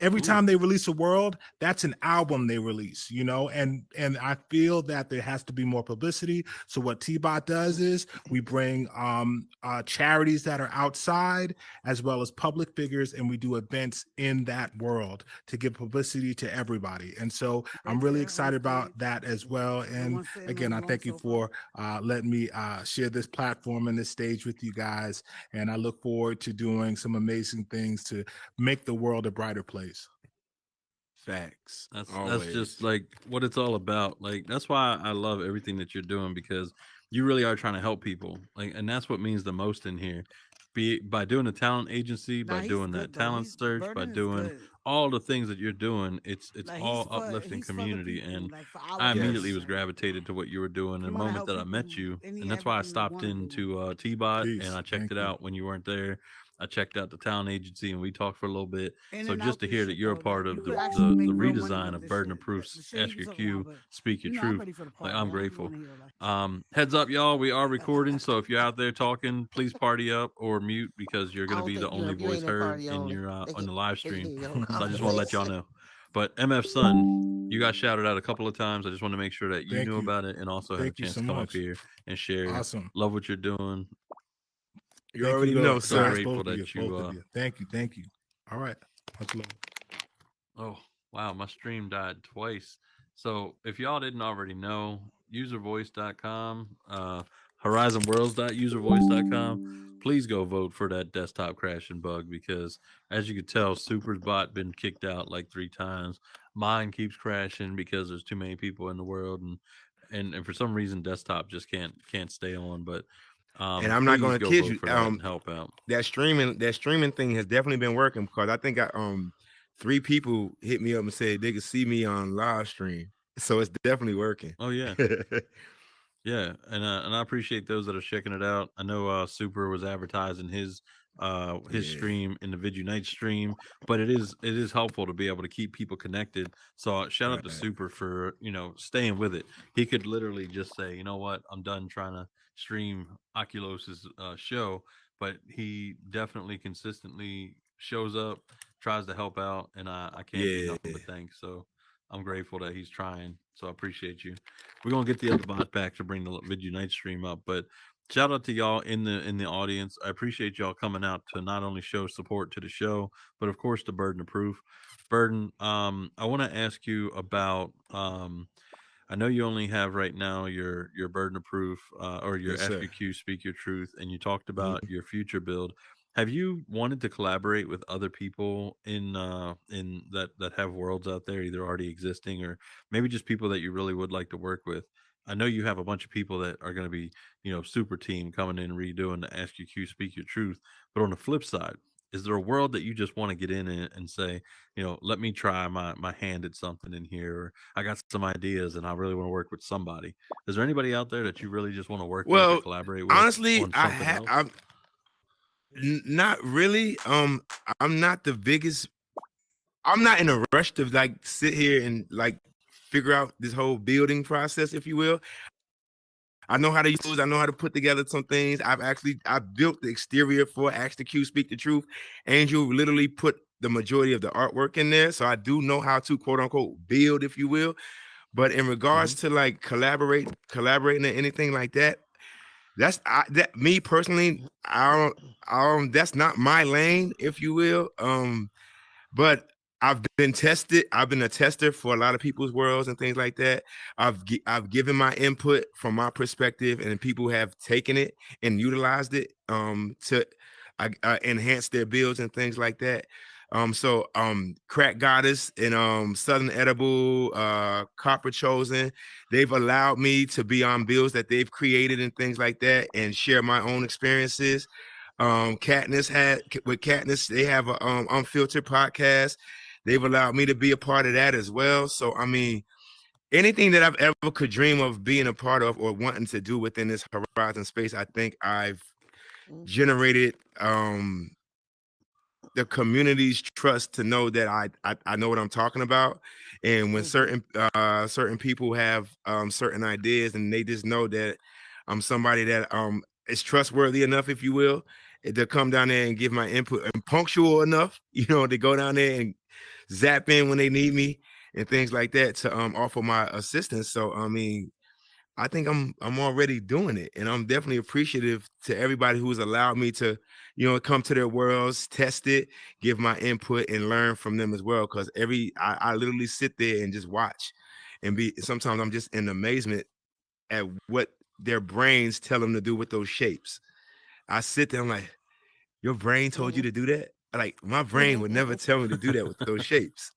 Every time they release a world, that's an album they release, and I feel that there has to be more publicity. So what T-Bot does is we bring charities that are outside as well as public figures, and we do events in that world to give publicity to everybody. And so I'm really excited about that as well. And again, I thank you for letting me share this platform and this stage with you guys. And I look forward to doing some amazing things to make the world a brighter place. Facts. That's just like what it's all about. Like that's why I love everything that you're doing because you really are trying to help people. Like, and that's what means the most in here. Be by doing the talent agency, by doing that talent search, by doing all the things that you're doing. It's all uplifting community, and I immediately was gravitated to what you were doing the moment that I met you, and that's why I stopped into T-Bot and I checked it out when you weren't there. I checked out the Town Agency and we talked for a little bit. In So and just out to this hear that shit you're a though, part like of you the could actually make the real money redesign with of this Burden shit. of Proof's The shit you Ask can Your talk Q, about, but Speak Your you know, I'm Truth. ready for the Like party. I'm I don't grateful. want to hear like Heads up, y'all. We are recording, so if you're out there talking, please party up or mute because you're I gonna don't be the think you only heard you voice ain't in heard party in only. your They on can, the live they can stream. hear your So I just want to voice. let y'all know. But MF Son, you got shouted out a couple of times. I just want to make sure that you Thank knew you. about it and also had a Thank you chance so to come up much. here and share. Awesome. Love what you're doing. You Thank you, already though. know, so Guys, grateful both of you. that Both you. of you. Thank you. Thank you. All right. Much love. Oh, wow. My stream died twice. So if y'all didn't already know, uservoice.com, horizonworlds.uservoice.com, please go vote for that desktop crashing bug because as you can tell, Super's bot been kicked out like 3 times. Mine keeps crashing because there's too many people in the world and for some reason desktop just can't stay on. But And I'm not please gonna go kid vote you. for that and help out. That streaming thing has definitely been working because I think I 3 people hit me up and said they could see me on live stream. So it's definitely working. Oh yeah. Yeah, and I appreciate those that are checking it out. I know Super was advertising his Yeah. stream in the Vid Unite stream, but it is helpful to be able to keep people connected. So shout out to Right. Super for staying with it. He could literally just say, you know what, I'm done trying to stream Oculos's show, but he definitely consistently shows up, tries to help out, and I can't do Yeah. nothing but thank. So I'm grateful that he's trying. So I appreciate you. We're gonna get the other bot back to bring the Vid Unite stream up, but shout out to y'all in the audience. I appreciate y'all coming out to not only show support to the show, but of course the Burden of Proof. Burden, I want to ask you about. I know you only have right now your Burden of Proof or your Yes, sir. FQQ Speak Your Truth, and you talked about Mhm. your future build. Have you wanted to collaborate with other people in that have worlds out there, either already existing or maybe just people that you really would like to work with? I know you have a bunch of people that are going to be, super team coming in and redoing the Ask Your Q, Speak Your Truth. But on the flip side, is there a world that you just want to get in and say, let me try my hand at something in here, or I got some ideas and I really want to work with somebody? Is there anybody out there that you really just want to work with or Well, collaborate with honestly, on something else? I'm not really. I'm not the biggest. I'm not in a rush to like sit here and like figure out this whole building process, if you will. I know how to use. I know how to put together some things. I built the exterior for Ask the Q, Speak the Truth. Angel literally put the majority of the artwork in there, so I do know how to quote unquote build, if you will. But in regards to like collaborating or anything like that, that me personally, that's not my lane, if you will. But I've been tested. I've been a tester for a lot of people's worlds and things like that. I've given my input from my perspective, and people have taken it and utilized it to enhance their builds and things like that. Crack Goddess and Southern Edible, Copper Chosen, they've allowed me to be on builds that they've created and things like that and share my own experiences. Katniss, they have a unfiltered podcast. They've allowed me to be a part of that as well. So I mean, anything that I've ever could dream of being a part of or wanting to do within this horizon space, I think I've generated the community's trust to know that I know what I'm talking about. And when certain people have certain ideas and they just know that I'm somebody that is trustworthy enough, if you will, to come down there and give my input and punctual enough, to go down there and zap in when they need me and things like that to offer my assistance. So I mean, I think I'm already doing it, and I'm definitely appreciative to everybody who's allowed me to, come to their worlds, test it, give my input, and learn from them as well. Because I literally sit there and just watch, and sometimes I'm just in amazement at what their brains tell them to do with those shapes. I sit there, I'm like, your brain told you to do that? Like my brain would never tell me to do that with those shapes.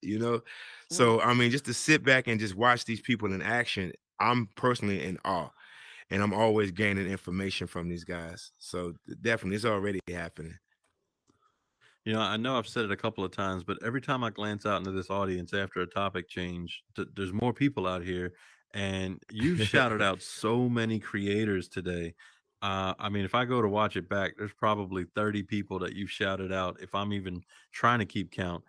So I mean, just to sit back and just watch these people in action, I'm personally in awe, and I'm always gaining information from these guys. So definitely, it's already happening. I know I've said it a couple of times, but every time I glance out into this audience after a topic change, there's more people out here, and you've shouted out so many creators today. I mean, if I go to watch it back, there's probably 30 people that you've shouted out if I'm even trying to keep count.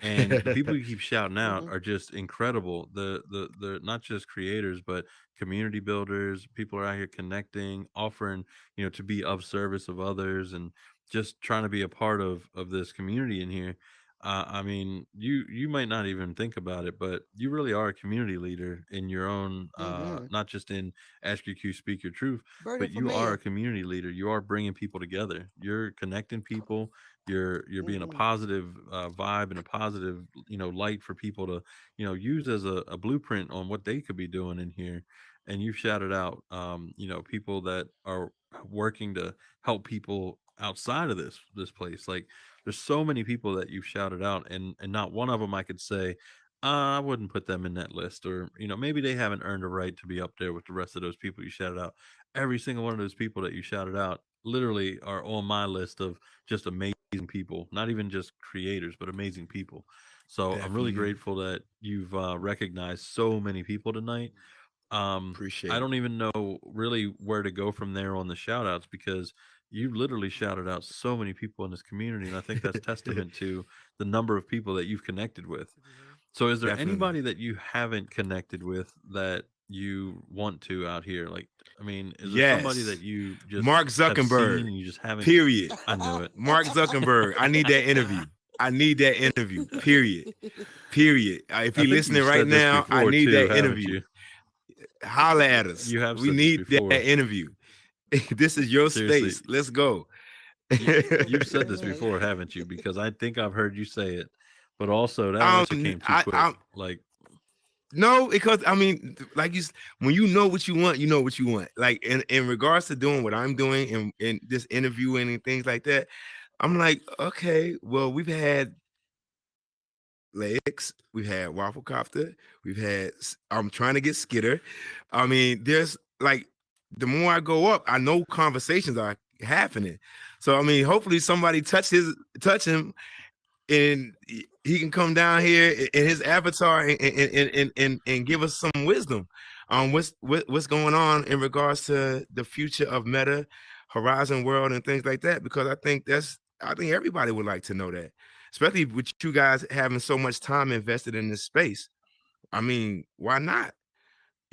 And the people you keep shouting out are just incredible. The not just creators, but community builders. People are out here connecting, offering, to be of service of others, and just trying to be a part of this community in here. I mean, you might not even think about it, but you really are a community leader in your own, not just in Ask Your Q, Speak Your Truth, Burning but for you are mayor. a community leader. You are bringing people together. You're connecting people. You're being a positive vibe and a positive, light for people to, use as a blueprint on what they could be doing in here. And you've shouted out, people that are working to help people outside of this place. Like, there's so many people that you've shouted out, and not one of them I could say, I wouldn't put them in that list, or maybe they haven't earned a right to be up there with the rest of those people you shouted out. Every single one of those people that you shouted out literally are on my list of just amazing people, not even just creators, but amazing people. So I'm really Definitely grateful that you've recognized so many people tonight. I appreciate it. don't even know really where to go from there on the shout outs, because you literally shouted out so many people in this community. And I think that's testament to the number of people that you've connected with. So is there Definitely. anybody that you haven't connected with that you want to out here? Like, I mean, is there somebody that Yes. you just Mark have Zuckerberg. seen and you just haven't? Period. I knew it. Mark Zuckerberg. I need that interview. I need that interview. Period. Period. If I he think listening you've right said this now, I before need too, that haven't interview. you? Holla at us. You have We said this need that before. interview. This is your Seriously, space. Let's go. you've said this before, haven't you? Because I think I've heard you say it, but also that answer came too quick. I Like, no, because I mean, like when you know what you want, you know what you want. Like in regards to doing what I'm doing in this interviewing and things like that, I'm like, okay, well, we've had legs, we've had waffle copter, we've had. I'm trying to get skitter. I mean, there's like the more I go up, I know conversations are happening. So I mean, hopefully somebody touch him, and he can come down here in his avatar and give us some wisdom on what's going on in regards to the future of Meta, Horizon World, and things like that. Because I think everybody would like to know that, especially with you guys having so much time invested in this space. I mean, why not?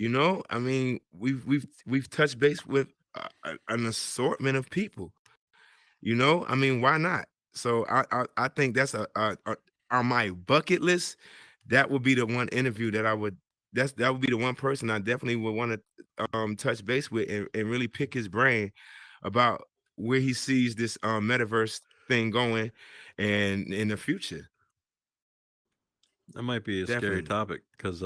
I mean, we've touched base with an assortment of people. I mean, why not? So I think that's a on my bucket list. That would be the one interview that I would. That would be the one person I definitely would want to touch base with and really pick his brain about where he sees this metaverse thing going and in the future. that might be a scary Definitely. topic, because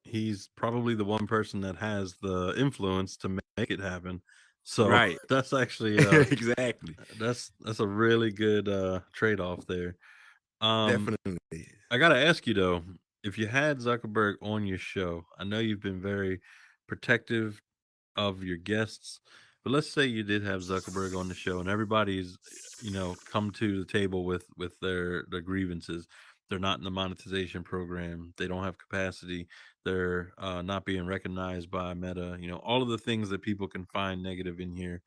he's probably the one person that has the influence to make it happen. So Right. that's actually Exactly. that's a really good trade off there. Um, Definitely. I gotta ask you though, if you had Zuckerberg on your show, I know you've been very protective of your guests, but let's say you did have Zuckerberg on the show and everybody's, come to the table with their grievances. They're not in the monetization program. They don't have capacity. They're not being recognized by Meta. All of the things that people can find negative in here.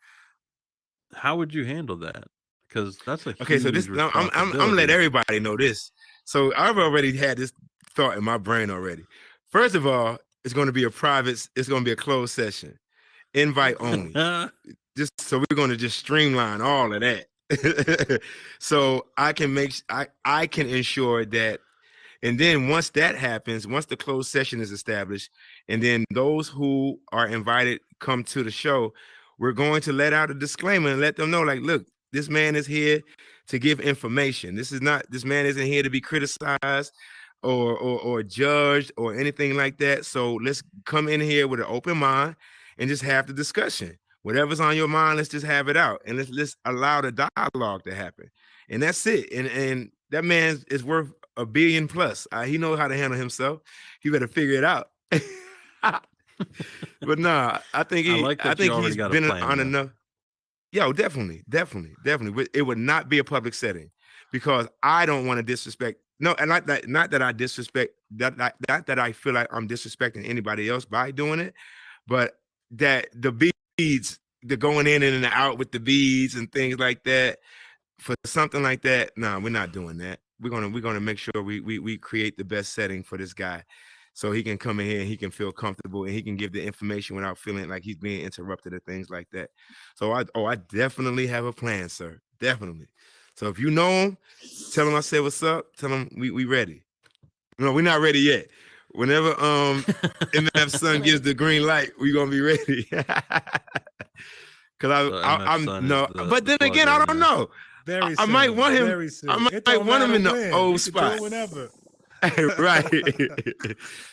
How would you handle that? Because that's a Okay, so huge this I'm let responsibility. everybody know this. So I've already had this thought in my brain already. First of all, it's going to be a closed session, invite only. Just so we're going to just streamline all of that. So I can ensure that, and then once that happens, once the closed session is established, and then those who are invited come to the show, we're going to let out a disclaimer and let them know, like, look, this man is here to give information. This man isn't here to be criticized or judged or anything like that. So let's come in here with an open mind and just have the discussion. Whatever's on your mind, let's just have it out and let's allow the dialogue to happen. And that's it. And that man is worth a billion plus. He knows how to handle himself. He better figure it out. But nah, I like I that you think already he's got a been plan on though. enough. Yo, definitely. But it would not be a public setting because I don't want to disrespect. No, and not that I disrespect that I feel like I'm disrespecting anybody else by doing it, but that the beads the going in and out with the beads and things like that. For something like that, no, we're not doing that. We're gonna make sure we create the best setting for this guy, so he can come in here and he can feel comfortable and he can give the information without feeling like he's being interrupted or things like that. So I definitely have a plan, sir. Definitely. So if you know him, tell him I said what's up. Tell him we ready. No, we're not ready yet. Whenever MF's son gives the green light, we're gonna be ready. Cause So MF I'm Sun is no, the but then plug again, I right don't now. know. Very I might soon. want him. Very soon. I It might don't want him matter in the when. old You can do it spot. whenever. Right.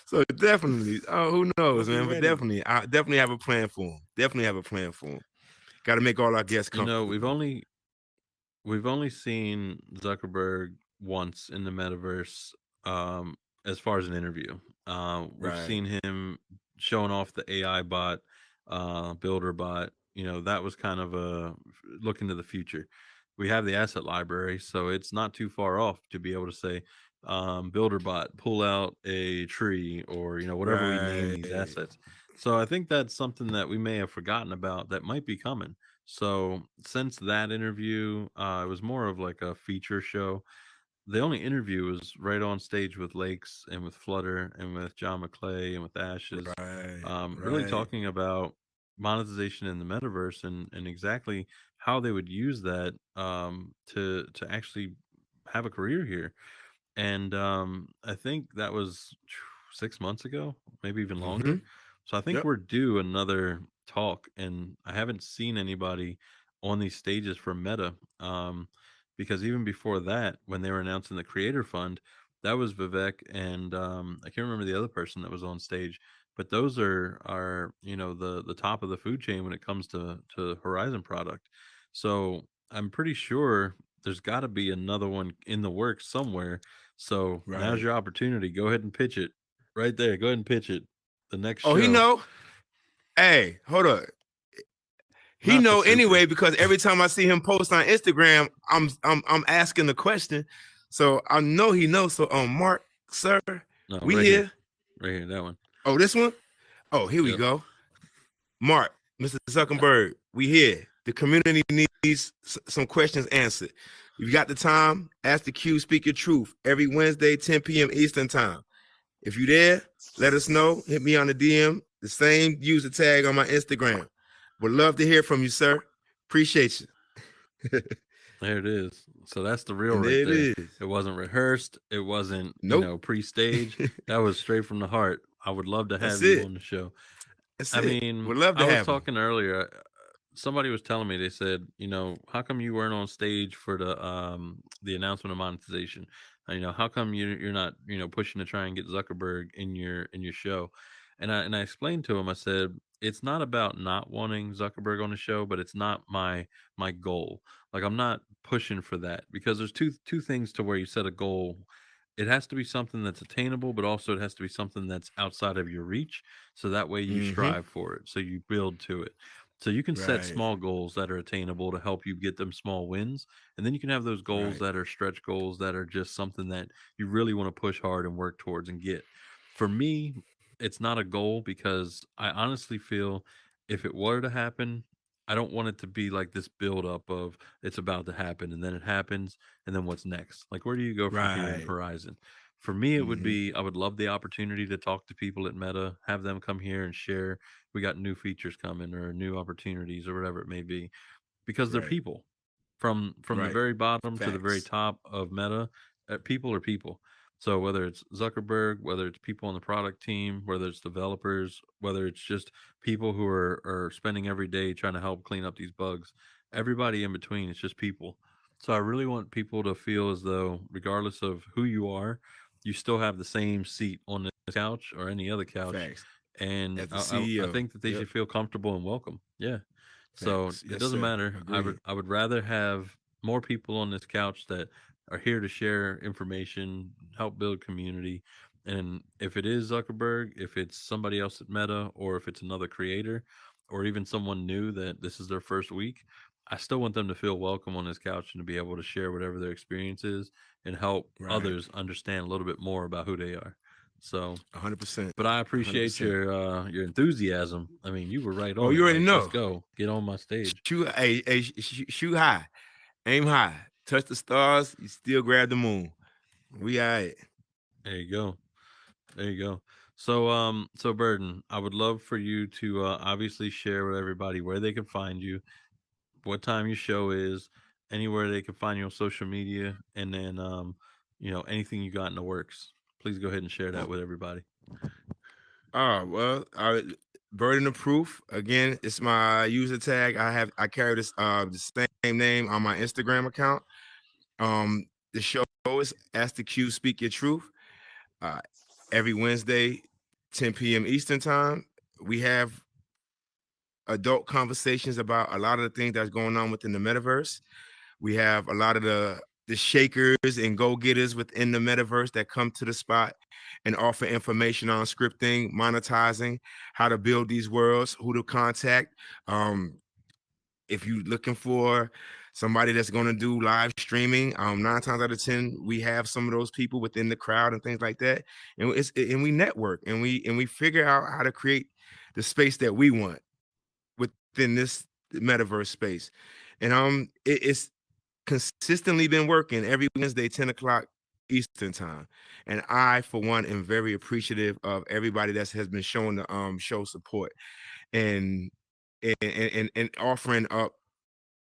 So definitely. Oh, who knows, We'll be man? But ready. definitely, I definitely have a plan for him. Definitely have a plan for him. Got to make all our guests You know, comfortable. we've only seen Zuckerberg once in the metaverse, um, as far as an interview. We've Right. seen him showing off the AI bot, builder bot. You know, that was kind of a look into the future. We have the asset library, so it's not too far off to be able to say, builder bot, pull out a tree, or whatever we name these Right. assets. So I think that's something that we may have forgotten about that might be coming. So since that interview, it was more of like a feature show. The only interview was right on stage with Lakes and with Flutter and with John McClay and with Ashes, Right. really Right. talking about monetization in the metaverse and exactly how they would use that, to actually have a career here. And I think that was 6 months ago, maybe even Mm-hmm. longer. So I think Yep. we're due another talk, and I haven't seen anybody on these stages from Meta. Because even before that, when they were announcing the Creator Fund, that was Vivek and I can't remember the other person that was on stage. But those are the top of the food chain when it comes to Horizon product. So I'm pretty sure there's got to be another one in the works somewhere. So now's Right. your opportunity. Go ahead and pitch it right there. Go ahead and pitch it. The next Oh, he show, know. Hey, hold up. He not the know super. anyway because every time I see him post on Instagram, I'm asking the question, so I know he knows. So, Mark, sir, No, we here, here. right here, that one. Oh, this one. Oh, here we Yep. go. Mark, Mr. Zuckerberg, we here. The community needs some questions answered. You got the time? Ask the Q, speak your truth. Every Wednesday, 10 p.m. Eastern time. If you there, let us know. Hit me on the DM. The same user tag on my Instagram. Would love to hear from you, sir. Appreciate you. There it is. So that's the real And right there it there. is. It wasn't rehearsed. It wasn't, Nope. pre-stage. That was straight from the heart. I would love to That's have you it. on the show. That's I it. mean, Would love I to was have him. talking earlier. Somebody was telling me, they said, how come you weren't on stage for the announcement of monetization? How come you're not pushing to try and get Zuckerberg in your show? And I explained to him. I said it's not about not wanting Zuckerberg on the show, but it's not my goal. Like, I'm not pushing for that, because there's two things to where you set a goal. It has to be something that's attainable, but also it has to be something that's outside of your reach. So that way you Mm-hmm. strive for it. So you build to it. So you can set Right. small goals that are attainable to help you get them small wins. And then you can have those goals Right. that are stretch goals that are just something that you really want to push hard and work towards and get. For me, it's not a goal, because I honestly feel if it were to happen, I don't want it to be like this build up of it's about to happen and then it happens and then what's next? Like, where do you go from here in Right. Horizon? For me, it would Mm-hmm. be, I would love the opportunity to talk to people at Meta, have them come here and share we got new features coming or new opportunities or whatever it may be, because they're Right. people from the Right. very bottom to the very Facts. top of Meta. People are people. So whether it's Zuckerberg, whether it's people on the product team, whether it's developers, whether it's just people who are spending every day trying to help clean up these bugs, everybody in between, it's just people. So I really want people to feel as though, regardless of who you are, you still have the same seat on this couch or any other couch, Facts. and As the I CEO. think that they Yep. should feel comfortable and welcome. Yeah. So Facts. it Yes, doesn't sir. matter. Agreed. I would rather have more people on this couch that are here to share information, help build community. And if it is Zuckerberg, if it's somebody else at Meta, or if it's another creator, or even someone new that this is their first week, I still want them to feel welcome on this couch and to be able to share whatever their experience is and help Right. others understand a little bit more about who they are. So 100%. but I appreciate 100%. your enthusiasm. I mean, you were right Oh, on you it. already Like, let's know. go, get on my stage. Shoot high, aim high, touch the stars. You still grab the moon. We all right. There you go. There you go. So Burden, I would love for you to obviously share with everybody where they can find you, what time your show is, anywhere they can find you on social media, and then anything you got in the works. Please go ahead and share that with everybody. Well, Burden of Proof. Again, it's my user tag. I carry this the same name on my Instagram account. The show is Ask the Q Speak Your Truth. Uh, every Wednesday, 10 p.m. Eastern time. We have adult conversations about a lot of the things that's going on within the metaverse. We have a lot of the shakers and go-getters within the metaverse that come to the spot and offer information on scripting, monetizing, how to build these worlds, who to contact. If you're looking for somebody that's going to do live streaming, 9 times out of 10, we have some of those people within the crowd and things like that. And we network and we figure out how to create the space that we want within this metaverse space. And it's consistently been working every Wednesday, 10 o'clock Eastern time. And I, for one, am very appreciative of everybody that has been showing the show support and and offering up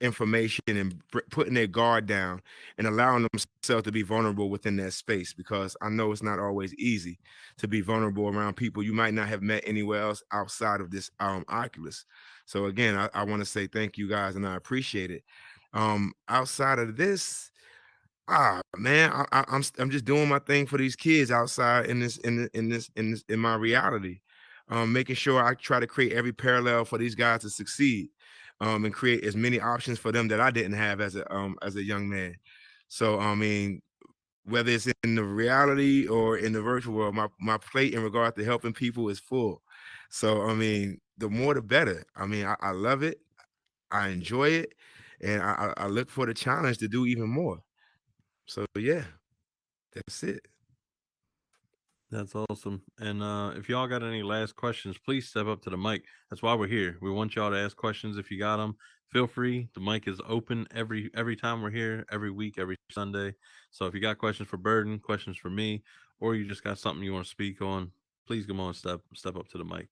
information and putting their guard down and allowing themselves to be vulnerable within that space, because I know it's not always easy to be vulnerable around people you might not have met anywhere else outside of this Oculus. So again, I want to say thank you guys and I appreciate it. Outside of this, man, I'm just doing my thing for these kids outside in my reality. Making sure I try to create every parallel for these guys to succeed, and create as many options for them that I didn't have as a young man. So I mean, whether it's in the reality or in the virtual world, my plate in regard to helping people is full. So I mean, the more the better. I mean, I love it, I enjoy it, and I look for the challenge to do even more. So yeah, that's it. That's awesome. And if y'all got any last questions, please step up to the mic. That's why we're here. We want y'all to ask questions. If you got them, feel free. The mic is open every time we're here, every week, every Sunday. So if you got questions for Burden, questions for me, or you just got something you want to speak on, please come on, step up to the mic.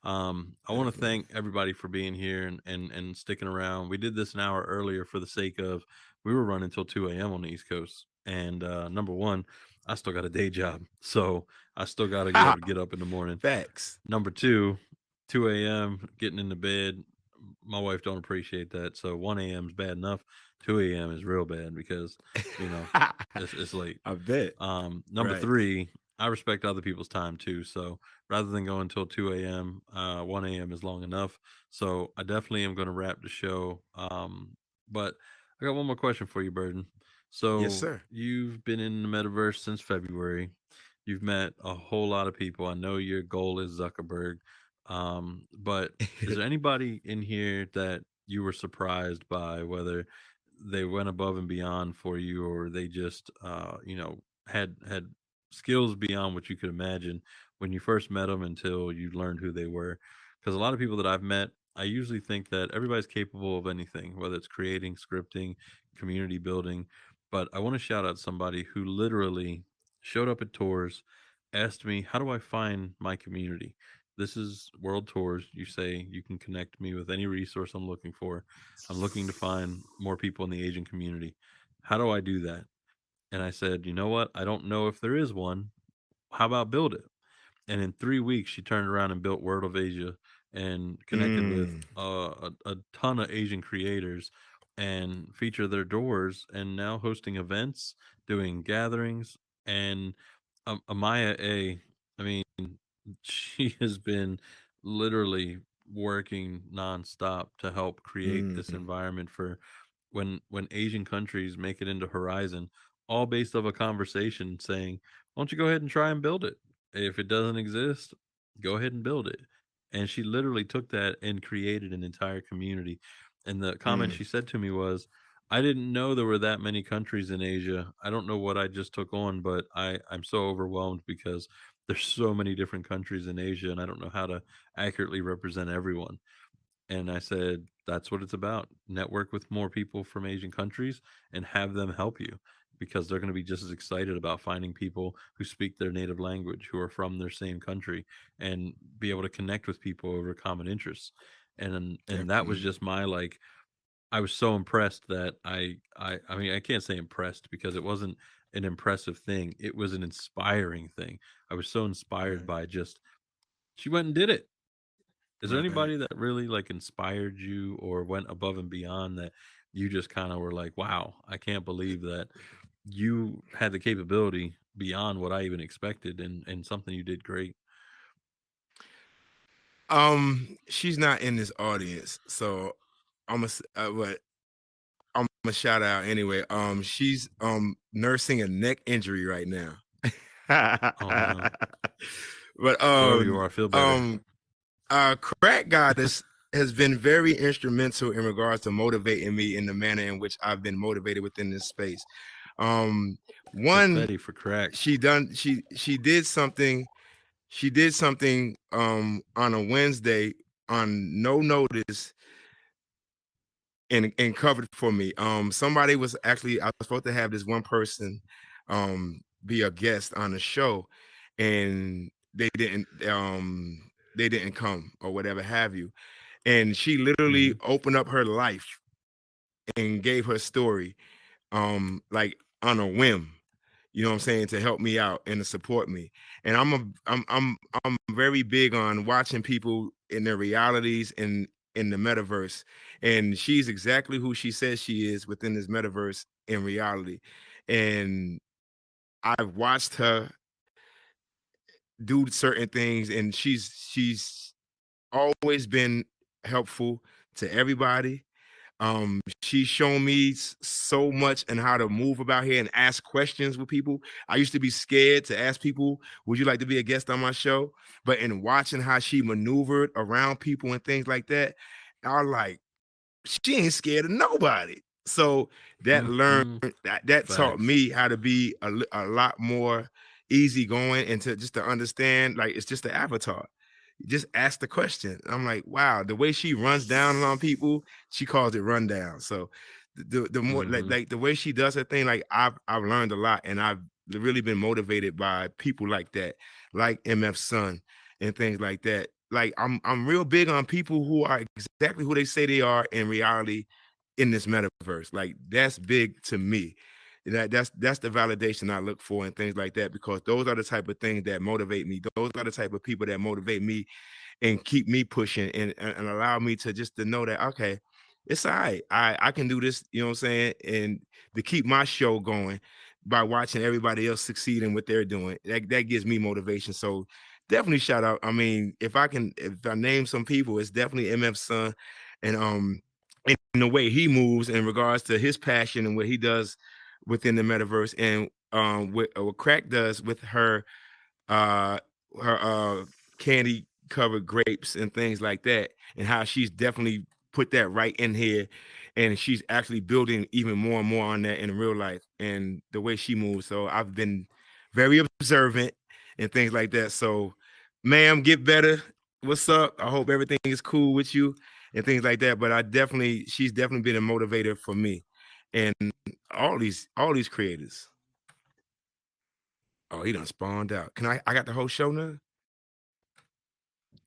I want to thank everybody for being here and sticking around. We did this an hour earlier for the sake of we were running until 2 a.m. on the East Coast. And number one, I still got a day job. So I still got to be able to get up in the morning. Facts. Number two, 2 a.m. getting into bed. My wife don't appreciate that. So 1 a.m. is bad enough. 2 a.m. is real bad because, it's late. I bet. Number Right. three, I respect other people's time too. So rather than go until 2 a.m., 1 a.m. is long enough. So I definitely am going to wrap the show. But I got one more question for you, Burden. So Yes, sir. you've been in the metaverse since February. You've met a whole lot of people. I know your goal is Zuckerberg. But is there anybody in here that you were surprised by, whether they went above and beyond for you or they just had skills beyond what you could imagine when you first met them until you learned who they were? Because a lot of people that I've met, I usually think that everybody's capable of anything, whether it's creating, scripting, community building. But I want to shout out somebody who literally showed up at tours, asked me, how do I find my community? This is World Tours. You say you can connect me with any resource I'm looking for. I'm looking to find more people in the Asian community. How do I do that? And I said, you know what? I don't know if there is one. How about build it? And in 3 weeks, she turned around and built World of Asia and connected with a ton of Asian creators and featured their doors and now hosting events, doing gatherings. And Amaya A, I mean, she has been literally working nonstop to help create this environment for when Asian countries make it into Horizon, all based off a conversation saying, "Why don't you go ahead and try and build it? If it doesn't exist, go ahead and build it." And she literally took that and created an entire community. And the comment she said to me was, "I didn't know there were that many countries in Asia. I don't know what I just took on, but I'm so overwhelmed because there's so many different countries in Asia, and I don't know how to accurately represent everyone. And I said, that's what it's about. Network with more people from Asian countries and have them help you, because they're going to be just as excited about finding people who speak their native language, who are from their same country, and be able to connect with people over common interests. And that was Definitely. just my like, I was so impressed that I mean, I can't say impressed because it wasn't an impressive thing. It was an inspiring thing. I was so inspired Right. by just she went and did it. Is there Right. anybody that really like inspired you or went above and beyond that you just kind of were like, wow, I can't believe that you had the capability beyond what I even expected, and something you did great. She's not in this audience, so but I'm gonna shout out anyway. She's nursing a neck injury right now. Oh no. But Whoever you are, I feel better. Crack Goddess has been very instrumental in regards to motivating me in the manner in which I've been motivated within this space. Um, one, Confetti for crack. she did something on a Wednesday on no notice and covered for me. Somebody was actually, I was supposed to have this one person be a guest on the show, and they didn't come or whatever have you. And she literally Mhm. opened up her life and gave her story like on a whim, you know what I'm saying, to help me out and to support me. And I'm very big on watching people in their realities in the metaverse. And she's exactly who she says she is within this metaverse in reality. And I've watched her do certain things, and she's always been helpful to everybody. She's shown me so much and how to move about here and ask questions with people. I used to be scared to ask people, would you like to be a guest on my show? But in watching how she maneuvered around people and things like that, I was like, she ain't scared of nobody. So that learned Mhm. that taught Facts. me how to be a lot more easygoing and to just to understand, like, it's just the avatar. You just ask the question. I'm like, wow, the way she runs down on people, she calls it rundown. So the more Mhm. like the way she does her thing, like I've learned a lot, and I've really been motivated by people like that, like MF Sun and things like that. Like I'm real big on people who are exactly who they say they are in reality in this metaverse. Like that's big to me. That's the validation I look for and things like that, because those are the type of things that motivate me. Those are the type of people that motivate me and keep me pushing and allow me to just to know that, okay, it's all right. I can do this, you know what I'm saying? And to keep my show going by watching everybody else succeed in what they're doing. That gives me motivation. So definitely shout out. I mean, if I name some people, it's definitely MF Sun, and in the way he moves in regards to his passion and what he does within the metaverse, and what Crack does with uh her candy covered grapes and things like that, and how she's definitely put that right in here, and she's actually building even more and more on that in real life and the way she moves. So I've been very observant and things like that. So ma'am, get better. What's up? I hope everything is cool with you and things like that. But she's definitely been a motivator for me and all these creators. Oh, he done spawned out. I got the whole show now?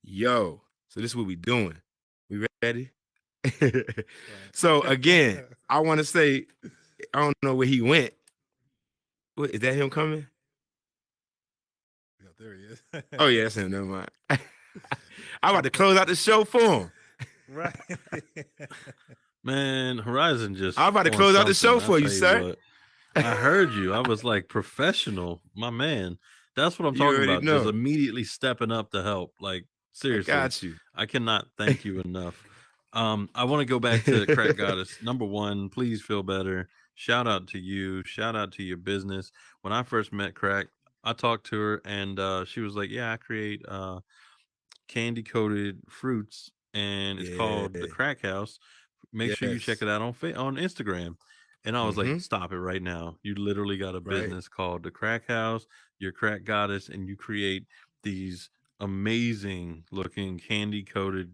Yo, so this is what we doing. We ready? So again, I want to say, I don't know where he went. What, is that him coming? Yeah, there he is. Oh yeah, that's him. Never mind. I'm about to close out the show for him. Right. Man, Horizon just I'm about to on close out the something. show I'll for you, tell you sir. what. I heard you. I was like professional, my man. That's what I'm You talking already about. Just know. immediately stepping up to help. Like I seriously, got you. I cannot thank you enough. I want to go back to Crack Goddess. Number one, please feel better. Shout out to you. Shout out to your business. When I first met Crack, I talked to her and she was like, "Yeah, I create candy coated fruits, and it's Yeah. called the Crack House. Make sure you check Yes. it out on on Instagram." And I was like, Mm-hmm. stop it right now. You literally got a Right. business called the Crack House, your crack goddess, and you create these amazing looking candy coated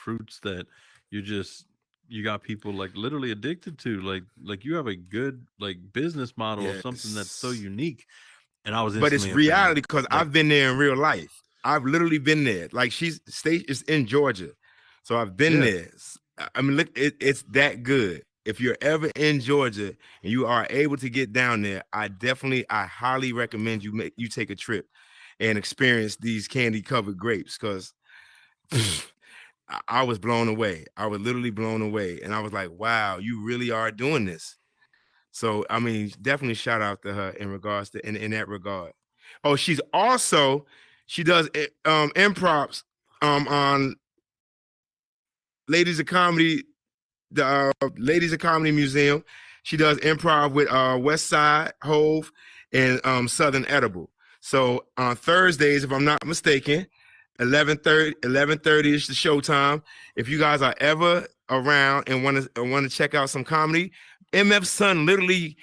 fruits that you just you got people like literally addicted to. Like you have a good like business model of something that's so Yes. unique. And I was But it's instantly a fan. reality because Like, I've been there in real life. I've literally been there. Like she's state is in Georgia, so I've been yeah. there. I mean, look, it's that good. If you're ever in Georgia and you are able to get down there, I highly recommend you take a trip and experience these candy covered grapes because I was blown away. I was literally blown away, and I was like, "Wow, you really are doing this." So I mean, definitely shout out to her in regards to in that regard. Oh, she does improvs on Ladies of Comedy, the Ladies of Comedy Museum. She does improv with West Side Hove and Southern Edible. So on Thursdays, if I'm not mistaken, 11:30 is the showtime. If you guys are ever around and want to check out some comedy, MF Sun literally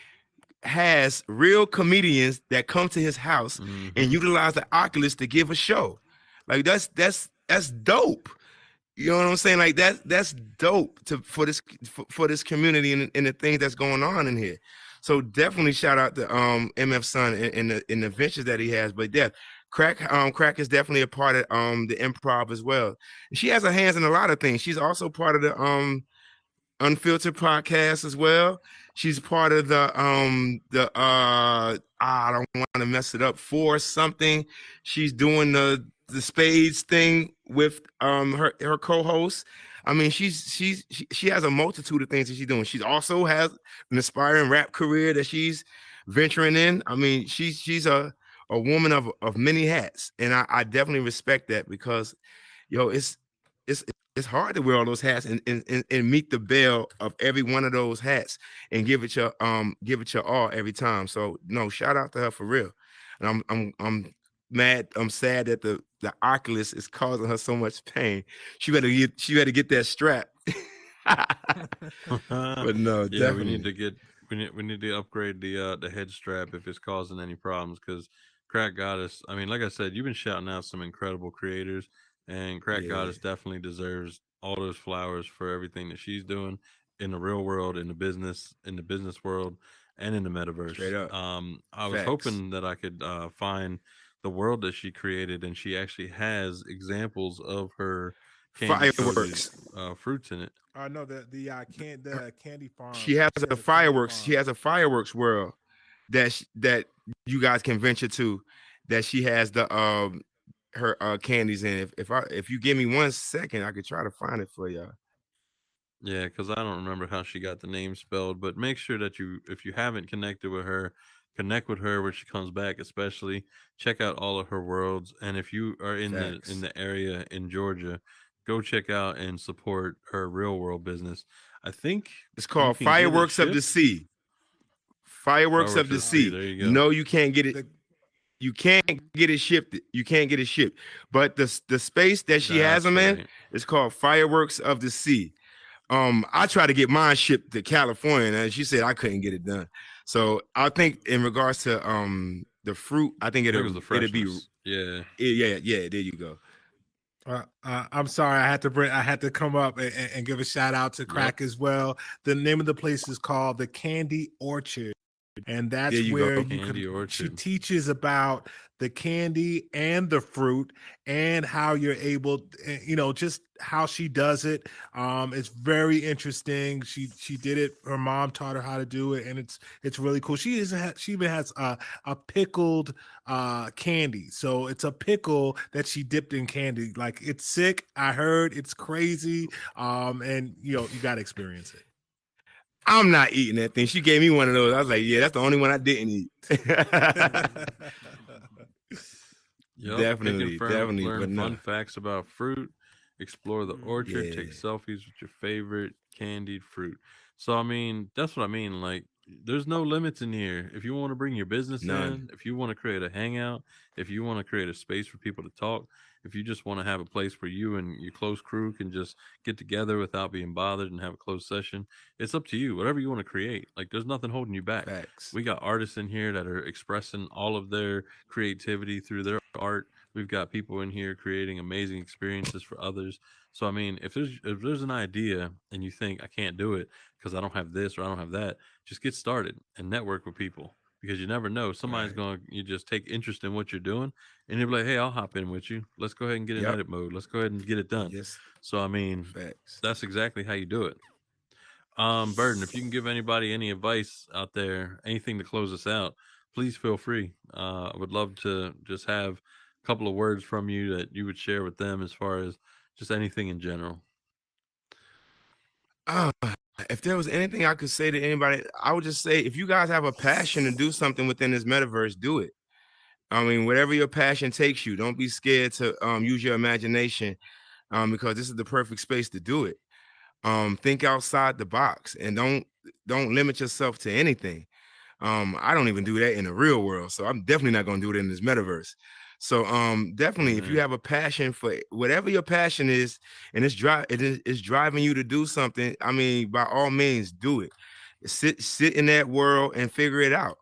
has real comedians that come to his house and utilize the Oculus to give a show. Like that's dope. You know what I'm saying? Like that's dope for this community and the things that's going on in here. So definitely shout out to MF Sun and the ventures that he has. But yeah, Crack is definitely a part of the improv as well. She has her hands in a lot of things. She's also part of the Unfiltered podcast as well. She's part of I don't want to mess it up for something. She's doing the spades thing with her co-host. I mean, she has a multitude of things that she's doing. She also has an aspiring rap career that she's venturing in. I mean, she's a woman of many hats, and I definitely respect that because yo, it's it's hard to wear all those hats and meet the bell of every one of those hats and give it your all every time. So no, shout out to her for real. And I'm sad that the Oculus is causing her so much pain. She better get that strap. But no, yeah, we need definitely. to get we need to upgrade the head strap if it's causing any problems because Crack Goddess, I mean, like I said, you've been shouting out some incredible creators, and Crack Yeah, Goddess definitely deserves all those flowers for everything that she's doing in the real world, in the business world, and in the straight metaverse. up. I was Facts. hoping that I could find the world that she created, and she actually has examples of her candy coated Fireworks. fruits in it. No, the candy farm. She has She a has a candy fireworks. She farm. has a fireworks world that you guys can venture to. That she has the her candies in. If you give me 1 second, I could try to find it for y'all. Yeah, because I don't remember how she got the name spelled, but make sure that if you haven't connected with her, connect with her when she comes back. Especially check out all of her worlds, and if you are in Facts. the area in Georgia, go check out and support her real world business. I think It's you called can get it Fireworks of the shipped. Sea. Fireworks of Fireworks the of the Sea. Sea. There you go. No, you can't get it. You can't get it shipped. You can't get it shipped. But the space that she has That's them in right. is called Fireworks of the Sea. I tried to get mine shipped to California, and she said I couldn't get it done. So I think in regards to the fruit, I think I think it was the it'll be freshness. Yeah. yeah. There you go. I'm sorry, I had to come up and give a shout out to Yep. Crack as well. The name of the place is called the Candy Orchard, and There that's you where go. you Candy can. She Orchard. teaches about the candy and the fruit and how you're able, just how she does it. It's very interesting. She did it. Her mom taught her how to do it, and it's really cool. She even has a pickled candy. So it's a pickle that she dipped in candy. Like it's sick. I heard it's crazy. And you got to experience it. I'm not eating that thing. She gave me one of those. I was like, yeah, that's the only one I didn't eat. Yep. Definitely, definitely, Learn but no. fun facts about fruit. Explore the orchard. Yeah. Take selfies with your favorite candied fruit. So I mean, that's what I mean. Like there's no limits in here. If you want to bring your business None. in, if you want to create a hangout, if you want to create a space for people to talk, if you just want to have a place where you and your close crew can just get together without being bothered and have a closed session, it's up to you. Whatever you want to create, like there's nothing holding you back. Facts. We got artists in here that are expressing all of their creativity through their art. We've got people in here creating amazing experiences for others. So I mean, if there's an idea and you think I can't do it because I don't have this or I don't have that, just get started and network with people, because you never know, somebody's going to, you just take interest in what you're doing and you'll be like, hey, I'll hop in with you. Let's go ahead and get in Yep. edit mode. Let's go ahead and get it done. Yes. So I mean, Facts. that's exactly how you do it. Burden, if you can give anybody any advice out there, anything to close us out, please feel free. I would love to just have a couple of words from you that you would share with them as far as just anything in general. If there was anything I could say to anybody, I would just say, if you guys have a passion to do something within this metaverse, do it. I mean, whatever your passion takes you, don't be scared to use your imagination, because this is the perfect space to do it. Think outside the box and don't limit yourself to anything. I don't even do that in the real world, so I'm definitely not going to do it in this metaverse. So definitely, if you have a passion for whatever your passion is, and it's driving you to do something, I mean, by all means, do it. Sit in that world and figure it out.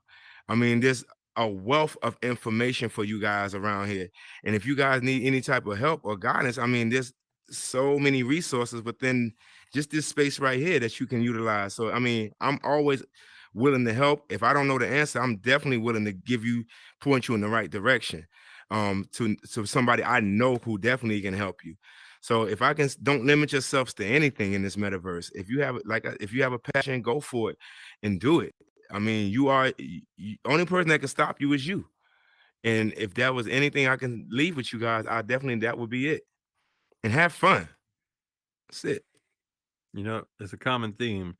I mean, there's a wealth of information for you guys around here, and if you guys need any type of help or guidance, I mean, there's so many resources within just this space right here that you can utilize. So I mean, I'm always willing to help. If I don't know the answer, I'm definitely willing to point you in the right direction, to somebody I know who definitely can help you. So if I can, don't limit yourselves to anything in this metaverse. If you have a passion, go for it and do it. I mean, only person that can stop you is you. And if that was anything I can leave with you guys, that would be it. And have fun. That's it. You know, it's a common theme.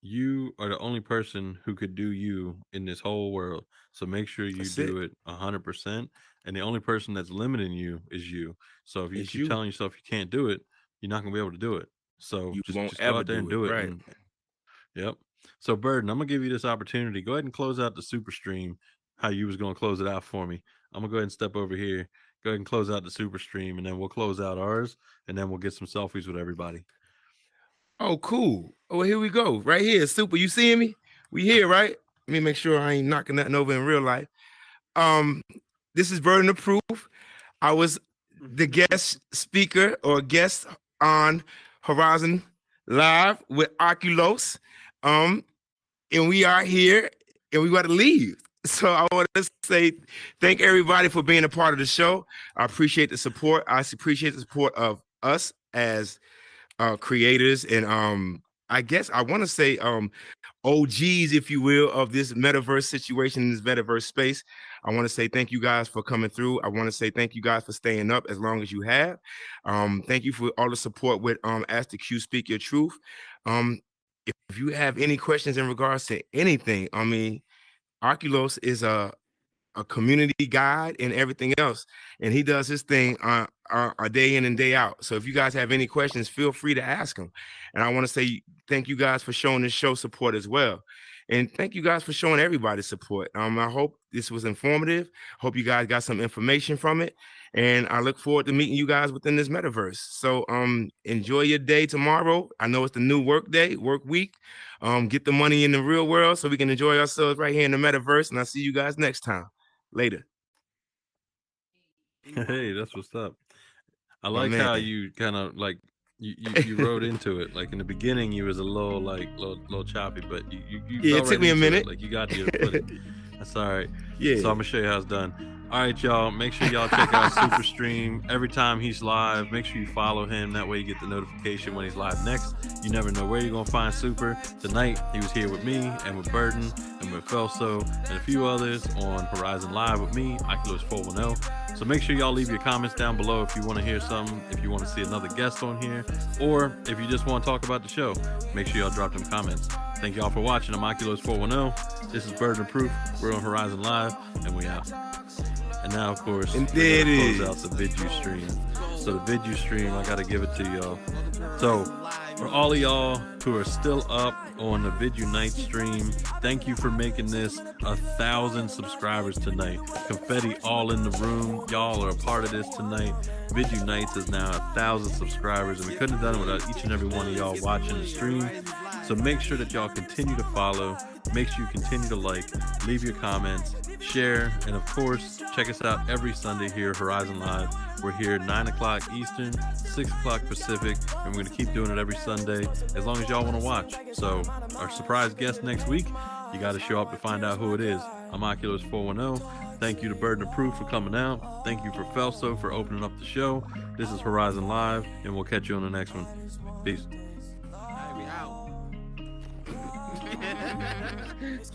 You are the only person who could do you in this whole world. So make sure you do it 100%. And the only person that's limiting you is you. So if you keep telling yourself you can't do it, you're not gonna be able to do it. So You won't just go ever out there and do it. right? Yep. So Burden, I'm gonna give you this opportunity. Go ahead and close out the super stream. How you was gonna close it out for me. I'm gonna go ahead and step over here. Go ahead and close out the super stream, and then we'll close out ours, and then we'll get some selfies with everybody. Oh, cool. Oh, here we go. Right here. Super. You seeing me? We here, right? Let me make sure I ain't knocking nothing over in real life. This is Burden of Proof. I was the guest speaker or guest on Horizon Live with Oculos. And we are here and we got to leave. So I want to say thank everybody for being a part of the show. I appreciate the support. I appreciate the support of us as creators, and I guess I want to say OGs, if you will, of this metaverse situation, this metaverse space. I want to say thank you guys for coming through. I want to say thank you guys for staying up as long as you have. Thank you for all the support with Ask the Q, Speak Your Truth. If you have any questions in regards to anything, I mean, Oculos is a community guide and everything else, and he does his thing a day in and day out. So if you guys have any questions, feel free to ask him. And I want to say thank you guys for showing this show support as well, and thank you guys for showing everybody support. I hope this was informative. Hope you guys got some information from it, and I look forward to meeting you guys within this metaverse. So enjoy your day tomorrow. I know it's the new work week. Get the money in the real world so we can enjoy ourselves right here in the metaverse, and I'll see you guys next time. Later. Hey, that's what's up. I like how you kind of like you rode into it. Like in the beginning, you was a little choppy, but you it took me a minute. Like you got to your footing. That's all right. Yeah. So I'm gonna show you how it's done. All right, y'all. Make sure y'all check out Super Stream every time he's live. Make sure you follow him. That way you get the notification when he's live next. You never know where you're gonna find Super. Tonight he was here with me and with Burden and with Felso and a few others on Horizon Live with me, Oculos410. So make sure y'all leave your comments down below if you want to hear something, if you want to see another guest on here, or if you just want to talk about the show. Make sure y'all drop them comments. Thank y'all for watching. I'm Oculos410. This is Burden of Proof. We're on Horizon Live, and we out. And now, of course, and there it close out the Vidu stream. So the Vidu stream, I got to give it to y'all. So For all of y'all who are still up on the Vid Unite stream, thank you for making this 1,000 subscribers tonight. Confetti all in the room. Y'all are a part of this tonight. Vid Unites is now 1,000 subscribers, and we couldn't have done it without each and every one of y'all watching the stream. So make sure that y'all continue to follow. Make sure you continue to like, leave your comments, share, and of course, check us out every Sunday here at Horizon Live. We're here 9 o'clock Eastern, 6 o'clock Pacific, and we're going to keep doing it every Sunday as long as y'all want to watch. So our surprise guest next week, you got to show up to find out who it is. I'm Oculos410. Thank you to Burden of Proof for coming out. Thank you for Felso for opening up the show. This is Horizon Live, and we'll catch you on the next one. Peace. Let's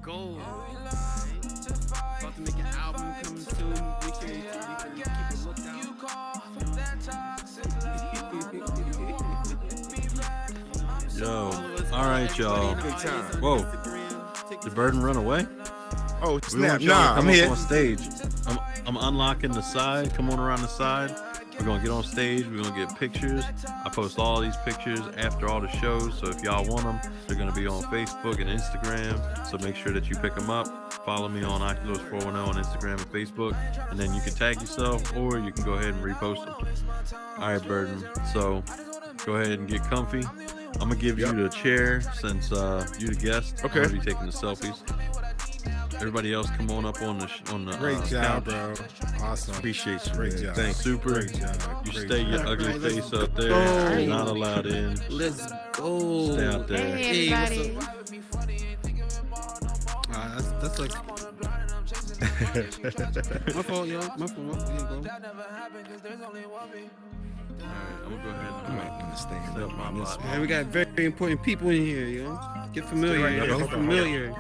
go. About to make an album coming soon. Make sure you keep a lookout. Yo, all right, y'all. Whoa, did Burden run away? Oh, We snap. want y'all to Nah, come I'm up here. on stage. I'm unlocking the side. Come on around the side. We're gonna get on stage. We're gonna get pictures. I post all these pictures after all the shows. So if y'all want them, they're gonna be on Facebook and Instagram. So make sure that you pick them up. Follow me on Oculos410 on Instagram and Facebook, and then you can tag yourself, or you can go ahead and repost them. All right, Burden. So go ahead and get comfy. I'm gonna give you the chair since you the guest. Okay. I'm gonna be taking the selfies. Everybody else, come on up on the Great job, couch. bro. Awesome. Appreciate you. Great man. job. Thanks. Super. Great job. You Great stay your job. ugly Alright, let's face up there. go. You're not allowed in. Let's go. Stay out there. Hey, everybody. That's like my fault, y'all. My fault. Here you go. Alright, I'm gonna go ahead and stand up my lot. Man, we got very important people in here, yo. Get familiar. Right, Get familiar.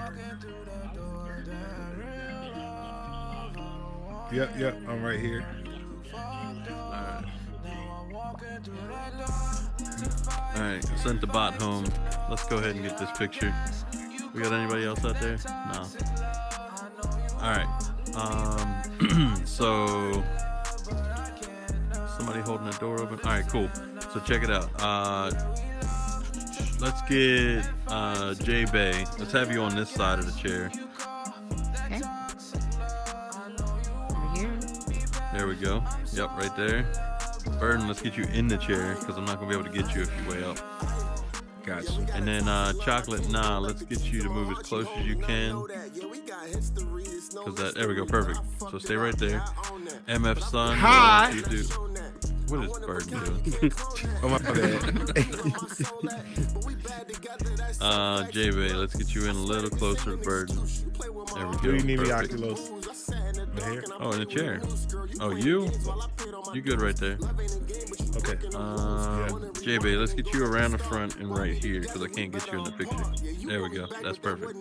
Yep, I'm right here. Alright, I sent the bot home. Let's go ahead and get this picture. We got anybody else out there? No. Alright. So somebody holding the door open. Alright, cool. So check it out. Let's get J Bay. Let's have you on this side of the chair. Okay. Over here. There we go. Yep, right there. Burden, let's get you in the chair because I'm not gonna be able to get you if you way up. Gotcha. And then Chocolate, let's get you to move as close as you can. Cause there we go, perfect. So stay right there. MF Sun, Hi. what you do? What is Burden doing? Oh, my bad. J-Bay, let's get you in a little closer to Burden. There we go. Do you need me, perfect. Oculos? Right here? Oh, in a chair. Oh, you? You good right there. Okay. J-Bay, let's get you around the front and right here because I can't get you in the picture. There we go. That's perfect.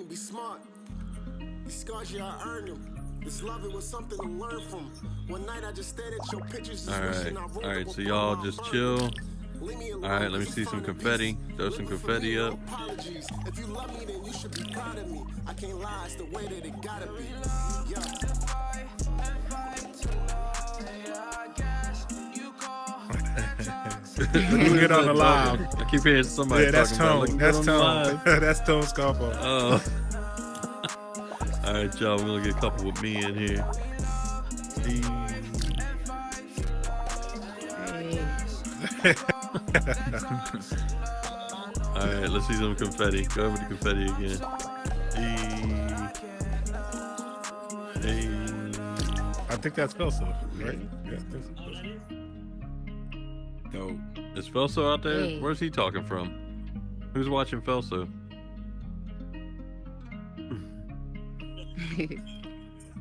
All right. So y'all just chill. All right, let me see some confetti. Throw some confetti up. If you love me, then you should be proud of me. I can't lie, it's the way that it gotta be. Looking good on the live. I keep hearing somebody Yeah, that's talking about Tone. looking That's good on the Tone. live. That's Tone Scarpa. Oh. All right, y'all. We're gonna get a couple with me in here. All right, let's see some confetti. Go over the confetti again. I think that's Felso, right? Yeah, I think so. No, is Felso out there? Hey. Where's he talking from? Who's watching Felso?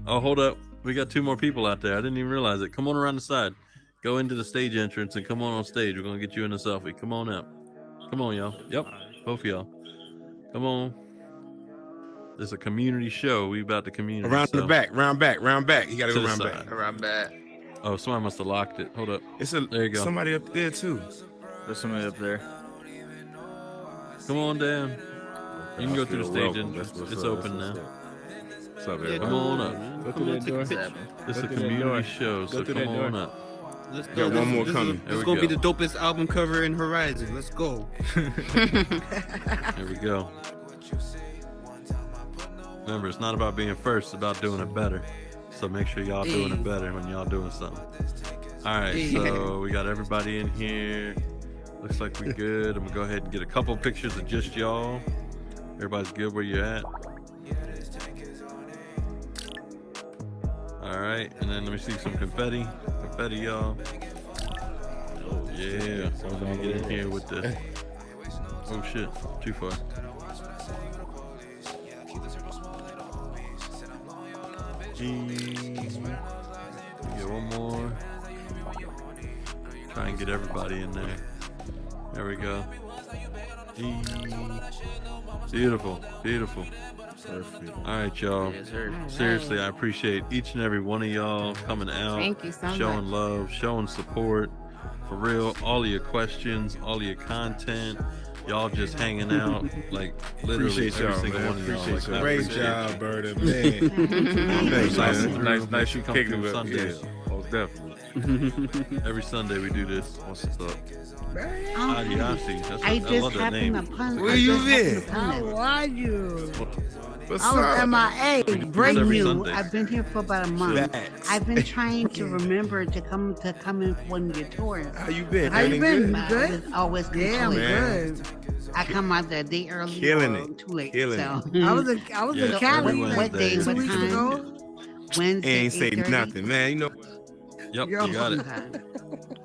Oh, hold up. We got 2 more people out there. I didn't even realize it. Come on around the side. Go into the stage entrance and come on stage. We're going to get you in a selfie. Come on out. Come on, y'all. Yep. Both of y'all. Come on. It's a community show. We about the community. Around the back, round back. You gotta To go the round side. back. Around back. Oh, somebody must have locked it. Hold up. There you go. Somebody up there too. There's somebody up there. Come on down. You can go through the stage welcome. entrance. What's It's up? open now. What's up, Come everybody? on up. Go through that door. It's Go a through that community door. show, Go so through come that on door. up. Let's Got one more coming. This is gonna be the dopest album cover in Horizon. Let's go. There we go. Remember, it's not about being first, it's about doing it better. So make sure y'all doing it better when y'all doing something. All right, so we got everybody in here. Looks like we good. I'm gonna go ahead and get a couple pictures of just y'all. Everybody's good where you're at. All right, and then let me see some confetti. Confetti, y'all. Oh yeah, so let me get in here with the. Oh shit, too far. Get one more. Try and get everybody in there. There we go. Beautiful, beautiful. Perfect. All right, y'all. Yes, sir. Seriously, I appreciate each and every one of y'all coming out, Thank you so showing much. love, showing support. For real, all of your questions, all of your content, y'all just hanging out, like literally Appreciate every y'all, single man. one of y'all. Appreciate Like, y'all. I Great appreciate job, you. Burden, man. Thanks, man. Nice you come kicking through it up. Sundays. Yeah, most definitely. Every Sunday we do this. What's up? Oh, Adiasi. That's I I just love that happened name. to punch. Where I you just been? happened to How are you? What's I was up? MIA. We do this Break every news. Sunday. I've been here for about a month. Facts. I've been trying to remember to come in for one of your tours. How you been? How you Everything been? good? You good? It's always Yeah, I'm complete. Man. good. I come out that day early Killing or it. too late. Killing so I was in Yeah, Cali every what day, Wednesday. 2 what weeks time? ago. Wednesday, Ain't say 8:30? nothing, man. You know. Yep, Yo. you got it.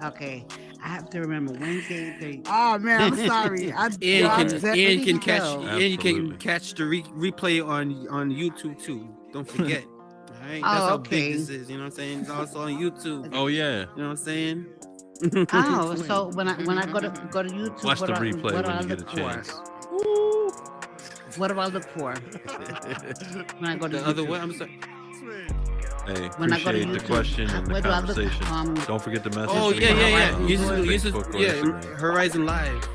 Okay. I have to remember Wednesday, 8:30. Oh man, I'm sorry. And definitely can catch tell. and you can Absolutely. catch the replay on YouTube too. Don't forget. All right, Oh, that's how okay. big this is. You know what I'm saying? It's also on YouTube. Oh yeah. You know what I'm saying? Oh, so when I go to YouTube, Watch what the do I- replay what do when I you get a look for? chance. What do I look for when I go to The other YouTube? way. I'm sorry. Hey, When I go to appreciate the YouTube, question and the where do I look? conversation. Don't forget to message Oh me yeah, on, yeah, yeah. uh, You just Facebook or yeah, Instagram. Horizon Live.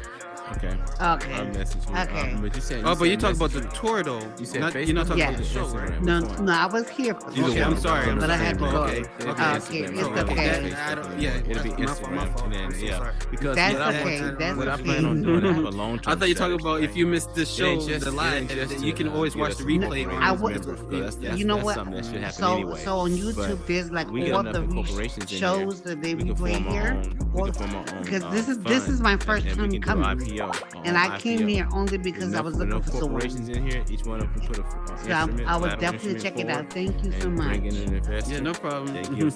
Okay. Okay. I'll message you. Okay. But you said. Oh, but you said talking about message- the tour though. You said Not, Facebook. you're not talking Yeah. about the show, right? No, no, I was here. For Either Okay, one. I'm sorry. But I had to understand, go. man. Okay. It'll be Okay. Okay, Instagram. it's It'll be okay. I don't- yeah, It'll be my fault, my Instagram. fault. And I'm then, so yeah. sorry. Because That's what I okay, want, that's what I okay. plan on doing is for long term. I thought you talking about if you missed the show, the live, you can always watch the replay. I on would- That's you know what? something that should happen So, anyway. so on YouTube, But there's like we get all enough the incorporations in shows here. that they We can replay form our here. own- we can form our own, Because this fund, is my first and time we can do coming, IPO, and I came IPO. here only because I was looking for someone. corporations in here. Each one of them put a So I would definitely check it out. Thank you so much. Bring in an investor. Yeah, no problem. That gives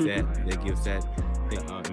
that.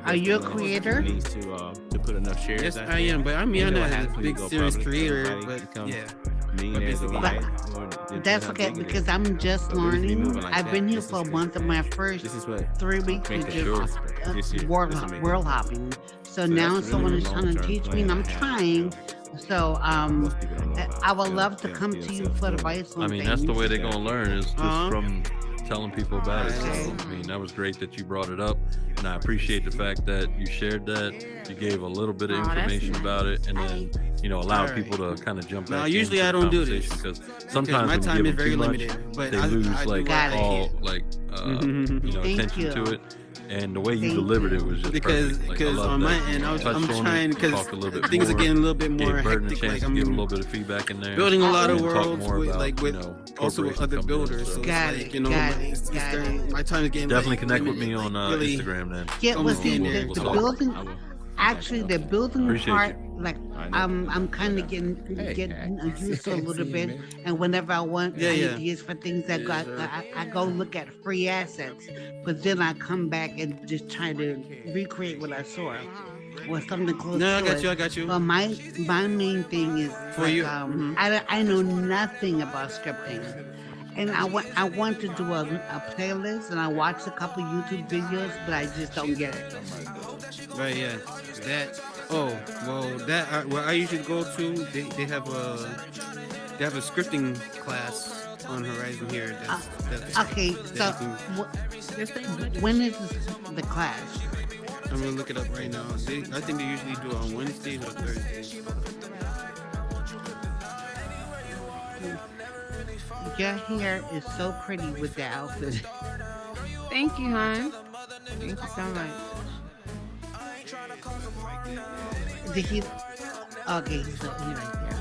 Are you a investor creator? Needs to put enough shares. Yes, out I there. am, but I mean, And I'm what not happens a when you big go serious public, creator, everybody but becomes yeah. millionaires But overnight, But or depends that's how okay big it because is. I'm just So we just be learning. moving like I've that. been here This for a is month of my first This is what 3 weeks make of it just possible this year. world, This will make it world possible. hopping. So So now that's someone really is a trying to long-term teach me, plan and I'm I have. trying. So Most people don't know about I would them- love to them- come to you themselves for doing it. advice on I mean, things. that's the way they're gonna learn is just Uh-huh. from telling people about it. Okay. So, I mean, that was great that you brought it up, and I appreciate the fact that you shared that. You gave a little bit of Oh, that's information nice. about it, and then allowed Alright. people to kind of jump No, back. usually into I the don't do this conversation, because because sometimes my when you time give is them very too much, limited. But they I lose do like what I all can. like Thank attention you. to it. And the way you Thank delivered it you. was just Because perfect. Like, I love on that my you end, I'm touched on trying it, because talked a little bit things are more, getting a little bit more gave Burden a hectic. chance Like to I'm give a little bit of feedback in there. building a lot of and talk worlds more with about, like with also with corporations other coming in, builders. so- So Got it's it, like, you know, got my, it, it's got starting, my time is getting Definitely like, connect with me limited, on like, really Instagram then. Yeah, well, almost see, getting the, there. We'll the talk. building, actually, the building Appreciate part, you. like, I'm kind of getting used to a little bit. And whenever I want Yeah, yeah. ideas for things, I go look at free assets, but then I come back and just try to recreate what I saw or something close No, I to got it. you. I got you. But my main thing is For like, you. I know nothing about scripting. And I want to do a playlist, and I watched a couple YouTube videos, but I just don't get it. Right, yeah. That. Oh, well, that where I usually go to, they have a scripting class on Horizon here. That's Okay, so when is the class? I'm gonna look it up right now. I think they usually do it on Wednesdays or Thursdays. Your hair is so pretty with the outfit. Thank you, hon. Thank you so much. Did he? Okay, so he right there.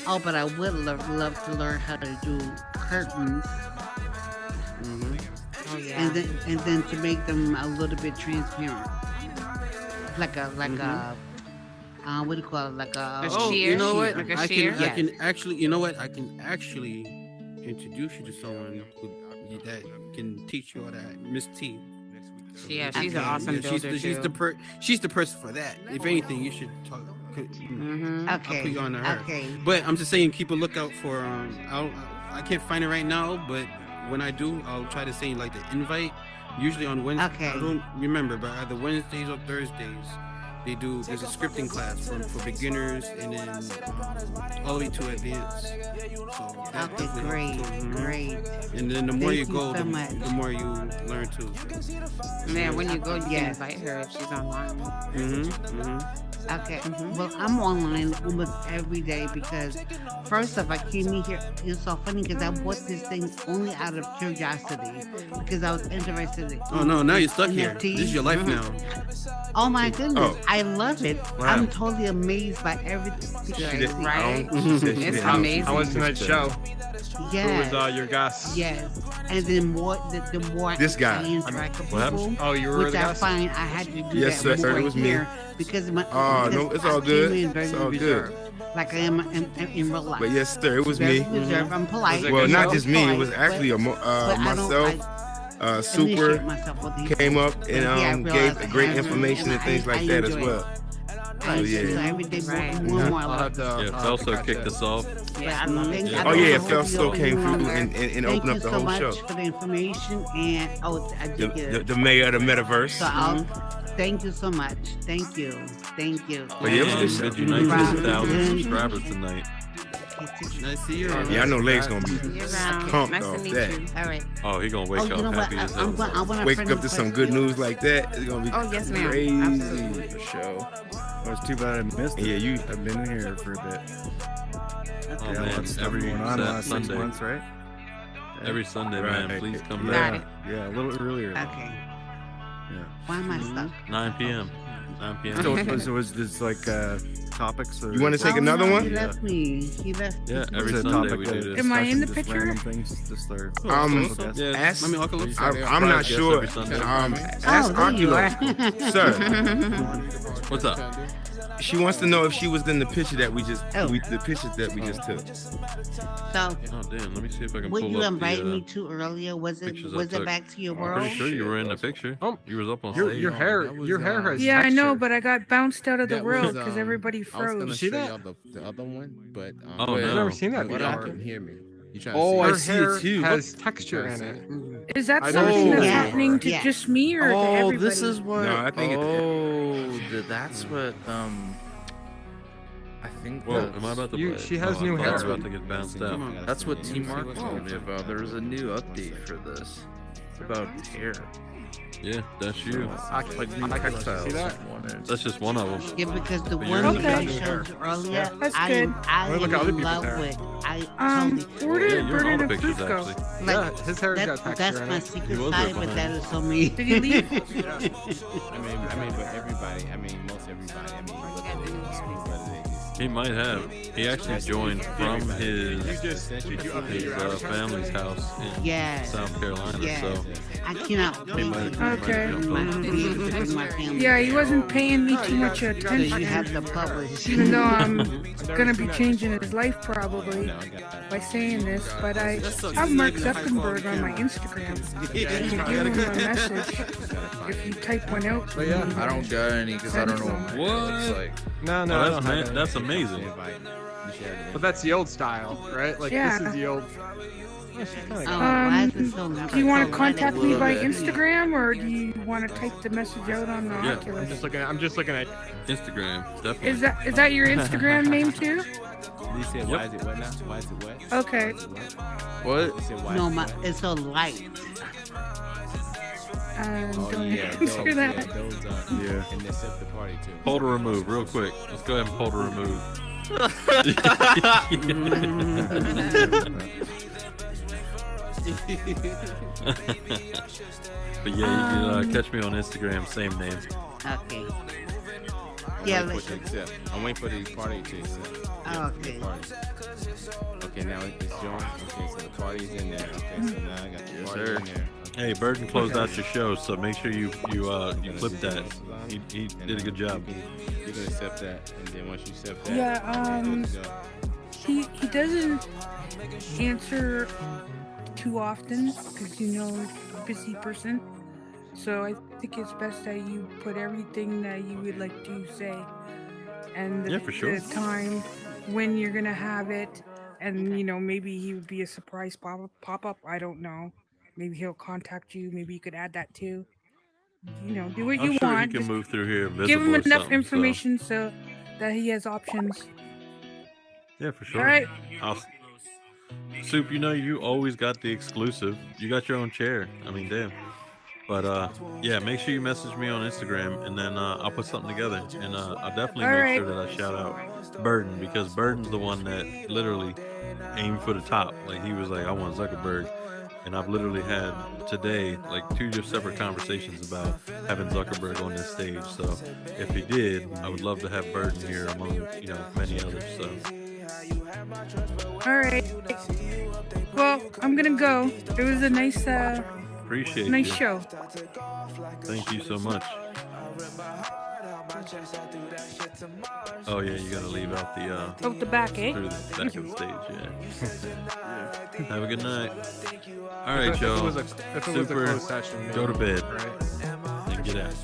Oh, but I would love to learn how to do curtains. Oh yeah. And then to make them a little bit transparent, like a what do you call it? Like a You know what? Like a I sheer? can actually. You know what? I can actually introduce you to someone that can teach you all that. Miss T. Yeah, she's an awesome builder too. She's the person for that. If anything, you should talk. I'll put you on to her. Okay. But I'm just saying, keep a lookout for. I can't find it right now, but when I do, I'll try to send like the invite. Usually on Wednesday. Okay. I don't remember, but either Wednesdays or Thursdays, there's a scripting class for beginners and then all the way to advanced. So Okay, great. And then the more Thank you go, so the much. more you learn too. Man, when you go, you can Yes. invite her if she's online. Okay. Well, I'm online almost every day because first off, I came in here. It's so funny because I bought this thing only out of curiosity because I was interested in. Oh no, now you're stuck here. NFTs. This is your life now. Oh my goodness, Oh. I love it. Wow. I'm totally amazed by everything. She I did- see. Right? She said she It's did. amazing. How was tonight's show? Yes. Who was your guest? Yes, and then the more This guy. I interact with What people, happened? Oh, you were which the I guest? find I had to do Yes, that sir, more it was me. here because my Oh, because no, it's I all came good. in very It's all reserved, like I am in real life. But yes, sir, it was Very me. reserved. I'm polite. Well, not I'm just me. It polite, was actually but I don't myself. Super initiate myself with these came up But and yeah, I gave realized I great have- information and things like I that as enjoy it. well. I So enjoy it. So yeah. every day Right. more and more. I I'll love have it. to. Yeah, Felso kicked us off. Yeah, I love it. Thank- Oh I yeah, hope Felso you came open through longer. and Thank opened you up the so whole much show. for the information and I did get it. The mayor of the metaverse. So I'll thank you so much. Thank you. Thank you. But yeah, it was a good show. Did you nice Right. 1,000 subscribers tonight? Nice to see you. Yeah, I know Leg's gonna be You're around. pumped Nice to off meet that. you. All right. Oh, he gonna wake Oh, you know up what? happy as I hell. want to Wake up to some good news like that. It's gonna be Oh, yes, ma'am. crazy. Absolutely. The show. It was too bad I missed it. Yeah, you. I've been here for a bit. Oh Yeah, man, lots of stuff every going on last 6 Sunday. months, right? Every Sunday, Right. man. Please come Yeah, back. Got it. yeah, a little earlier. Okay. Yeah. Why am I stuck? 9 p.m. 9 p.m. So was this like topics? Or You wanna take Oh, another no, one? He left me. He left Yeah, me. every Is it a Sunday topic we of do this. Am I in the discussion, just picture? random things, just our Yeah, Ask, I mean, Oculus. I'm not Yes, sure. every Sunday. Ask there you are. Oculos, sir. What's up? She wants to know if she was in the picture that we just Oh. the pictures that we just took. So, Oh damn, let me see if I can what pull you up invited the, me to earlier, was pictures it I took. back to your I'm world? pretty sure you were in the picture. Oh, you was up on Your stage. hair has. Yeah, I know, texture. but I got bounced out of the That world was, because um, everybody I was froze. gonna see show that? y'all the other one, but Oh, but- no. I've never seen that but before. y'all couldn't hear me. You trying Oh, to her see hair it? has texture in it. Is that I something know. that's Yeah. happening to Yeah. just me or to everybody? this is what. No, I think that's what. I think. Whoa, am I about to? She has I new thought I was hair. about to get bounced out. That's what Team Mark told me about. There was a new update for this. It's about hair. Yeah, that's you. Like new I can textiles. see that. That's just one of them. Yeah, because the But one you're that I okay. showed you earlier, That's I good. am Well, look at other in people's love hair. with. I totally. Where Yeah, did you're in all Bernard the and Proof pictures go? actually. Yeah, his hair's got texture That's in my it. secret He was side, there but behind that is so me. Did he leave? I mean, but everybody. I mean, most everybody. I mean, whether they speak, whether they just. He might have. He actually joined from his family's house in Yes. South Carolina. Yes. So I cannot he wait might, to Okay. bring my family. Yeah, he wasn't paying me too much So you attention. have to publish. Even though I'm gonna be changing his life probably by saying this, but I have Mark Zuckerberg on my Instagram. You can give him a message if you type one out. But yeah, I don't got any because I don't know what my hair looks like. No, Oh, I don't that's, have any. that's amazing. But that's the old style, right? Like Yeah. this is the old. Yeah, she's kinda got Why is it so Do you want to so contact me by light? Instagram or do you want to type the message out on the Yeah. Oculus? I'm just looking at. Instagram, definitely. Is that your Instagram name too? He said, "Why is it wet now? Why is it wet?" Okay. What? He said, "Why No, is it my wet?" it's so light. Oh Don't yeah, answer those, that. yeah, those Yeah. and they set the party too. Pull to remove, real quick. Let's go ahead and pull to remove. But yeah, you can catch me on Instagram, same name. Okay. I'm Yeah, waiting for it to accept. I'm waiting for the party to accept. Yeah, Okay. the party. Okay, now it's joined. Okay, so the party's in there. Okay, so now I got the party in there. Hey, Burton closed out your show, so make sure you clip that. He did a good job. You can accept that, and then once you accept that, Yeah, you're good to go. he doesn't answer too often because he's a busy person. So I think it's best that you put everything that you would like to say and Yeah, for sure. the time when you're gonna have it, and maybe he would be a surprise pop up. I don't know. Maybe he'll contact you. Maybe you could add that too. Do what I'm you sure want. he can Just move through here give visible him or enough something, information so that he has options. Yeah, for sure. All right. Soup, you always got the exclusive. You got your own chair. I mean, damn. But yeah, make sure you message me on Instagram, and then I'll put something together, and I'll definitely All make right. sure that I shout out Burden, because Burden's the one that literally aimed for the top. Like, he was like, I want Zuckerberg, and I've literally had today like 2 just separate conversations about having Zuckerberg on this stage. So if he did, I would love to have Burden here among many others. So All right. Well, I'm gonna go. It was a nice, appreciate nice you. show. Thank you so much. Oh yeah, you gotta leave out the Out the back, eh? through the back of the stage. Yeah. Have a good night. All right, If it y'all. was a Super. closed session, Go to maybe, bed right? and get out.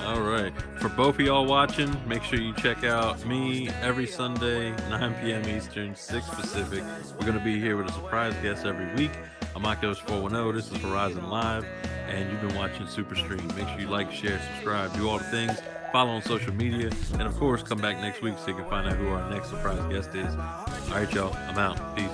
All right. For both of y'all watching, make sure you check out me every Sunday, 9 p.m. Eastern, 6 Pacific. We're going to be here with a surprise guest every week. I'm Oculos410. This is Horizon Live, and you've been watching Super Stream. Make sure you like, share, subscribe, do all the things. Follow on social media, and of course, come back next week so you can find out who our next surprise guest is. All right, y'all. I'm out. Peace.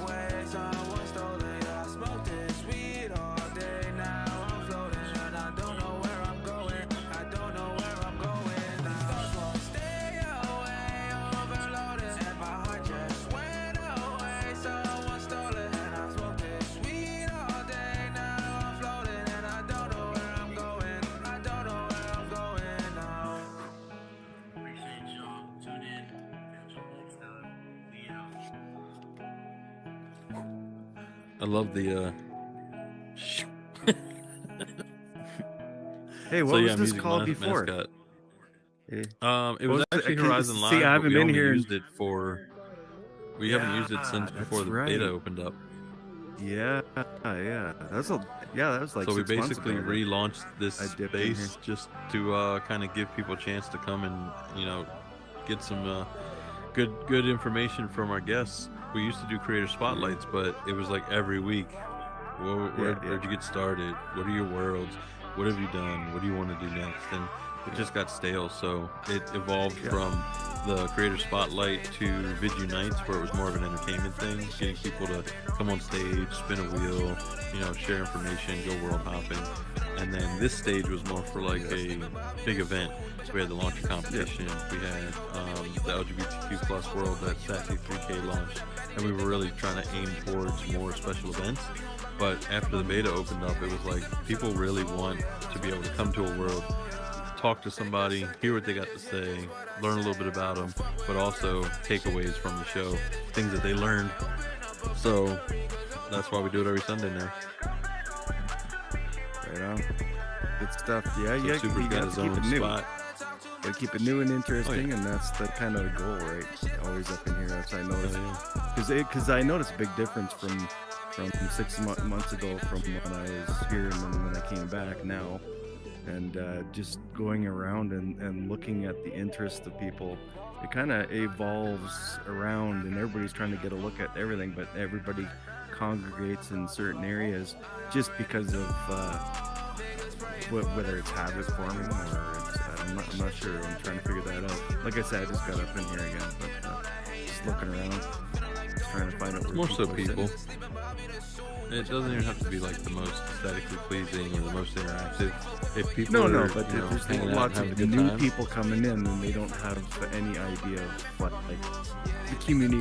I love the Hey, what was this called before? Mascot. Hey. It was actually Horizon Live. See, I but haven't we been only here. used it for. We haven't used it since before the beta opened up. Yeah, yeah. That was like. So we 6 months basically ago. relaunched this dipped in space just to kind of give people a chance to come and get some good information from our guests. We used to do creator spotlights, but it was like every week. Where'd you get started? What are your worlds? What have you done? What do you want to do next? And it just got stale, so it evolved from the creator spotlight to Vid Unites, where it was more of an entertainment thing, getting people to come on stage, spin a wheel, share information, go world hopping. And then this stage was more for like a big event. So we had the launcher competition, we had the LGBTQ plus world that Sassy 3K launched, and we were really trying to aim towards more special events. But after the beta opened up, it was like people really want to be able to come to a world, talk to somebody, hear what they got to say, learn a little bit about them, but also takeaways from the show, things that they learned. So that's why we do it every Sunday now. Right on. Good stuff. Yeah, So you Super's got got to his keep own it new. spot. Gotta keep it new and interesting, and that's the kind of the goal, right? Always up in here. That's what I noticed. Because I noticed a big difference from 6 months ago, from when I was here and then when I came back now, and just going around and looking at the interest of people it kind of evolves around, and everybody's trying to get a look at everything, but everybody congregates in certain areas just because of whether it's habit forming or it's, I'm not sure. I'm trying to figure that out. Like I said, I just got up in here again, but just looking around, just trying to find out where More so are people. sitting. It doesn't even have to be like the most aesthetically pleasing or the most interactive. If people No, are, but you know, there's hanging out lots and having of a good new time. people coming in, and they don't have any idea of what like the community